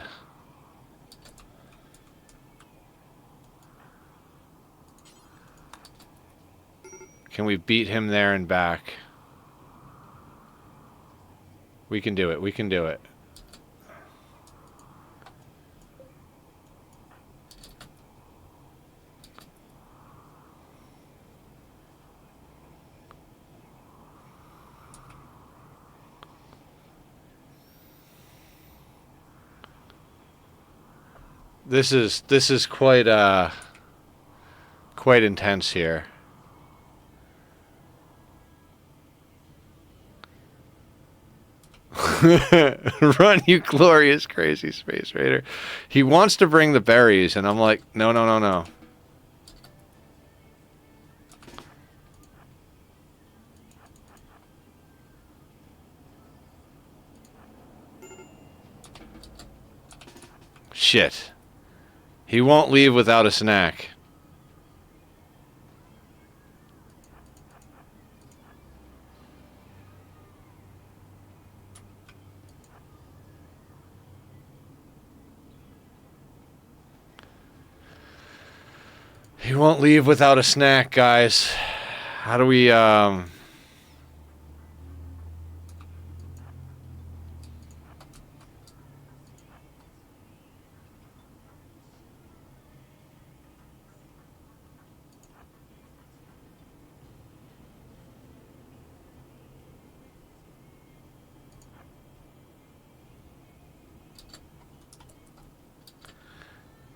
Can we beat him there and back? We can do it. We can do it. This is quite quite intense here. Run, you glorious crazy space raider. He wants to bring the berries, and I'm like, no, no, no, no. Shit. He won't leave without a snack. He won't leave without a snack, guys. How do we,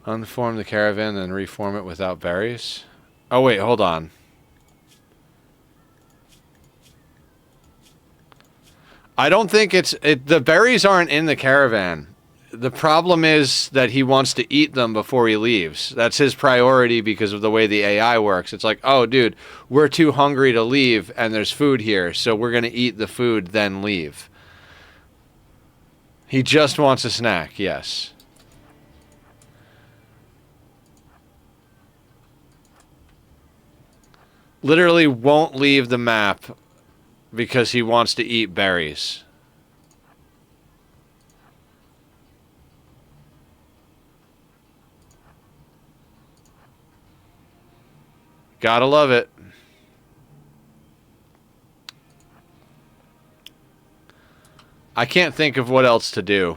unform the caravan and reform it without berries? Oh, wait, hold on. I don't think the berries aren't in the caravan. The problem is that he wants to eat them before he leaves. That's his priority because of the way the AI works. It's like, oh, dude, we're too hungry to leave, and there's food here, so we're going to eat the food, then leave. He just wants a snack, yes. Literally won't leave the map because he wants to eat berries. Gotta love it. I can't think of what else to do.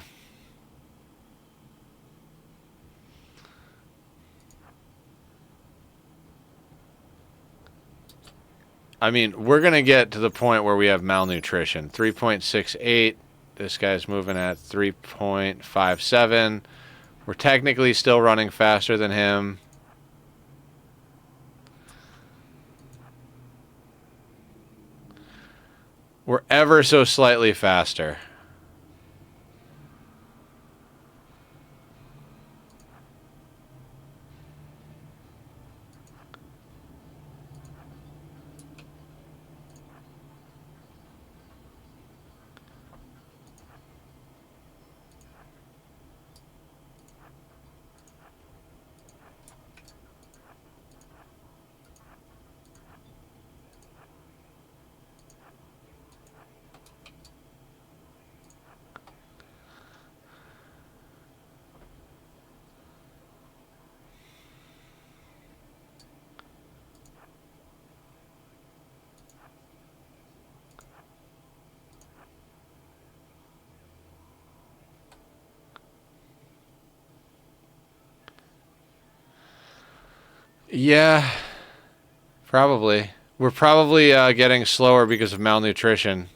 I mean, we're going to get to the point where we have malnutrition. 3.68. This guy's moving at 3.57. We're technically still running faster than him. We're ever so slightly faster. Yeah, probably. We're probably getting slower because of malnutrition.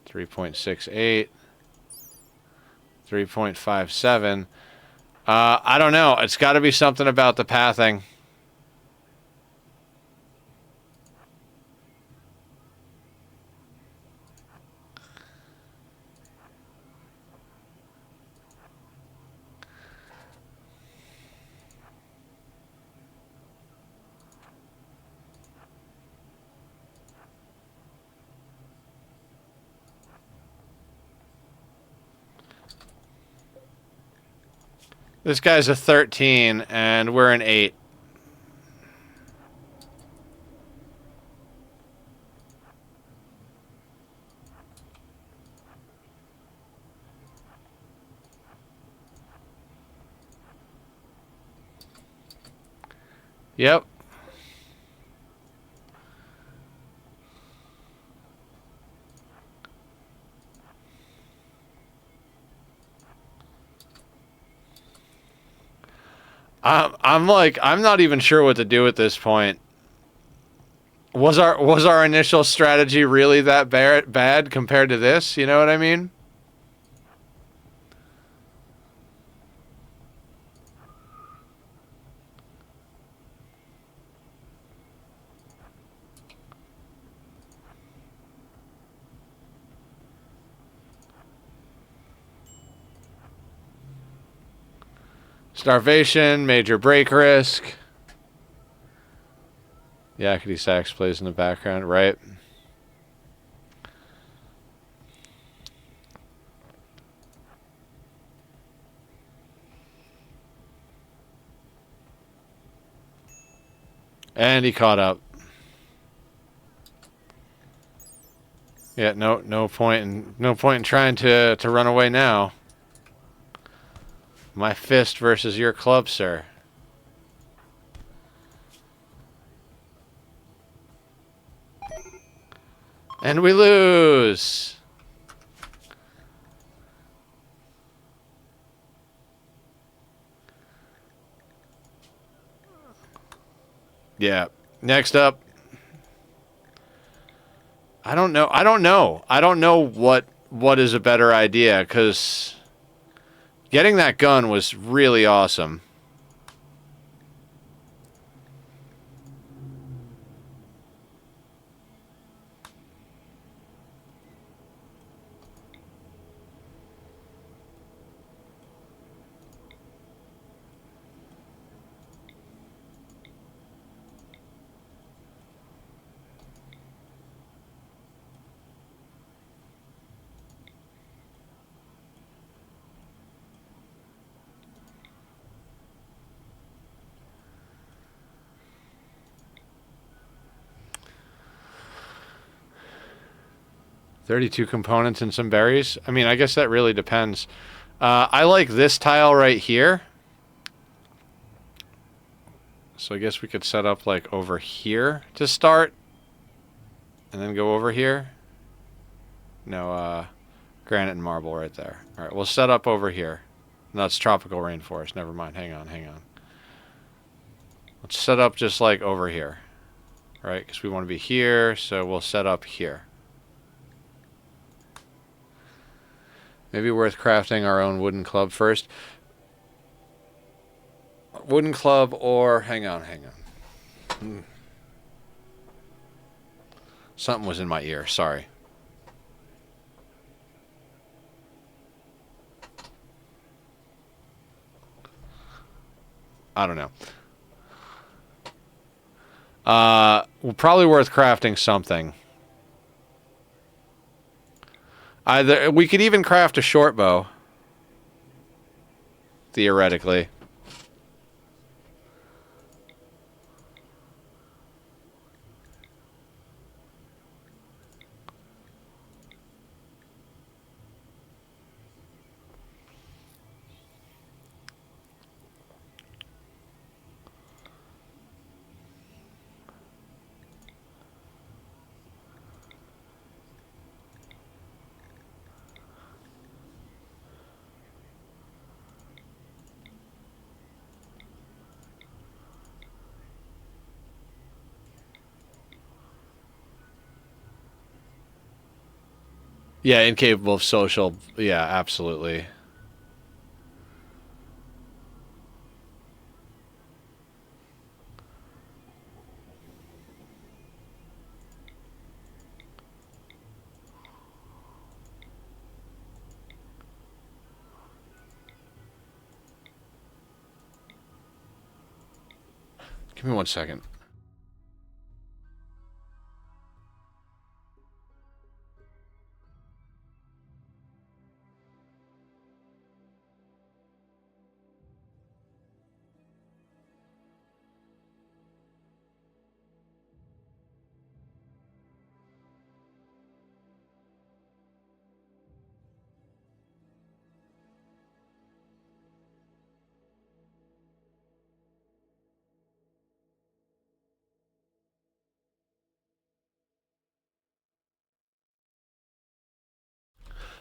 3.68. 3.57. I don't know. It's got to be something about the pathing. This guy's a 13, and we're an 8. Yep. I'm not even sure what to do at this point. Was our initial strategy really that bad compared to this? You know what I mean? Starvation, major break risk. Yakety sax plays in the background, right? And he caught up. Yeah, no point in trying to run away now. My fist versus your club, sir. And we lose. Yeah. Next up. I don't know. I don't know what is a better idea, because getting that gun was really awesome. $32 components and some berries. I mean, I guess that really depends. I like this tile right here. So I guess we could set up like over here to start. And then go over here. No, granite and marble right there. Alright, we'll set up over here. No, that's tropical rainforest. Never mind. Hang on. Let's set up just like over here. Right? Because we want to be here, so we'll set up here. Maybe worth crafting our own wooden club first. Wooden club or... Hang on. Something was in my ear. Sorry. I don't know. Probably worth crafting something. Either we could even craft a short bow. Theoretically. Yeah, incapable of social. Yeah, absolutely. Give me 1 second.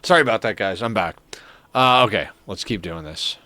Sorry about that, guys. I'm back. Okay, let's keep doing this.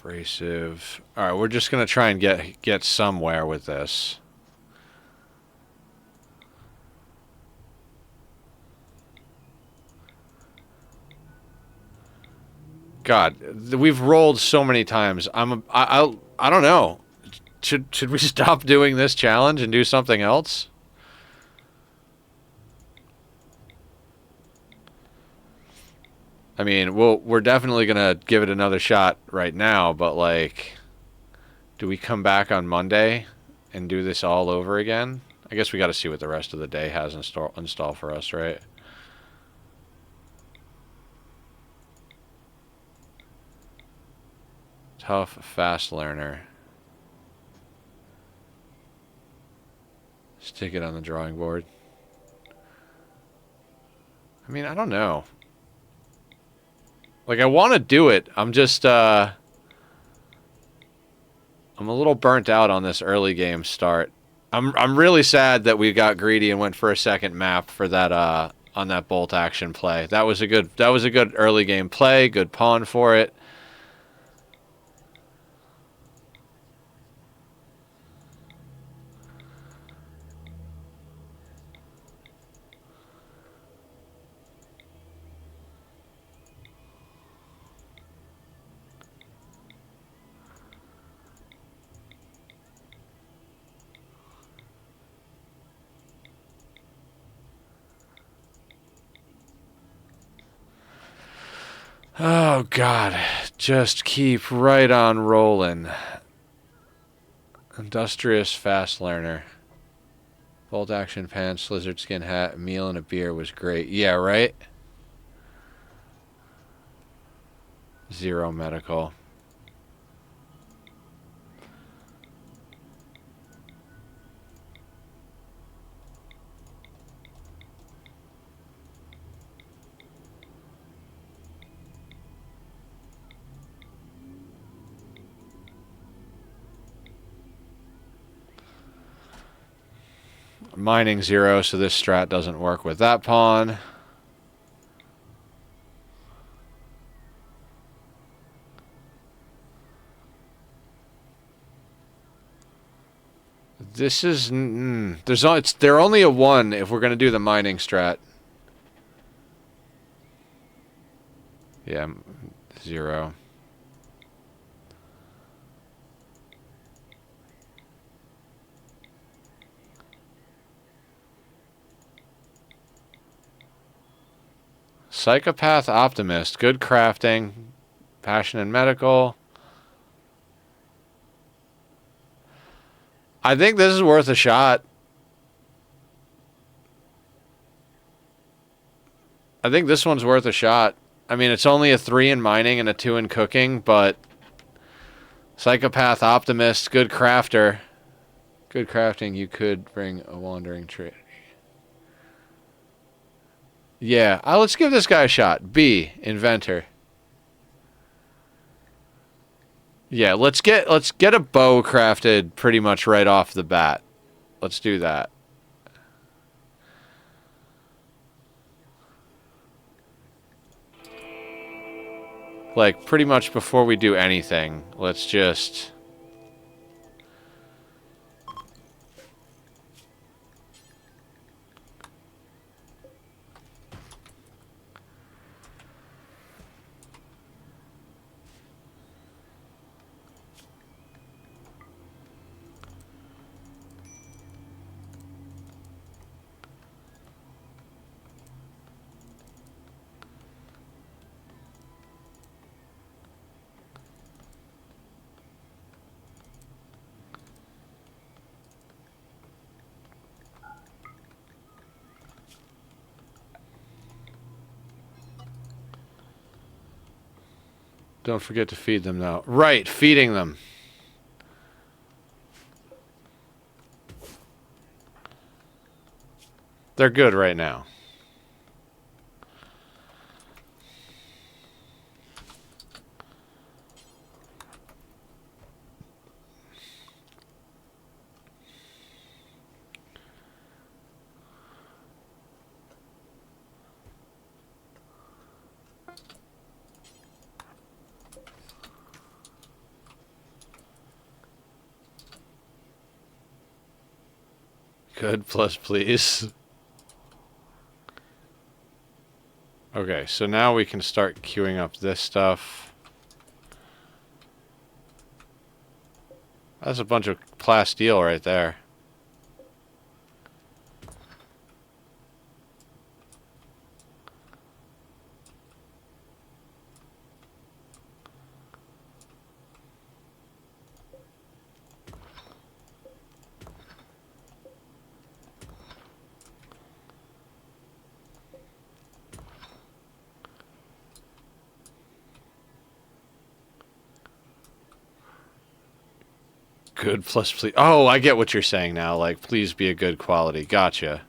Abrasive. All right, we're just gonna try and get somewhere with this. God, we've rolled so many times. I don't know. Should we stop doing this challenge and do something else? I mean, we're definitely gonna give it another shot right now, but like, do we come back on Monday and do this all over again? I guess we got to see what the rest of the day has install for us, right? Tough, fast learner. Stick it on the drawing board. I mean, I don't know. Like, I want to do it. I'm just, I'm a little burnt out on this early game start. I'm really sad that we got greedy and went for a second map for that, on that bolt action play. That was a good early game play. Good pawn for it. Oh, God. Just keep right on rolling. Industrious fast learner. Bolt action pants, lizard skin hat, a meal and a beer was great. Yeah, right? 0 medical. Mining 0, so this strat doesn't work with that pawn. This is... they're only a 1 if we're going to do the mining strat. Yeah, 0. Psychopath optimist. Good crafting. Passion and medical. I think this is worth a shot. I think this one's worth a shot. I mean, it's only a 3 in mining and a 2 in cooking, but Psychopath Optimist, good crafter. Good crafting, you could bring a wandering tree. Yeah, let's give this guy a shot. B, inventor. Yeah, let's get a bow crafted pretty much right off the bat. Let's do that. Like, pretty much before we do anything, let's just... Don't forget to feed them, though. Right, feeding them. They're good right now. Good, plus please. Okay, so now we can start queuing up this stuff. That's a bunch of plasteel right there. Good plus please. Oh, I get what you're saying now. Like, please be a good quality. Gotcha.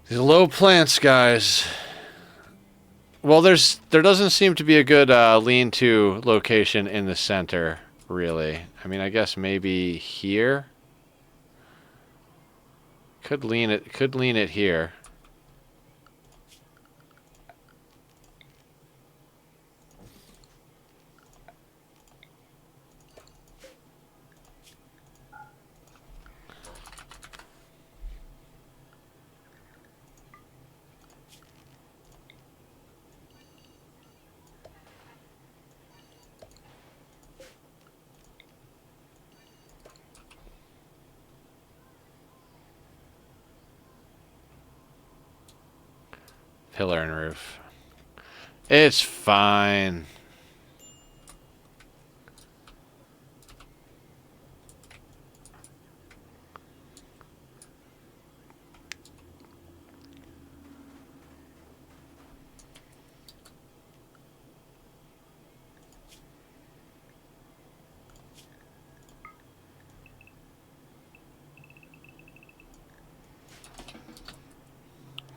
These low plants, guys. Well, there doesn't seem to be a good lean-to location in the center, really. I mean, I guess maybe here. Could lean it here. Pillar and roof. It's fine.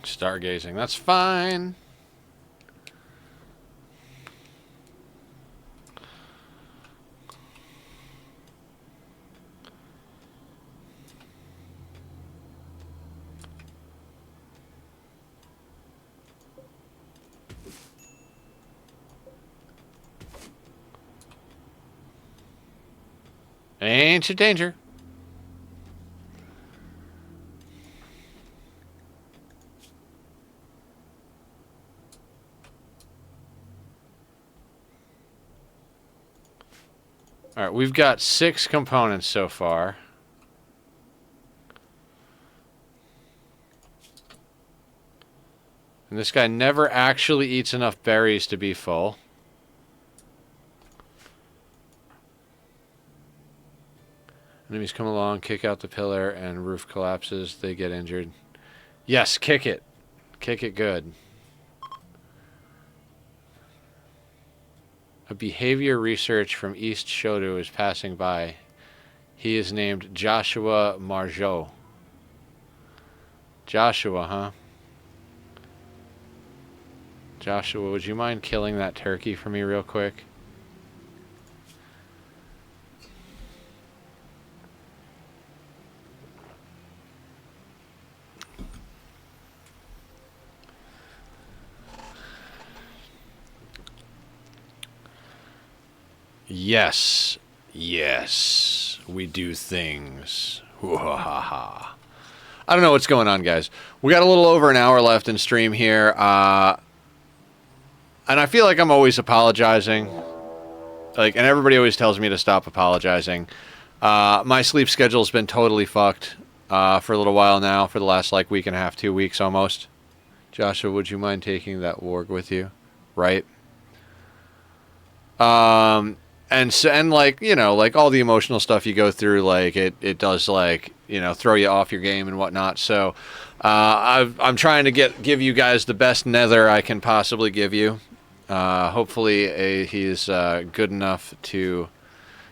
Stargazing. That's fine. Ancient danger. Alright, we've got 6 components so far. And this guy never actually eats enough berries to be full. Enemies come along, kick out the pillar, and roof collapses. They get injured. Yes, kick it. Kick it good. A behavior research from East Shodo is passing by. He is named Joshua Margeau. Joshua, huh? Joshua, would you mind killing that turkey for me real quick? Yes. Yes. We do things. I don't know what's going on, guys. We got a little over an hour left in stream here. And I feel like I'm always apologizing. Like, and everybody always tells me to stop apologizing. My sleep schedule's been totally fucked for a little while now, for the last, like, week and a half, 2 weeks almost. Joshua, would you mind taking that warg with you? Right? And like, you know, like all the emotional stuff you go through, like it does, like, you know, throw you off your game and whatnot. So I'm trying to give you guys the best nether I can possibly give you. Hopefully he's good enough to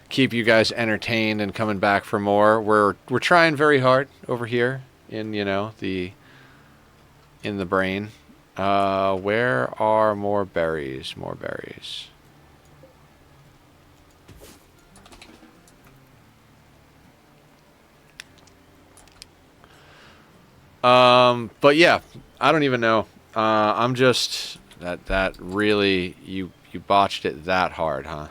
keep you guys entertained and coming back for more. We're trying very hard over here in, you know, in the brain. Where are more berries? More berries. But yeah, I don't even know. I'm just that really you botched it that hard, huh?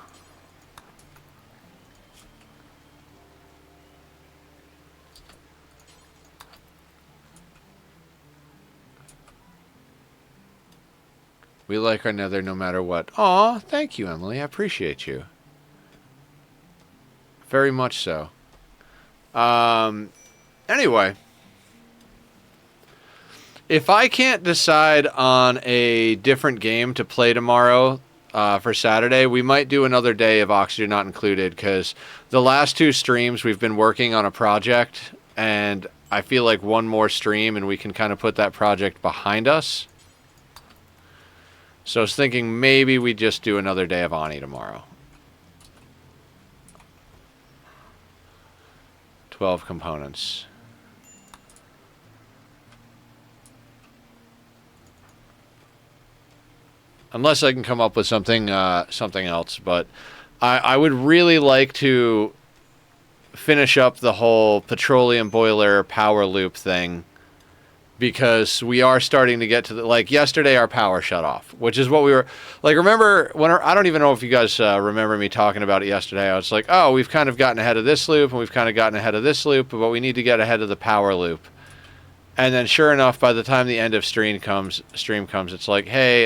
We like our nether no matter what. Aw, thank you, Emily. I appreciate you. Very much so. Anyway. If I can't decide on a different game to play tomorrow for Saturday, we might do another day of Oxygen Not Included, because the last 2 streams we've been working on a project, and I feel like one more stream and we can kind of put that project behind us. So I was thinking maybe we just do another day of Ani tomorrow. 12 components. Unless I can come up with something else, but I would really like to finish up the whole petroleum boiler power loop thing, because we are starting to get to the, like, yesterday our power shut off, which is what we were like. Remember when I don't even know if you guys remember me talking about it yesterday. I was like, oh, we've kind of gotten ahead of this loop and we've kind of gotten ahead of this loop, but we need to get ahead of the power loop. And then, sure enough, by the time the end of stream comes, it's like, hey,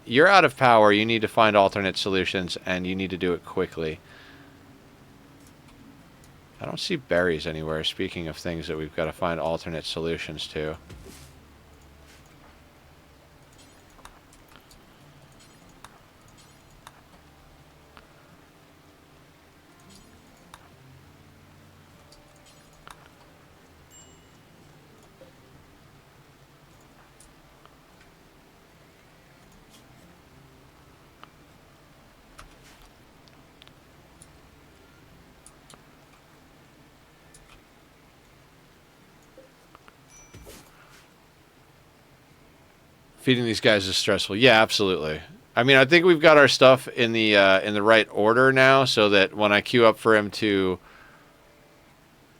you're out of power. You need to find alternate solutions, and you need to do it quickly. I don't see berries anywhere, speaking of things that we've got to find alternate solutions to. Feeding these guys is stressful. Yeah, absolutely. I mean, I think we've got our stuff in the right order now, so that when I queue up for him to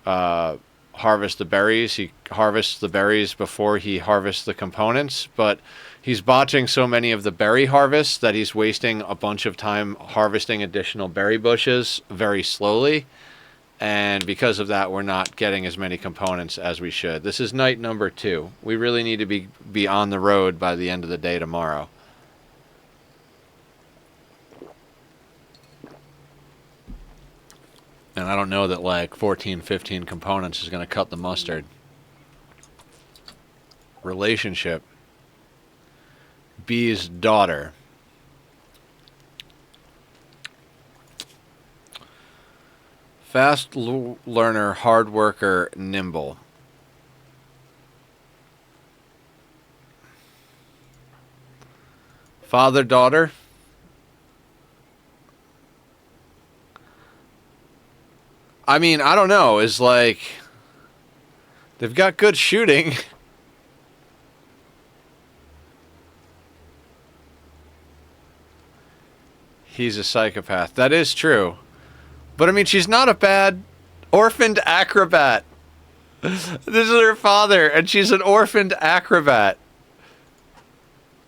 harvest the berries, he harvests the berries before he harvests the components. But he's botching so many of the berry harvests that he's wasting a bunch of time harvesting additional berry bushes very slowly. And because of that, we're not getting as many components as we should. This is night number 2. We really need to be on the road by the end of the day tomorrow. And I don't know that, like, 14, 15 components is going to cut the mustard. Relationship. B's daughter. Fast learner, hard worker, nimble. Father, daughter. I mean, I don't know. Is like, they've got good shooting. He's a psychopath. That is true. But, I mean, she's not a bad orphaned acrobat. This is her father, and she's an orphaned acrobat.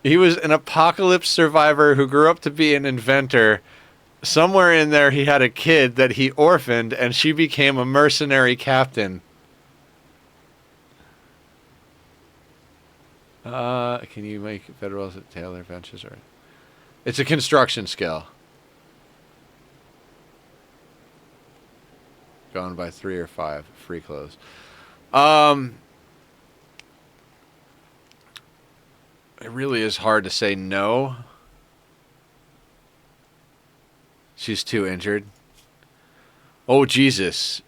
He was an apocalypse survivor who grew up to be an inventor Somewhere in there he had a kid that he orphaned and she became a mercenary captain. Can you make Federals at Taylor benches or? It's a construction skill. Going by 3 or 5. Free clothes. It really is hard to say no. She's too injured. Oh, Jesus.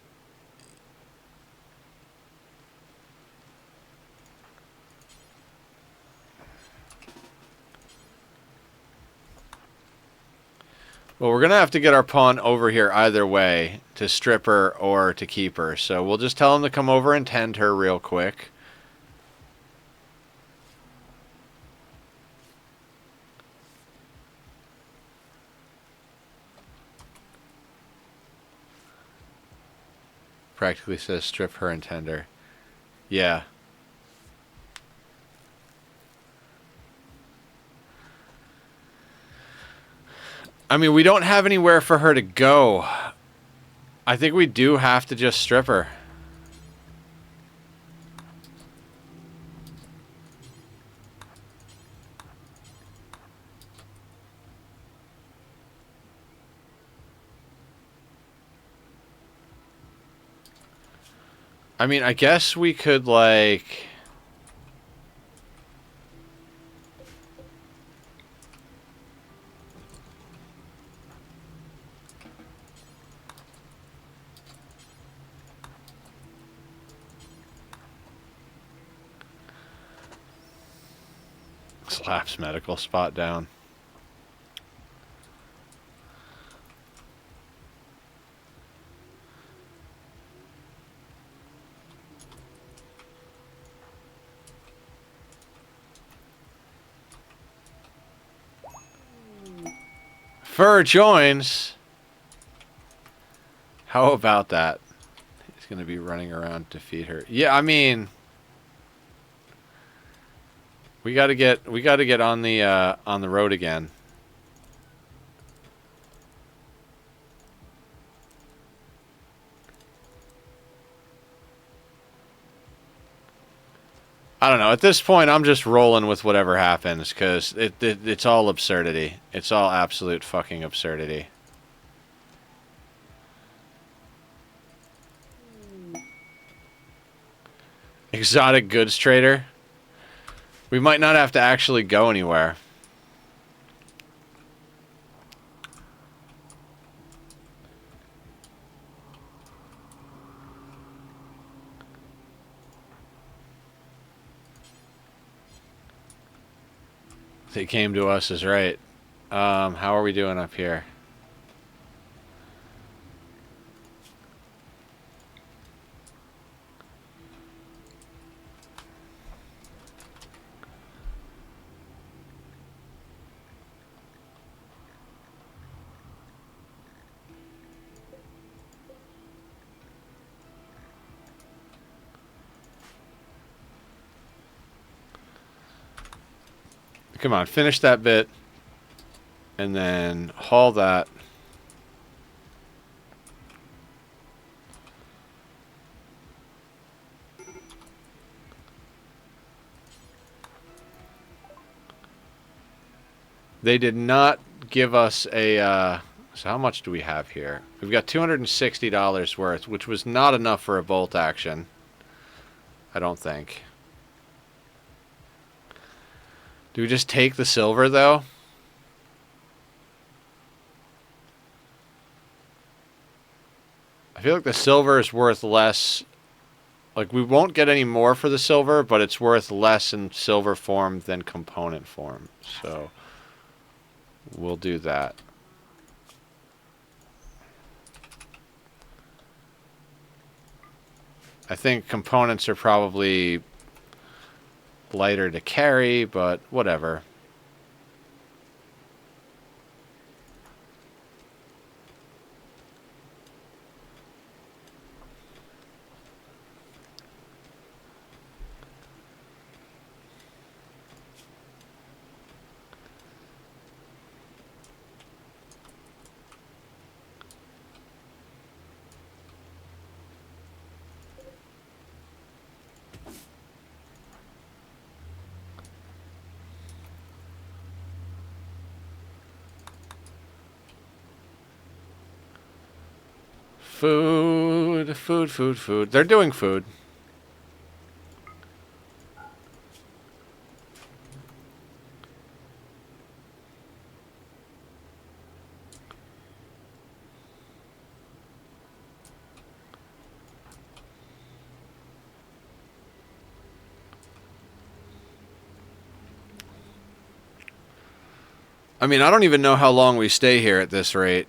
Well, we're going to have to get our pawn over here either way to strip her or to keep her. So we'll just tell him to come over and tend her real quick. Practically says strip her and tend her. Yeah. I mean, we don't have anywhere for her to go. I think we do have to just strip her. I mean, I guess we could, like... Slaps medical spot down. Fur joins. How about that? He's going to be running around to feed her. Yeah, I mean, we got to get on the road again. I don't know. At this point, I'm just rolling with whatever happens because it's all absurdity. It's all absolute fucking absurdity. Exotic goods trader. We might not have to actually go anywhere. They came to us is right. How are we doing up here? Come on, finish that bit. And then haul that. They did not give us a... so how much do we have here? We've got $260 worth, which was not enough for a bolt action. I don't think. Do we just take the silver, though? I feel like the silver is worth less. Like, we won't get any more for the silver, but it's worth less in silver form than component form. So, we'll do that. I think components are probably lighter to carry, but whatever. Food, food, food, food. They're doing food. I mean, I don't even know how long we stay here at this rate.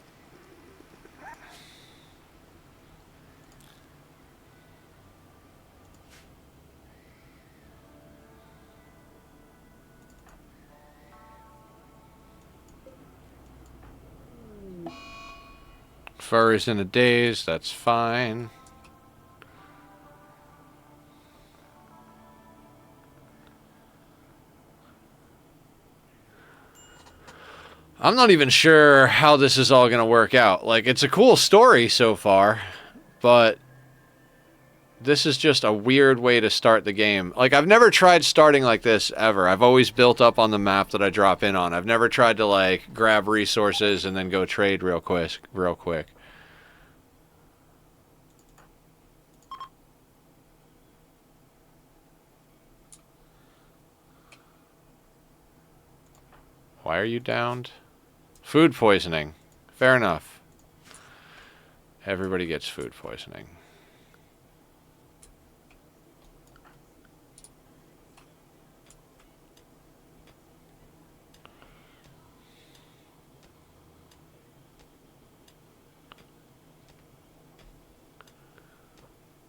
Fur is in a daze, that's fine. I'm not even sure how this is all going to work out. Like, it's a cool story so far, but this is just a weird way to start the game. Like, I've never tried starting like this ever. I've always built up on the map that I drop in on. I've never tried to, like, grab resources and then go trade real quick. Why are you downed? Food poisoning. Fair enough. Everybody gets food poisoning.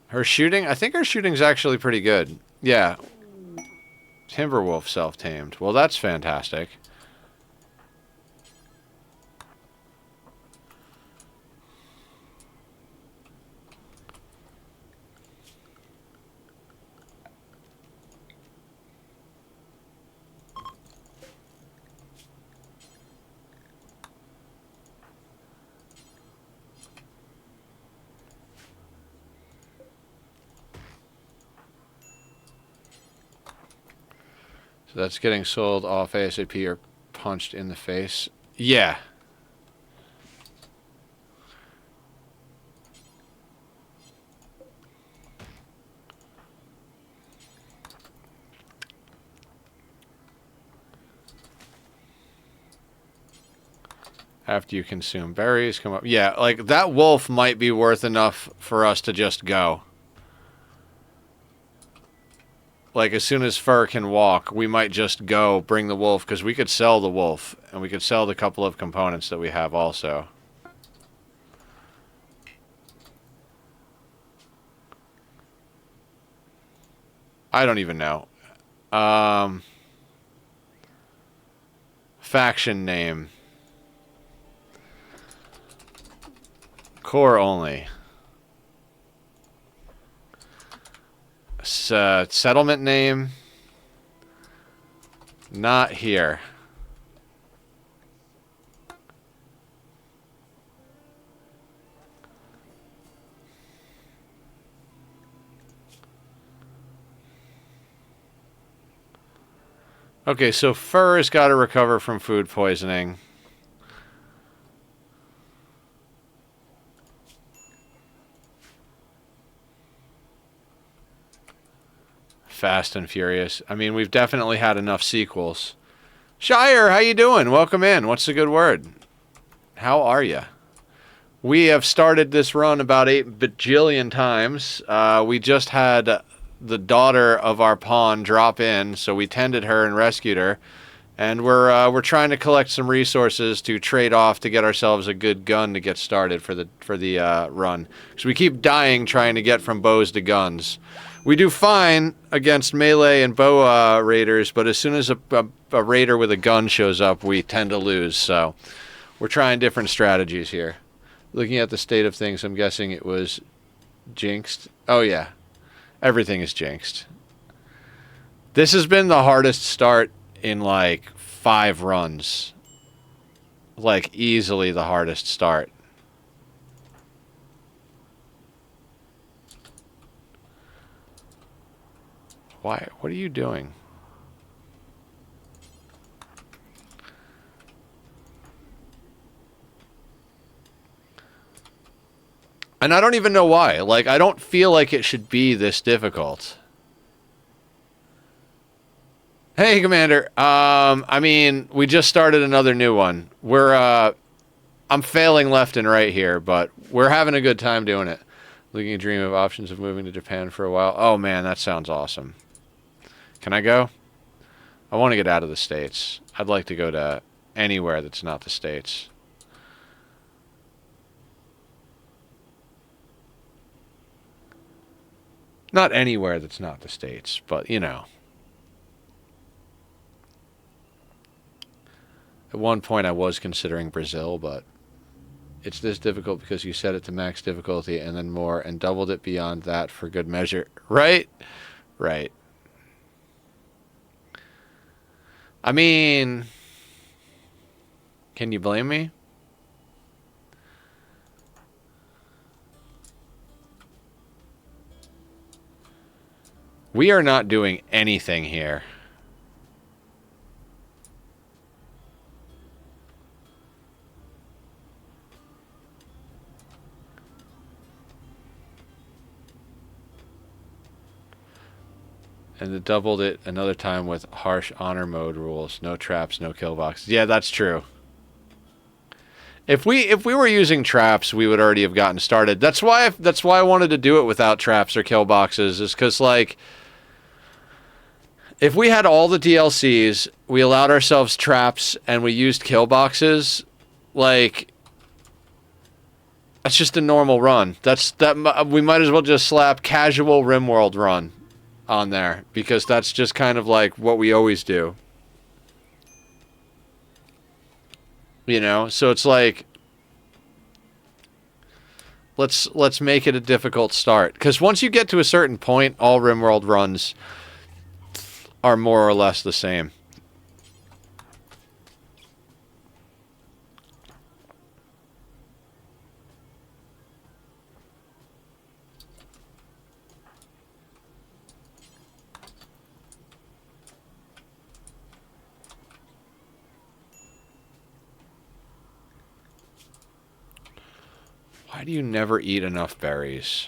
Her shooting? I think her shooting's actually pretty good. Yeah. Timberwolf self-tamed. Well, that's fantastic. So that's getting sold off ASAP or punched in the face. Yeah. After you consume berries, come up. Yeah, like, that wolf might be worth enough for us to just go. Like, as soon as Fur can walk, we might just go bring the wolf, because we could sell the wolf, and we could sell the couple of components that we have also. I don't even know. Faction name. Core only. Settlement name. Not here. Okay, so Fur has got to recover from food poisoning. Fast and Furious. I mean, we've definitely had enough sequels. Shire, how you doing? Welcome in. What's the good word? How are you? We have started this run about 8 bajillion times. We just had the daughter of our pawn drop in, so we tended her and rescued her. And we're trying to collect some resources to trade off to get ourselves a good gun to get started for the run. Because we keep dying trying to get from bows to guns. We do fine against melee and bow raiders, but as soon as a raider with a gun shows up, we tend to lose. So we're trying different strategies here. Looking at the state of things, I'm guessing it was jinxed. Oh yeah, everything is jinxed. This has been the hardest start in like 5 runs. Like, easily the hardest start. Why? What are you doing? And I don't even know why. Like, I don't feel like it should be this difficult. Hey, Commander. I mean, we just started another new one. I'm failing left and right here, but we're having a good time doing it. Looking a dream of options of moving to Japan for a while. Oh, man, that sounds awesome. Can I go? I want to get out of the States. I'd like to go to anywhere that's not the States. Not anywhere that's not the States, but, you know. At one point I was considering Brazil, but it's this difficult because you set it to max difficulty and then more and doubled it beyond that for good measure. Right? Right. I mean, can you blame me? We are not doing anything here. And it doubled it another time with harsh honor mode rules. No traps, no killbox. Yeah, that's true. If we were using traps, we would already have gotten started. That's why I wanted to do it without traps or killboxes, is because, like, if we had all the DLCs, we allowed ourselves traps, and we used killboxes, like, that's just a normal run. We might as well just slap casual Rimworld run on there, because that's just kind of like what we always do. You know, so it's like, let's make it a difficult start, because once you get to a certain point, all Rimworld runs are more or less the same. Why do you never eat enough berries?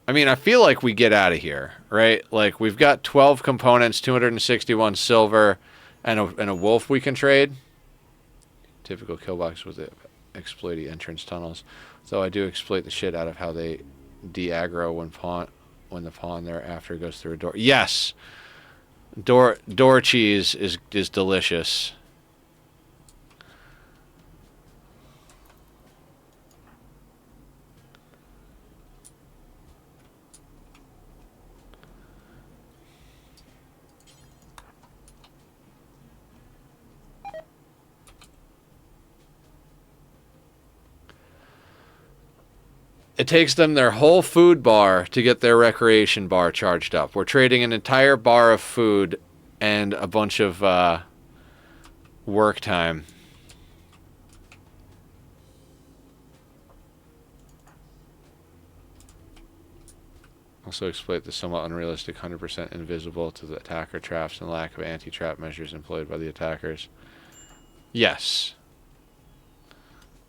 I mean, I feel like we get out of here, right? Like, we've got 12 components, 261 silver, and a wolf we can trade. Typical killbox with the exploity entrance tunnels. Though I do exploit the shit out of how they de-aggro when the pawn thereafter goes through a door. Yes! Door cheese is delicious. It takes them their whole food bar to get their recreation bar charged up. We're trading an entire bar of food and a bunch of work time. Also exploit the somewhat unrealistic 100% invisible to the attacker traps and lack of anti-trap measures employed by the attackers. Yes.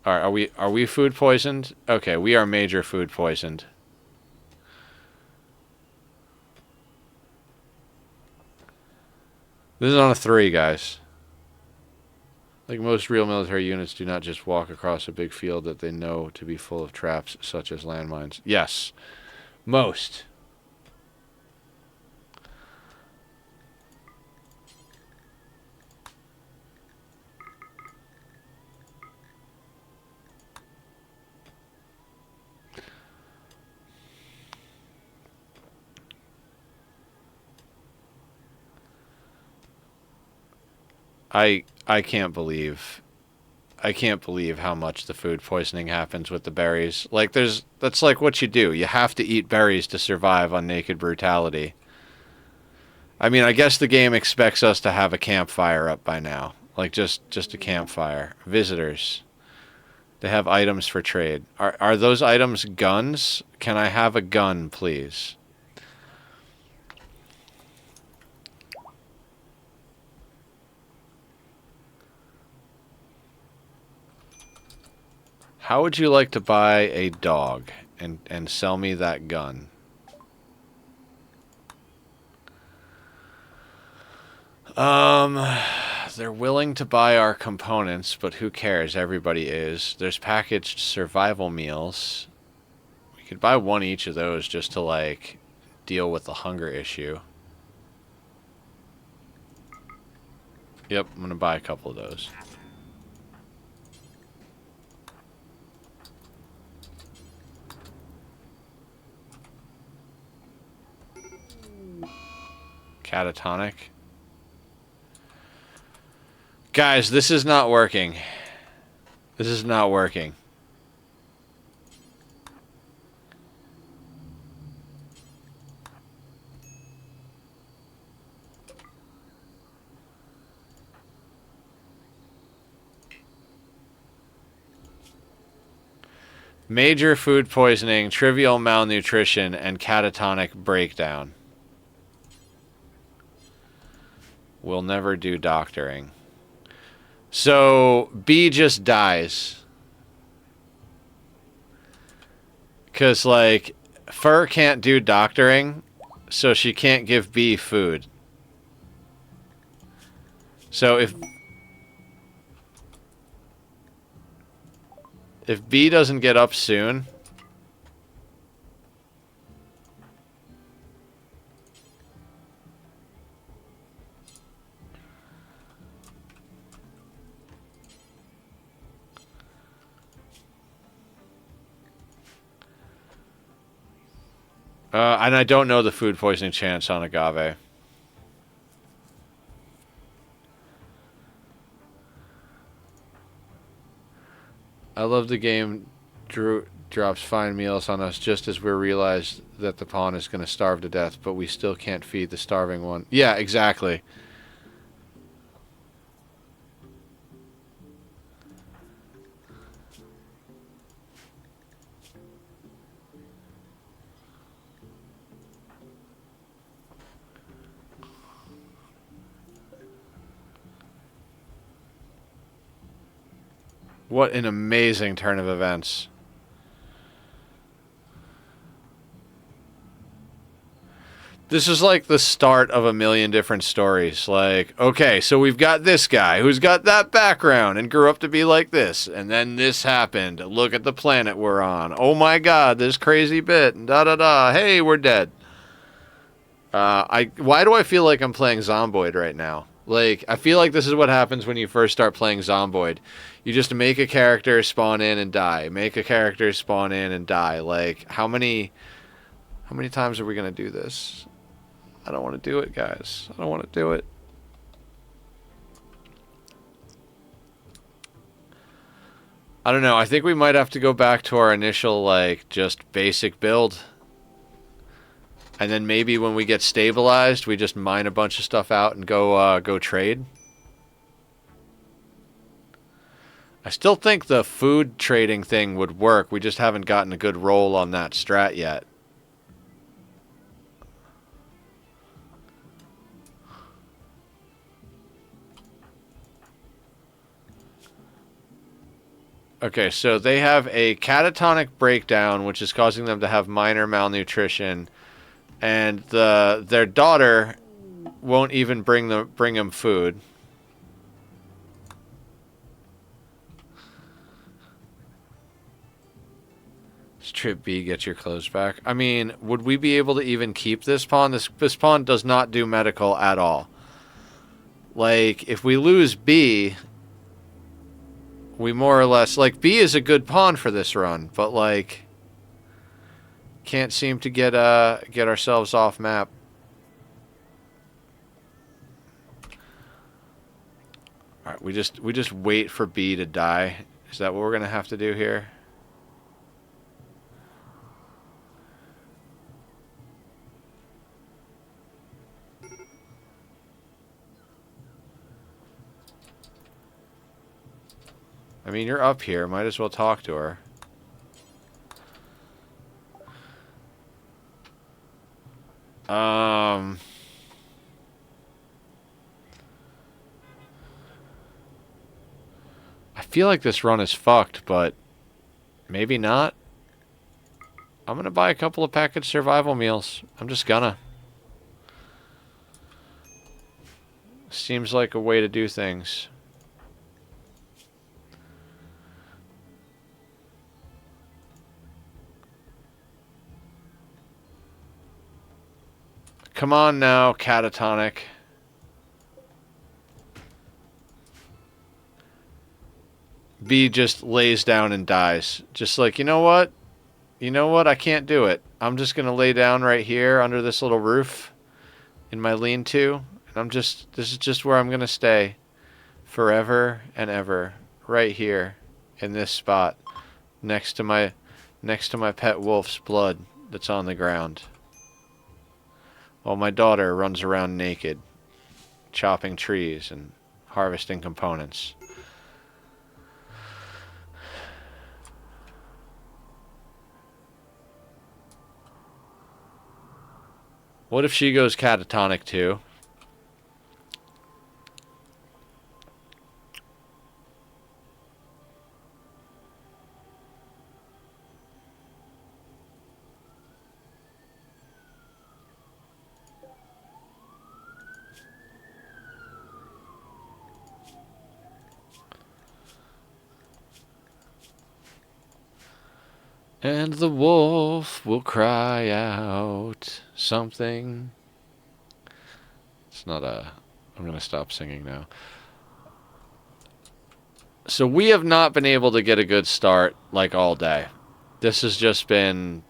Are we food poisoned? Okay, we are major food poisoned. This is on a 3, guys. Like most real military units do not just walk across a big field that they know to be full of traps, such as landmines. Yes. Most. I can't believe how much the food poisoning happens with the berries. Like, that's like what you do. You have to eat berries to survive on Naked Brutality. I mean, I guess the game expects us to have a campfire up by now. Like, just a campfire. Visitors. They have items for trade. Are those items guns? Can I have a gun, please? How would you like to buy a dog and sell me that gun? They're willing to buy our components, but who cares? Everybody is. There's packaged survival meals. We could buy one each of those just to, like, deal with the hunger issue. Yep, I'm gonna buy a couple of those. Catatonic. Guys, this is not working. This is not working. Major food poisoning, trivial malnutrition, and catatonic breakdown. We'll never do doctoring. So, B just dies. Because, like, Fur can't do doctoring, so she can't give B food. So if B doesn't get up soon... and I don't know the food poisoning chance on agave. I love the game drops fine meals on us just as we realize that the pawn is going to starve to death, but we still can't feed the starving one. Yeah, exactly. What an amazing turn of events. This is like the start of a million different stories. Like, okay, so we've got this guy who's got that background and grew up to be like this. And then this happened. Look at the planet we're on. Oh my god, this crazy bit. And da-da-da. Hey, we're dead. Why do I feel like I'm playing Zomboid right now? Like, I feel like this is what happens when you first start playing Zomboid. You just make a character, spawn in, and die. Make a character, spawn in, and die. Like, how many times are we going to do this? I don't want to do it, guys. I don't want to do it. I don't know. I think we might have to go back to our initial, like, just basic build. And then maybe when we get stabilized, we just mine a bunch of stuff out and go trade. I still think the food trading thing would work. We just haven't gotten a good roll on that strat yet. Okay, so they have a catatonic breakdown, which is causing them to have minor malnutrition. And their daughter won't even bring them food. Trip B, get your clothes back. I mean, would we be able to even keep this pawn? This pawn does not do medical at all. Like, if we lose B, we more or less... Like, B is a good pawn for this run, but, like... Can't seem to get ourselves off map. Alright, we just wait for B to die. Is that what we're gonna have to do here? I mean, you're up here. Might as well talk to her. I feel like this run is fucked, but Maybe not. I'm gonna buy a couple of packaged survival meals. I'm just gonna. Seems like a way to do things. Come on now, catatonic. B just lays down and dies. Just like, you know what? You know what? I can't do it. I'm just going to lay down right here under this little roof in my lean-to. And this is just where I'm going to stay forever and ever. Right here in this spot next to my pet wolf's blood that's on the ground. While my daughter runs around naked, chopping trees and harvesting components. What if she goes catatonic too? And the wolf will cry out something. It's not a... I'm going to stop singing now. So we have not been able to get a good start, like, all day. This has just been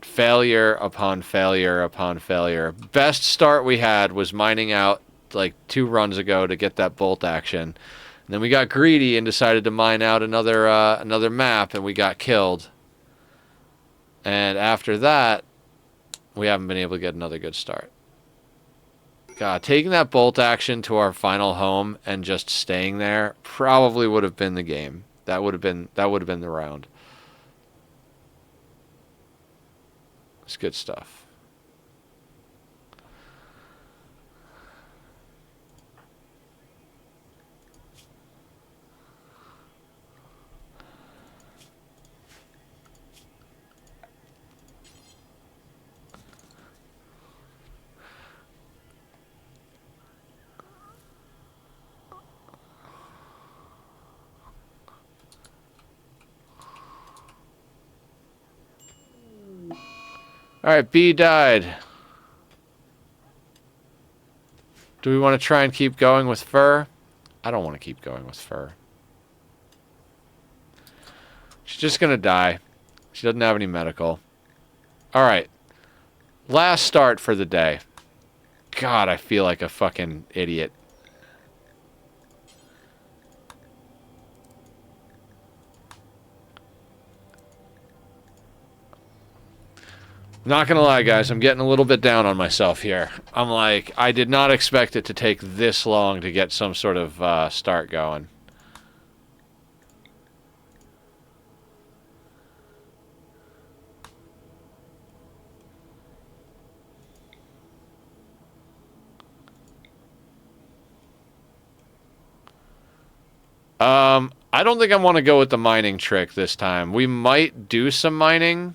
failure upon failure upon failure. Best start we had was mining out, like, 2 runs ago to get that bolt action. And then we got greedy and decided to mine out another map, and we got killed. And after that, we haven't been able to get another good start. God, taking that bolt action to our final home and just staying there probably would have been the game. That would have been the round. It's good stuff. Alright, B died. Do we want to try and keep going with fur? I don't want to keep going with fur. She's just going to die. She doesn't have any medical. Alright. Last start for the day. God, I feel like a fucking idiot. Not gonna lie, guys, I'm getting a little bit down on myself here. I'm like, I did not expect it to take this long to get some sort of start going. I don't think I want to go with the mining trick this time. We might do some mining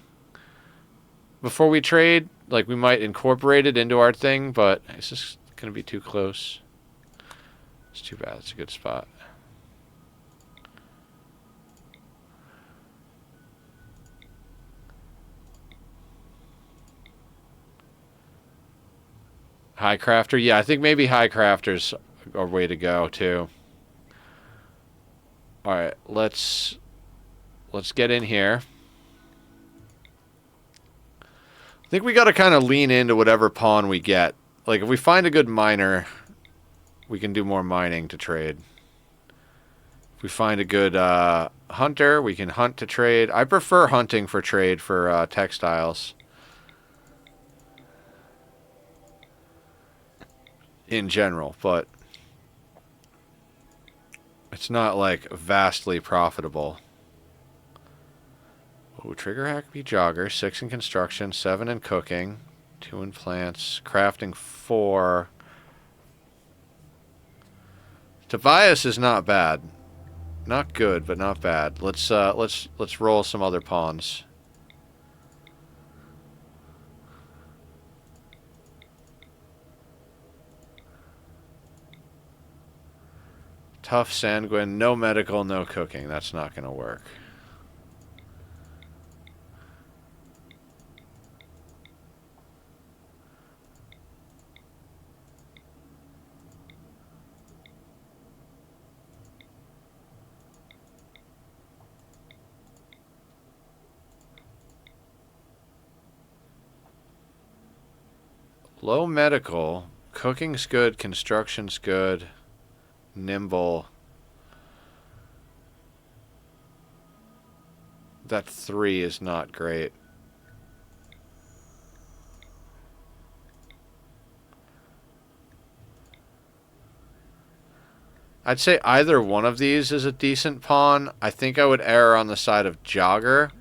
before we trade. Like, we might incorporate it into our thing, but it's just going to be too close. It's too bad. It's a good spot. High crafter? Yeah, I think maybe high crafter's a way to go, too. Alright, let's get in here. I think we got to kind of lean into whatever pawn we get. Like, if we find a good miner, we can do more mining to trade. If we find a good hunter, we can hunt to trade. I prefer hunting for trade for textiles. In general, but it's not, like, vastly profitable. Oh, trigger hack be jogger, 6 in construction, 7 in cooking, 2 in plants, crafting 4. Tobias is not bad. Not good, but not bad. Let's roll some other pawns. Tough, sanguine, no medical, no cooking. That's not going to work. Low medical. Cooking's good. Construction's good. Nimble. That 3 is not great. I'd say either one of these is a decent pawn. I think I would err on the side of Jogger.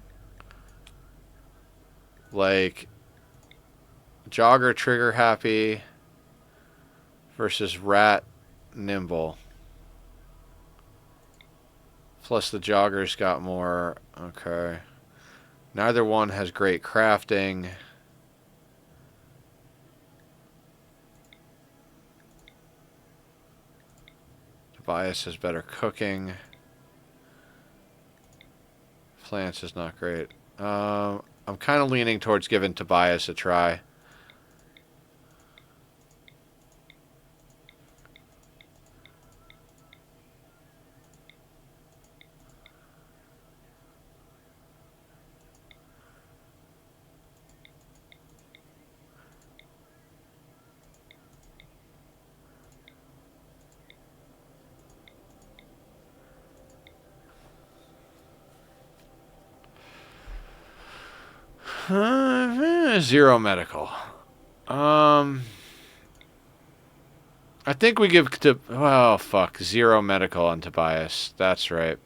Like, Jogger trigger happy versus Rat nimble. Plus the Jogger's got more. Okay. Neither one has great crafting. Tobias has better cooking. Plants is not great. I'm kind of leaning towards giving Tobias a try. Zero medical. I think we give to. Oh, fuck. 0 medical on Tobias. That's right.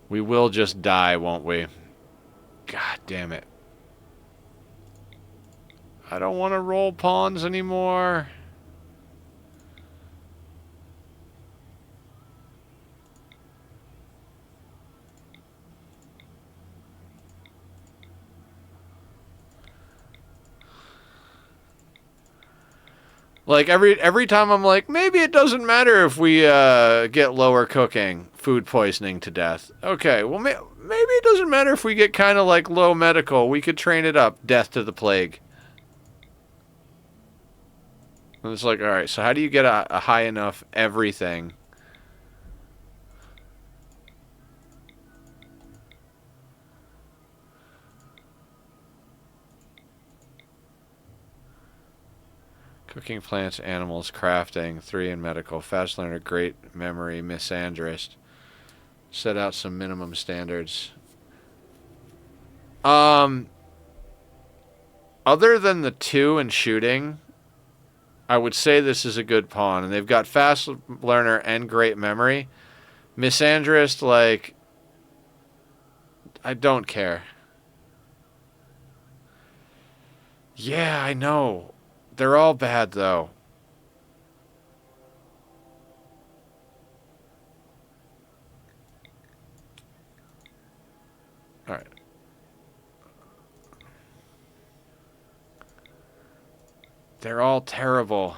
We will just die, won't we? God damn it. I don't want to roll pawns anymore. Like, every time I'm like, maybe it doesn't matter if we get lower cooking, food poisoning to death. Okay, well, maybe it doesn't matter if we get kind of like low medical. We could train it up, death to the plague. And it's like, all right, so how do you get a high enough everything? Cooking, plants, animals, crafting, 3 in medical, fast learner, great memory, misandrist. Set out some minimum standards. Other than the 2 in shooting, I would say this is a good pawn. And they've got fast learner and great memory. Misandrist, like, I don't care. Yeah, I know. They're all bad, though. All right. They're all terrible.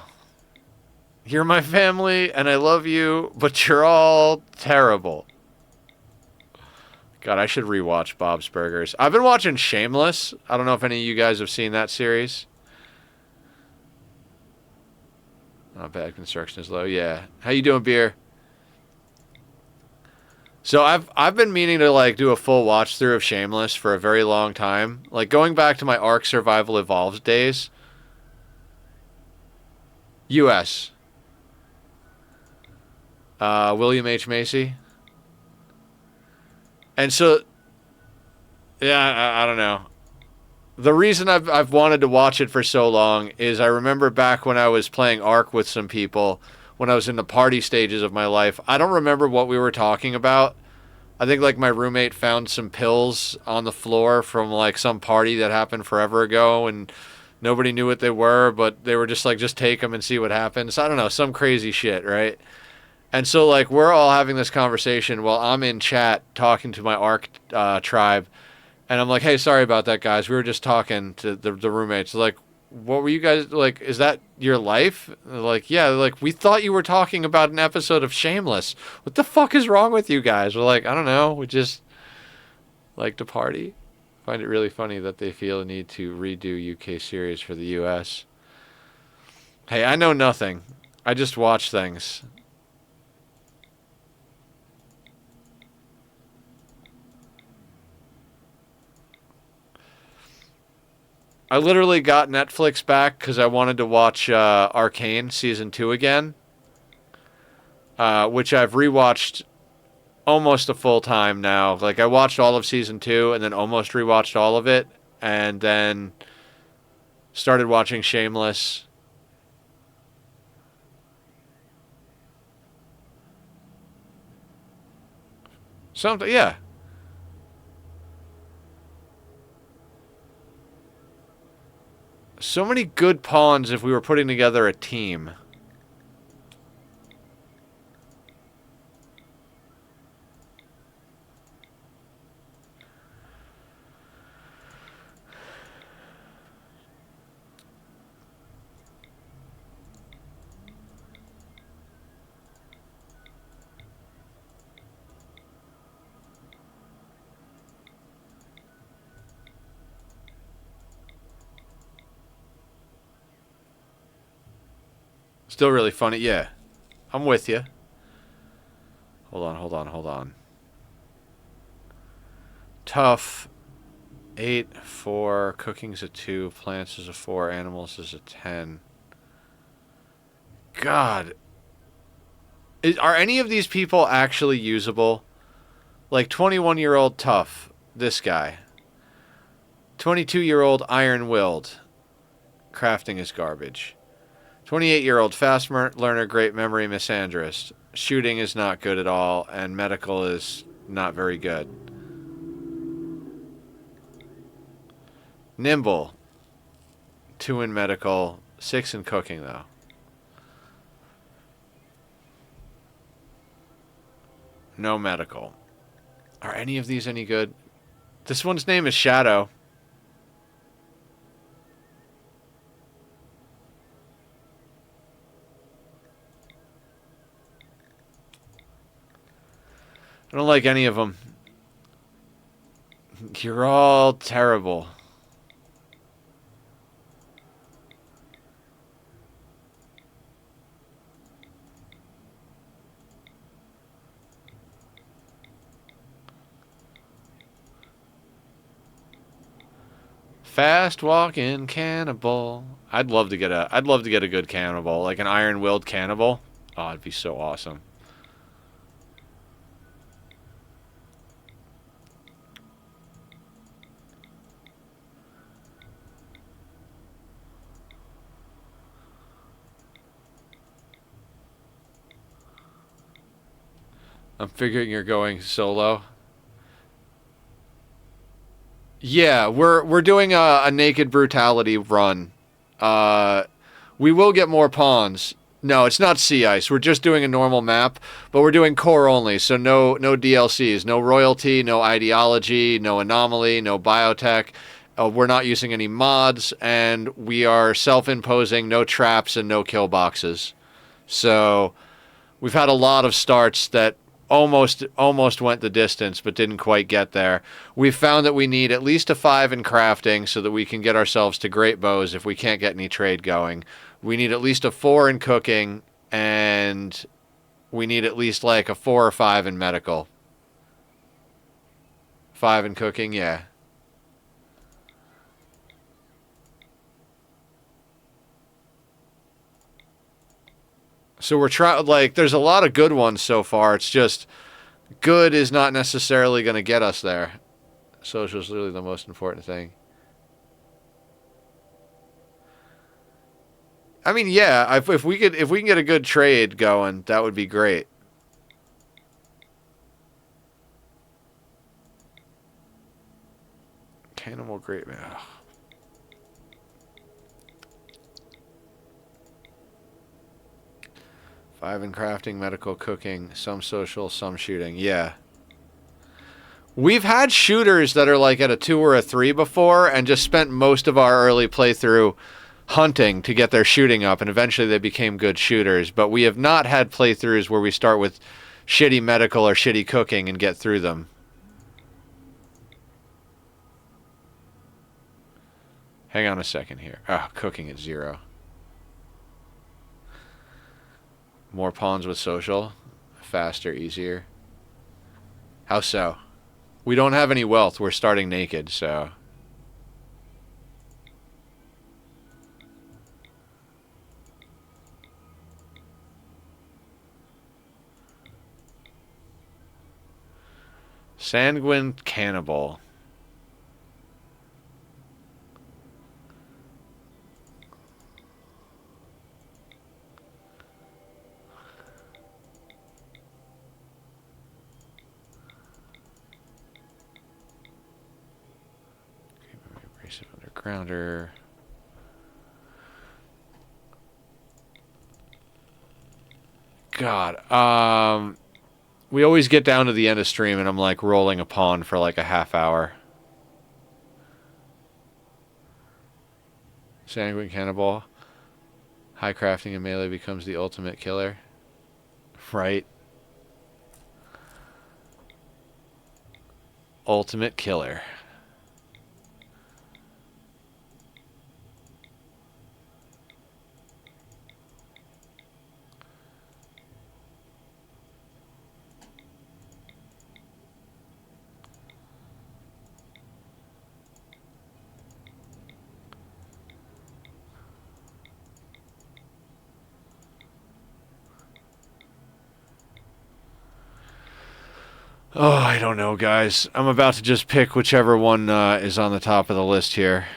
You're my family, and I love you, but you're all terrible. God, I should rewatch Bob's Burgers. I've been watching Shameless. I don't know if any of you guys have seen that series. Not bad. Construction is low. Yeah. How you doing, Beer? So I've been meaning to like do a full watch through of Shameless for a very long time. Like going back to my Ark Survival Evolved days. U.S. William H. Macy. And so, yeah, I don't know. The reason I've wanted to watch it for so long is I remember back when I was playing Ark with some people, when I was in the party stages of my life. I don't remember what we were talking about. I think like my roommate found some pills on the floor from like some party that happened forever ago, and Nobody knew what they were, but they were just like, just take them and see what happens. I don't know, some crazy shit, right? And so, like, we're all having this conversation while I'm in chat talking to my ARC tribe. And I'm like, hey, sorry about that, guys. We were just talking to the roommates. Like, what were you guys, like, is that your life? They're like, yeah. They're like, we thought you were talking about an episode of Shameless. What the fuck is wrong with you guys? We're like, I don't know. We just like to party. Find it really funny that they feel a need to redo UK series for the US. Hey, I know nothing. I just watch things. I literally got Netflix back because I wanted to watch Arcane Season 2 again, which I've rewatched almost a full time now. Like, I watched all of Season 2 and then almost rewatched all of it, and then started watching Shameless. Something, yeah. So many good pawns if we were putting together a team. Still really funny. Yeah, I'm with you. Hold on. Tough. 8, 4. Cooking's a 2. Plants is a 4. Animals is a 10. God. Are any of these people actually usable? Like 21-year-old Tough. This guy. 22-year-old Iron-willed. Crafting is garbage. 28-year-old fast learner, great memory, misandrist. Shooting is not good at all, and medical is not very good. Nimble. 2 in medical, 6 in cooking, though. No medical. Are any of these any good? This one's name is Shadow. I don't like any of them. You're all terrible. Fast walking cannibal. I'd love to get a good cannibal, like an iron-willed cannibal. Oh, it'd be so awesome. I'm figuring you're going solo. Yeah, we're doing a naked brutality run. Uh, we will get more pawns. No, it's not sea ice. We're just doing a normal map, but we're doing core only, so no DLCs, no royalty, no ideology, no anomaly, no biotech. We're not using any mods, and we are self-imposing no traps and no kill boxes. So we've had a lot of starts that almost went the distance but didn't quite get there. We've found that we need at least a 5 in crafting so that we can get ourselves to great bows if we can't get any trade going. We need at least a 4 in cooking, and we need at least like a 4 or 5 in medical. 5 in cooking, yeah. So we're trying, like, there's a lot of good ones so far. It's just good is not necessarily going to get us there. Social is literally the most important thing. I mean, yeah, if we can get a good trade going, that would be great. Cannibal great man. 5 in crafting, medical, cooking, some social, some shooting. Yeah. We've had shooters that are like at a 2 or a 3 before and just spent most of our early playthrough hunting to get their shooting up, and eventually they became good shooters. But we have not had playthroughs where we start with shitty medical or shitty cooking and get through them. Hang on a second here. Ah, cooking at 0. More pawns with social. Faster, easier. How so? We don't have any wealth. We're starting naked, so... Sanguine Cannibal. Abrasive Undergrounder. God, we always get down to the end of stream and I'm like rolling a pawn for like a half hour. Sanguine Cannibal. High crafting and melee becomes the ultimate killer. Right. Ultimate killer. Oh, I don't know, guys. I'm about to just pick whichever one is on the top of the list here.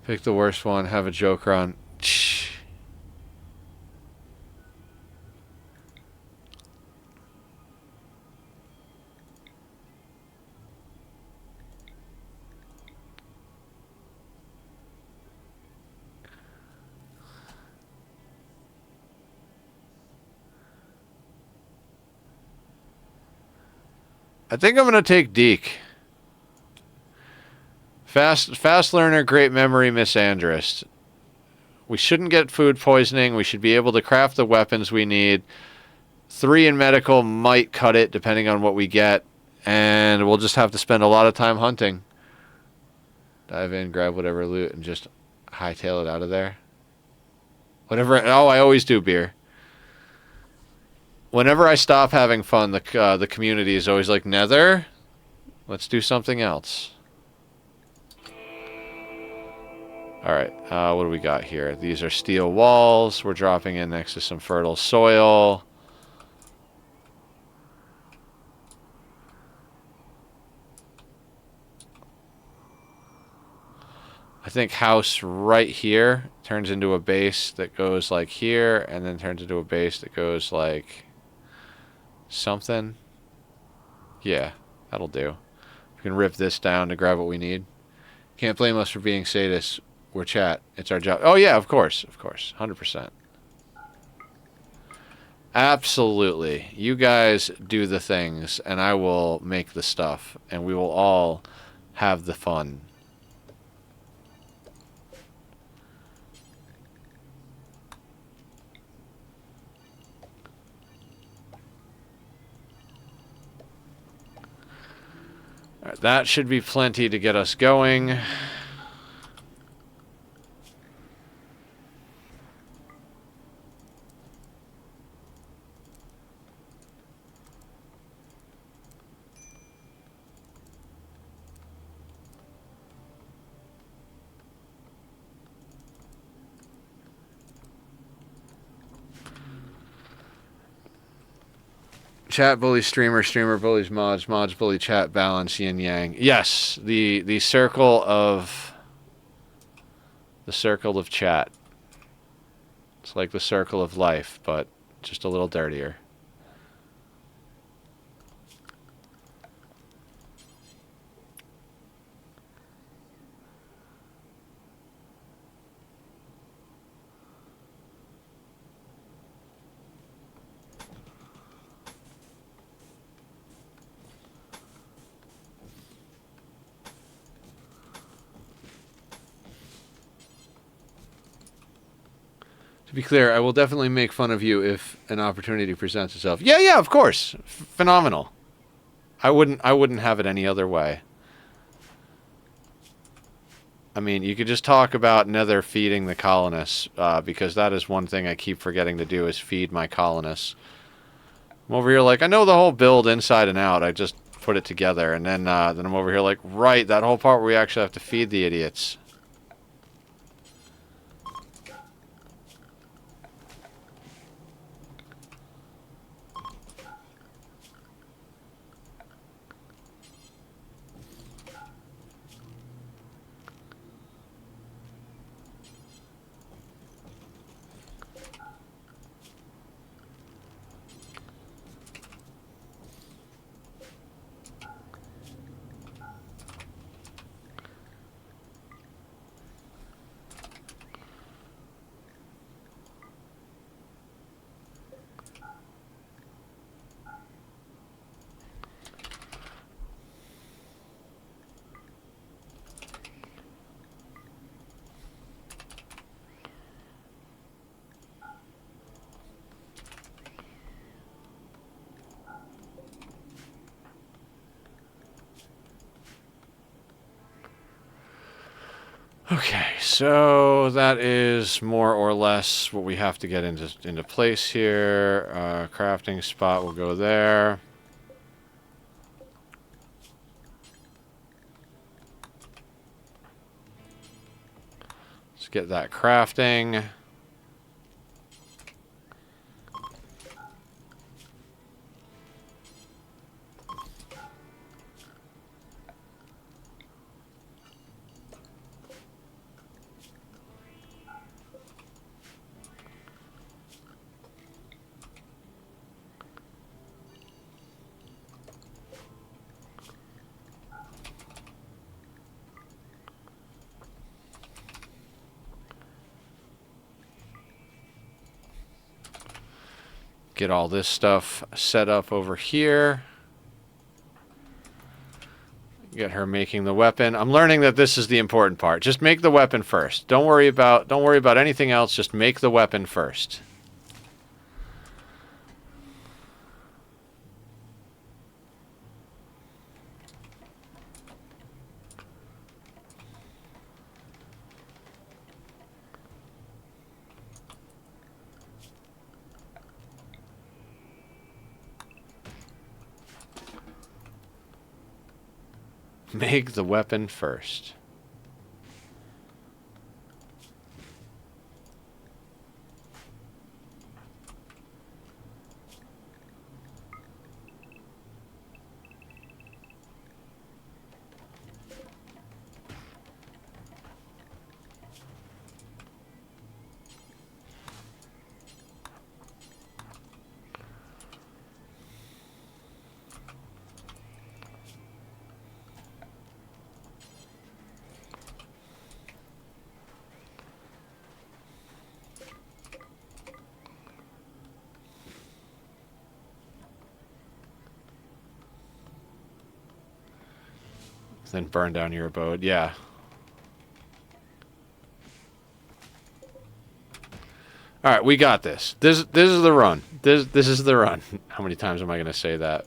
Pick the worst one, have a joker on. I think I'm going to take Deke. Fast learner, great memory, misandrist. We shouldn't get food poisoning. We should be able to craft the weapons we need. 3 in medical might cut it, depending on what we get. And we'll just have to spend a lot of time hunting. Dive in, grab whatever loot, and just hightail it out of there. Whatever. Oh, I always do, beer. Whenever I stop having fun, the community is always like, Nether, let's do something else. Alright, what do we got here? These are steel walls. We're dropping in next to some fertile soil. I think house right here turns into a base that goes like here, and then turns into a base that goes like something. Yeah, that'll do. We can rip this down to grab what we need. Can't blame us for being sadists. We're chat. It's our job. Oh, yeah, of course. Of course. 100%. Absolutely. You guys do the things, and I will make the stuff, and we will all have the fun. All right, that should be plenty to get us going. Chat bullies streamer, streamer bullies mods, mods bully chat, balance, yin yang. Yes, the circle of chat. It's like the circle of life, but just a little dirtier. To be clear, I will definitely make fun of you if an opportunity presents itself. Yeah, yeah, of course. Phenomenal. I wouldn't have it any other way. I mean, you could just talk about Nether feeding the colonists, because that is one thing I keep forgetting to do is feed my colonists. I'm over here like, I know the whole build inside and out. I just put it together, and then I'm over here like, right, that whole part where we actually have to feed the idiots. Okay, so that is more or less what we have to get into place here. Crafting spot will go there. Let's get that crafting. Get all this stuff set up over here. Get her making the weapon. I'm learning that this is the important part. Just make the weapon first. Don't worry about anything else. Just make the weapon first. Make the weapon first. Then burn down your abode. Yeah. All right, we got this. This is the run. This is the run. How many times am I going to say that?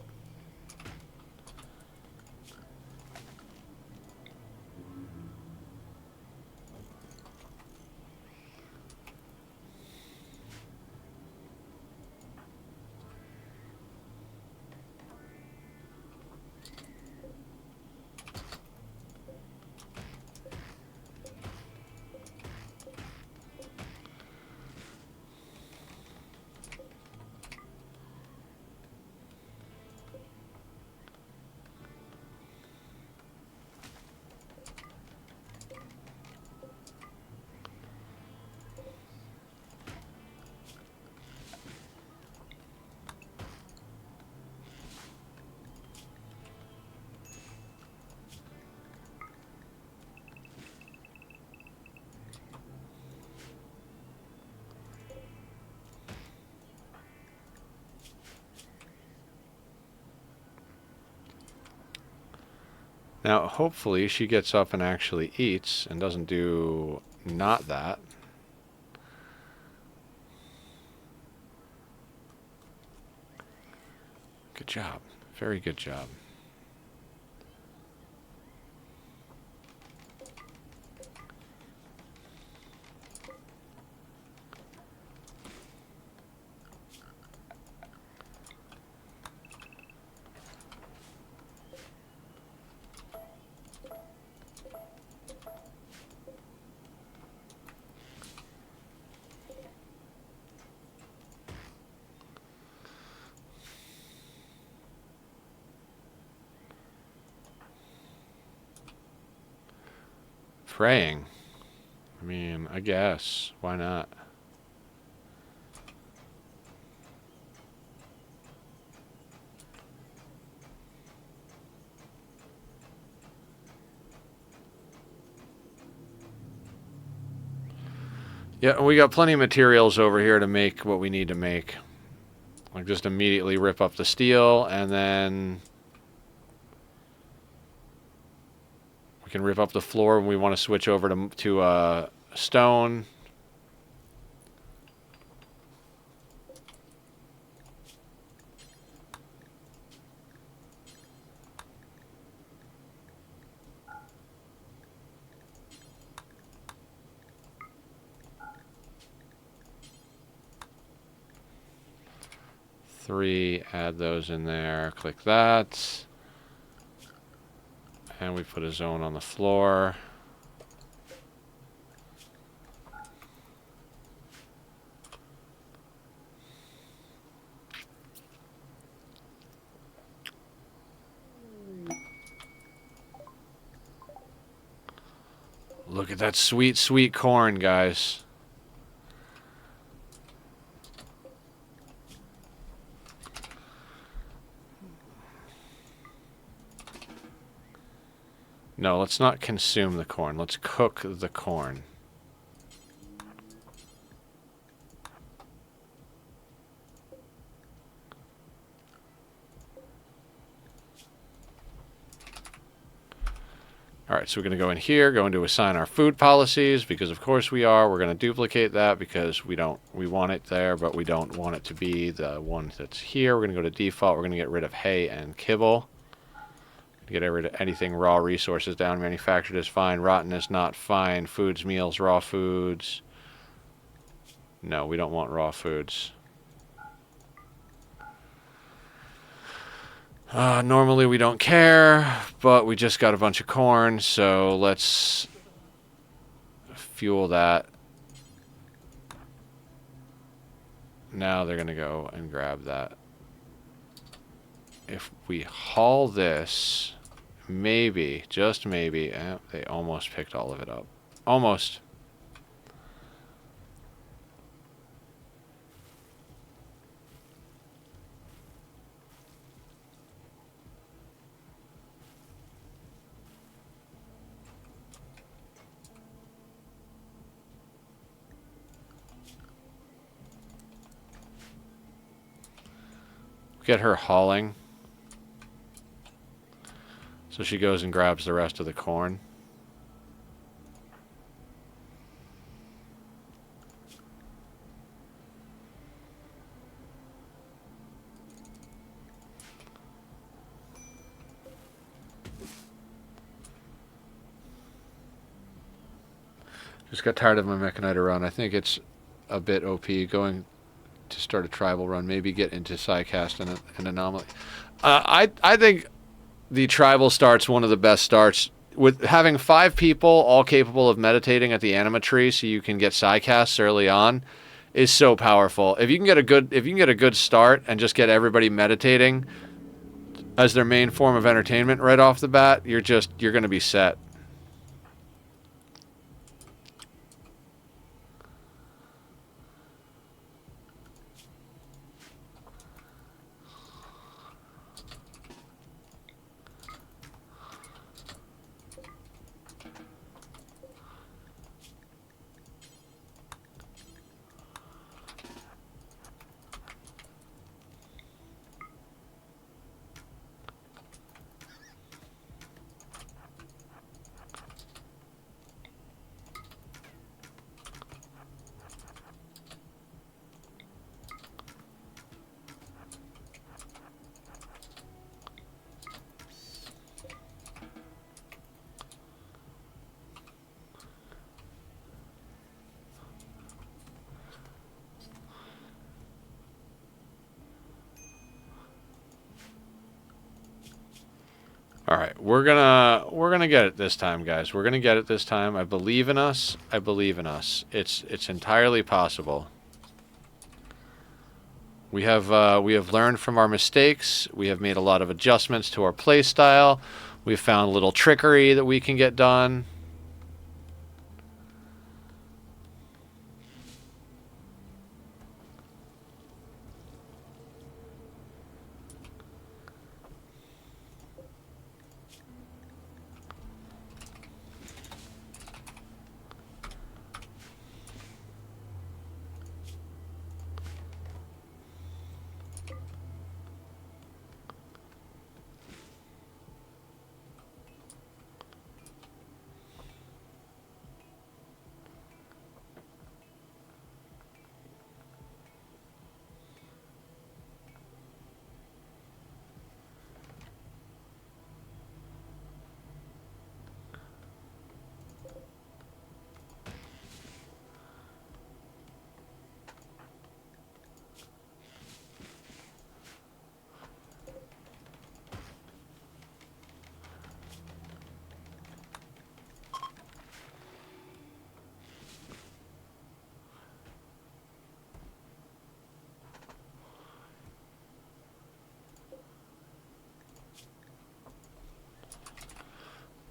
Now, hopefully she gets up and actually eats and doesn't do not that. Good job. Very good job. Praying. I mean, I guess. Why not? Yeah, we got plenty of materials over here to make what we need to make. Like, just immediately rip up the steel, and then we can rip up the floor when we want to switch over to stone. Three, add those in there, click that. And we put a zone on the floor. Look at that sweet, sweet corn, guys. No, let's not consume the corn. Let's cook the corn. All right, so we're going to go in here, go into assign our food policies, because of course we are. We're going to duplicate that because we want it there, but we don't want it to be the one that's here. We're going to go to default. We're going to get rid of hay and kibble. Get rid of anything raw resources down. Manufactured is fine. Rotten is not fine. Foods, meals, raw foods. No, we don't want raw foods. Normally we don't care, but we just got a bunch of corn, so let's fuel that. Now they're going to go and grab that. If we haul this, maybe, just maybe, they almost picked all of it up. Almost. Get her hauling. So she goes and grabs the rest of the corn. Just got tired of my Mechaniter run. I think it's a bit OP going to start a tribal run. Maybe get into Psycast and an anomaly. I think the tribal start's one of the best starts. With having 5 people all capable of meditating at the anima tree, so you can get Psycasts early on, is so powerful. If you can get a good start and just get everybody meditating as their main form of entertainment right off the bat, you're going to be set. All right, we're gonna get it this time, guys. We're gonna get it this time. I believe in us. I believe in us. It's entirely possible. We have learned from our mistakes. We have made a lot of adjustments to our play style. We've found a little trickery that we can get done.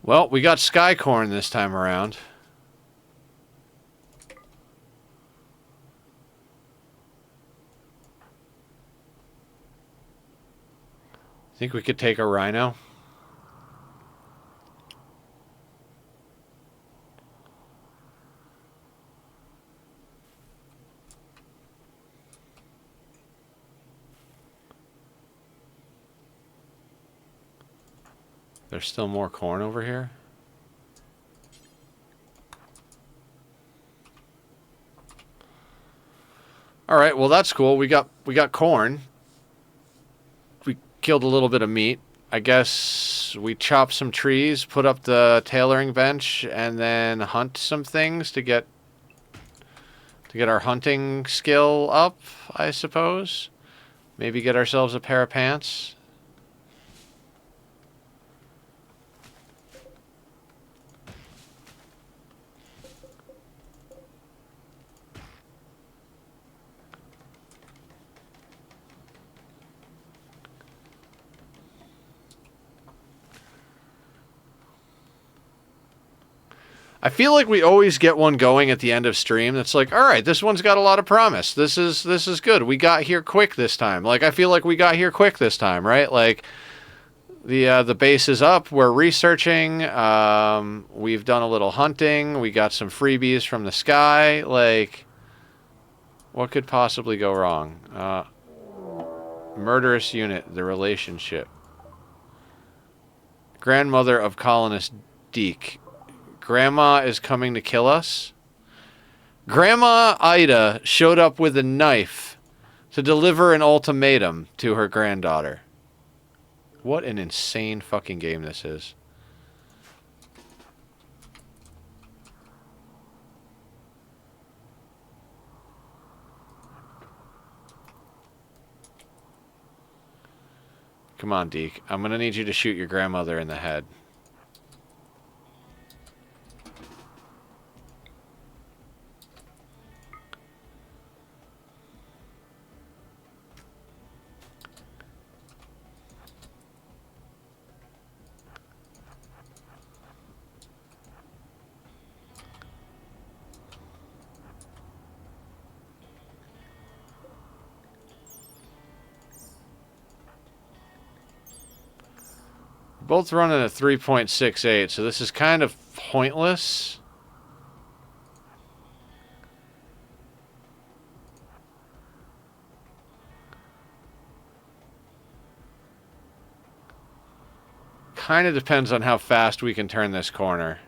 Well, we got Skycorn this time around. Think we could take a rhino? There's still more corn over here. All right, well that's cool. We got corn. We killed a little bit of meat. I guess we chop some trees, put up the tailoring bench, and then hunt some things to get our hunting skill up, I suppose. Maybe get ourselves a pair of pants. I feel like we always get one going at the end of stream that's like, all right, this one's got a lot of promise. This is good. We got here quick this time. Like I feel like we got here quick this time, right? Like the base is up. We're researching. We've done a little hunting. We got some freebies from the sky. Like, what could possibly go wrong? Murderous unit. The relationship. Grandmother of colonist Deke. Grandma is coming to kill us. Grandma Ida showed up with a knife to deliver an ultimatum to her granddaughter. What an insane fucking game this is. Come on, Deke. I'm gonna need you to shoot your grandmother in the head. Both running a 3.68, so this is kind of pointless. Kind of depends on how fast we can turn this corner.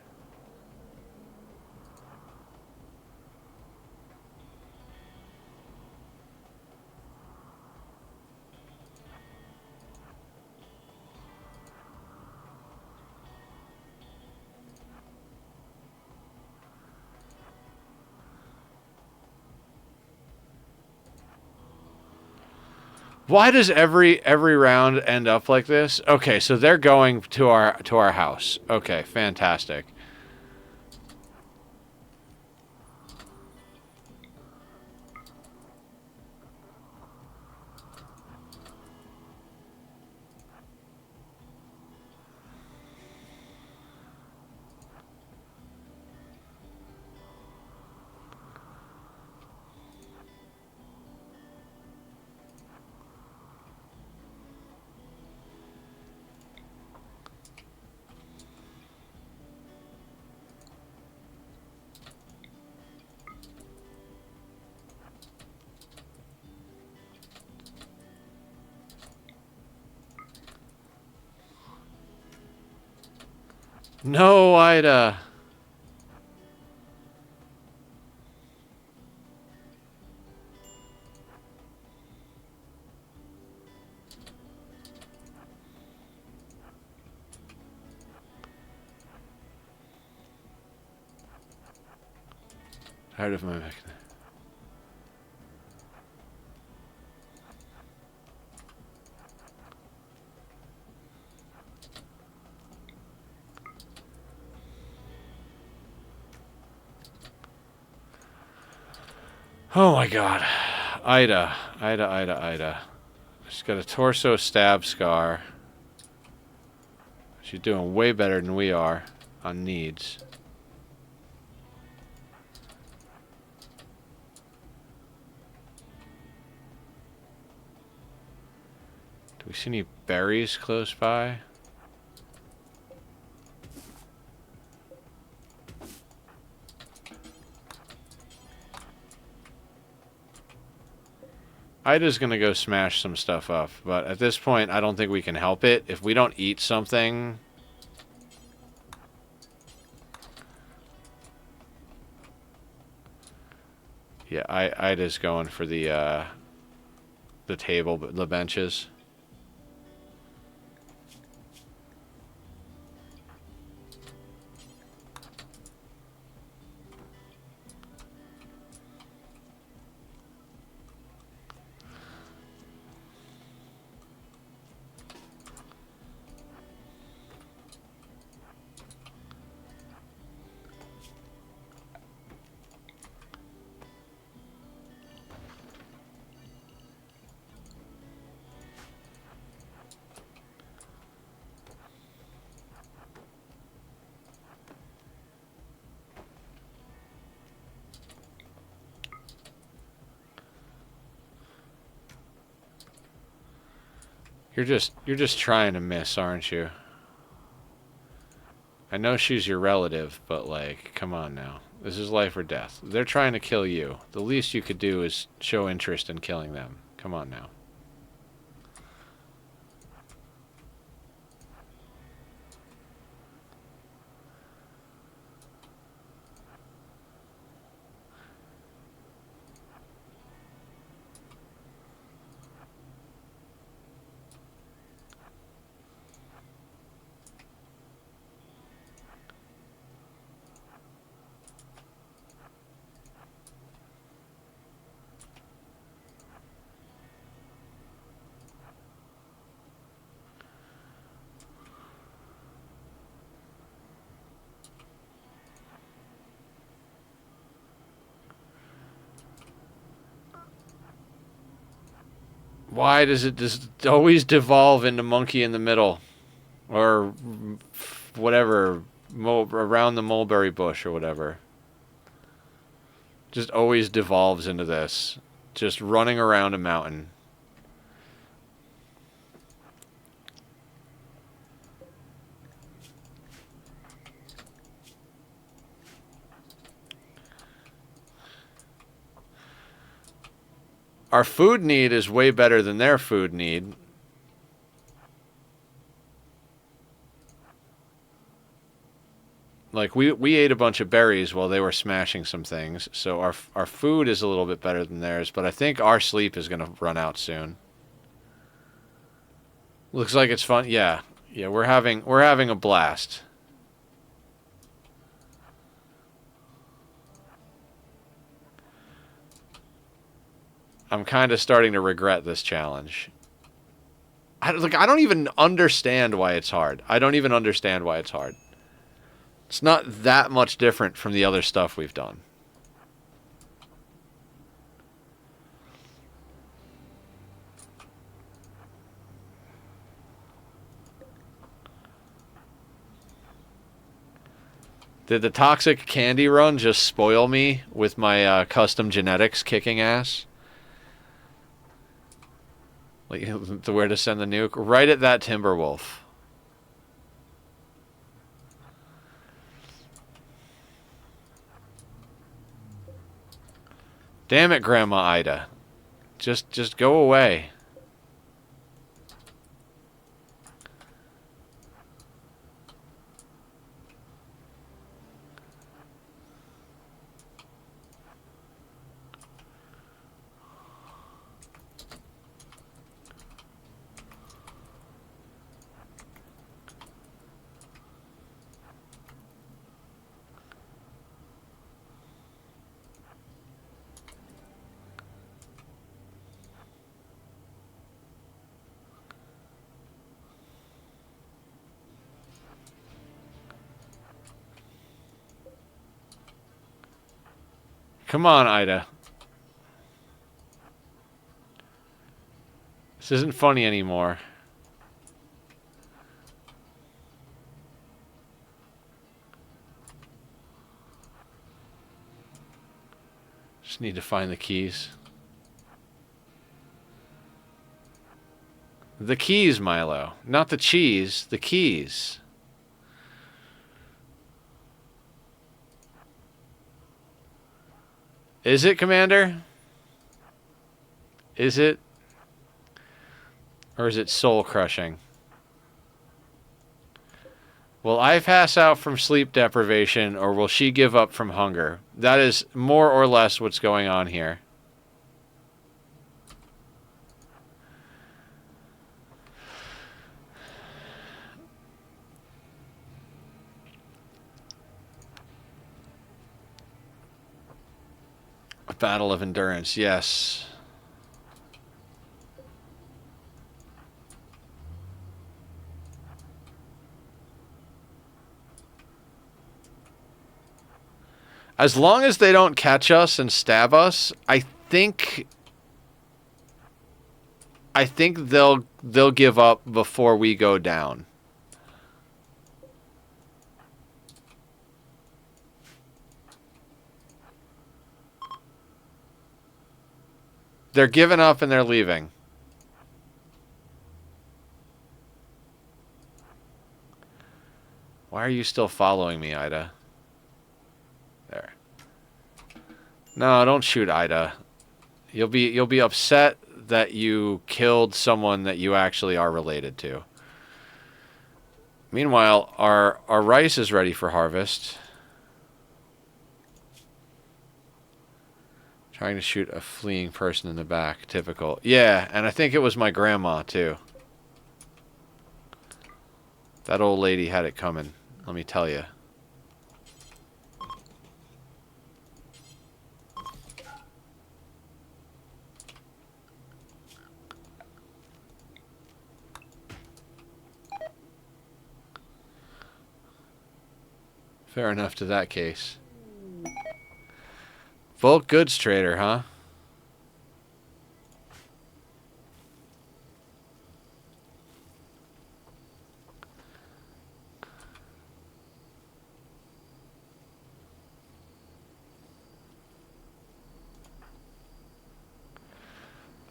Why does every round end up like this? Okay, so they're going to our house. Okay, fantastic. No, Ida. Tired of my mechanism. Oh my god. Ida. She's got a torso stab scar. She's doing way better than we are on needs. Do we see any berries close by? Ida's gonna go smash some stuff up, but at this point, I don't think we can help it. If we don't eat something... Yeah, Ida's going for the table, the benches. You're just trying to miss, aren't you? I know she's your relative, but like, come on now. This is life or death. They're trying to kill you. The least you could do is show interest in killing them. Come on now. Why does it just always devolve into monkey in the middle? Or whatever, around the mulberry bush or whatever. Just always devolves into this. Just running around a mountain. Our food need is way better than their food need. Like, we ate a bunch of berries while they were smashing some things, so our food is a little bit better than theirs, but I think our sleep is going to run out soon. Looks like it's fun. Yeah. Yeah, we're having a blast. I'm kind of starting to regret this challenge. I don't even understand why it's hard. I don't even understand why it's hard. It's not that much different from the other stuff we've done. Did the toxic candy run just spoil me with my custom genetics kicking ass? Like, where to send the nuke? Right at that Timberwolf. Damn it, Grandma Ida. Just go away. Come on, Ida. This isn't funny anymore. Just need to find the keys. The keys, Milo. Not the cheese, the keys. Is it, Commander? Is it? Or is it soul crushing? Will I pass out from sleep deprivation, or will she give up from hunger? That is more or less what's going on here. A battle of endurance, yes. As long as they don't catch us and stab us, I think they'll give up before we go down. They're giving up and they're leaving. Why are you still following me, Ida? There. No, don't shoot Ida. You'll be upset that you killed someone that you actually are related to. Meanwhile, our rice is ready for harvest. Trying to shoot a fleeing person in the back. Typical. Yeah, and I think it was my grandma, too. That old lady had it coming, let me tell you. Fair enough to that case. Bulk goods trader, huh?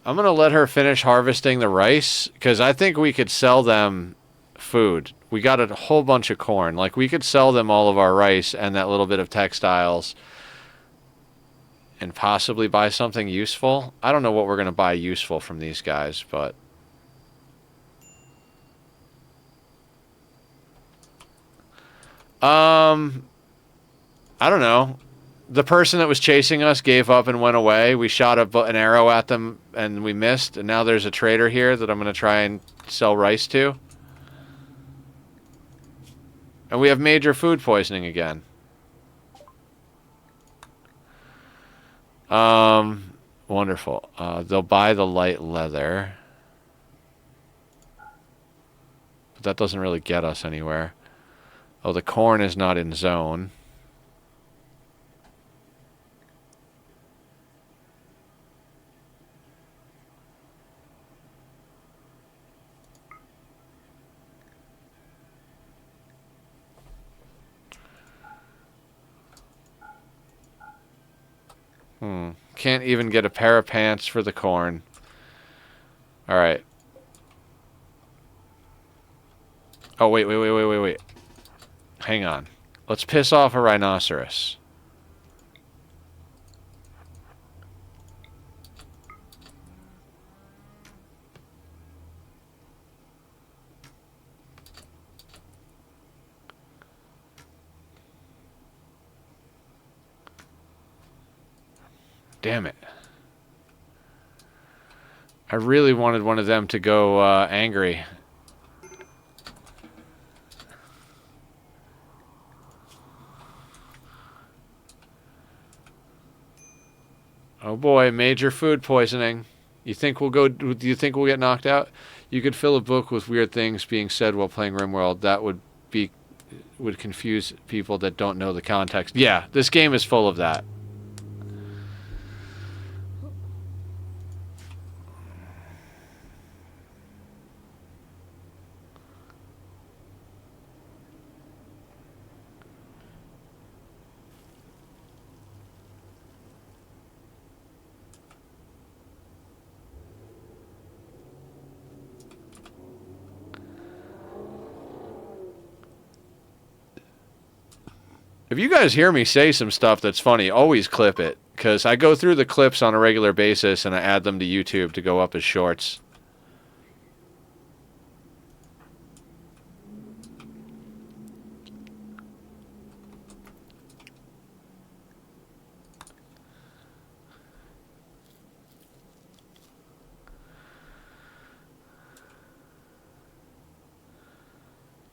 I'm going to let her finish harvesting the rice, because I think we could sell them food. We got a whole bunch of corn. Like, we could sell them all of our rice and that little bit of textiles and possibly buy something useful. I don't know what we're going to buy useful from these guys, but... I don't know. The person that was chasing us gave up and went away. We shot an arrow at them and we missed. And now there's a trader here that I'm going to try and sell rice to. And we have major food poisoning again. Wonderful. They'll buy the light leather. But that doesn't really get us anywhere. Oh, the corn is not in zone. Can't even get a pair of pants for the corn. Alright. Oh, wait. Hang on. Let's piss off a rhinoceros. Damn it. I really wanted one of them to go angry. Oh boy, major food poisoning. You think we'll go? Do you think we'll get knocked out? You could fill a book with weird things being said while playing Rimworld. That would confuse people that don't know the context. Yeah, this game is full of that. If you guys hear me say some stuff that's funny, always clip it. Because I go through the clips on a regular basis and I add them to YouTube to go up as shorts.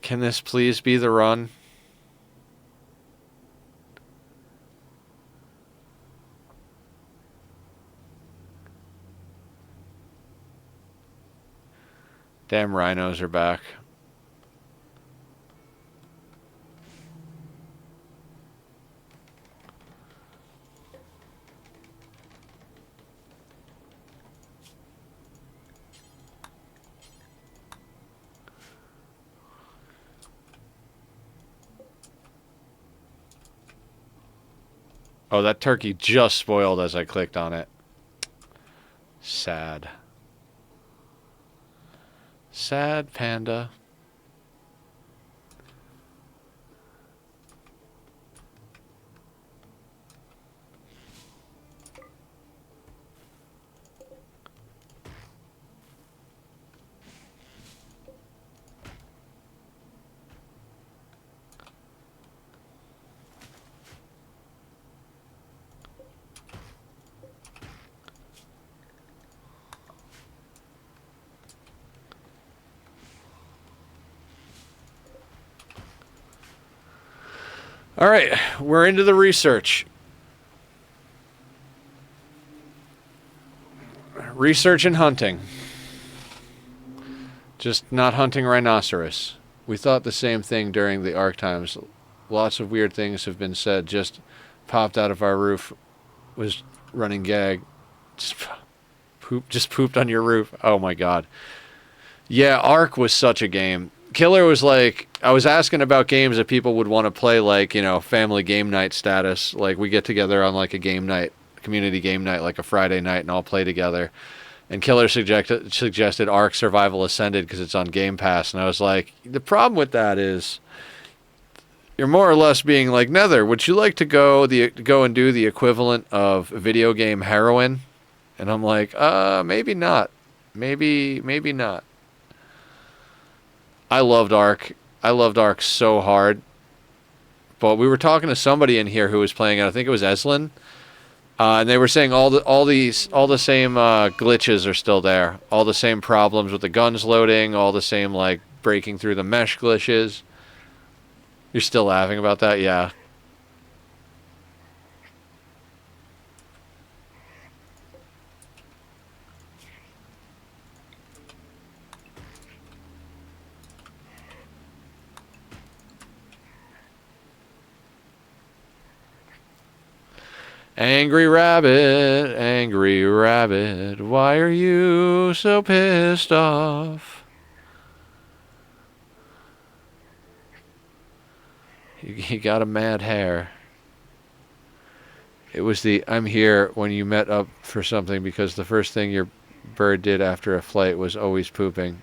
Can this please be the run? Damn rhinos are back. Oh, that turkey just spoiled as I clicked on it. Sad. Sad panda. All right, we're into the research. Research and hunting. Just not hunting rhinoceros. We thought the same thing during the ARC times. Lots of weird things have been said. Just popped out of our roof. Was running gag. Just pooped on your roof. Oh my god. Yeah, ARC was such a game. Killer was like, I was asking about games that people would want to play, like, you know, family game night status. Like, we get together on, like, a game night, community game night, like a Friday night, and all play together. And Killer suggested Ark Survival Ascended because it's on Game Pass. And I was like, the problem with that is you're more or less being like, Nether, would you like to go and do the equivalent of video game heroin? And I'm like, maybe not. Maybe not. I loved Ark. I loved Ark so hard. But we were talking to somebody in here who was playing it. I think it was Eslin. And they were saying all the same glitches are still there. All the same problems with the guns loading. All the same, like, breaking through the mesh glitches. You're still laughing about that? Yeah. Angry rabbit, why are you so pissed off? He got a mad hair. It was the I'm here when you met up for something because the first thing your bird did after a flight was always pooping.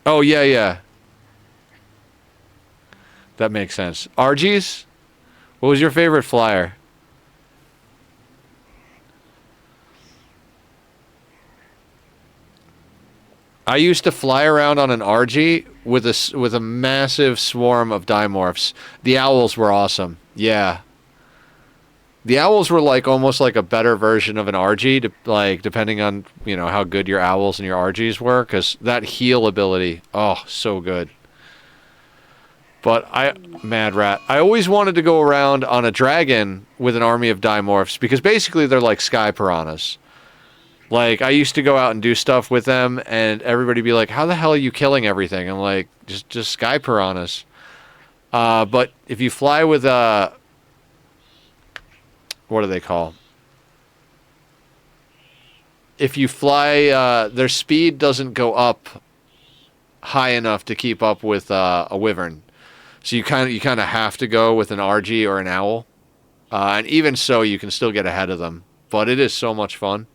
Oh, yeah, yeah. That makes sense. RG's? What was your favorite flyer? I used to fly around on an RG with a massive swarm of dimorphs. The owls were awesome. Yeah. The owls were like almost like a better version of an RG, like depending on, you know, how good your owls and your RGs were, because that heal ability, oh, so good. But Mad Rat, I always wanted to go around on a dragon with an army of dimorphs, because basically they're like sky piranhas. Like, I used to go out and do stuff with them, and everybody be like, how the hell are you killing everything? I'm like, just sky piranhas. But if you fly with, what do they call? If you fly, their speed doesn't go up high enough to keep up with a wyvern. So you kind of have to go with an RG or an owl. And even so, you can still get ahead of them. But it is so much fun.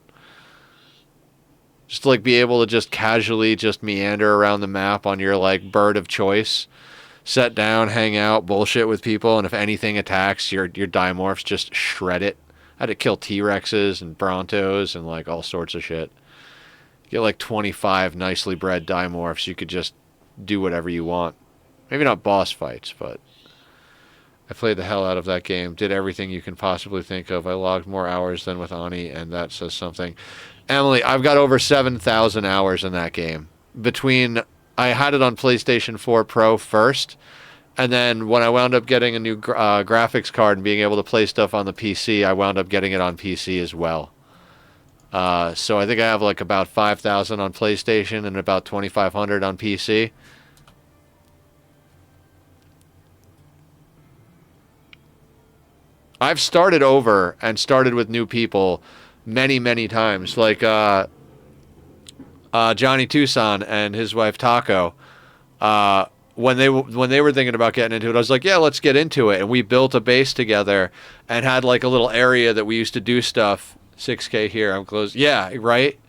Just to, like, be able to just casually just meander around the map on your, like, bird of choice. Sit down, hang out, bullshit with people, and if anything attacks, your dimorphs just shred it. I had to kill T-Rexes and Brontos and, like, all sorts of shit. Get, like, 25 nicely bred dimorphs. You could just do whatever you want. Maybe not boss fights, but I played the hell out of that game. Did everything you can possibly think of. I logged more hours than with Ani, and that says something. Emily, I've got over 7,000 hours in that game. I had it on PlayStation 4 Pro first, and then when I wound up getting a new graphics card and being able to play stuff on the PC, I wound up getting it on PC as well. So I think I have like about 5,000 on PlayStation and about 2,500 on PC. I've started over and started with new people many, many times. Like Johnny Tucson and his wife Taco. When they were thinking about getting into it, I was like, yeah, let's get into it. And we built a base together and had like a little area that we used to do stuff. 6K here, I'm close. Yeah, right?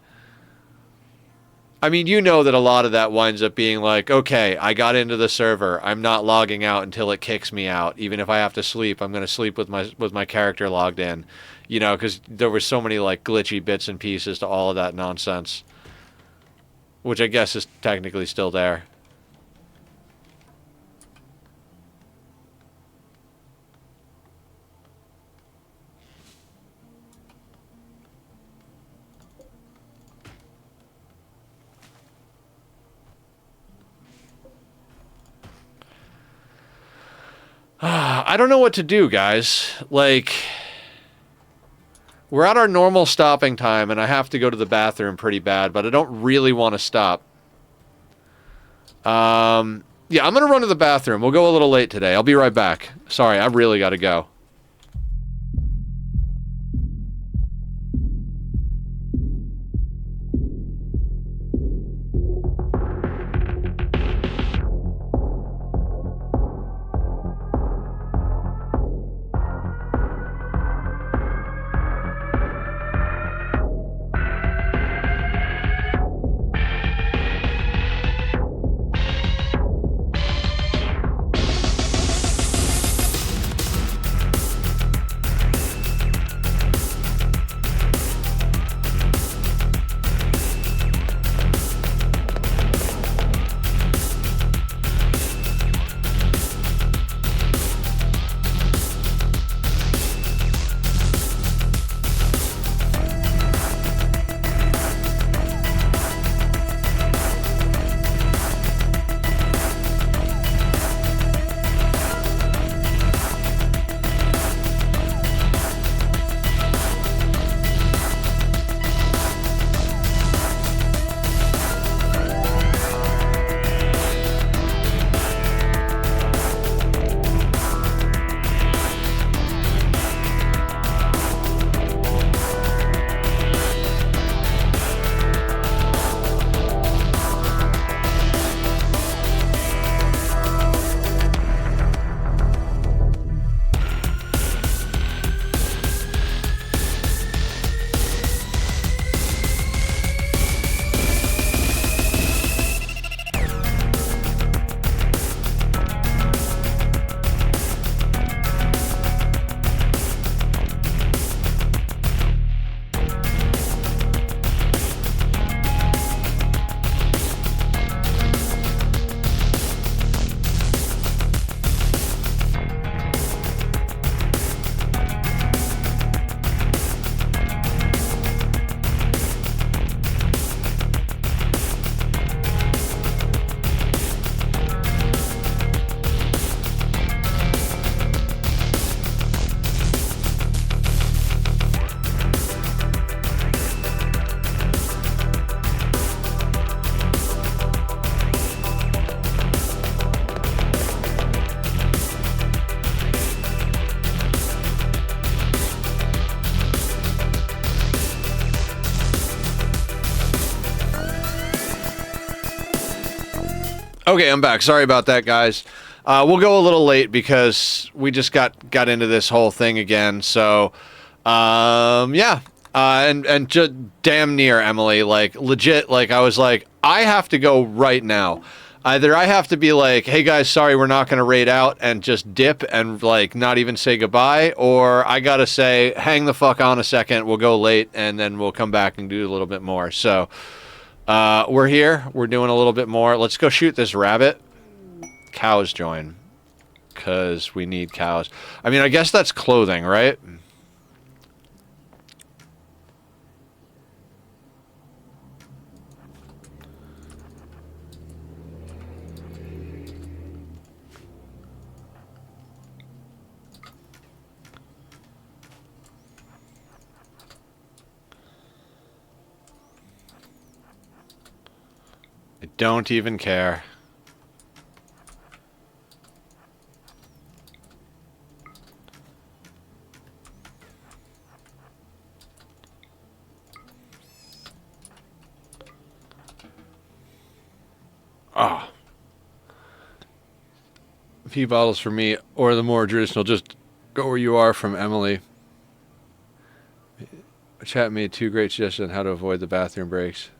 I mean, you know that a lot of that winds up being like, okay, I got into the server. I'm not logging out until it kicks me out. Even if I have to sleep, I'm going to sleep with my character logged in. You know, because there were so many like glitchy bits and pieces to all of that nonsense. Which I guess is technically still there. I don't know what to do, guys. Like, we're at our normal stopping time, and I have to go to the bathroom pretty bad, but I don't really want to stop. Yeah, I'm going to run to the bathroom. We'll go a little late today. I'll be right back. Sorry, I really got to go. Okay, I'm back. Sorry about that, guys. We'll go a little late because we just got into this whole thing again. So, yeah. And just damn near, Emily, like, legit, like, I was like, I have to go right now. Either I have to be like, hey, guys, sorry, we're not going to raid out and just dip and, like, not even say goodbye, or I got to say, hang the fuck on a second, we'll go late, and then we'll come back and do a little bit more. So, we're here. We're doing a little bit more. Let's go shoot this rabbit. Cows join. Because we need cows. I mean, I guess that's clothing, right? I don't even care. Oh. Pee bottles for me, or the more traditional, just go where you are from Emily. Chat made 2 great suggestions on how to avoid the bathroom breaks.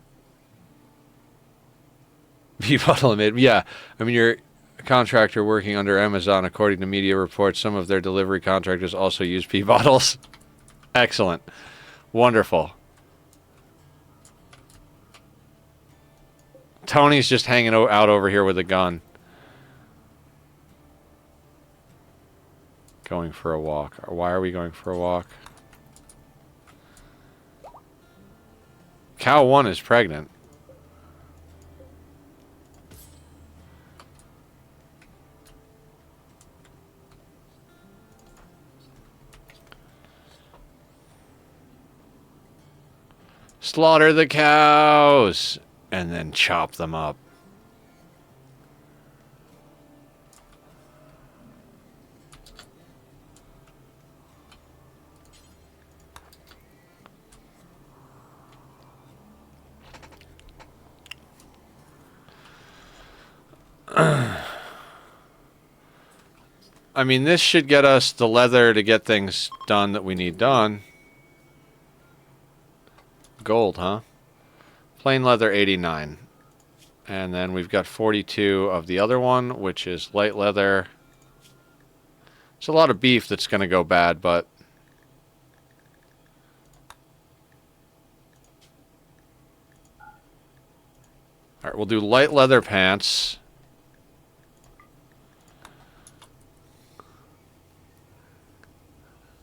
Pee bottle made, yeah. I mean, you're a contractor working under Amazon. According to media reports, some of their delivery contractors also use pee bottles. Excellent. Wonderful. Tony's just hanging out over here with a gun. Going for a walk. Why are we going for a walk? Cow 1 is pregnant. Slaughter the cows! And then chop them up. I mean, this should get us the leather to get things done that we need done. Gold, huh? Plain leather, 89. And then we've got 42 of the other one, which is light leather. It's a lot of beef that's going to go bad, but... Alright, we'll do light leather pants.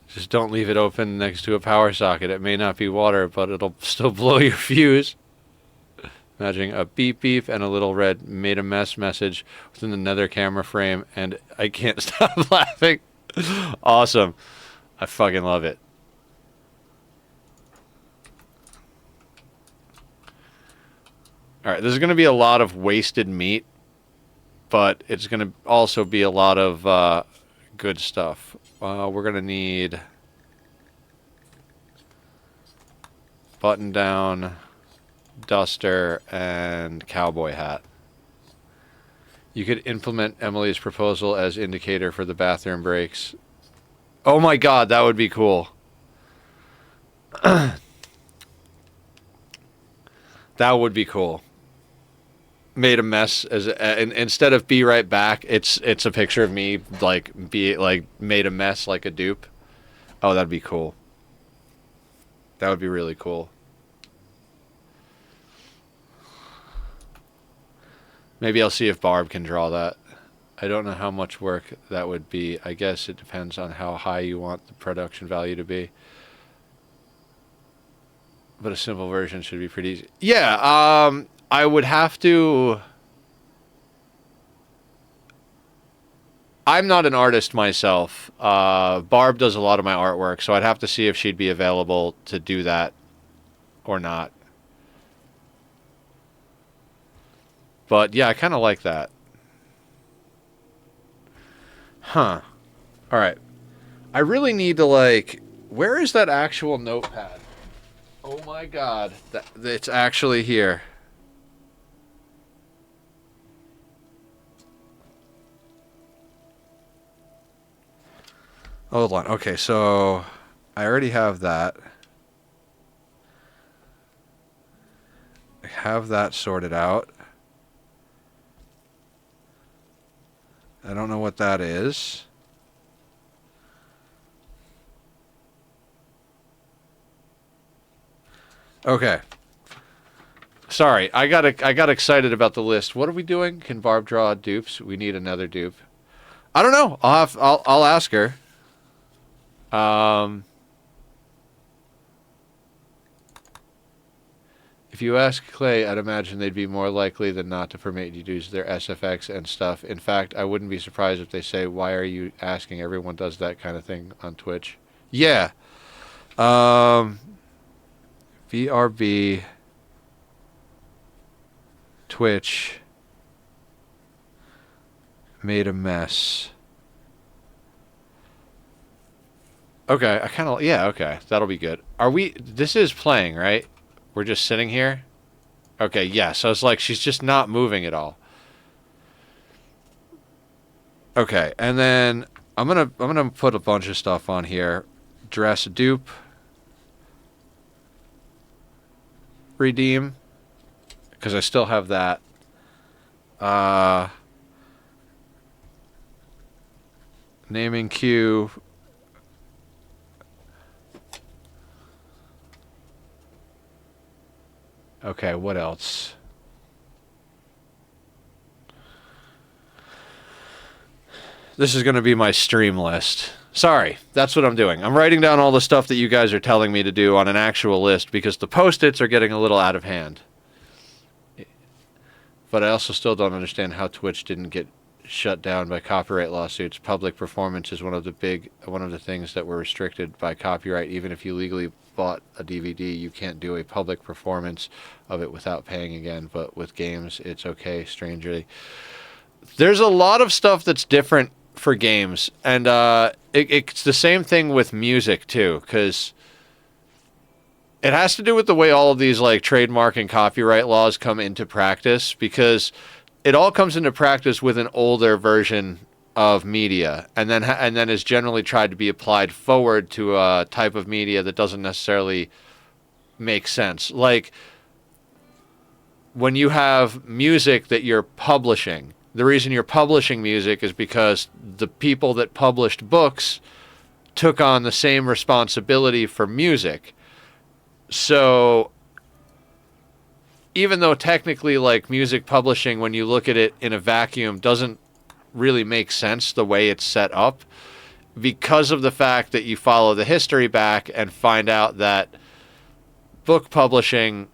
Just don't leave it open next to a power socket. It may not be water, but it'll still blow your fuse. Imagining a beep beep and a little red made a mess message within the nether camera frame, and I can't stop laughing. Awesome. I fucking love it. Alright, there's going to be a lot of wasted meat, but it's going to also be a lot of good stuff. We're going to need button down, duster, and cowboy hat. You could implement Emily's proposal as indicator for the bathroom breaks. Oh my god, that would be cool. That would be cool. Made a mess as instead of be right back, it's a picture of me like made a mess like a dupe. Oh, that'd be cool. That would be really cool. Maybe I'll see if Barb can draw that. I don't know how much work that would be. I guess it depends on how high you want the production value to be. But a simple version should be pretty easy. Yeah, I would have to... I'm not an artist myself. Barb does a lot of my artwork, so I'd have to see if she'd be available to do that or not. But yeah, I kind of like that. Huh. Alright. I really need to, like... Where is that actual notepad? Oh my god. It's actually here. Hold on. Okay, so I already have that. I have that sorted out. I don't know what that is. Okay. Sorry, I got excited about the list. What are we doing? Can Barb draw dupes? We need another dupe. I don't know. I'll ask her. If you ask Clay, I'd imagine they'd be more likely than not to permit you to use their SFX and stuff. In fact, I wouldn't be surprised if they say, "Why are you asking?" Everyone does that kind of thing on Twitch. Yeah. VRB Twitch made a mess. Okay, I kind of, yeah, okay, that'll be good. Are we, this is playing, right? We're just sitting here? Okay, yes, I was like, she's just not moving at all. Okay, and then I'm gonna put a bunch of stuff on here. Dress dupe. Redeem. Because I still have that. Naming queue. Okay, what else? This is going to be my stream list. Sorry, that's what I'm doing. I'm writing down all the stuff that you guys are telling me to do on an actual list because the post-its are getting a little out of hand. But I also still don't understand how Twitch didn't get shut down by copyright lawsuits. Public performance is one of the things that were restricted by copyright. Even if you legally bought a DVD, you can't do a public performance of it without paying again. But with games, it's okay, strangely. There's a lot of stuff that's different for games, and it's the same thing with music too, because it has to do with the way all of these like trademark and copyright laws come into practice, because it all comes into practice with an older version of media, and then is generally tried to be applied forward to a type of media that doesn't necessarily make sense. Like when you have music that you're publishing, the reason you're publishing music is because the people that published books took on the same responsibility for music. So even though technically like music publishing, when you look at it in a vacuum, doesn't really make sense the way it's set up, because of the fact that you follow the history back and find out that book publishing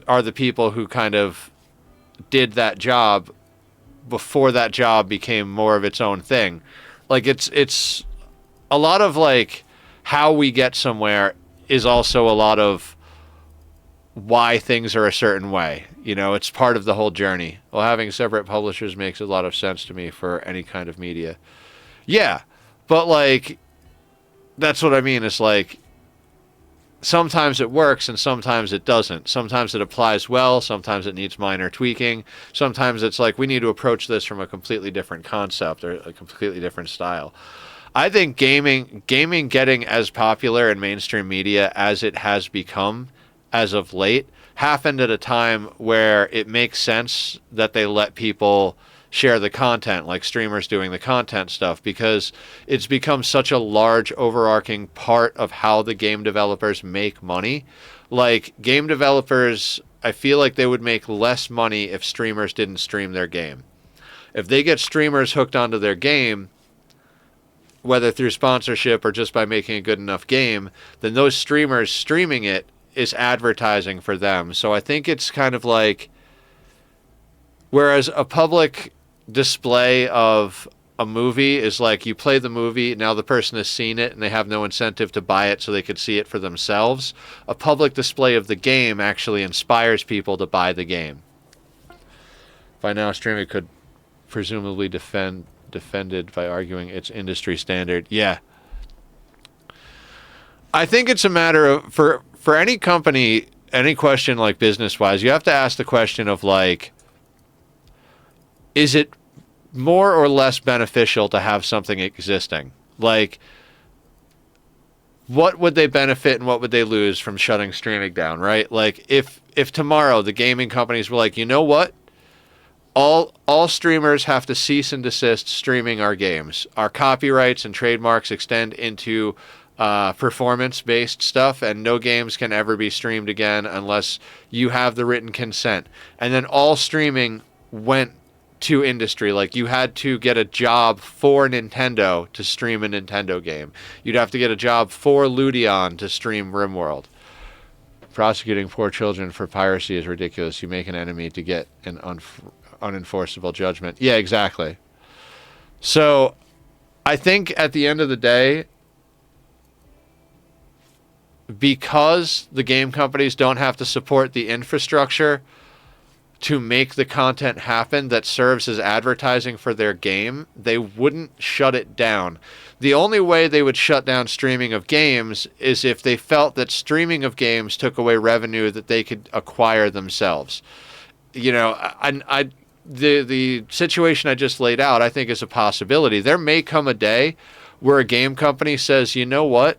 are the people who kind of did that job before that job became more of its own thing. Like it's a lot of like how we get somewhere is also a lot of why things are a certain way. You know, it's part of the whole journey. Well, having separate publishers makes a lot of sense to me for any kind of media. Yeah, but like that's what I mean. It's like sometimes it works and sometimes it doesn't. Sometimes it applies well, sometimes it needs minor tweaking. Sometimes it's like we need to approach this from a completely different concept or a completely different style. I think gaming getting as popular in mainstream media as it has become as of late happened at a time where it makes sense that they let people share the content, like streamers doing the content stuff, because it's become such a large overarching part of how the game developers make money. Like game developers, I feel like they would make less money if streamers didn't stream their game. If they get streamers hooked onto their game, whether through sponsorship or just by making a good enough game, then those streamers streaming it is advertising for them. So I think it's kind of like, whereas a public display of a movie is like you play the movie, now the person has seen it and they have no incentive to buy it so they could see it for themselves. A public display of the game actually inspires people to buy the game. By now, streaming could presumably defended by arguing it's industry standard. Yeah. I think it's a matter of, for any company, any question like business-wise, you have to ask the question of like, is it more or less beneficial to have something existing? Like, what would they benefit and what would they lose from shutting streaming down, right? Like, if tomorrow the gaming companies were like, you know what? All streamers have to cease and desist streaming our games. Our copyrights and trademarks extend into performance-based stuff, and no games can ever be streamed again unless you have the written consent. And then all streaming went to industry. Like, you had to get a job for Nintendo to stream a Nintendo game. You'd have to get a job for Ludion to stream Rimworld. Prosecuting poor children for piracy is ridiculous. You make an enemy to get an unenforceable judgment. Yeah, exactly. So I think at the end of the day, because the game companies don't have to support the infrastructure to make the content happen that serves as advertising for their game, they wouldn't shut it down. The only way they would shut down streaming of games is if they felt that streaming of games took away revenue that they could acquire themselves. You know, the situation I just laid out, I think, is a possibility. There may come a day where a game company says, you know what?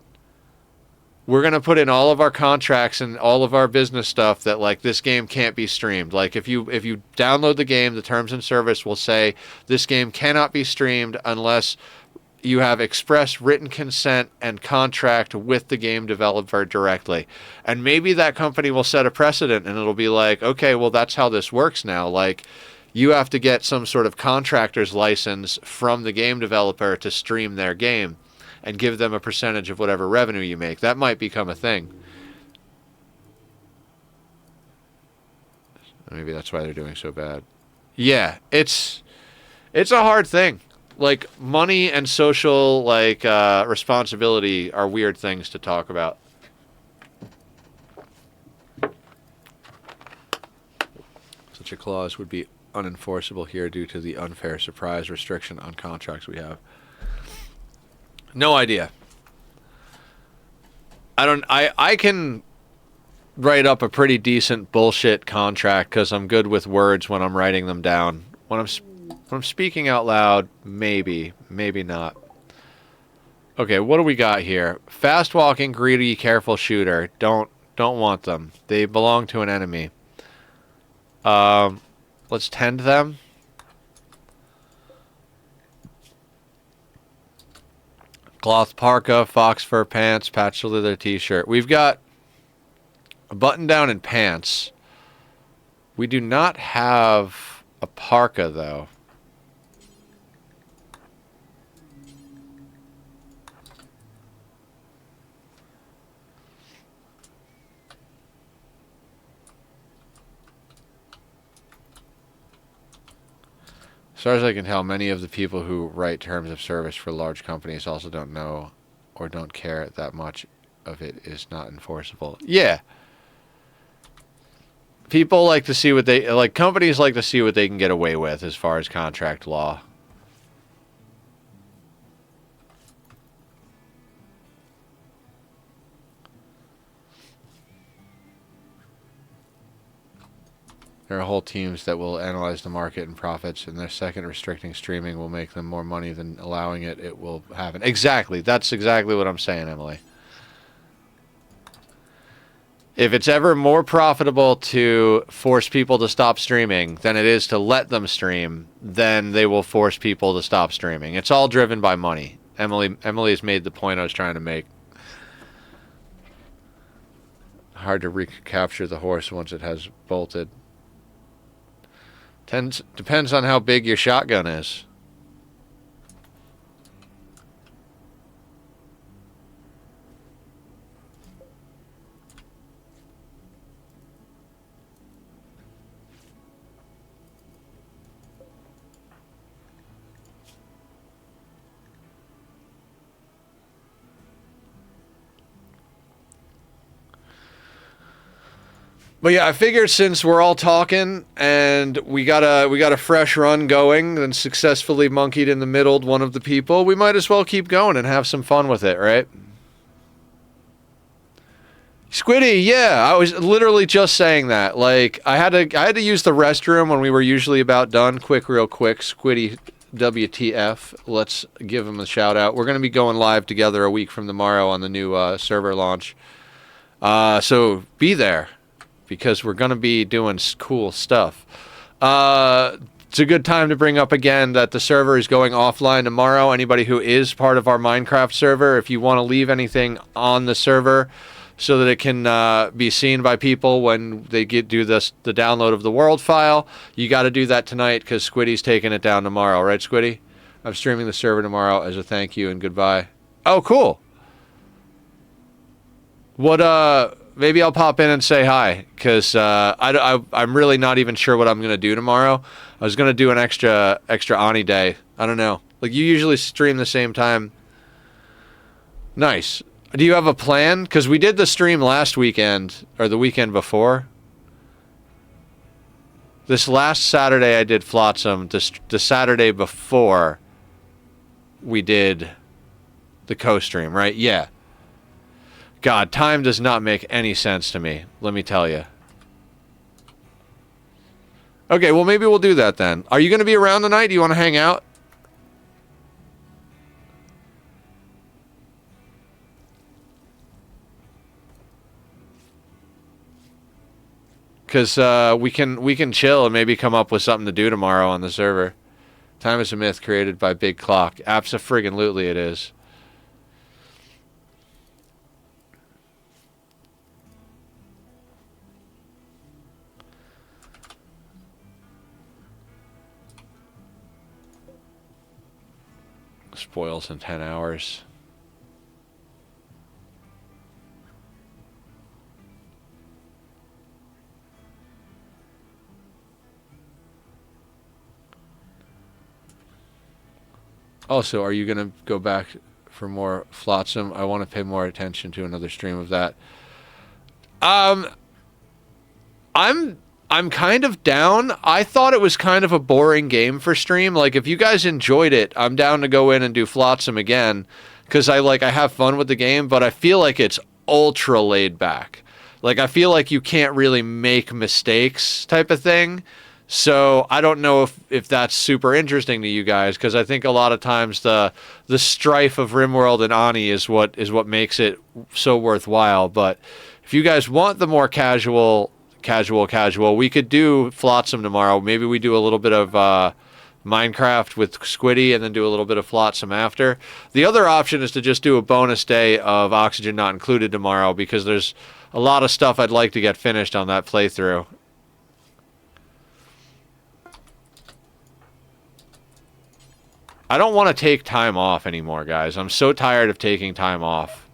We're going to put in all of our contracts and all of our business stuff that, like, this game can't be streamed. Like, if you download the game, the terms and service will say this game cannot be streamed unless you have express written consent and contract with the game developer directly. And maybe that company will set a precedent and it'll be like, okay, well, that's how this works now. Like, you have to get some sort of contractor's license from the game developer to stream their game and give them a percentage of whatever revenue you make. That might become a thing. Maybe that's why they're doing so bad. Yeah, it's a hard thing. Like, money and social, like, responsibility are weird things to talk about. Such a clause would be unenforceable here due to the unfair surprise restriction on contracts we have. No idea. I can write up a pretty decent bullshit contract because I'm good with words when I'm writing them down. When I'm speaking out loud, maybe not. Okay, what do we got here? Fast walking, greedy, careful shooter. Don't want them. They belong to an enemy. Let's tend them. Cloth parka, fox fur pants, patch leather t-shirt. We've got a button down and pants. We do not have a parka, though. As far as I can tell, many of the people who write terms of service for large companies also don't know or don't care that much of it is not enforceable. Yeah. People like to see what they, like, companies like to see what they can get away with as far as contract law. There are whole teams that will analyze the market and profits, and their second restricting streaming will make them more money than allowing it. It will happen. Exactly. That's exactly what I'm saying, Emily. If it's ever more profitable to force people to stop streaming than it is to let them stream, then they will force people to stop streaming. It's all driven by money. Emily's made the point I was trying to make. Hard to recapture the horse once it has bolted. Depends on how big your shotgun is. But yeah, I figured since we're all talking and we got a fresh run going and successfully monkeyed in the middle one of the people, we might as well keep going and have some fun with it, right? Squiddy, yeah, I was literally just saying that. Like, I had to use the restroom when we were usually about done. Real quick. Squiddy WTF. Let's give him a shout out. We're going to be going live together a week from tomorrow on the new server launch. So be there, because we're going to be doing cool stuff. It's a good time to bring up again that the server is going offline tomorrow. Anybody who is part of our Minecraft server, if you want to leave anything on the server so that it can be seen by people when they do the download of the world file, you got to do that tonight, because Squiddy's taking it down tomorrow. Right, Squiddy? I'm streaming the server tomorrow as a thank you and goodbye. Oh, cool. Maybe I'll pop in and say hi, because I'm really not even sure what I'm going to do tomorrow. I was going to do an extra Ani day. I don't know. Like, you usually stream the same time. Nice. Do you have a plan? Because we did the stream last weekend, or the weekend before. This last Saturday I did Flotsam. The Saturday before we did the co-stream, right? Yeah. God, time does not make any sense to me, let me tell you. Okay, well, maybe we'll do that then. Are you going to be around tonight? Do you want to hang out? Because we can chill and maybe come up with something to do tomorrow on the server. Time is a myth created by Big Clock. Abso-friggin-lutely it is. Spoils in 10 hours. Also, are you going to go back for more Flotsam? I want to pay more attention to another stream of that. I'm kind of down. I thought it was kind of a boring game for stream. Like, if you guys enjoyed it, I'm down to go in and do Flotsam again, because I have fun with the game, but I feel like it's ultra laid back. Like, I feel like you can't really make mistakes type of thing. So I don't know if that's super interesting to you guys, because I think a lot of times the strife of Rimworld and Ani is what makes it so worthwhile. But if you guys want the more casual, we could do Flotsam tomorrow. Maybe we do a little bit of Minecraft with Squiddy and then do a little bit of Flotsam after. The other option is to just do a bonus day of Oxygen Not Included tomorrow, because there's a lot of stuff I'd like to get finished on that playthrough. I don't want to take time off anymore, guys. I'm so tired of taking time off.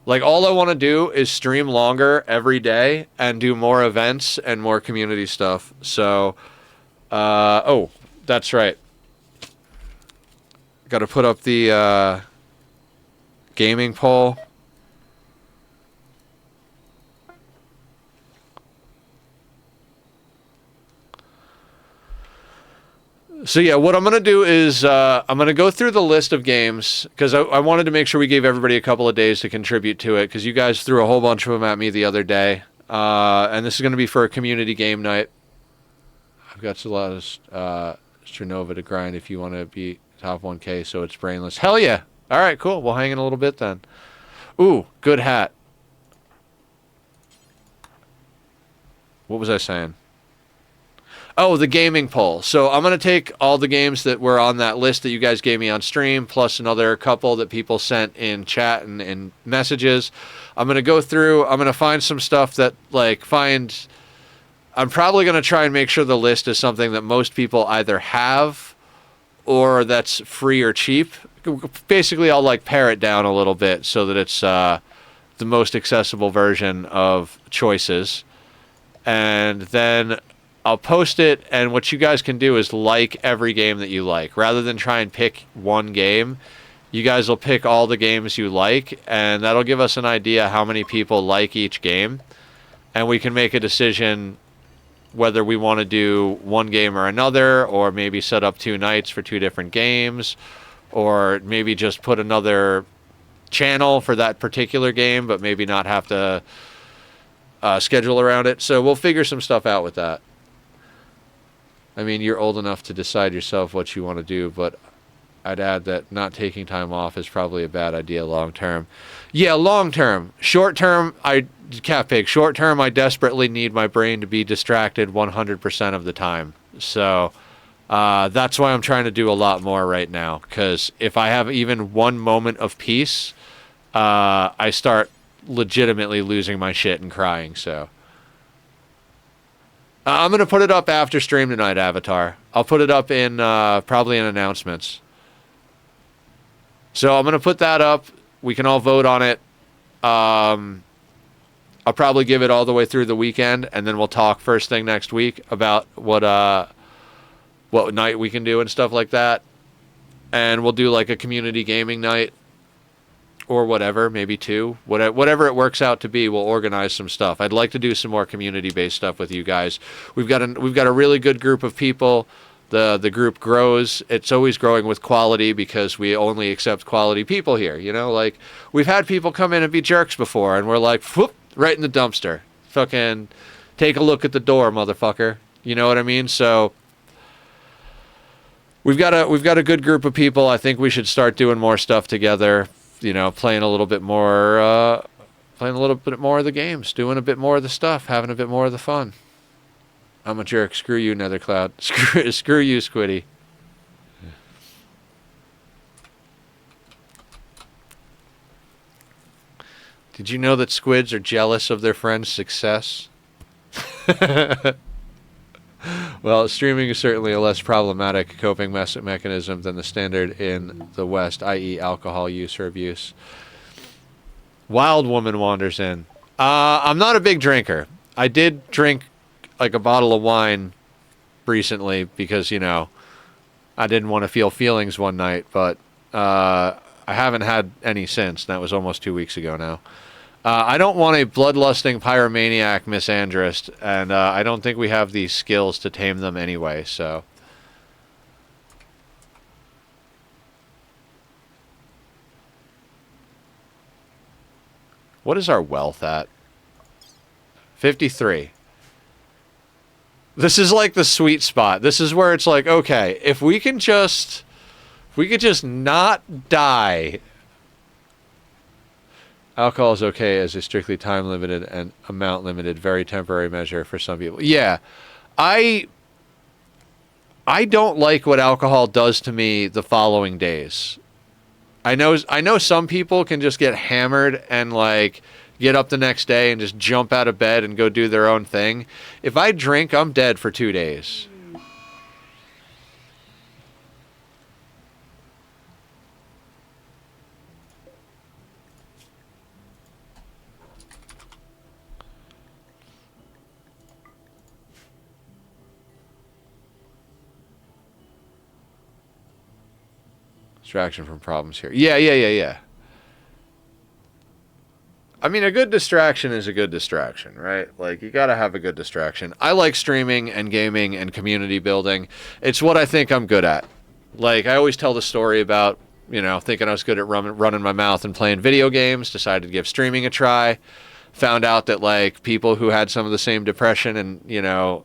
Like, all I want to do is stream longer every day and do more events and more community stuff. So, oh, that's right. Got to put up the gaming poll. So yeah, what I'm going to do is I'm going to go through the list of games, because I wanted to make sure we gave everybody a couple of days to contribute to it, because you guys threw a whole bunch of them at me the other day. And this is going to be for a community game night. I've got a lot of Stronova to grind if you want to be top 1K, so it's brainless. Hell yeah! All right, cool. We'll hang in a little bit then. Ooh, good hat. What was I saying? Oh, the gaming poll. So I'm going to take all the games that were on that list that you guys gave me on stream, plus another couple that people sent in chat and messages. I'm going to go through. I'm going to find some stuff that, I'm probably going to try and make sure the list is something that most people either have or that's free or cheap. Basically, I'll, pare it down a little bit so that it's the most accessible version of choices. And then I'll post it, and what you guys can do is like every game that you like. Rather than try and pick one game, you guys will pick all the games you like, and that'll give us an idea how many people like each game. And we can make a decision whether we want to do one game or another, or maybe set up 2 nights for 2 different games, or maybe just put another channel for that particular game, but maybe not have to schedule around it. So we'll figure some stuff out with that. I mean, you're old enough to decide yourself what you want to do, but I'd add that not taking time off is probably a bad idea long term. Yeah, long term. Short term, short term, I desperately need my brain to be distracted 100% of the time. So that's why I'm trying to do a lot more right now, because if I have even one moment of peace, I start legitimately losing my shit and crying. So I'm going to put it up after stream tonight, Avatar. I'll put it up in probably in announcements. So I'm going to put that up. We can all vote on it. I'll probably give it all the way through the weekend, and then we'll talk first thing next week about what night we can do and stuff like that. And we'll do like a community gaming night or whatever, maybe two. Whatever it works out to be, we'll organize some stuff. I'd like to do some more community-based stuff with you guys. We've got a really good group of people. The group grows. It's always growing with quality because we only accept quality people here. You know, like we've had people come in and be jerks before, and we're like, whoop, right in the dumpster. Fucking take a look at the door, motherfucker. You know what I mean? So we've got a good group of people. I think we should start doing more stuff together. You know, playing a little bit more of the games, doing a bit more of the stuff, having a bit more of the fun. I'm a jerk. Screw you, Nethercloud. Screw you, Squiddy. Did you know that squids are jealous of their friends' success? Well, streaming is certainly a less problematic coping mechanism than the standard in the West, i.e. alcohol use or abuse. Wild Woman wanders in. I'm not a big drinker. I did drink like a bottle of wine recently because, you know, I didn't want to feel feelings one night, but I haven't had any since. That was almost 2 weeks ago now. I don't want a bloodlusting pyromaniac misandrist, and I don't think we have the skills to tame them anyway, so. What is our wealth at? 53. This is like the sweet spot. This is where it's like, okay, if we could just not die. Alcohol is okay as a strictly time limited and amount limited, very temporary measure for some people. Yeah, I don't like what alcohol does to me the following days. I know some people can just get hammered and like get up the next day and just jump out of bed and go do their own thing. If I drink, I'm dead for 2 days. Distraction from problems here. Yeah. I mean, a good distraction is a good distraction, right? Like, you gotta have a good distraction. I like streaming and gaming and community building. It's what I think I'm good at. Like, I always tell the story about, you know, thinking I was good at running my mouth and playing video games, decided to give streaming a try, found out that, like, people who had some of the same depression and, you know,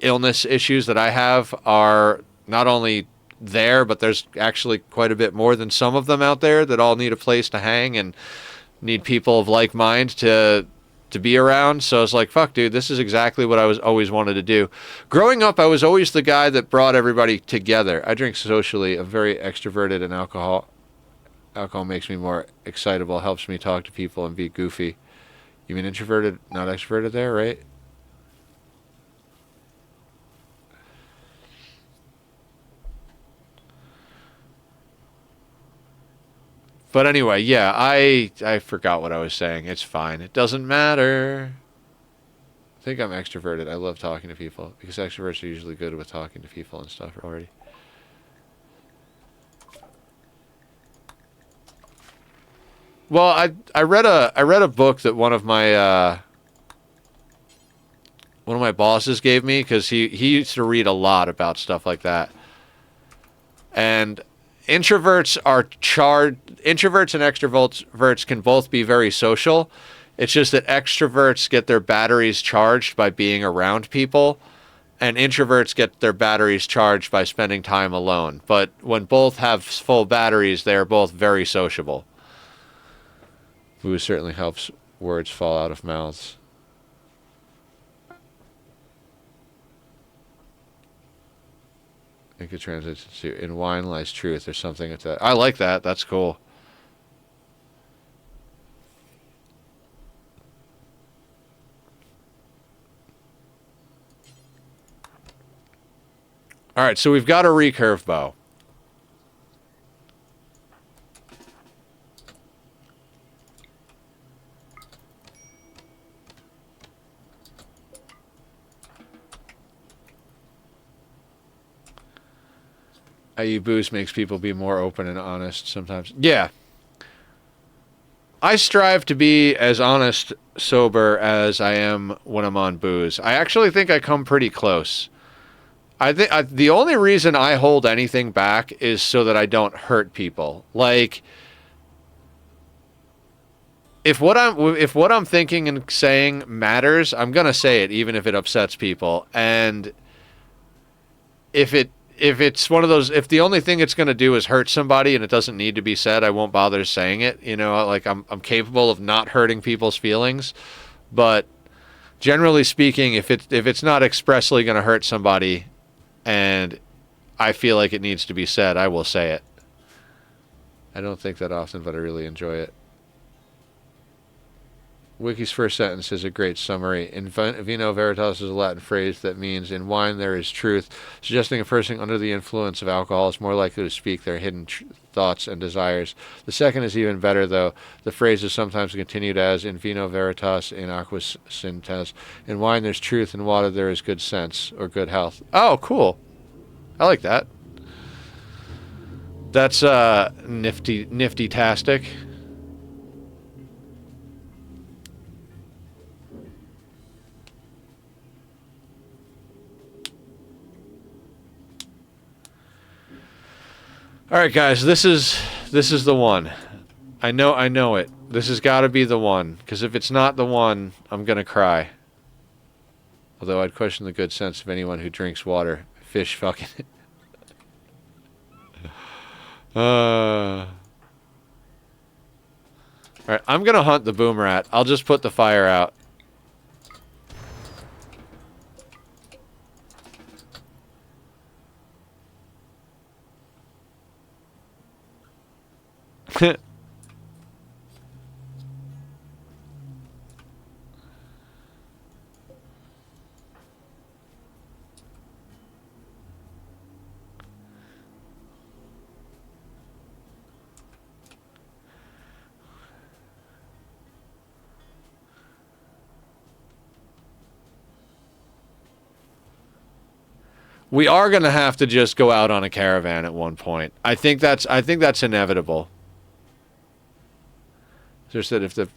illness issues that I have are not only there, but there's actually quite a bit more than some of them out there that all need a place to hang and need people of like mind to be around. So it's like, fuck, dude, this is exactly what I was always wanted to do. Growing up, I was always the guy that brought everybody together. I drink socially. I'm very extroverted, and alcohol makes me more excitable, helps me talk to people and be goofy. You mean introverted, not extroverted there, right? But anyway, yeah, I forgot what I was saying. It's fine. It doesn't matter. I think I'm extroverted. I love talking to people because extroverts are usually good with talking to people and stuff already. Well, I read a book that one of my bosses gave me because he used to read a lot about stuff like that. And Introverts are introverts and extroverts can both be very social. It's just that extroverts get their batteries charged by being around people, and introverts get their batteries charged by spending time alone. But when both have full batteries, they are both very sociable. Booze certainly helps words fall out of mouths. It could translate to, in wine lies truth, or something like that. I like that. That's cool. All right, so we've got a recurve bow. i.e. booze makes people be more open and honest sometimes. Yeah. I strive to be as honest, sober as I am when I'm on booze. I actually think I come pretty close. I think the only reason I hold anything back is so that I don't hurt people. Like, if what I'm thinking and saying matters, I'm gonna say it, even if it upsets people. And if it's one of those, if the only thing it's gonna do is hurt somebody and it doesn't need to be said, I won't bother saying it. You know, like I'm capable of not hurting people's feelings, but generally speaking, if it's not expressly gonna hurt somebody, and I feel like it needs to be said, I will say it. I don't think that often, but I really enjoy it. Wiki's first sentence is a great summary. In vino veritas is a Latin phrase that means in wine there is truth, suggesting a person under the influence of alcohol is more likely to speak their hidden thoughts and desires. The second is even better, though. The phrase is sometimes continued as in vino veritas in aquis sintes. In wine there's truth, in water there is good sense or good health. Oh, cool. I like that. That's nifty-tastic. All right, guys, this is the one. I know it. This has got to be the one, because if it's not the one, I'm gonna cry. Although I'd question the good sense of anyone who drinks water. Fish fucking. All right, I'm gonna hunt the boom rat. I'll just put the fire out. We are going to have to just go out on a caravan at one point. I think that's inevitable. Just that if the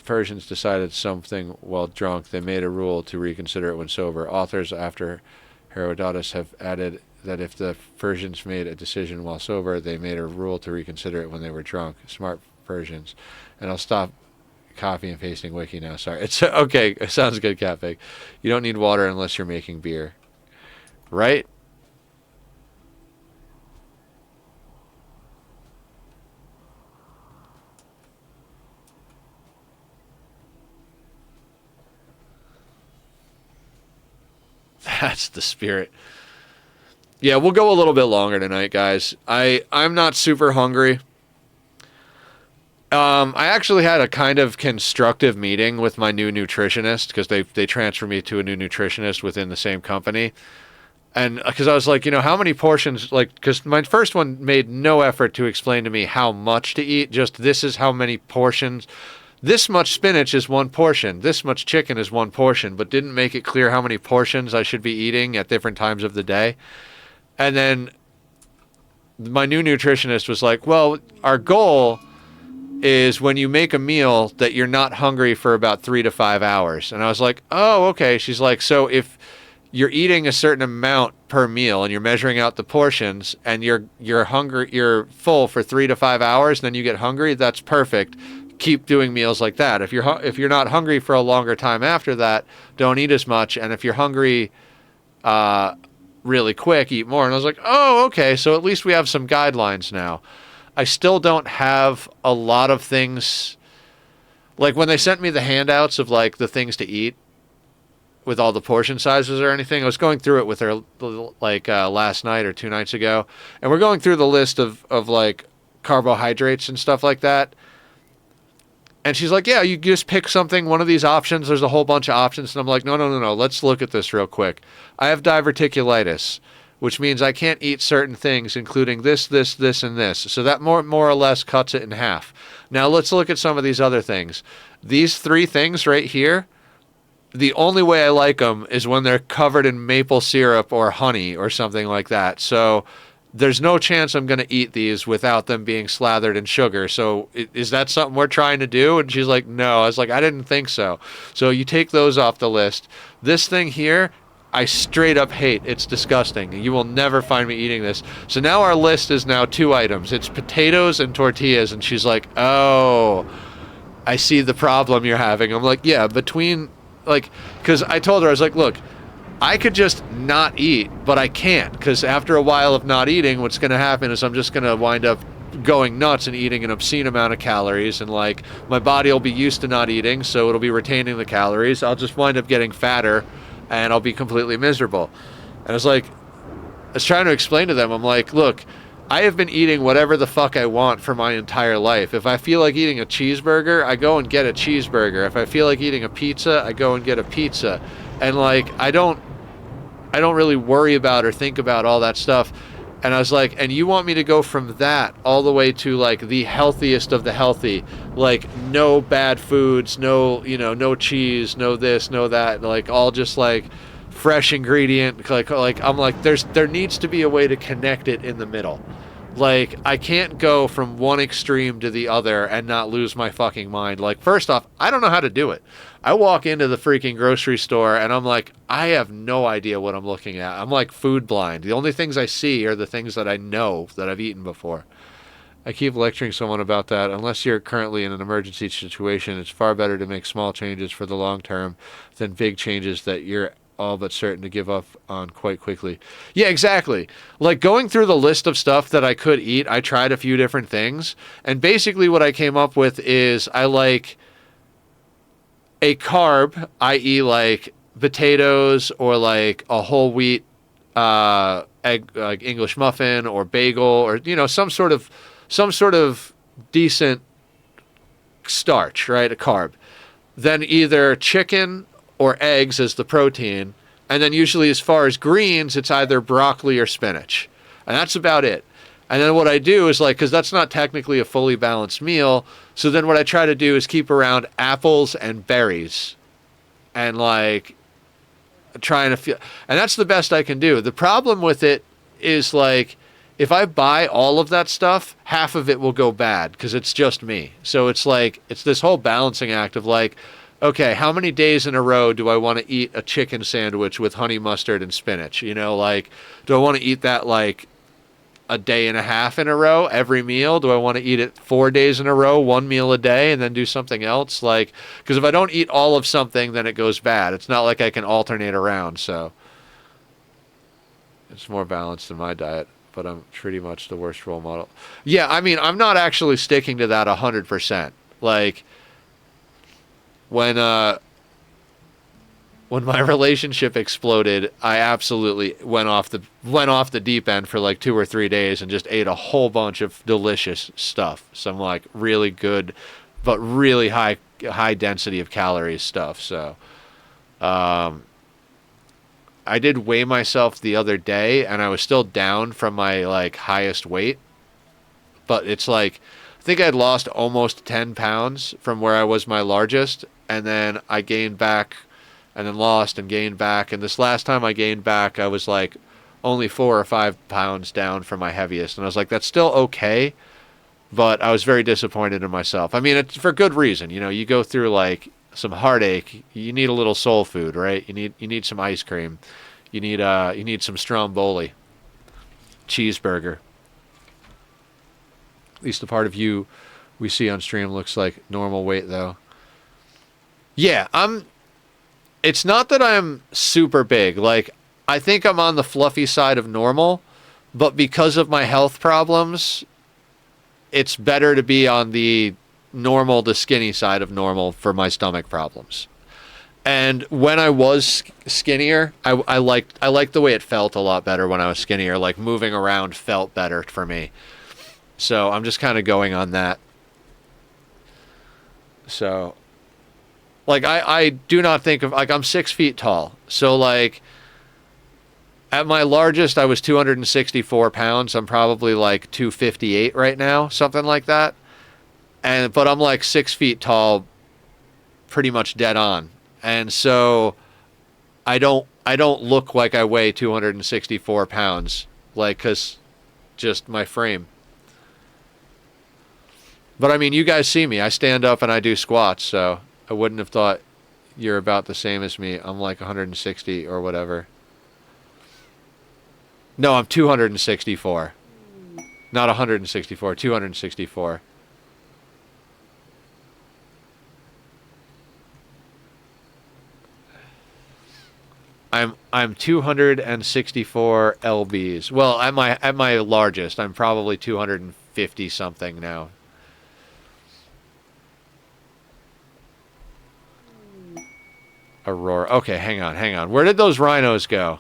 Persians decided something while drunk, they made a rule to reconsider it when sober. Authors after Herodotus have added that if the Persians made a decision while sober, they made a rule to reconsider it when they were drunk. Smart Persians. And I'll stop copy and pasting wiki now. Sorry. It's okay. It sounds good, Catpig. You don't need water unless you're making beer. Right? That's the spirit. Yeah, we'll go a little bit longer tonight, guys. I'm not super hungry. I actually had a kind of constructive meeting with my new nutritionist, because they transferred me to a new nutritionist within the same company. And because I was like, how many portions, because my first one made no effort to explain to me how much to eat, just this is how many portions. This much spinach is one portion. This much chicken is one portion, but didn't make it clear how many portions I should be eating at different times of the day. And then my new nutritionist was like, well, our goal is when you make a meal that you're not hungry for about 3 to 5 hours. And I was like, oh, okay. She's like, so if you're eating a certain amount per meal and you're measuring out the portions and you're full for 3 to 5 hours, then you get hungry, that's perfect. Keep doing meals like that. If you're not hungry for a longer time after that, don't eat as much. And if you're hungry really quick, eat more. And I was like, oh, okay, so at least we have some guidelines now. I still don't have a lot of things. Like when they sent me the handouts of like the things to eat with all the portion sizes or anything, I was going through it with her like last night or 2 nights ago, and we're going through the list of like carbohydrates and stuff like that. And she's like, yeah, you just pick something, one of these options. There's a whole bunch of options. And I'm like, no. Let's look at this real quick. I have diverticulitis, which means I can't eat certain things, including this, and this. So that more or less cuts it in half. Now let's look at some of these other things. These 3 things right here, the only way I like them is when they're covered in maple syrup or honey or something like that. So there's no chance I'm going to eat these without them being slathered in sugar. So is that something we're trying to do? And she's like, no. I was like, I didn't think so. So you take those off the list. This thing here, I straight up hate. It's disgusting. You will never find me eating this. So now our list is now 2 items. It's potatoes and tortillas. And she's like, oh, I see the problem you're having. I'm like, yeah, between, like, because I told her, I was like, look, I could just not eat, but I can't, because after a while of not eating, what's going to happen is I'm just going to wind up going nuts and eating an obscene amount of calories, and like my body will be used to not eating, so it'll be retaining the calories. I'll just wind up getting fatter, and I'll be completely miserable. And I was trying to explain to them, I'm like, look, I have been eating whatever the fuck I want for my entire life. If I feel like eating a cheeseburger, I go and get a cheeseburger. If I feel like eating a pizza, I go and get a pizza. And like, I don't really worry about or think about all that stuff. And I was like, and you want me to go from that all the way to like the healthiest of the healthy, like no bad foods, no cheese, no this, no that, like all just like fresh ingredient, like I'm like, there needs to be a way to connect it in the middle. Like, I can't go from one extreme to the other and not lose my fucking mind. Like, first off, I don't know how to do it. I walk into the freaking grocery store and I'm like, I have no idea what I'm looking at. I'm like food blind. The only things I see are the things that I know that I've eaten before. I keep lecturing someone about that. Unless you're currently in an emergency situation, it's far better to make small changes for the long term than big changes that you're all but certain to give up on quite quickly. Yeah, exactly. Like going through the list of stuff that I could eat, I tried a few different things, and basically what I came up with is I like a carb, i.e. like potatoes or like a whole wheat egg, like English muffin or bagel, or some sort of decent starch, right? A carb. Then either chicken or eggs as the protein, and then usually as far as greens, it's either broccoli or spinach, and that's about it. And then what I do is like, because that's not technically a fully balanced meal, so then what I try to do is keep around apples and berries, and like trying to feel, and that's the best I can do. The problem with it is like, if I buy all of that stuff, half of it will go bad because it's just me. So it's like, it's this whole balancing act of like, okay, how many days in a row do I want to eat a chicken sandwich with honey mustard and spinach? Like, do I want to eat that like a day and a half in a row every meal? Do I want to eat it 4 days in a row, one meal a day, and then do something else? Like, because if I don't eat all of something, then it goes bad. It's not like I can alternate around, so it's more balanced than my diet, but I'm pretty much the worst role model. Yeah, I mean, I'm not actually sticking to that 100%. Like, when my relationship exploded, I absolutely went off the deep end for like 2 or 3 days and just ate a whole bunch of delicious stuff. Some like really good, but really high density of calories stuff. So, I did weigh myself the other day, and I was still down from my like highest weight, but it's like, I think I'd lost almost 10 pounds from where I was my largest, and then I gained back, and then lost and gained back. And this last time I gained back, I was like only 4 or 5 pounds down from my heaviest. And I was like, that's still okay, but I was very disappointed in myself. I mean, it's for good reason. You go through like some heartache, you need a little soul food, right? You need some ice cream. You need some Stromboli. Cheeseburger. At least the part of you we see on stream looks like normal weight, though. Yeah, it's not that I'm super big. Like, I think I'm on the fluffy side of normal, but because of my health problems, it's better to be on the normal to skinny side of normal for my stomach problems. And when I was skinnier, I liked the way it felt a lot better when I was skinnier. Like, moving around felt better for me. So I'm just kind of going on that. So, like, I do not think of, like, I'm 6 feet tall. So, like, at my largest, I was 264 pounds. I'm probably, like, 258 right now, something like that. But I'm, like, 6 feet tall, pretty much dead on. And so I don't look like I weigh 264 pounds, like, 'cause just my frame. But I mean, you guys see me. I stand up and I do squats, so I wouldn't have thought you're about the same as me. I'm like 160 or whatever. No, I'm 264. Not 164, 264. I'm 264 lbs. Well, at my largest, I'm probably 250 something now. Aurora. Okay, hang on. Where did those rhinos go?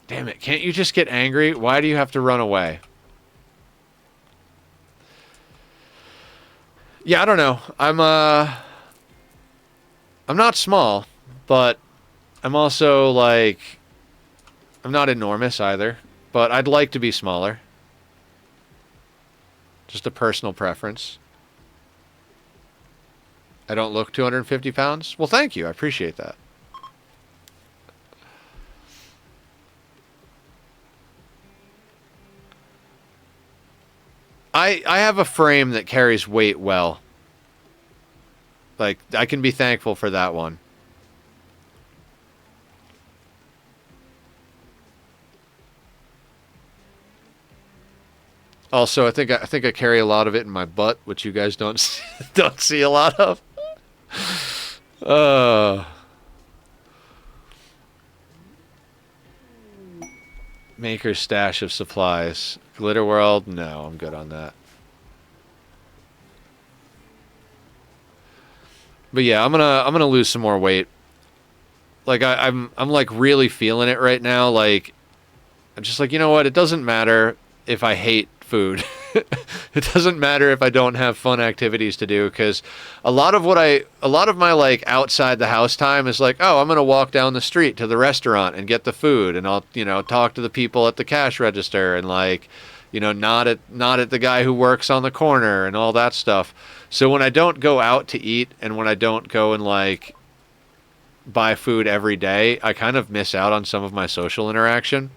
Damn it, can't you just get angry? Why do you have to run away? Yeah, I don't know. I'm not small, but I'm also, like, I'm not enormous either, but I'd like to be smaller. Just a personal preference. I don't look 250 pounds? Well, thank you. I appreciate that. I have a frame that carries weight well. Like, I can be thankful for that one. Also, I think I carry a lot of it in my butt, which you guys don't see a lot of. Maker's stash of supplies. Glitter World? No, I'm good on that. But yeah, I'm gonna lose some more weight. Like, I'm like really feeling it right now. Like, I'm just like, you know what? It doesn't matter if I hate food. It doesn't matter if I don't have fun activities to do, because a lot of my, like, outside the house time is like, oh, I'm gonna walk down the street to the restaurant and get the food, and I'll, talk to the people at the cash register, and, like, not at the guy who works on the corner and all that stuff. So when I don't go out to eat, and when I don't go and, like, buy food every day, I kind of miss out on some of my social interaction.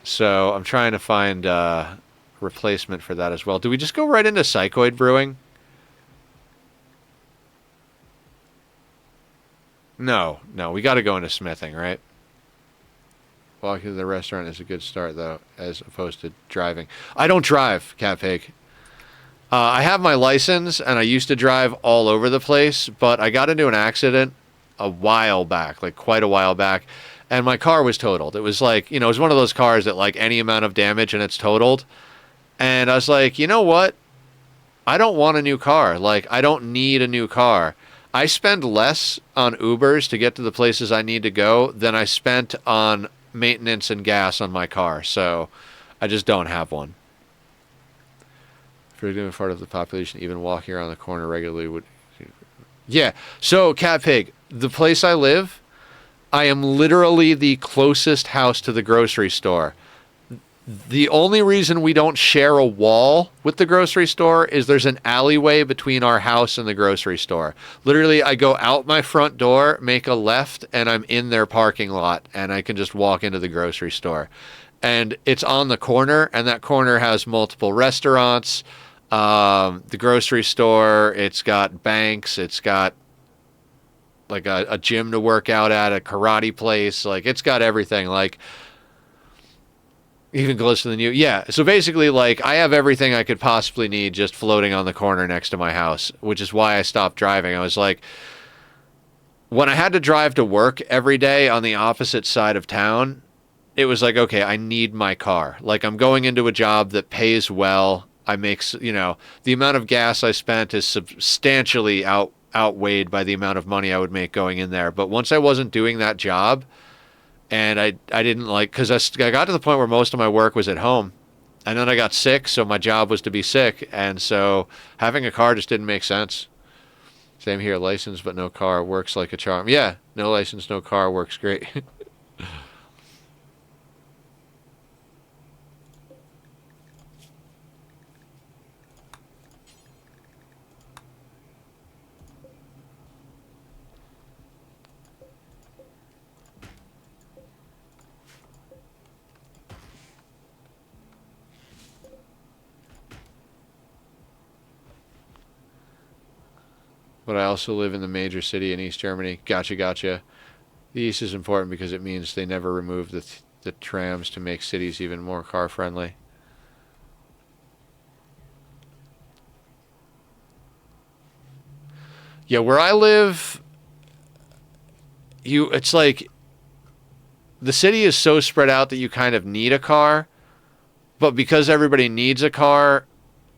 So I'm trying to find replacement for that as well. Do we just go right into Psychoid Brewing? No, we got to go into smithing, right? Walking to the restaurant is a good start, though, as opposed to driving. I don't drive, Cat Pig. I have my license, and I used to drive all over the place, but I got into an accident a while back, like quite a while back, and my car was totaled. It was like, it was one of those cars that, like, any amount of damage and it's totaled. And I was like, you know what? I don't want a new car. Like, I don't need a new car. I spend less on Ubers to get to the places I need to go than I spent on maintenance and gas on my car. So I just don't have one. For a part of the population, even walking around the corner regularly would... Yeah. So, Cat Pig, the place I live, I am literally the closest house to the grocery store. The only reason we don't share a wall with the grocery store is there's an alleyway between our house and the grocery store. Literally, I go out my front door, make a left, and I'm in their parking lot, and I can just walk into the grocery store. And it's on the corner, and that corner has multiple restaurants, the grocery store, it's got banks, it's got like a gym to work out at, a karate place, like it's got everything. Like, even closer than you. Yeah. So basically, like, I have everything I could possibly need just floating on the corner next to my house, which is why I stopped driving. I was like, when I had to drive to work every day on the opposite side of town, it was like, okay, I need my car. Like, I'm going into a job that pays well. I make, the amount of gas I spent is substantially outweighed by the amount of money I would make going in there. But once I wasn't doing that job, and I didn't like, because I got to the point where most of my work was at home. And then I got sick, so my job was to be sick. And so having a car just didn't make sense. Same here, license but no car works like a charm. Yeah, no license, no car works great. But I also live in the major city in East Germany. Gotcha. The East is important because it means they never remove the trams to make cities even more car friendly. Yeah, where I live, it's like the city is so spread out that you kind of need a car, but because everybody needs a car,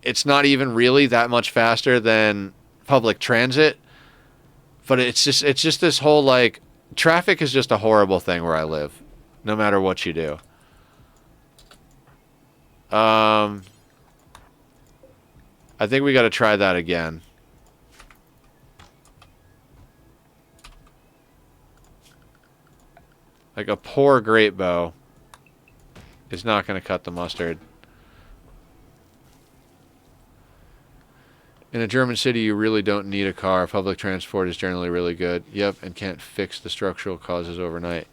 it's not even really that much faster than public transit. But it's just this whole, like, traffic is just a horrible thing where I live, no matter what you do. I think we got to try that again. Like, a poor great bow is not going to cut the mustard. In a German city, you really don't need a car. Public transport is generally really good. Yep, and can't fix the structural causes overnight.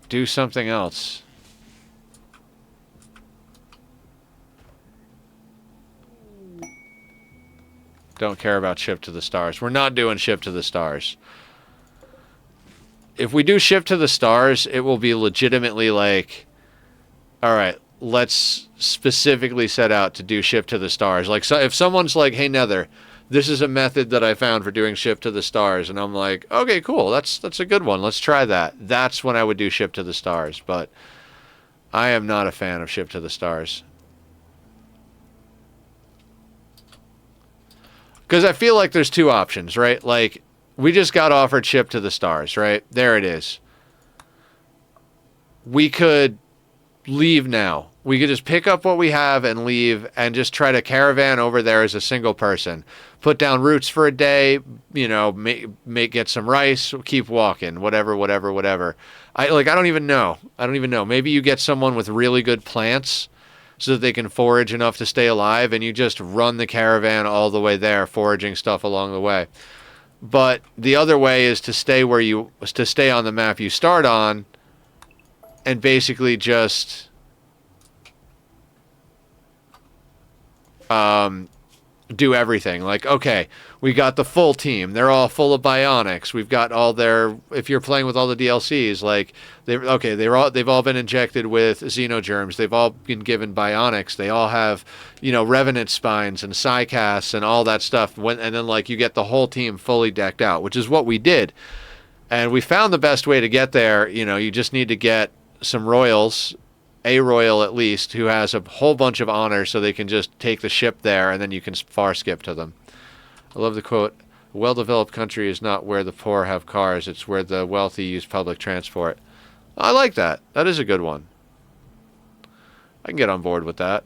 Do something else. Don't care about Ship to the Stars. We're not doing Ship to the Stars. If we do Ship to the Stars, it will be legitimately like, all right, let's specifically set out to do Ship to the Stars. Like, so if someone's like, hey, Nether, this is a method that I found for doing Ship to the Stars, and I'm like, okay, cool, that's a good one. Let's try that. That's when I would do Ship to the Stars. But I am not a fan of Ship to the Stars. Because I feel like there's two options, right? Like, we just got offered Ship to the Stars, right? There it is. We could leave now. We could just pick up what we have and leave and just try to caravan over there as a single person. Put down roots for a day, get some rice, keep walking, whatever. I don't even know. Maybe you get someone with really good plants so that they can forage enough to stay alive, and you just run the caravan all the way there, foraging stuff along the way. But the other way is to stay on the map you start on, and basically just do everything. Like, okay, we got the full team. They're all full of bionics. We've got all their, if you're playing with all the DLCs, like, they've all been injected with xenogerms. They've all been given bionics. They all have, revenant spines and psycasts and all that stuff. And then, like, you get the whole team fully decked out, which is what we did. And we found the best way to get there. You just need to get some royals, a royal at least, who has a whole bunch of honors so they can just take the ship there, and then you can far skip to them. I love the quote, a well-developed country is not where the poor have cars, it's where the wealthy use public transport. I like that. That is a good one. I can get on board with that.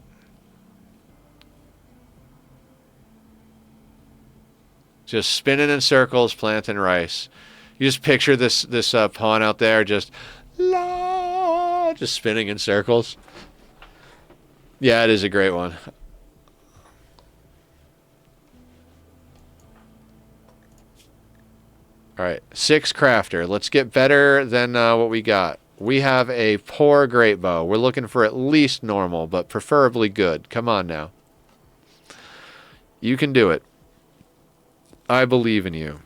Just spinning in circles, planting rice. You just picture this pawn out there just just spinning in circles. Yeah, it is a great one. All right, 6 crafter. Let's get better than what we got. We have a poor great bow. We're looking for at least normal, but preferably good. Come on now. You can do it. I believe in you.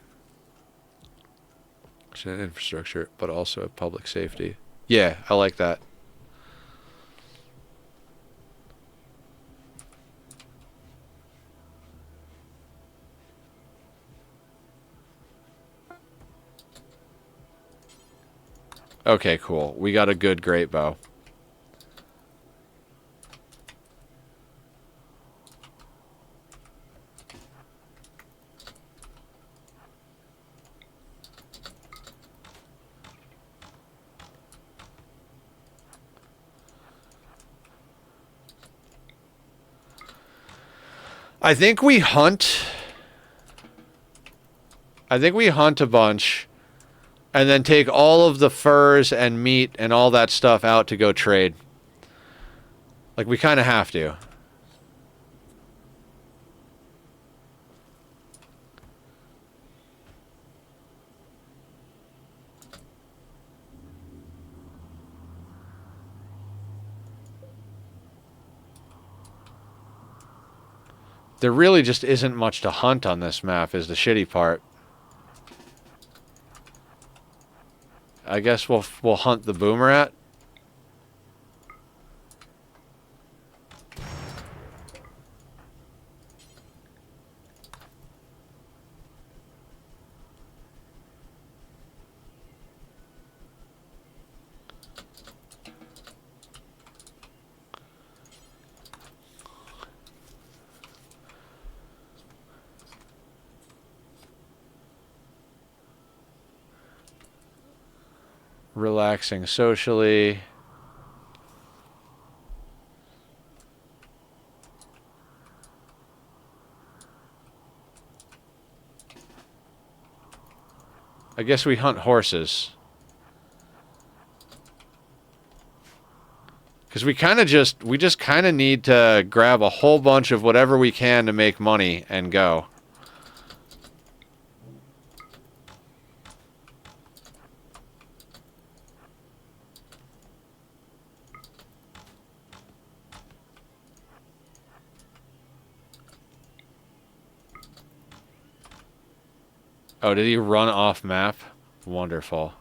It's an infrastructure, but also a public safety. Yeah, I like that. Okay, cool. We got a good great bow. I think we hunt. I think we hunt a bunch and then take all of the furs and meat and all that stuff out to go trade. Like, we kind of have to. There really just isn't much to hunt on this map is the shitty part. I guess we'll hunt the boomerang. Relaxing socially. I guess we hunt horses. Because we just kind of need to grab a whole bunch of whatever we can to make money and go. Oh, did he run off map? Wonderful.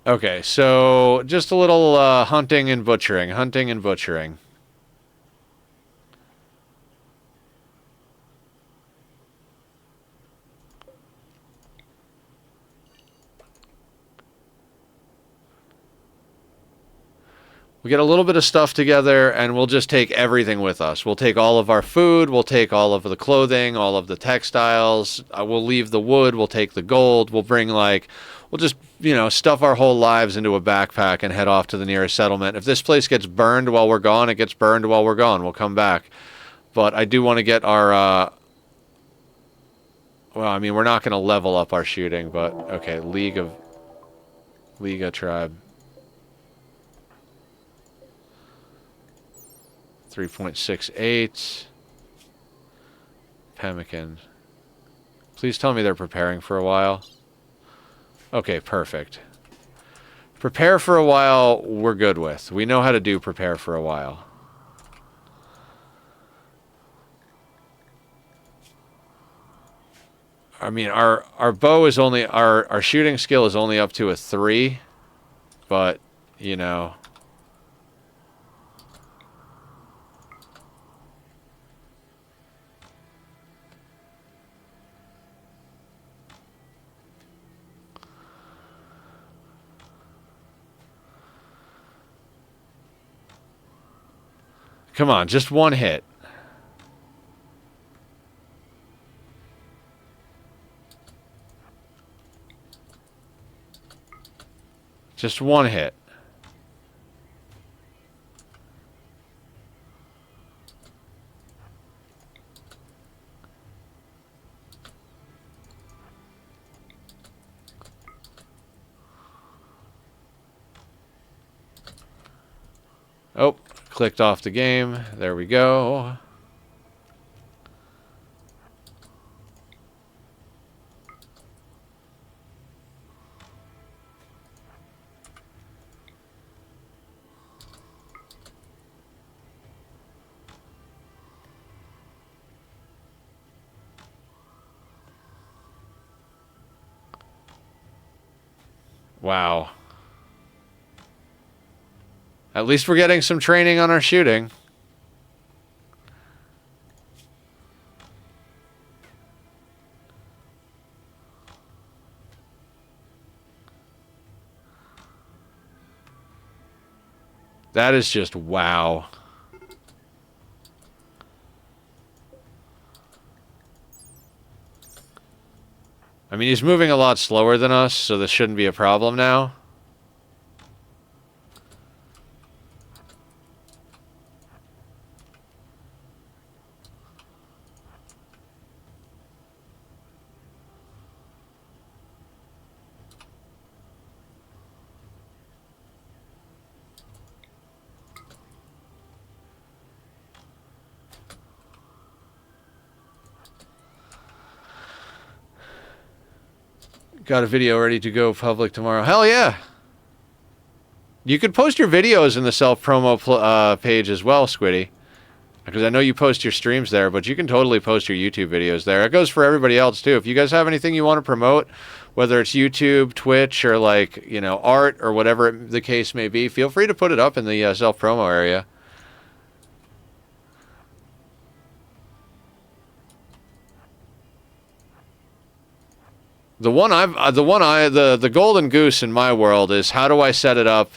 Okay, so just a little hunting and butchering. Hunting and butchering. We get a little bit of stuff together, and we'll just take everything with us. We'll take all of our food, we'll take all of the clothing, all of the textiles, we'll leave the wood, we'll take the gold, we'll bring, like, we'll just, you know, stuff our whole lives into a backpack and head off to the nearest settlement. If this place gets burned while we're gone, it gets burned while we're gone. We'll come back. But I do want to get our, well, I mean, we're not going to level up our shooting, but, okay, Liga tribe. 3.68. Pemmican. Please tell me they're preparing for a while. Okay, perfect. Prepare for a while, we're good with. We know how to do prepare for a while. I mean, our bow is only, our shooting skill is only up to a 3, but, you know. Come on, just one hit. Just one hit. Oh, clicked off the game. There we go. Wow. At least we're getting some training on our shooting. That is just wow. I mean, he's moving a lot slower than us, so this shouldn't be a problem now. Got a video ready to go public tomorrow. Hell yeah! You could post your videos in the self-promo page as well, Squiddy. Because I know you post your streams there, but you can totally post your YouTube videos there. It goes for everybody else, too. If you guys have anything you want to promote, whether it's YouTube, Twitch, or, like, you know, art, or whatever the case may be, feel free to put it up in the self-promo area. The golden goose in my world is how do I set it up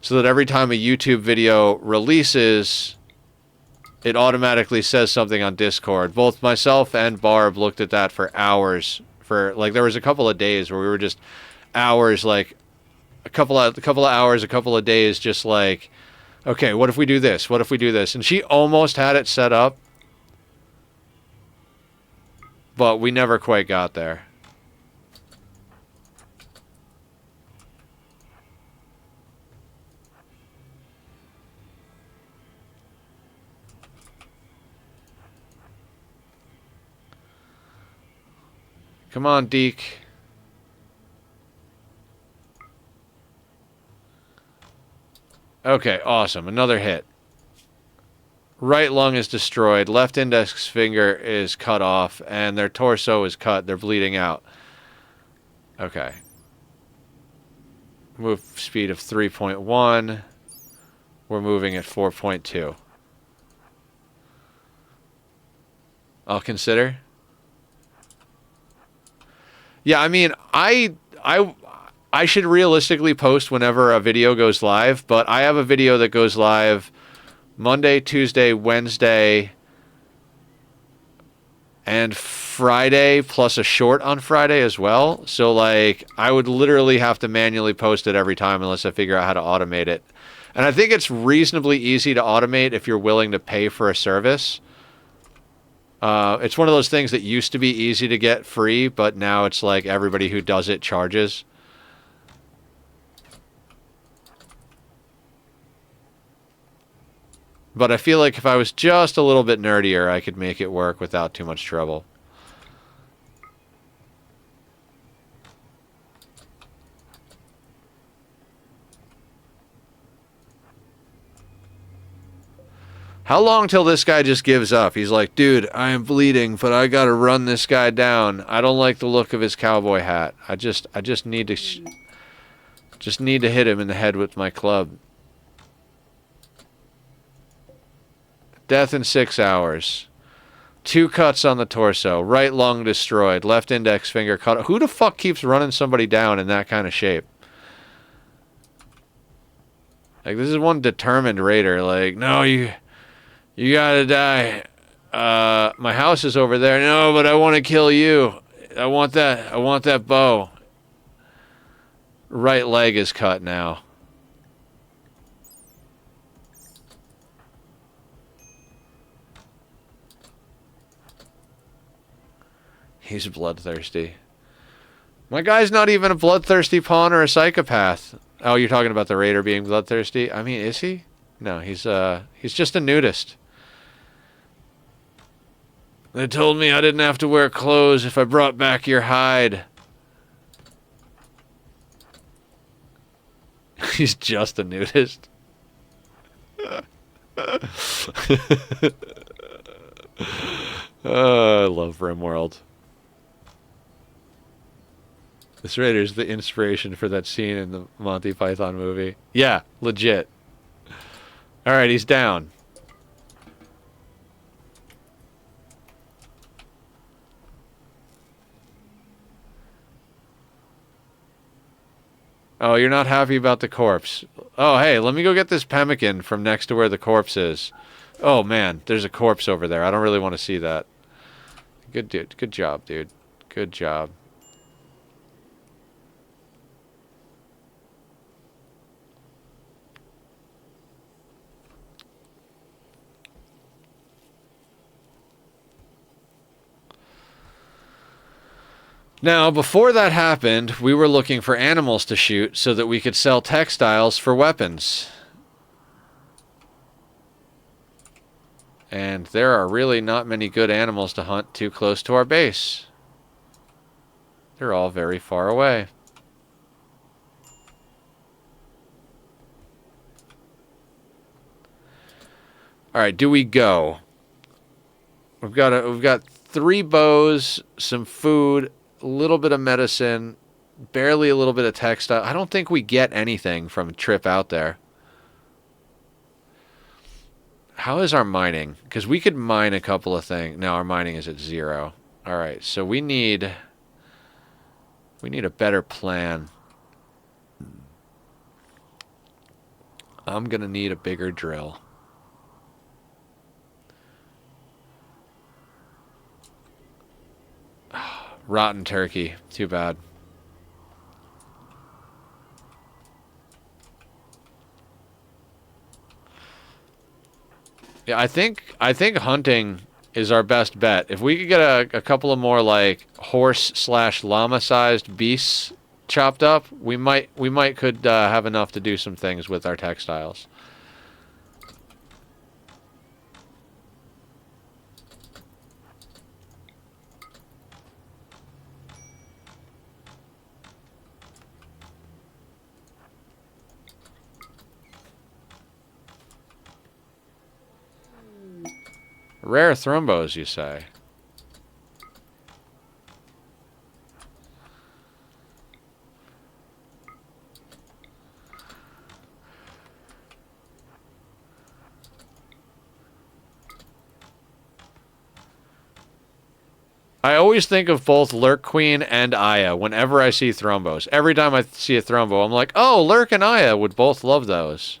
so that every time a YouTube video releases, it automatically says something on Discord. Both myself and Barb looked at that for hours. For like, there was a couple of days where we were just hours, like a couple of hours, a couple of days, just like, okay, what if we do this? What if we do this? And she almost had it set up, but we never quite got there. Come on, Deke. Okay, awesome. Another hit. Right lung is destroyed. Left index finger is cut off. And their torso is cut. They're bleeding out. Okay. Move speed of 3.1. We're moving at 4.2. I'll consider. Yeah, I mean, I should realistically post whenever a video goes live, but I have a video that goes live Monday, Tuesday, Wednesday, and Friday, plus a short on Friday as well. So, like, I would literally have to manually post it every time unless I figure out how to automate it. And I think it's reasonably easy to automate if you're willing to pay for a service. It's one of those things that used to be easy to get free, but now it's like everybody who does it charges. But I feel like if I was just a little bit nerdier, I could make it work without too much trouble. How long till this guy just gives up? He's like, dude, I am bleeding, but I gotta run this guy down. I don't like the look of his cowboy hat. I just need to hit him in the head with my club. Death in 6 hours. 2 cuts on the torso. Right lung destroyed. Left index finger cut. Who the fuck keeps running somebody down in that kind of shape? Like, this is one determined raider. Like, no, you You gotta die. My house is over there. No, but I want to kill you. I want that bow. Right leg is cut now. He's bloodthirsty. My guy's not even a bloodthirsty pawn or a psychopath. Oh, you're talking about the raider being bloodthirsty? I mean, is he? No, he's just a nudist. They told me I didn't have to wear clothes if I brought back your hide. He's just a nudist. I love Rimworld. This raider's the inspiration for that scene in the Monty Python movie. Yeah, legit. Alright, he's down. Oh, you're not happy about the corpse. Oh, hey, let me go get this pemmican from next to where the corpse is. Oh, man, there's a corpse over there. I don't really want to see that. Good dude. Good job, dude. Good job. Now, before that happened, we were looking for animals to shoot so that we could sell textiles for weapons. And there are really not many good animals to hunt too close to our base. They're all very far away. Alright, do we go? We've got 3 bows, some food, a little bit of medicine, barely a little bit of textile. I don't think we get anything from a trip out there. How is our mining? Because we could mine a couple of things. No, our mining is at 0. Alright, so we need a better plan. I'm gonna need a bigger drill. Rotten turkey. Too bad. Yeah, I think hunting is our best bet. If we could get a couple of more like horse/llama sized beasts chopped up, we might could have enough to do some things with our textiles. Rare thrombos, you say? I always think of both Lurk Queen and Aya whenever I see thrombos. Every time I see a thrombo, I'm like, oh, Lurk and Aya would both love those.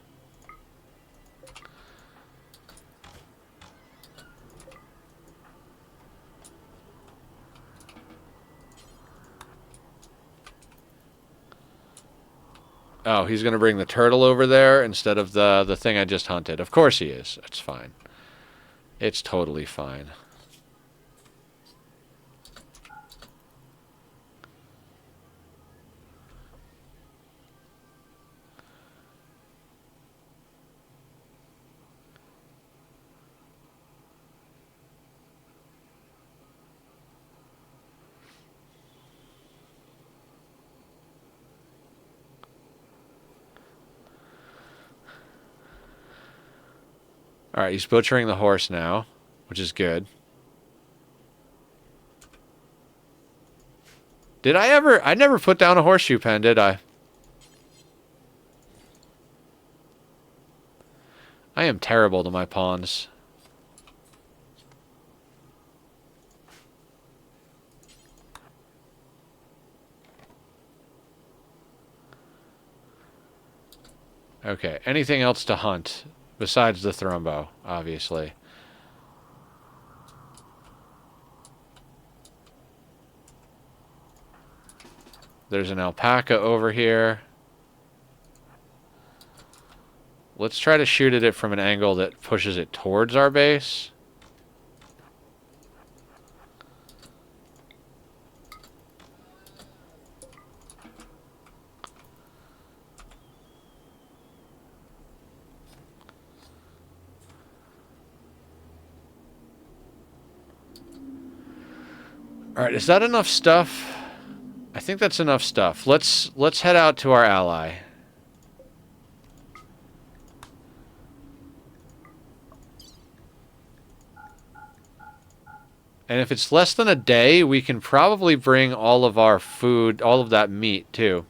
Oh, he's going to bring the turtle over there instead of the thing I just hunted. Of course he is. It's fine. It's totally fine. Alright, he's butchering the horse now, which is good. Did I ever... I never put down a horseshoe pen, did I? I am terrible to my pawns. Okay, anything else to hunt? Besides the thrombo, obviously. There's an alpaca over here. Let's try to shoot at it from an angle that pushes it towards our base. All right, is that enough stuff? I think that's enough stuff. Let's head out to our ally. And if it's less than a day, we can probably bring all of our food, all of that meat, too.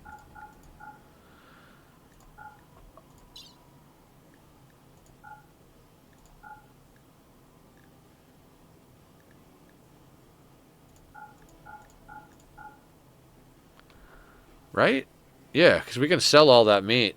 Right? Yeah, because we can sell all that meat.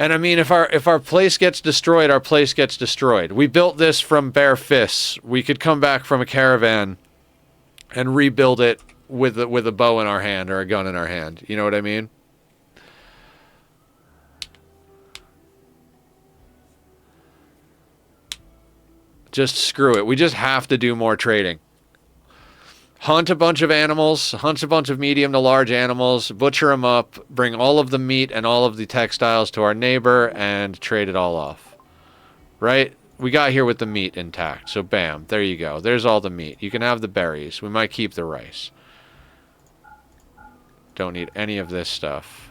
And I mean, if our place gets destroyed, our place gets destroyed. We built this from bare fists. We could come back from a caravan and rebuild it with a bow in our hand or a gun in our hand. You know what I mean? Just screw it. We just have to do more trading. Hunt a bunch of animals, hunt a bunch of medium to large animals, butcher them up, bring all of the meat and all of the textiles to our neighbor, and trade it all off. Right? We got here with the meat intact, so bam, there you go. There's all the meat. You can have the berries. We might keep the rice. Don't need any of this stuff.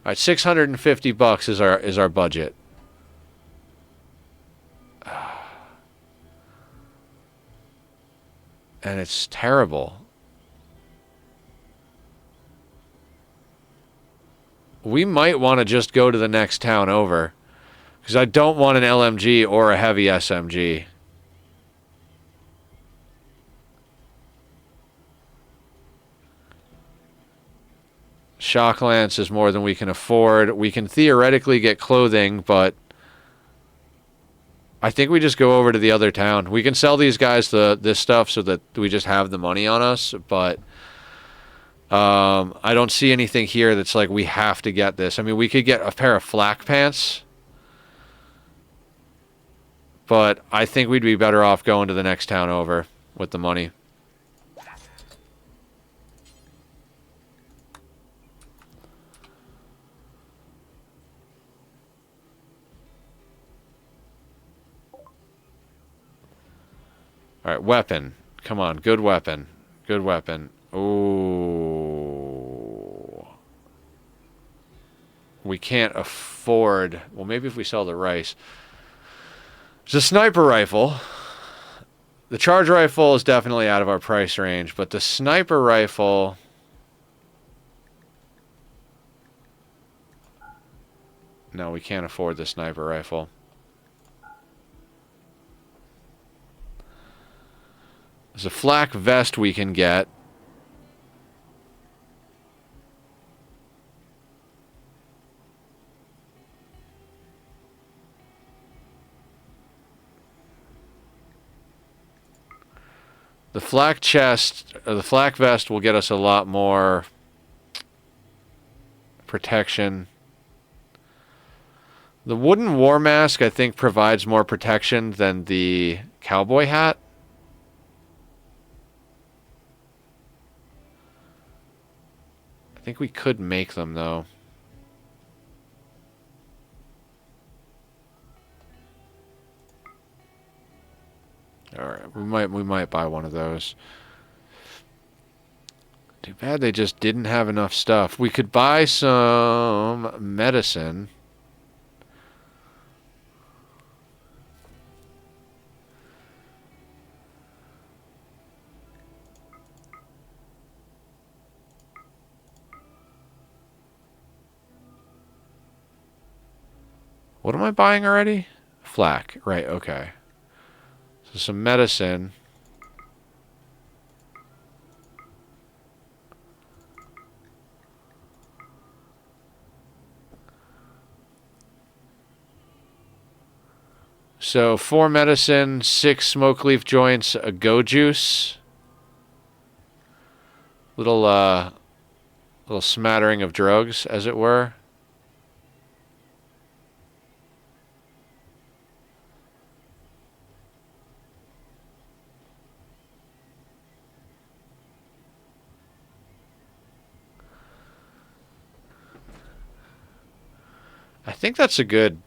All right, $650 is our budget. And it's terrible. We might want to just go to the next town over, because I don't want an LMG or a heavy SMG. Shock Lance is more than we can afford. We can theoretically get clothing, but I think we just go over to the other town. We can sell these guys this stuff so that we just have the money on us, but I don't see anything here that's like we have to get this. I mean, we could get a pair of flak pants, but I think we'd be better off going to the next town over with the money. All right, weapon. Come on, good weapon. Good weapon. Ooh. We can't afford... Well, maybe if we sell the rice. There's a sniper rifle. The charge rifle is definitely out of our price range, but the sniper rifle... No, we can't afford the sniper rifle. There's a flak vest we can get. The flak chest, or the flak vest will get us a lot more protection. The wooden war mask, I think, provides more protection than the cowboy hat. I think we could make them, though. All right, we might buy one of those. Too bad they just didn't have enough stuff. We could buy some medicine. What am I buying already? Flak. Right, okay. So some medicine. So 4 medicine, 6 smoke leaf joints, a go juice. Little smattering of drugs, as it were. I think that's a good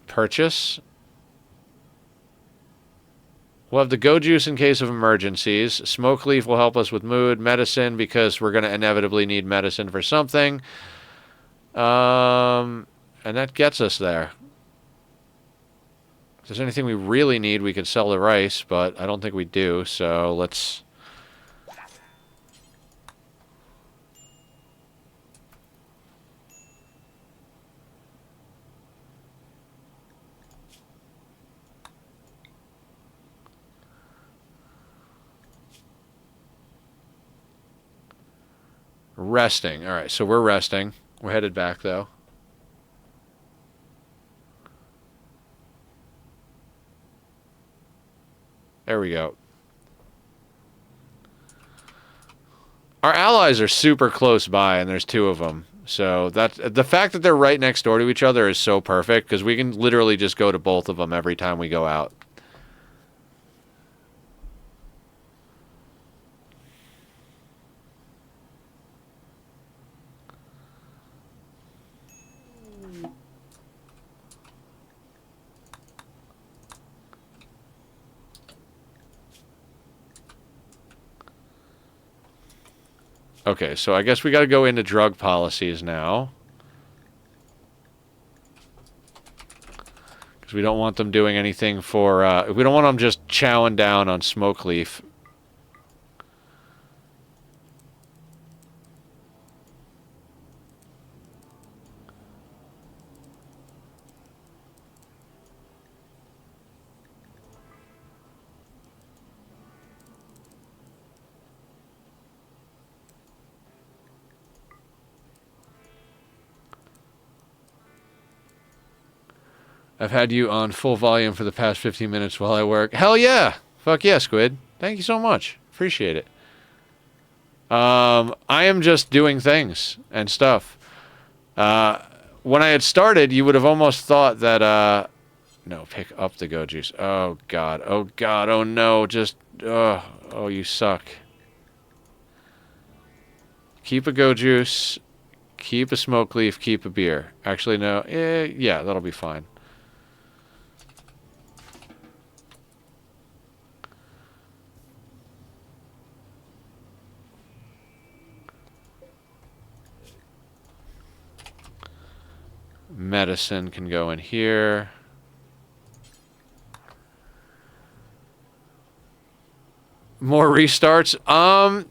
purchase. We'll have the go juice in case of emergencies. Smoke leaf will help us with mood. Medicine, because we're going to inevitably need medicine for something. And that gets us there. If there's anything we really need, we could sell the rice, but I don't think we do, so let's... Resting. Alright, so we're resting. We're headed back, though. There we go. Our allies are super close by, and there's 2 of them. So that's, the fact that they're right next door to each other is so perfect, because we can literally just go to both of them every time we go out. Okay, so I guess we got to go into drug policies now. Because we don't want them doing anything for... we don't want them just chowing down on smoke leaf. I've had you on full volume for the past 15 minutes while I work. Hell yeah! Fuck yeah, Squid. Thank you so much. Appreciate it. I am just doing things and stuff. When I had started, you would have almost thought that, no, pick up the go juice. Oh, God. Oh, God. Oh, no. Just, oh, you suck. Keep a go juice. Keep a smoke leaf. Keep a beer. Actually, no. Yeah, that'll be fine. Medicine can go in here. More restarts. I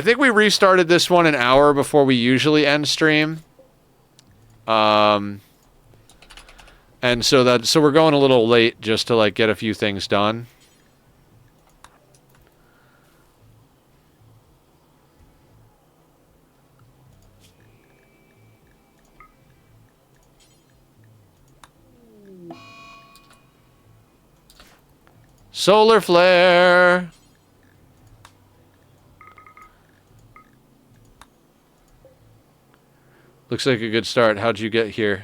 think we restarted this one an hour before we usually end stream. And so we're going a little late just to like get a few things done. Solar flare. Looks like a good start. How'd you get here?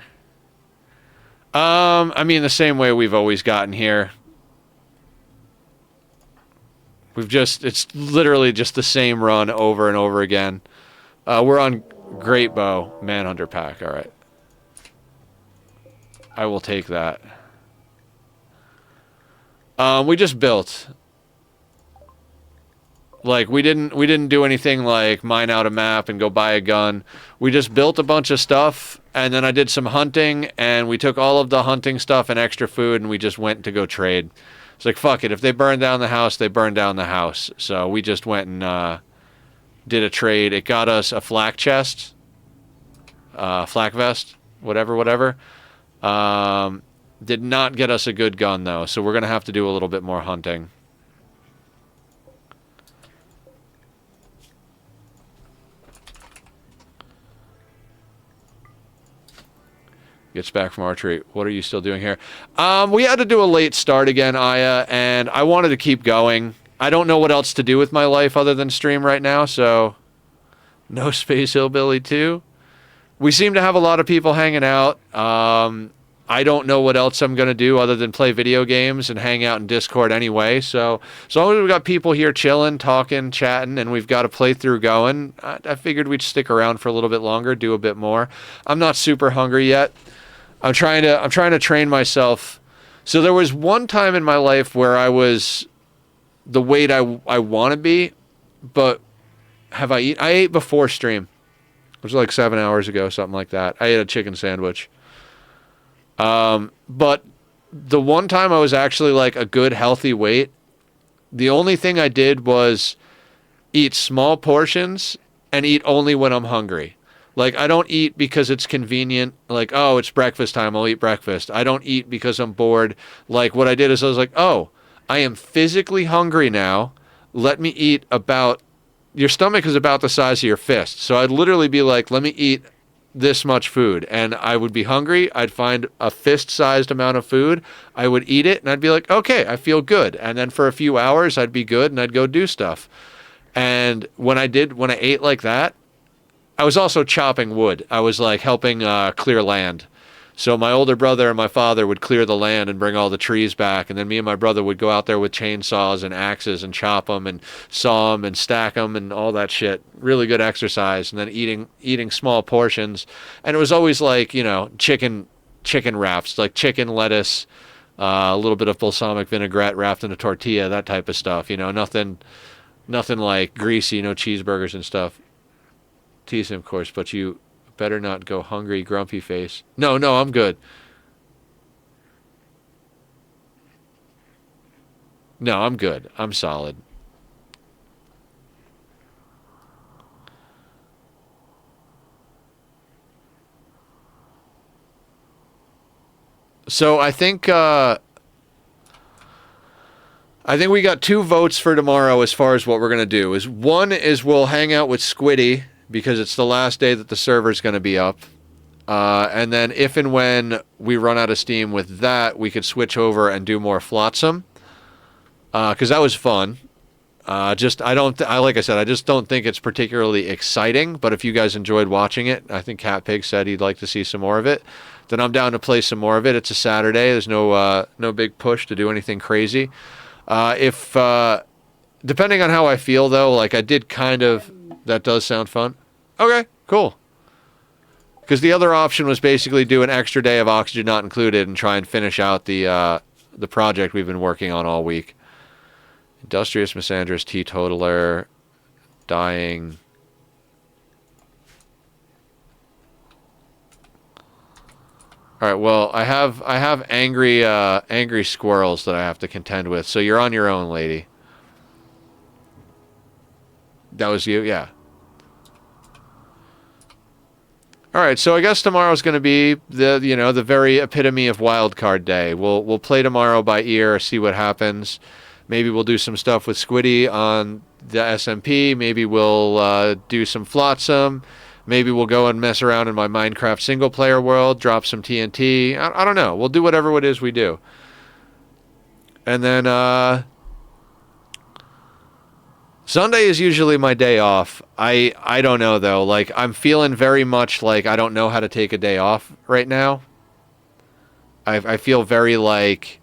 I mean, the same way we've always gotten here. It's literally just the same run over and over again. We're on Great Bow Manhunter Pack. All right. I will take that. We just built. Like, we didn't do anything like mine out a map and go buy a gun. We just built a bunch of stuff, and then I did some hunting, and we took all of the hunting stuff and extra food, and we just went to go trade. It's like, fuck it. If they burn down the house, they burn down the house. So we just went and did a trade. It got us a flak chest, flak vest, whatever. Did not get us a good gun, though, so we're going to have to do a little bit more hunting. Gets back from archery. What are you still doing here? We had to do a late start again, Aya, and I wanted to keep going. I don't know what else to do with my life other than stream right now, so... No Space Hillbilly 2. We seem to have a lot of people hanging out. I don't know what else I'm going to do other than play video games and hang out in Discord anyway. So as long as we've got people here chilling, talking, chatting, and we've got a playthrough going, I figured we'd stick around for a little bit longer, do a bit more. I'm not super hungry yet. I'm trying to train myself. So there was one time in my life where I was the weight I want to be, but have I eaten? I ate before stream. It was like 7 hours ago, something like that. I ate a chicken sandwich. But the one time I was actually like a good healthy weight, the only thing I did was eat small portions and eat only when I'm hungry. Like, I don't eat because it's convenient. Like, oh, it's breakfast time, I'll eat breakfast. I don't eat because I'm bored. Like, what I did is I was like, oh, I am physically hungry now. Let me eat about... Your stomach is about the size of your fist. So I'd literally be like, let me eat this much food. And I would be hungry. I'd find a fist-sized amount of food. I would eat it, and I'd be like, okay, I feel good. And then for a few hours, I'd be good, and I'd go do stuff. And when I ate like that, I was also chopping wood. I was like helping clear land. So my older brother and my father would clear the land and bring all the trees back, and then me and my brother would go out there with chainsaws and axes and chop them and saw them and stack them and all that shit. Really good exercise. And then eating small portions, and it was always like, you know, chicken wraps, like chicken, lettuce, a little bit of balsamic vinaigrette wrapped in a tortilla, that type of stuff. You know, nothing like greasy, no cheeseburgers and stuff. Tease him, of course, but you better not go hungry, grumpy face. No, I'm good. No, I'm good. I'm solid. So I think we got 2 votes for tomorrow as far as what we're going to do. One is we'll hang out with Squiddy because it's the last day that the server's going to be up. And then if and when we run out of steam with that, we could switch over and do more Flotsam. Because that was fun. Like I said, I just don't think it's particularly exciting. But if you guys enjoyed watching it, I think Cat Pig said he'd like to see some more of it. Then I'm down to play some more of it. It's a Saturday. There's no big push to do anything crazy. Depending on how I feel, though, like I did kind of... That does sound fun. Okay, cool. Because the other option was basically do an extra day of Oxygen Not Included and try and finish out the project we've been working on all week. Industrious, Misandrous, Teetotaler, Dying. All right, well, I have angry squirrels that I have to contend with. So you're on your own, lady. That was you, yeah. All right, so I guess tomorrow's going to be the very epitome of wildcard day. We'll play tomorrow by ear, see what happens. Maybe we'll do some stuff with Squiddy on the SMP. Maybe we'll do some Flotsam. Maybe we'll go and mess around in my Minecraft single-player world, drop some TNT. I don't know. We'll do whatever it is we do. And then Sunday is usually my day off. I don't know, though. Like, I'm feeling very much like I don't know how to take a day off right now. I feel very like,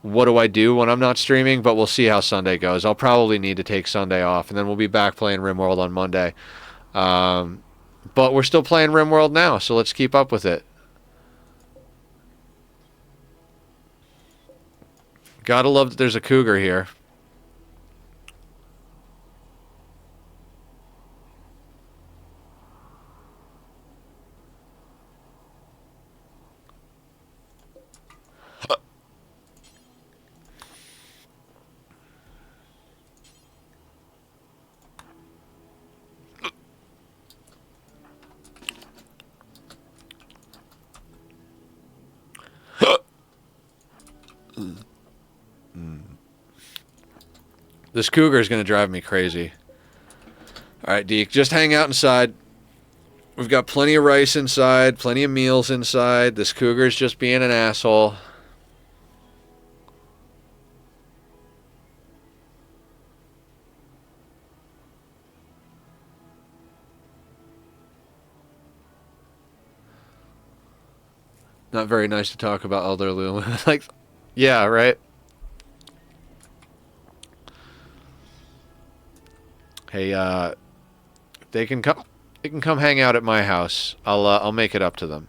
what do I do when I'm not streaming? But we'll see how Sunday goes. I'll probably need to take Sunday off, and then we'll be back playing Rimworld on Monday. But we're still playing Rimworld now, so let's keep up with it. Gotta love that there's a cougar here. This cougar is going to drive me crazy. All right, Deke, just hang out inside. We've got plenty of rice inside, plenty of meals inside. This cougar's just being an asshole. Not very nice to talk about elderly women. Like, yeah, right? Hey, they can come hang out at my house. I'll make it up to them.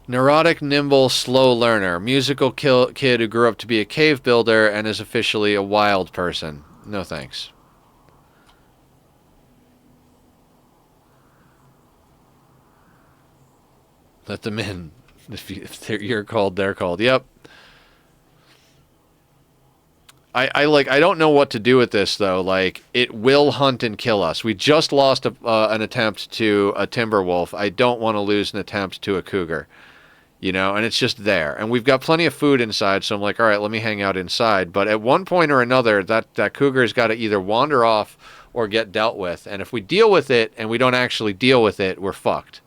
Neurotic, nimble, slow learner. Musical kid who grew up to be a cave builder and is officially a wild person. No thanks. Let them in. If you're called, they're called. Yep. I don't know what to do with this though. Like, it will hunt and kill us. We just lost an attempt to a timber wolf. I don't want to lose an attempt to a cougar. You know, and it's just there. And we've got plenty of food inside, so I'm like, all right, let me hang out inside. But at one point or another, that cougar's got to either wander off or get dealt with. And if we deal with it and we don't actually deal with it, we're fucked.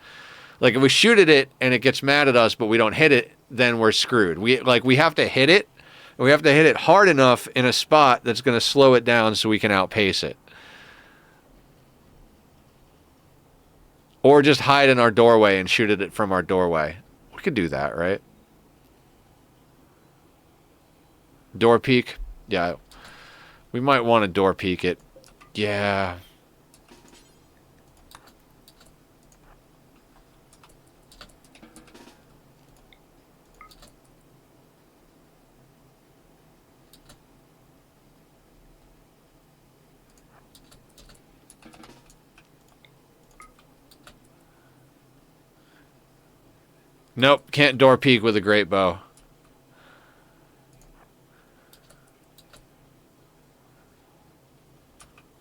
Like, if we shoot at it and it gets mad at us, but we don't hit it, then we're screwed. We have to hit it. And we have to hit it hard enough in a spot that's going to slow it down so we can outpace it. Or just hide in our doorway and shoot at it from our doorway. We could do that, right? Door peek? Yeah. We might want to door peek it. Yeah. Nope, can't door peek with a great bow.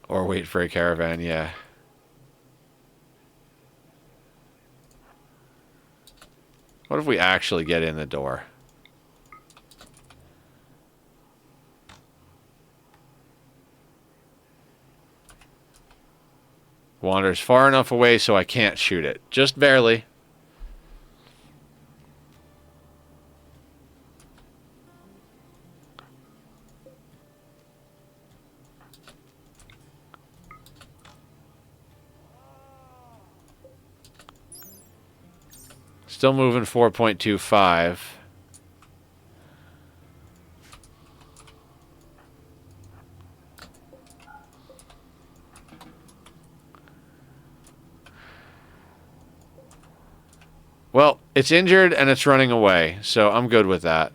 Or wait for a caravan, yeah. What if we actually get in the door? Wanders far enough away so I can't shoot it. Just barely. Still moving 4.25. Well, it's injured and it's running away, so I'm good with that.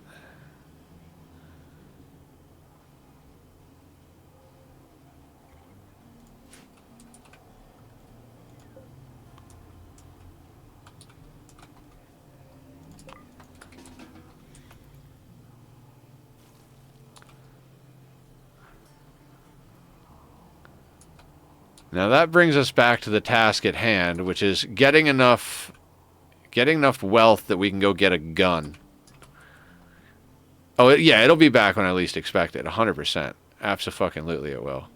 Now that brings us back to the task at hand, which is getting enough wealth that we can go get a gun. Oh, yeah, it'll be back when I least expect it. 100%. Abso-fucking-lutely it will.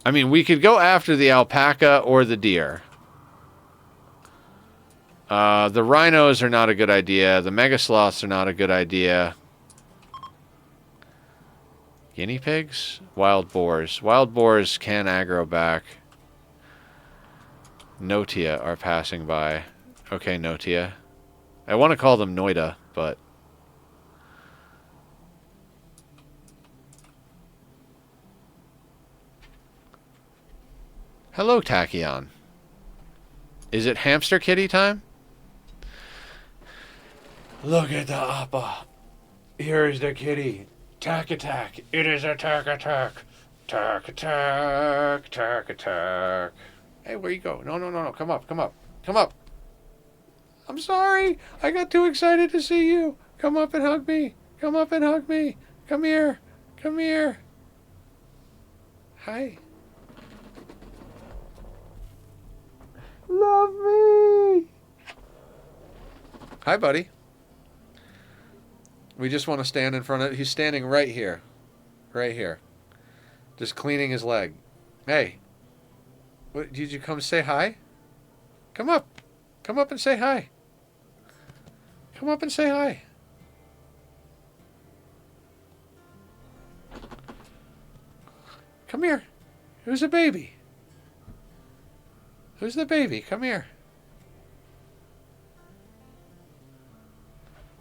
I mean, we could go after the alpaca or the deer. The rhinos are not a good idea. The mega sloths are not a good idea. Guinea pigs? Wild boars. Wild boars can aggro back. Notia are passing by. Okay, Notia. I want to call them Noida, but... Hello, Tachyon. Is it hamster kitty time? Look at the appa. Here is the kitty. Tack attack. It is a tack attack. Tack attack. Tack attack. Hey, where you go? No, no, no, no. Come up, come up. Come up. I'm sorry. I got too excited to see you. Come up and hug me. Come up and hug me. Come here. Come here. Hi. Love me. Hi, buddy. We just want to stand in front of... He's standing right here. Right here. Just cleaning his leg. Hey. What, did you come say hi? Come up. Come up and say hi. Come up and say hi. Come here. Who's the baby? Who's the baby? Come here.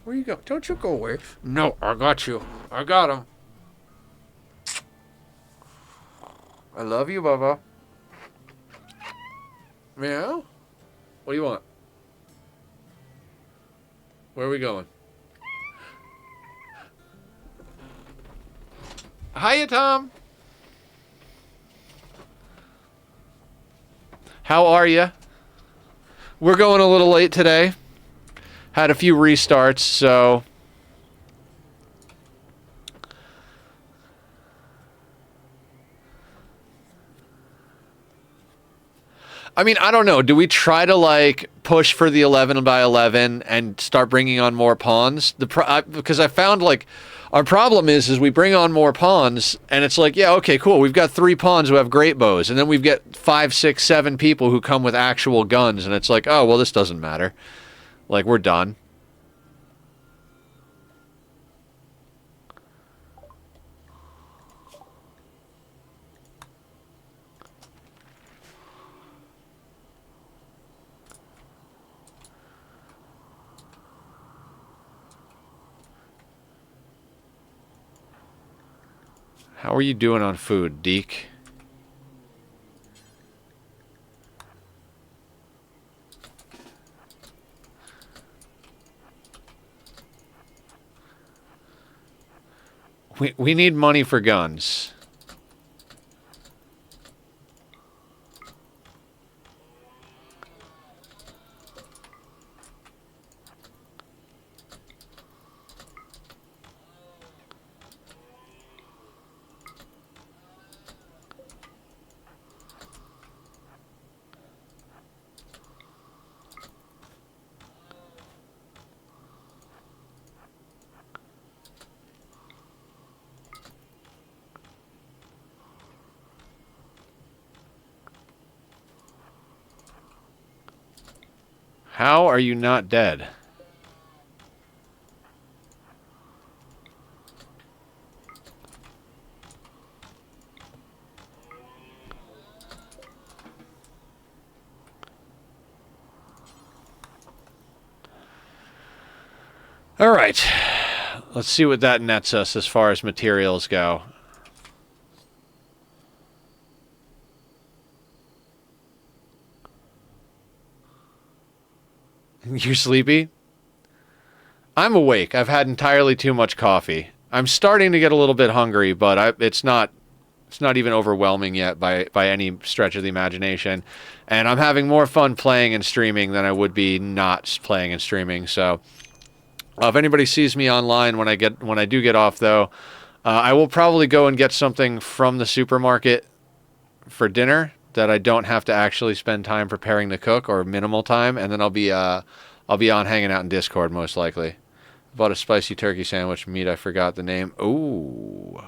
Where you go? Don't you go away. No, I got you. I got him. I love you, Bubba. Meow? What do you want? Where are we going? Hiya, Tom. How are you? We're going a little late today. Had a few restarts, so... I mean, I don't know. Do we try to, like, push for the 11 by 11 and start bringing on more pawns? Because I found, like, our problem is we bring on more pawns, and it's like, yeah, okay, cool. We've got 3 pawns who have great bows, and then we've got 5, 6, 7 people who come with actual guns, and it's like, oh, well, this doesn't matter. Like, we're done. How are you doing on food, Deke? We need money for guns. How are you not dead? All right. Let's see what that nets us as far as materials go. You're sleepy? I'm awake. I've had entirely too much coffee. I'm starting to get a little bit hungry, but it's not even overwhelming yet by any stretch of the imagination. And I'm having more fun playing and streaming than I would be not playing and streaming. So if anybody sees me online when I do get off, though, I will probably go and get something from the supermarket for dinner that I don't have to actually spend time preparing to cook, or minimal time, and then I'll be on hanging out in Discord most likely. Bought a spicy turkey sandwich, meat I forgot the name. Ooh.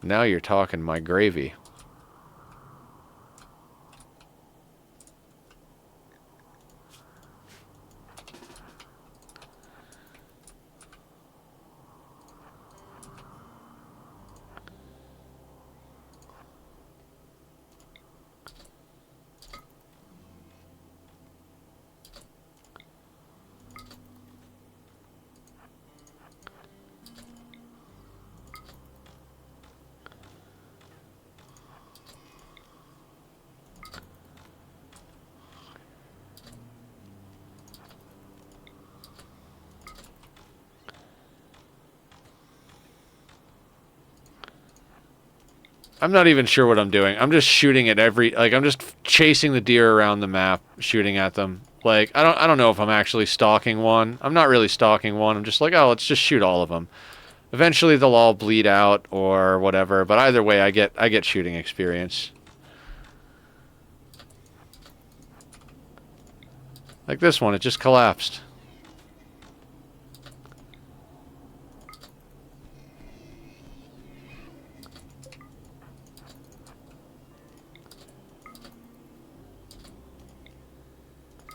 Now you're talking my gravy. I'm not even sure what I'm doing. I'm just shooting at I'm just chasing the deer around the map, shooting at them. Like, I don't know if I'm actually stalking one. I'm not really stalking one. I'm just like, oh, let's just shoot all of them. Eventually they'll all bleed out or whatever, but either way I get shooting experience. Like this one, it just collapsed.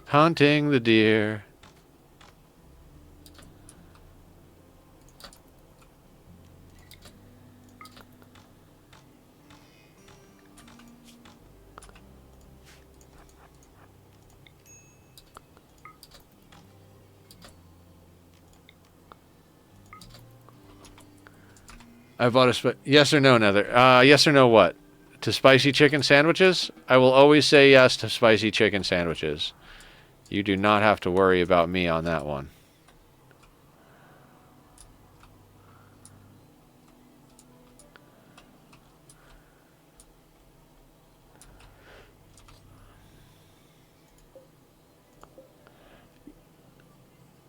Hunting the deer. I bought a yes or no, Nether. Yes or no what? To spicy chicken sandwiches? I will always say yes to spicy chicken sandwiches. You do not have to worry about me on that one.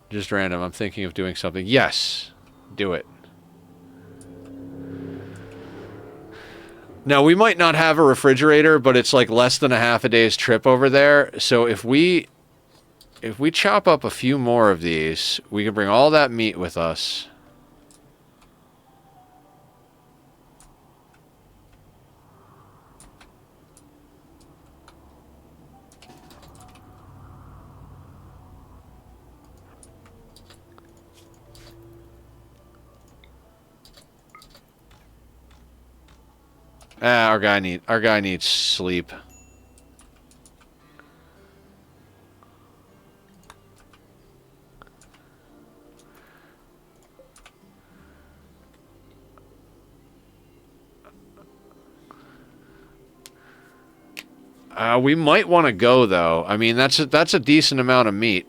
Just random. I'm thinking of doing something. Yes. Do it. Now, we might not have a refrigerator, but it's like less than a half a day's trip over there. So if we chop up a few more of these, we can bring all that meat with us. Our guy needs sleep. We might want to go though. I mean, that's a decent amount of meat.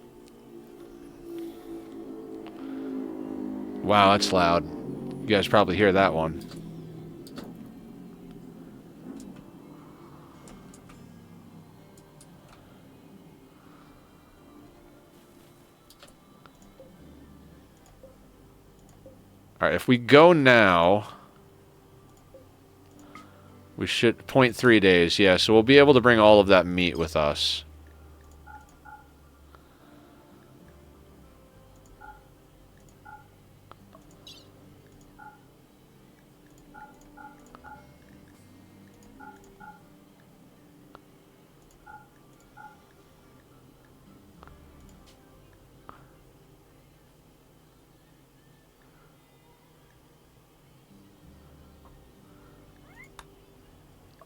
Wow, that's loud. You guys probably hear that one. Alright, if we go now, we should 0.3 days, yeah, so we'll be able to bring all of that meat with us.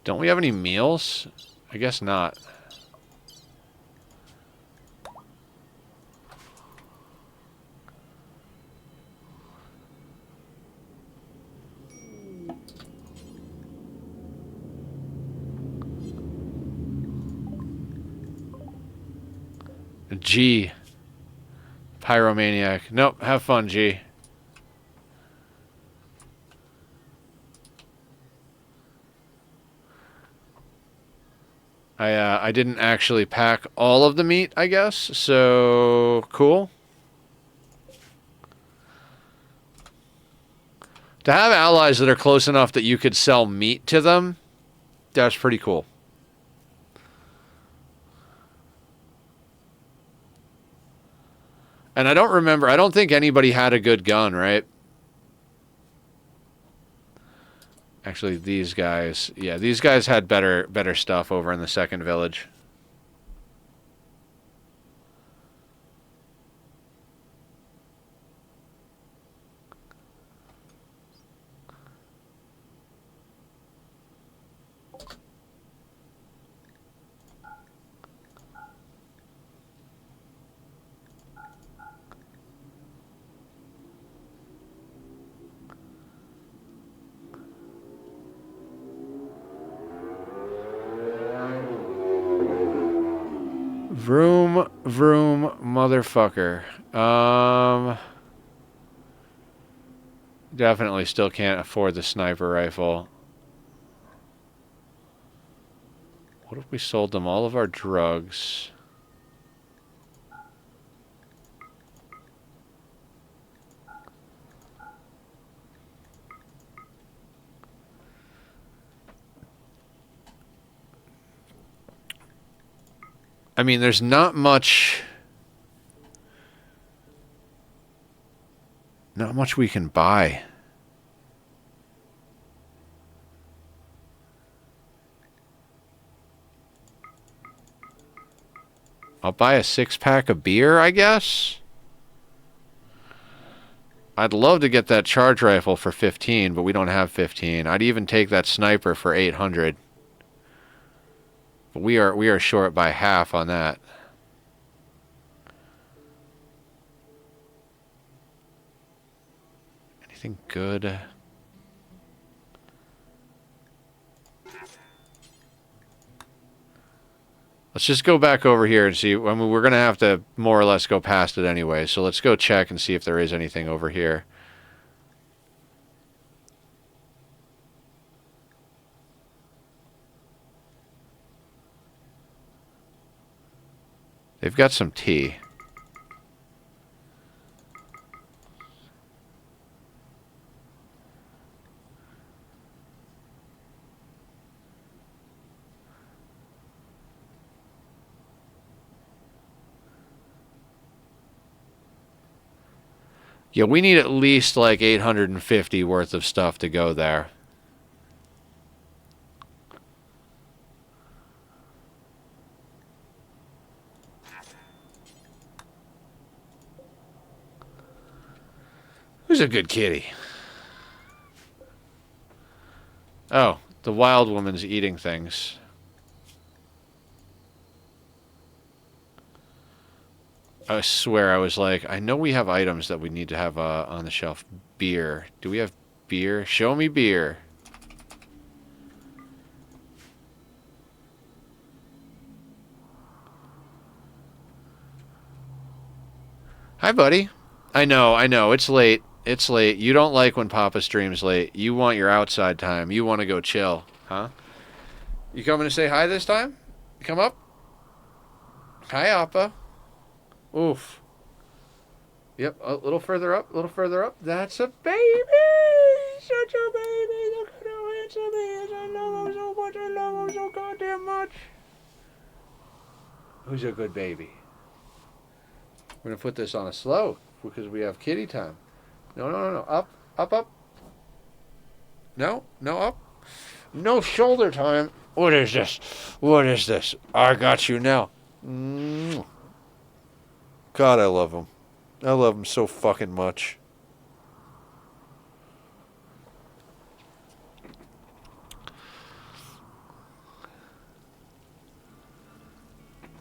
Don't we have any meals? I guess not. G. Pyromaniac. Nope, have fun, G. I didn't actually pack all of the meat, I guess, so cool. To have allies that are close enough that you could sell meat to them, that's pretty cool. And I don't think anybody had a good gun, right? Actually, these guys, yeah, these guys had better stuff over in the second village. Vroom, vroom, motherfucker. Definitely still can't afford the sniper rifle. What if we sold them all of our drugs? I mean, there's not much... Not much we can buy. I'll buy a 6-pack of beer, I guess? I'd love to get that charge rifle for 15, but we don't have 15. I'd even take that sniper for 800. But we are short by half on that. Anything good? Let's just go back over here and see. I mean, we're going to have to more or less go past it anyway. So let's go check and see if there is anything over here. They've got some tea. Yeah, we need at least like 850 worth of stuff to go there. Who's a good kitty? Oh, the wild woman's eating things. I swear I was like, I know we have items that we need to have on the shelf. Beer. Do we have beer? Show me beer. Hi, buddy. I know. It's late. It's late. You don't like when Papa streams late. You want your outside time. You want to go chill. Huh? You coming to say hi this time? Come up? Hi, Appa. Oof. Yep, a little further up, a little further up. That's a baby! Such a baby! Look at how handsome he is. I love him so much. I love him so goddamn much. Who's a good baby? We're going to put this on a slow because we have kitty time. No. Up, up. No, up. No shoulder time. What is this? What is this? I got you now. God, I love him. I love him so fucking much.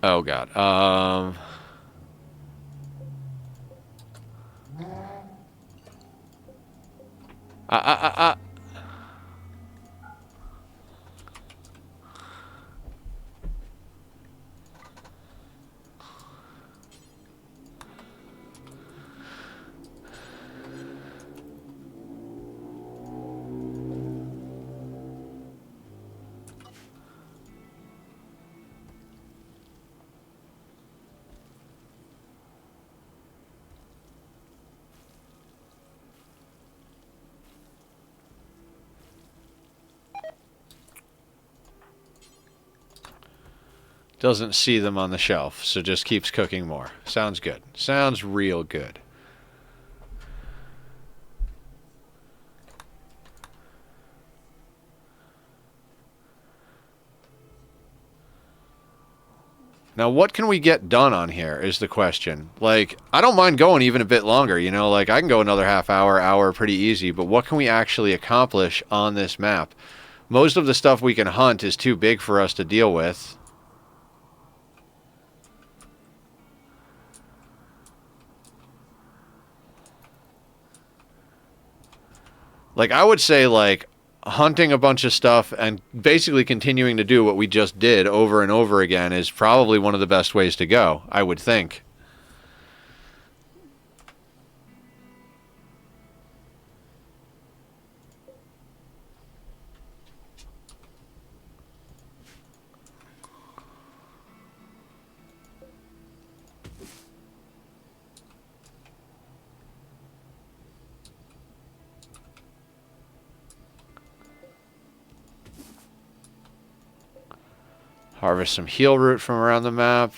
Oh, God. Doesn't see them on the shelf, so just keeps cooking more. Sounds good. Sounds real good. Now, what can we get done on here is the question. Like, I don't mind going even a bit longer, you know? Like, I can go another half hour pretty easy, but what can we actually accomplish on this map? Most of the stuff we can hunt is too big for us to deal with. Like, I would say, like, hunting a bunch of stuff and basically continuing to do what we just did over and over again is probably one of the best ways to go, I would think. Harvest some heal root from around the map.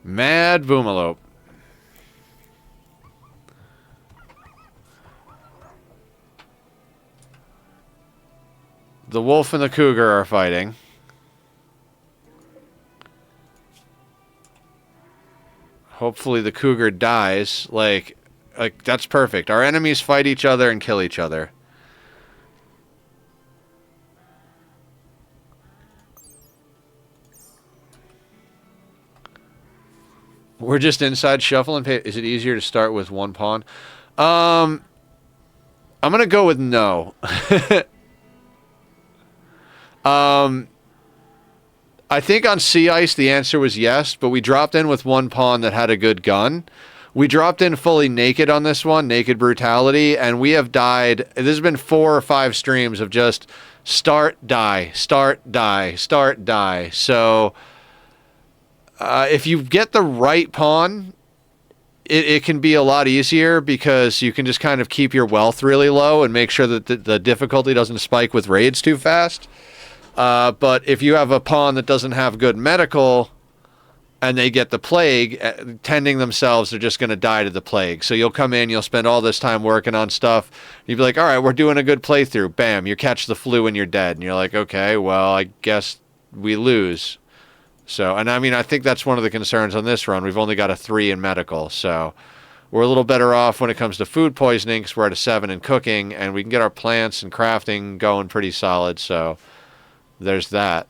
Mad Boomalope. The wolf and the cougar are fighting. Hopefully the cougar dies. Like that's perfect. Our enemies fight each other and kill each other. We're just inside shuffling. Is it easier to start with one pawn? I'm gonna go with no. I think on Sea Ice the answer was yes, but we dropped in with one pawn that had a good gun. We dropped in fully naked on this one, naked brutality, and we have died. This has been 4 or 5 streams of just start, die, start, die, start, die. So if you get the right pawn, it can be a lot easier because you can just kind of keep your wealth really low and make sure that the difficulty doesn't spike with raids too fast. But if you have a pawn that doesn't have good medical and they get the plague, tending themselves, they're just going to die to the plague. So you'll come in, you'll spend all this time working on stuff. You'll be like, all right, we're doing a good playthrough. Bam, you catch the flu and you're dead. And you're like, okay, well, I guess we lose. So, and I mean, I think that's one of the concerns on this run. We've only got a 3 in medical. So we're a little better off when it comes to food poisoning because we're at a 7 in cooking and we can get our plants and crafting going pretty solid. So there's that.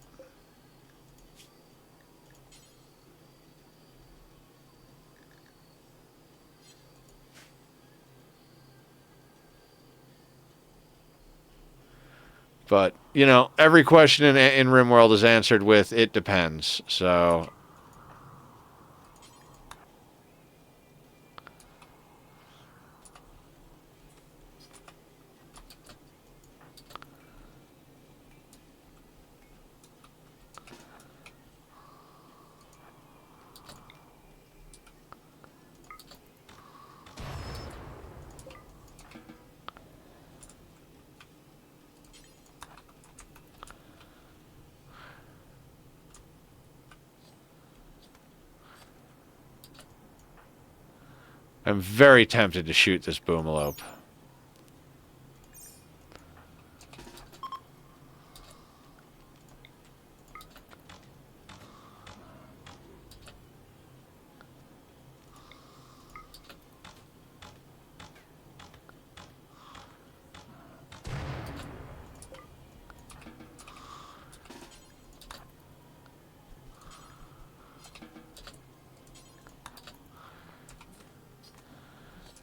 But, you know, every question in Rimworld is answered with, it depends. So I'm very tempted to shoot this boomalope.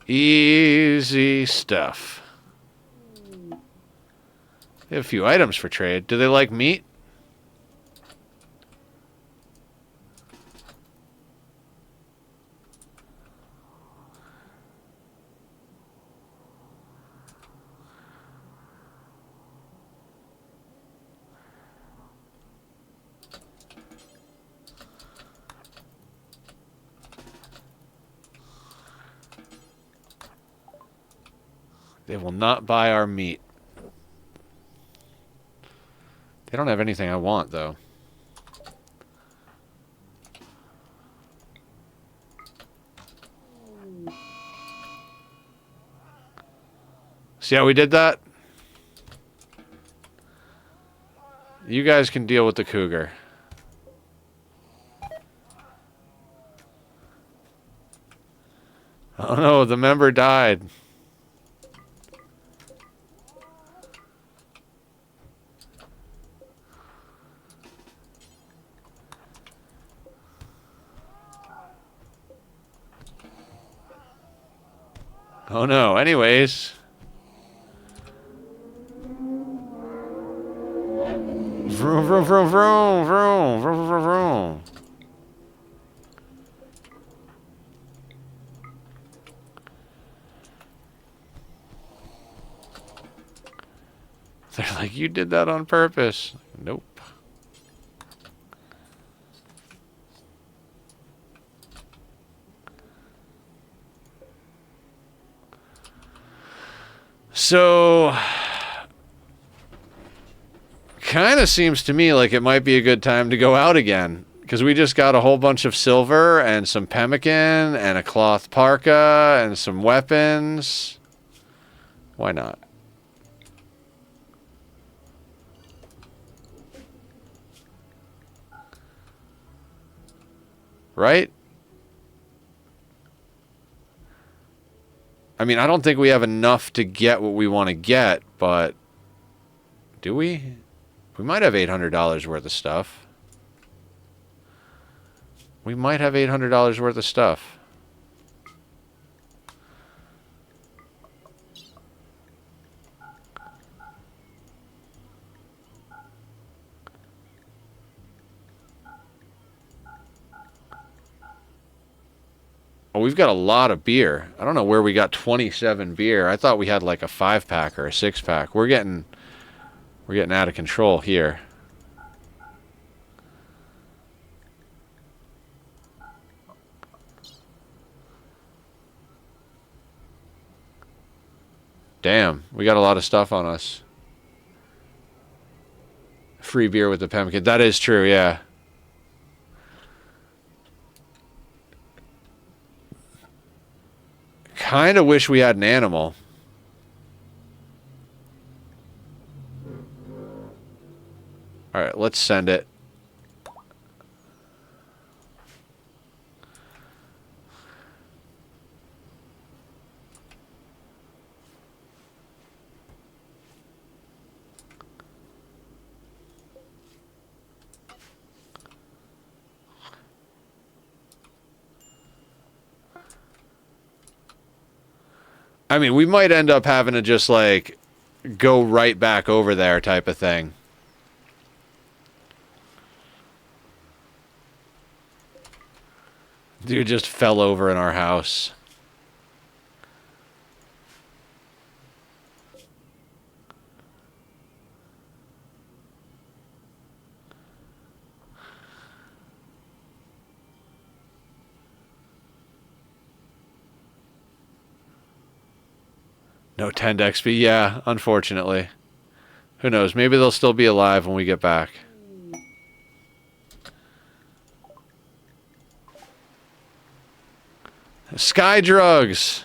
Easy stuff. They have a few items for trade. Do they like meat? They will not buy our meat. They don't have anything I want, though. See how we did that? You guys can deal with the cougar. Oh no, the member died. Oh no, anyways. Vroom, vroom, vroom, vroom, vroom, vroom, vroom, vroom. They're like, you did that on purpose. Nope. So, kind of seems to me like it might be a good time to go out again. Because we just got a whole bunch of silver and some pemmican and a cloth parka and some weapons. Why not? Right? I mean, I don't think we have enough to get what we want to get, but... Do we? We might have $800 worth of stuff. We might have $800 worth of stuff. Oh, we've got a lot of beer. I don't know where we got 27 beer. I thought we had like a 5-pack or a 6-pack. We're getting out of control here. Damn, we got a lot of stuff on us. Free beer with the pemmican. That is true, yeah. Kind of wish we had an animal. Alright, let's send it. I mean, we might end up having to just, like, go right back over there type of thing. Dude just fell over in our house. No 10 XP. Yeah, unfortunately. Who knows? Maybe they'll still be alive when we get back. Sky drugs!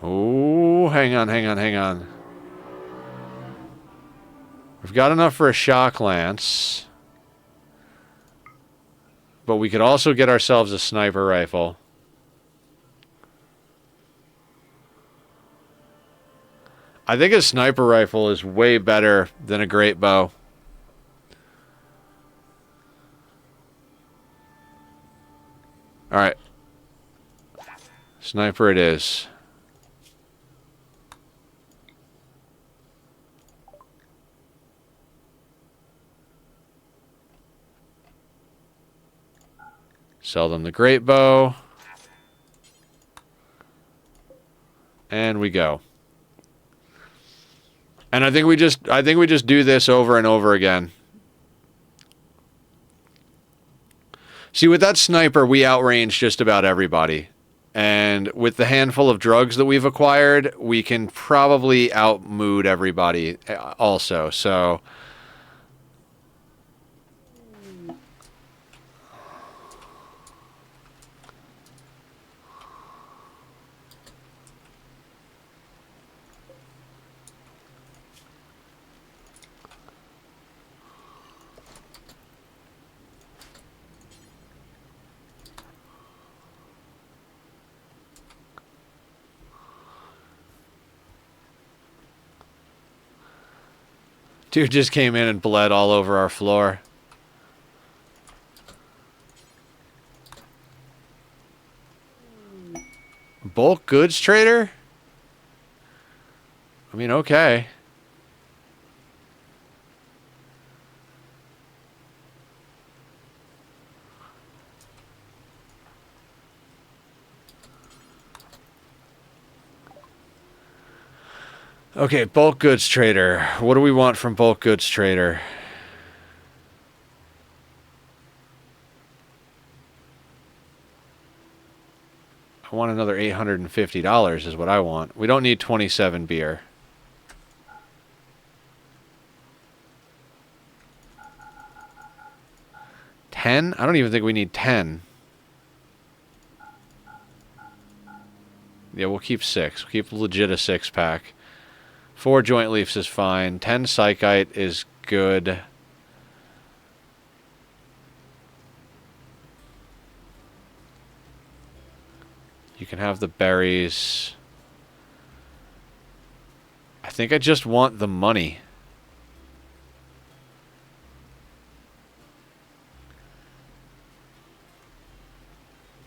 Oh, hang on, hang on, hang on. We've got enough for a shock lance. But we could also get ourselves a sniper rifle. I think a sniper rifle is way better than a great bow. Alright. Sniper it is. Sell them the great bow. And we go. And I think we just do this over and over again. See, with that sniper, we outrange just about everybody. And with the handful of drugs that we've acquired, we can probably outmood everybody also. So Dude just came in and bled all over our floor. Bulk goods trader? I mean, okay. Okay, bulk goods trader. What do we want from bulk goods trader? I want another $850 is what I want. We don't need 27 beer. 10? I don't even think we need 10. Yeah, we'll keep 6. We'll keep legit a 6-pack. 4 joint leaves is fine. 10 psychite is good. You can have the berries. I think I just want the money.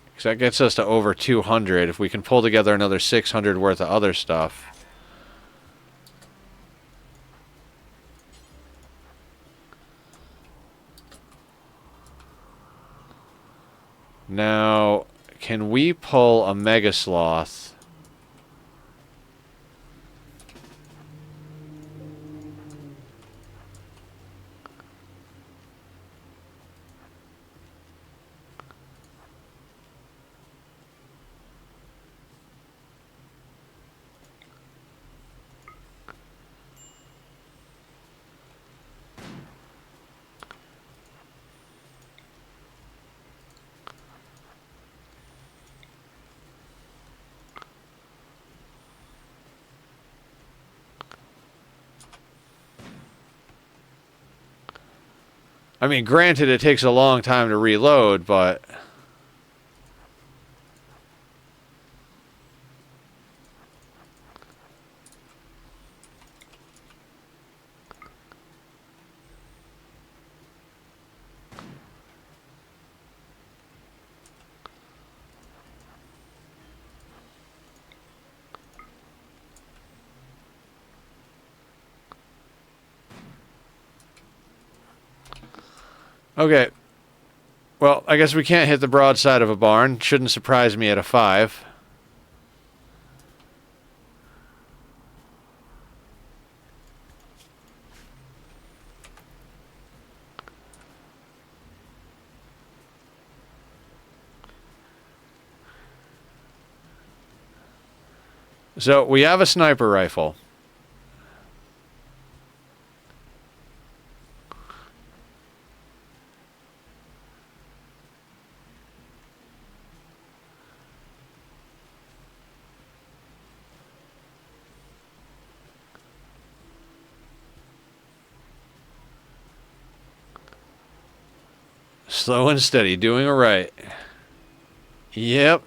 Because that gets us to over 200. If we can pull together another 600 worth of other stuff. Now, can we pull a Mega Sloth? I mean, granted, it takes a long time to reload, but... Okay. Well, I guess we can't hit the broadside of a barn. Shouldn't surprise me at a 5. So, we have a sniper rifle. Slow and steady, doing it right. Yep.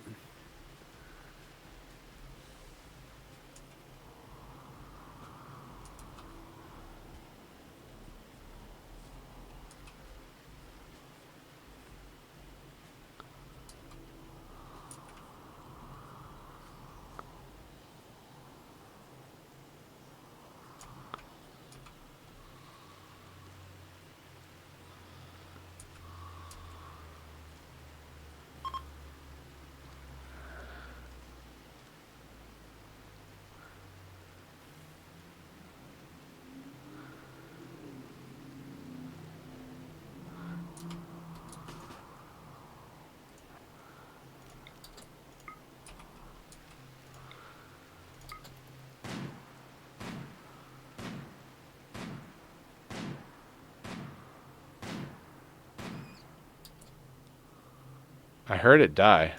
I heard it die.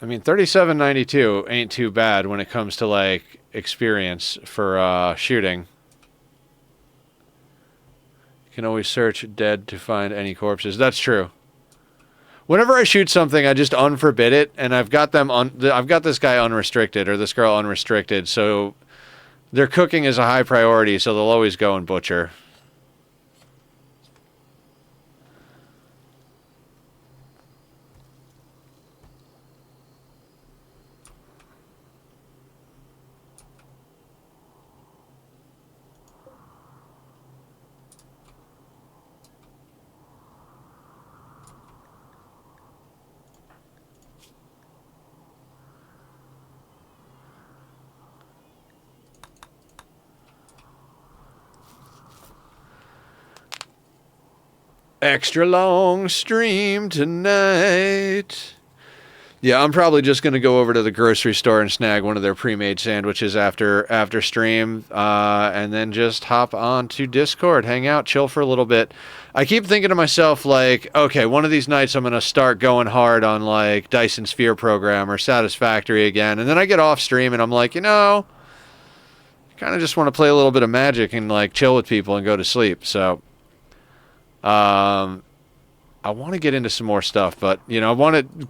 I mean, 37.92 ain't too bad when it comes to, like, experience for shooting. You can always search dead to find any corpses. That's true. Whenever I shoot something, I just unforbid it, and I've got them I've got this guy unrestricted, or this girl unrestricted, so their cooking is a high priority, so they'll always go and butcher. Extra long stream tonight. Yeah, I'm probably just going to go over to the grocery store and snag one of their pre-made sandwiches after stream, and then just hop on to Discord, hang out, chill for a little bit. I keep thinking to myself, like, okay, one of these nights I'm going to start going hard on, like, Dyson Sphere Program or Satisfactory again, and then I get off stream and I'm like, you know, I kind of just want to play a little bit of Magic and, like, chill with people and go to sleep, so... I want to get into some more stuff, but, you know,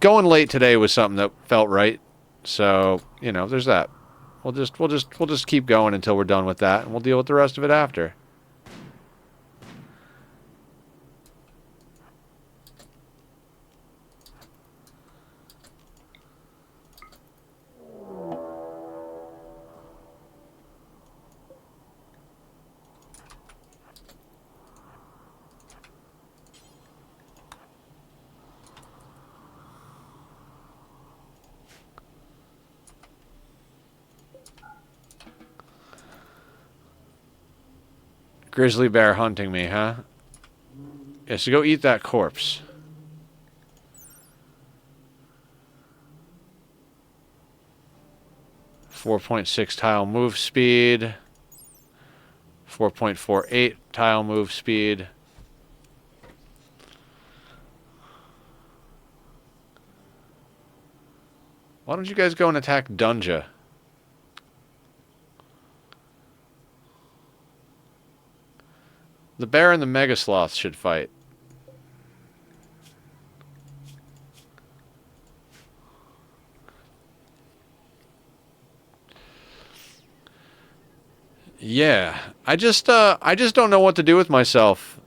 going late today was something that felt right. So, you know, there's that. We'll just keep going until we're done with that, and we'll deal with the rest of it after. Grizzly bear hunting me, huh? Yeah, so go eat that corpse. .6 tile move speed. 4.48 tile move speed. Why don't you guys go and attack Dunja? The bear and the mega sloths should fight. Yeah, I just don't know what to do with myself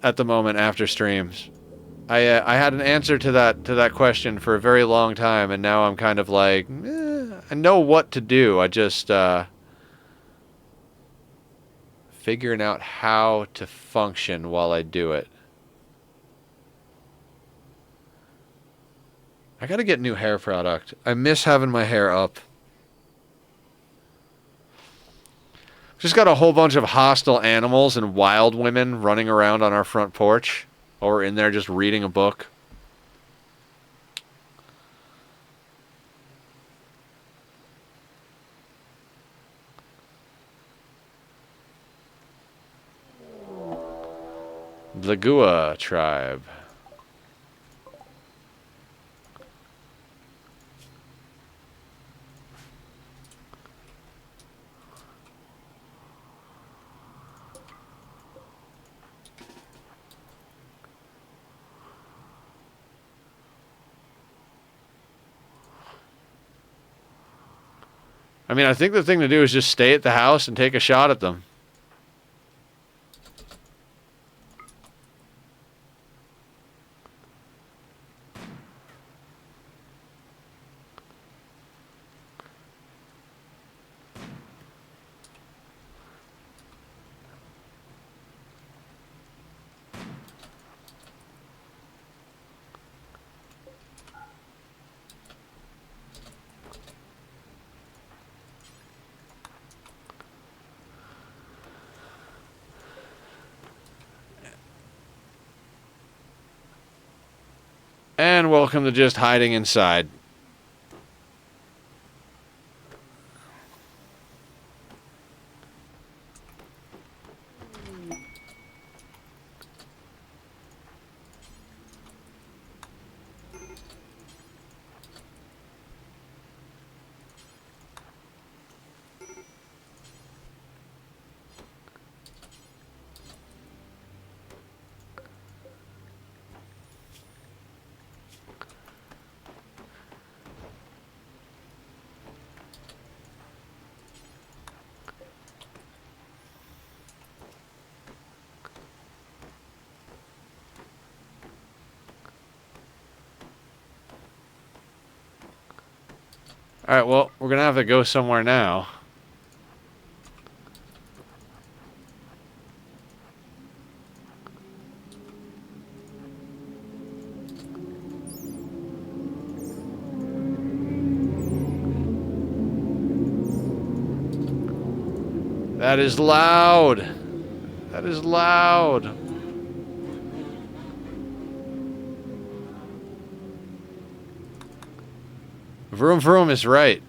at the moment after streams. I had an answer to that question for a very long time, and now I'm kind of like, I know what to do. I just figuring out how to function while I do it. I gotta get new hair product. I miss having my hair up. Just got a whole bunch of hostile animals and wild women running around on our front porch. While we're in there just reading a book. The Gua tribe. I mean, I think the thing to do is just stay at the house and take a shot at them. And welcome to just hiding inside. Alright, well, we're gonna have to go somewhere now. That is loud. That is loud. Vroom vroom is right.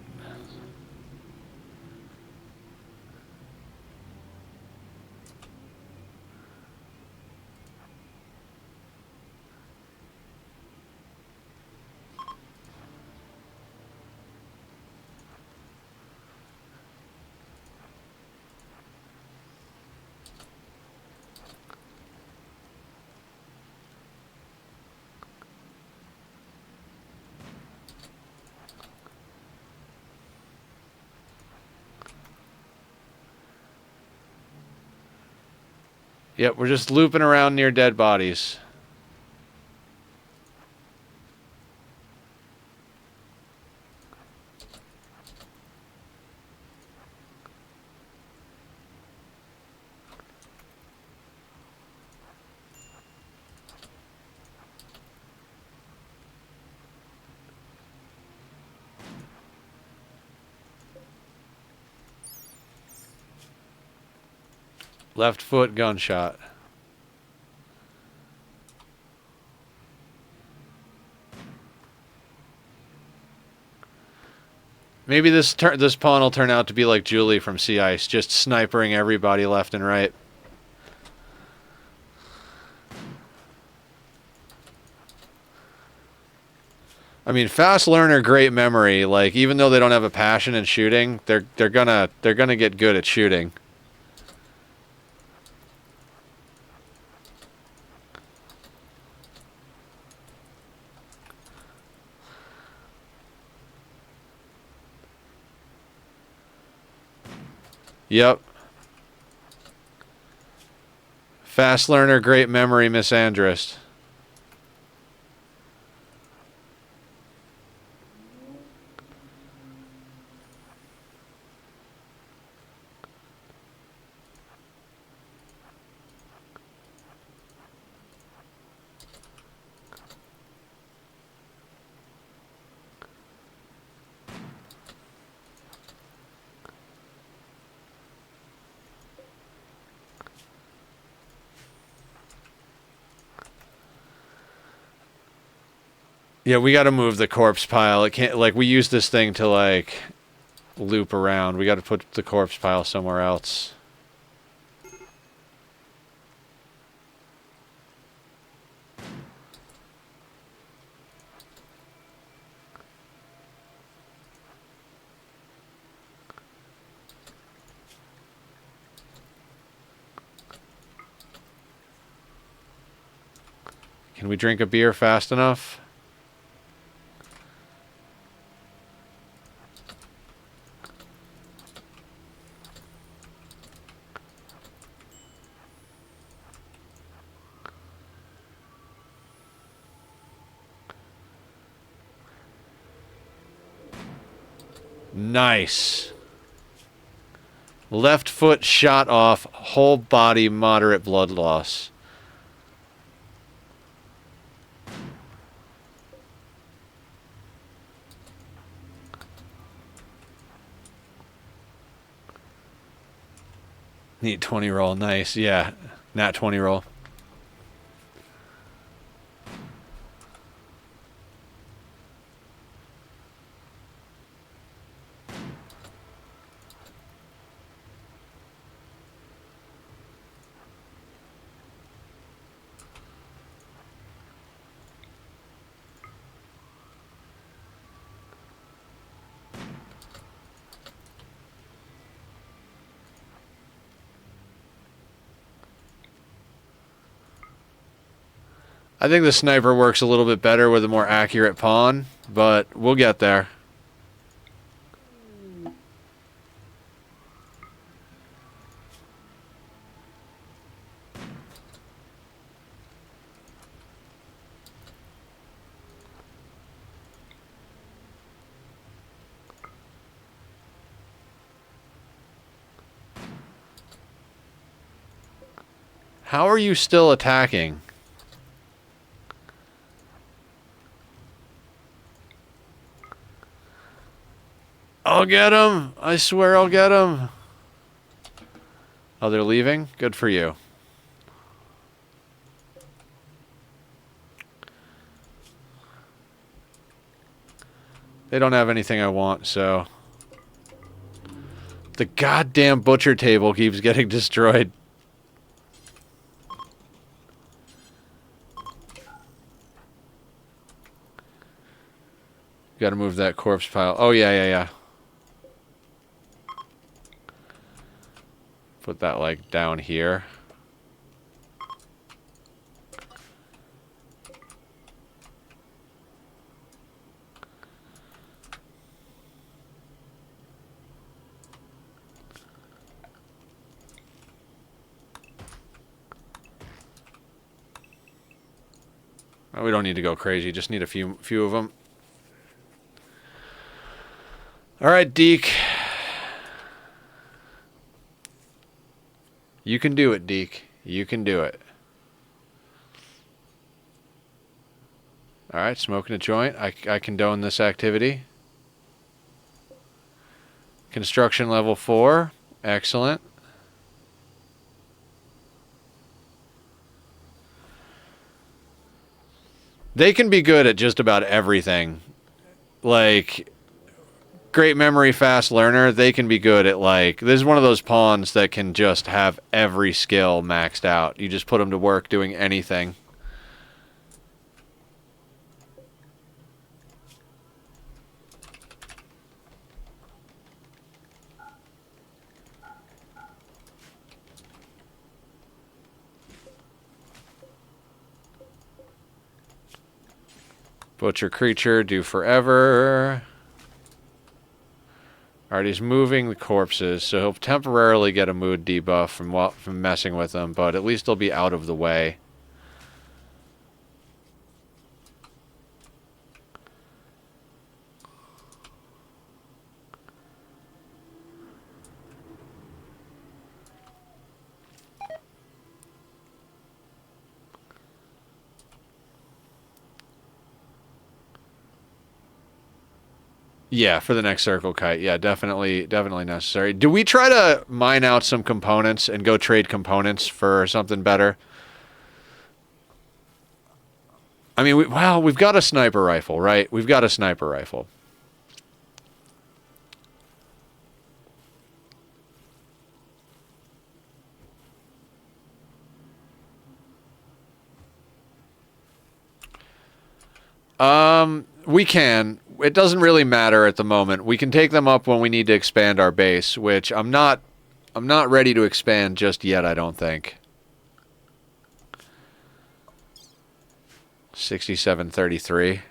Yep, we're just looping around near dead bodies. Left foot gunshot. Maybe this pawn will turn out to be like Julie from Sea Ice, just snipering everybody left and right. I mean, fast learner, great memory. Like, even though they don't have a passion in shooting, they're gonna get good at shooting. Yep. Fast learner, great memory, Miss Andrist. Yeah, we got to move the corpse pile. It can't, like, we use this thing to, like, loop around. We got to put the corpse pile somewhere else. Can we drink a beer fast enough? Nice. Left foot shot off, whole body moderate blood loss. Neat 20 roll, nice. Yeah, nat 20 roll. I think the sniper works a little bit better with a more accurate pawn, but we'll get there. How are you still attacking? I'll get him! I swear I'll get him! Oh, they're leaving? Good for you. They don't have anything I want, so... The goddamn butcher table keeps getting destroyed. Gotta move that corpse pile. Oh, yeah. Put that, like, down here. Oh, we don't need to go crazy. Just need a few of them. All right, Deke. You can do it, Deke. You can do it. All right, smoking a joint. I condone this activity. Construction level 4. Excellent. They can be good at just about everything. Like, great memory, fast learner. They can be good at, like... This is one of those pawns that can just have every skill maxed out. You just put them to work doing anything. Butcher creature, do forever. Alright, he's moving the corpses, so he'll temporarily get a mood debuff from messing with them, but at least he'll be out of the way. Yeah, for the next circle kite. Yeah, definitely necessary. Do we try to mine out some components and go trade components for something better? I mean, we've got a sniper rifle, right? We've got a sniper rifle. We can. It doesn't really matter at the moment. We can take them up when we need to expand our base, which I'm not ready to expand just yet, I don't think. 6733.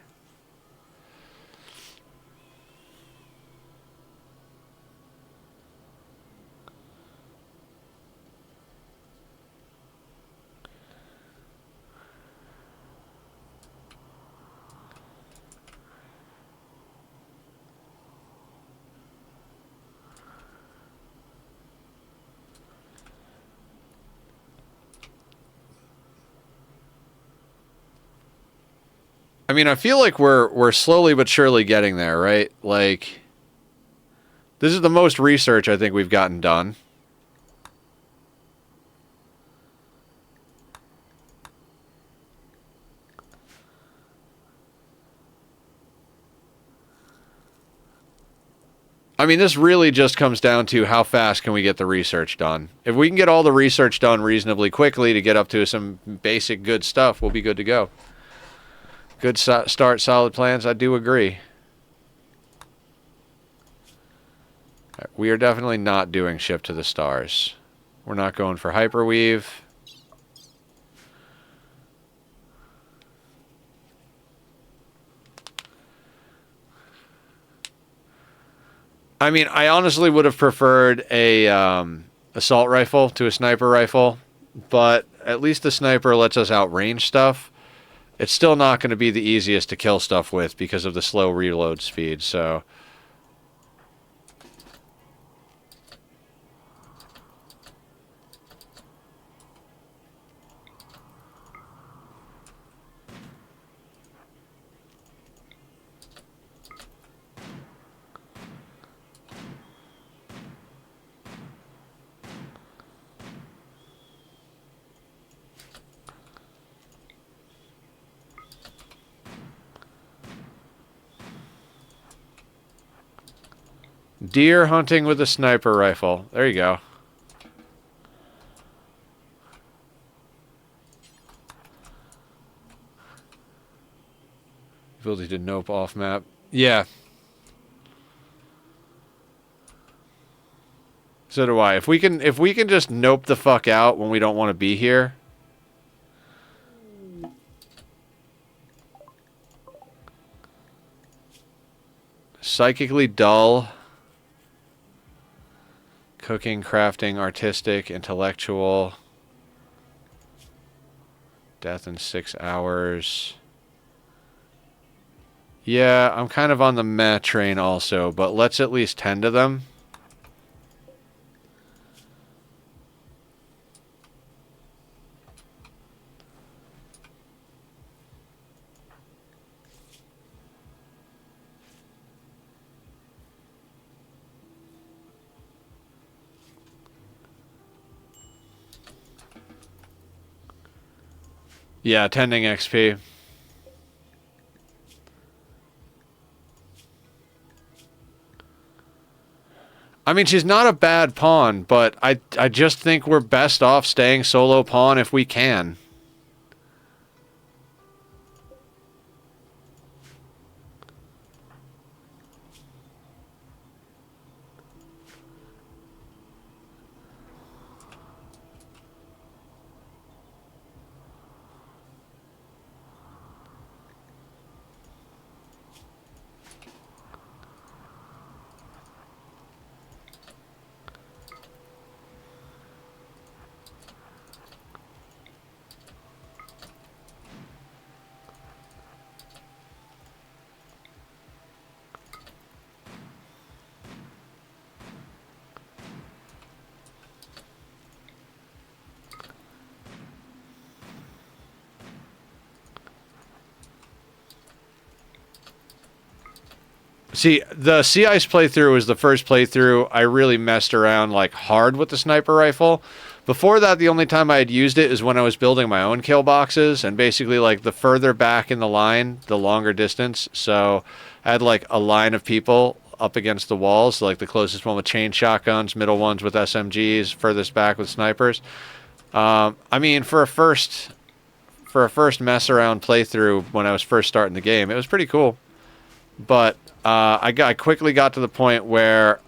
I mean, I feel like we're slowly but surely getting there, right? Like, this is the most research I think we've gotten done. I mean, this really just comes down to how fast can we get the research done. If we can get all the research done reasonably quickly to get up to some basic good stuff, we'll be good to go. Good start, solid plans. I do agree. We are definitely not doing Ship to the Stars. We're not going for Hyperweave. I mean, I honestly would have preferred a assault rifle to a sniper rifle, but at least the sniper lets us outrange stuff. It's still not going to be the easiest to kill stuff with because of the slow reload speed, so... Deer hunting with a sniper rifle. There you go. Ability to nope off map. Yeah. So do I. If we can just nope the fuck out when we don't want to be here. Psychically dull. Cooking, crafting, artistic, intellectual. Death in 6 hours. Yeah, I'm kind of on the meh train also, but let's at least tend to them. Yeah, tending XP. I mean, she's not a bad pawn, but I just think we're best off staying solo pawn if we can. See, the Sea Ice playthrough was the first playthrough I really messed around like hard with the sniper rifle. Before that, the only time I had used it is when I was building my own kill boxes, and basically like the further back in the line, the longer distance. So I had like a line of people up against the walls, like the closest one with chain shotguns, middle ones with SMGs, furthest back with snipers. I mean, for a first mess around playthrough when I was first starting the game, it was pretty cool. But I quickly got to the point where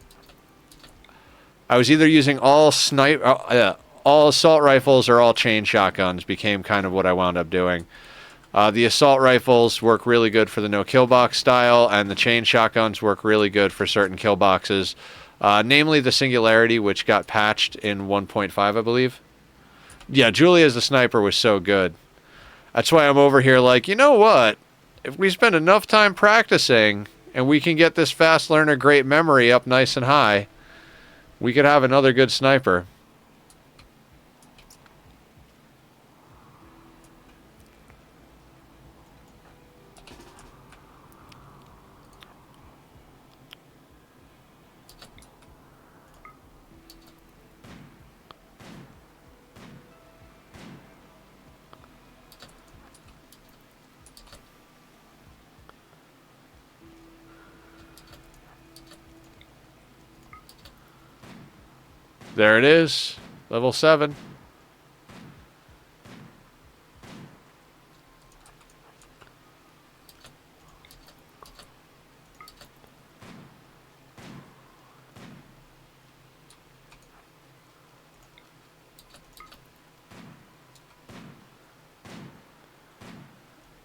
I was either using all assault rifles or all chain shotguns became kind of what I wound up doing. The assault rifles work really good for the no kill box style, and the chain shotguns work really good for certain kill boxes, namely the Singularity, which got patched in 1.5, I believe. Yeah, Julia as the sniper was so good. That's why I'm over here like, you know what? If we spend enough time practicing and we can get this fast learner great memory up nice and high, we could have another good sniper. There it is. Level 7.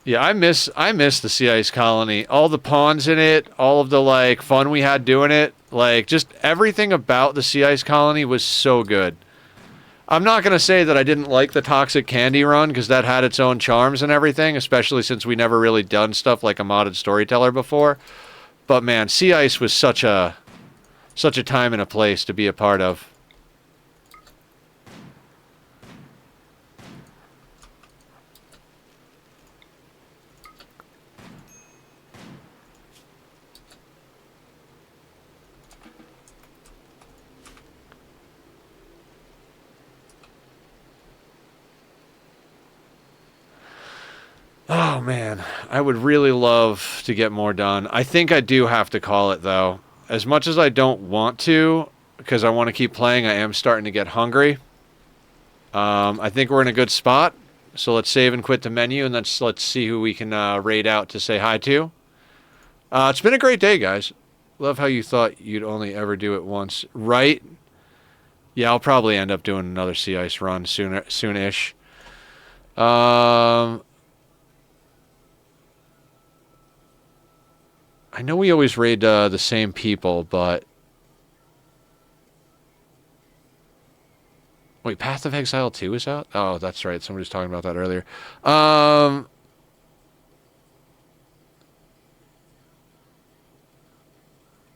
Yeah, I miss the Sea Ice Colony. All the pawns in it, all of the like fun we had doing it, like just everything about the Sea Ice Colony was so good. I'm not going to say that I didn't like the Toxic Candy run because that had its own charms and everything, especially since we never really done stuff like a modded storyteller before. But man, Sea Ice was such a time and a place to be a part of. Oh man, I would really love to get more done. I think I do have to call it though. as much as I don't want to, because I want to keep playing, I am starting to get hungry. I think we're in a good spot. So let's save and quit the menu, and let's see who we can raid out to say hi to. It's been a great day, guys. Love how you thought you'd only ever do it once. Right? Yeah, I'll probably end up doing another sea ice run soonish. I know we always raid the same people, but... Wait, Path of Exile 2 is out? Oh, that's right. Somebody was talking about that earlier.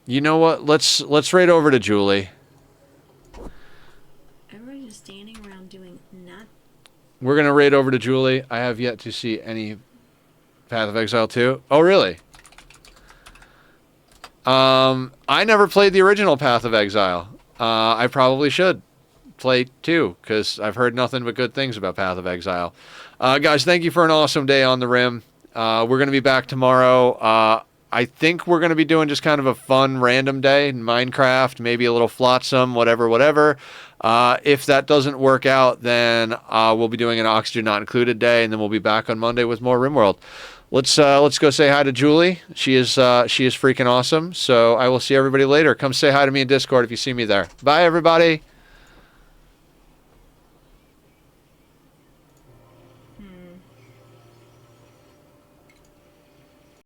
You know what? Let's raid over to Julie. Everybody's just standing around doing nothing. We're going to raid over to Julie. I have yet to see any Path of Exile 2. Oh, really? I never played the original Path of Exile. I probably should play 2, because I've heard nothing but good things about Path of Exile. Guys, thank you for an awesome day on the Rim. We're going to be back tomorrow. I think we're going to be doing just kind of a fun random day in Minecraft, maybe a little flotsam, whatever. If that doesn't work out, then we'll be doing an Oxygen Not Included day, and then we'll be back on Monday with more Rimworld. Let's go say hi to Julie. She is freaking awesome. So I will see everybody later. Come say hi to me in Discord if you see me there. Bye, everybody.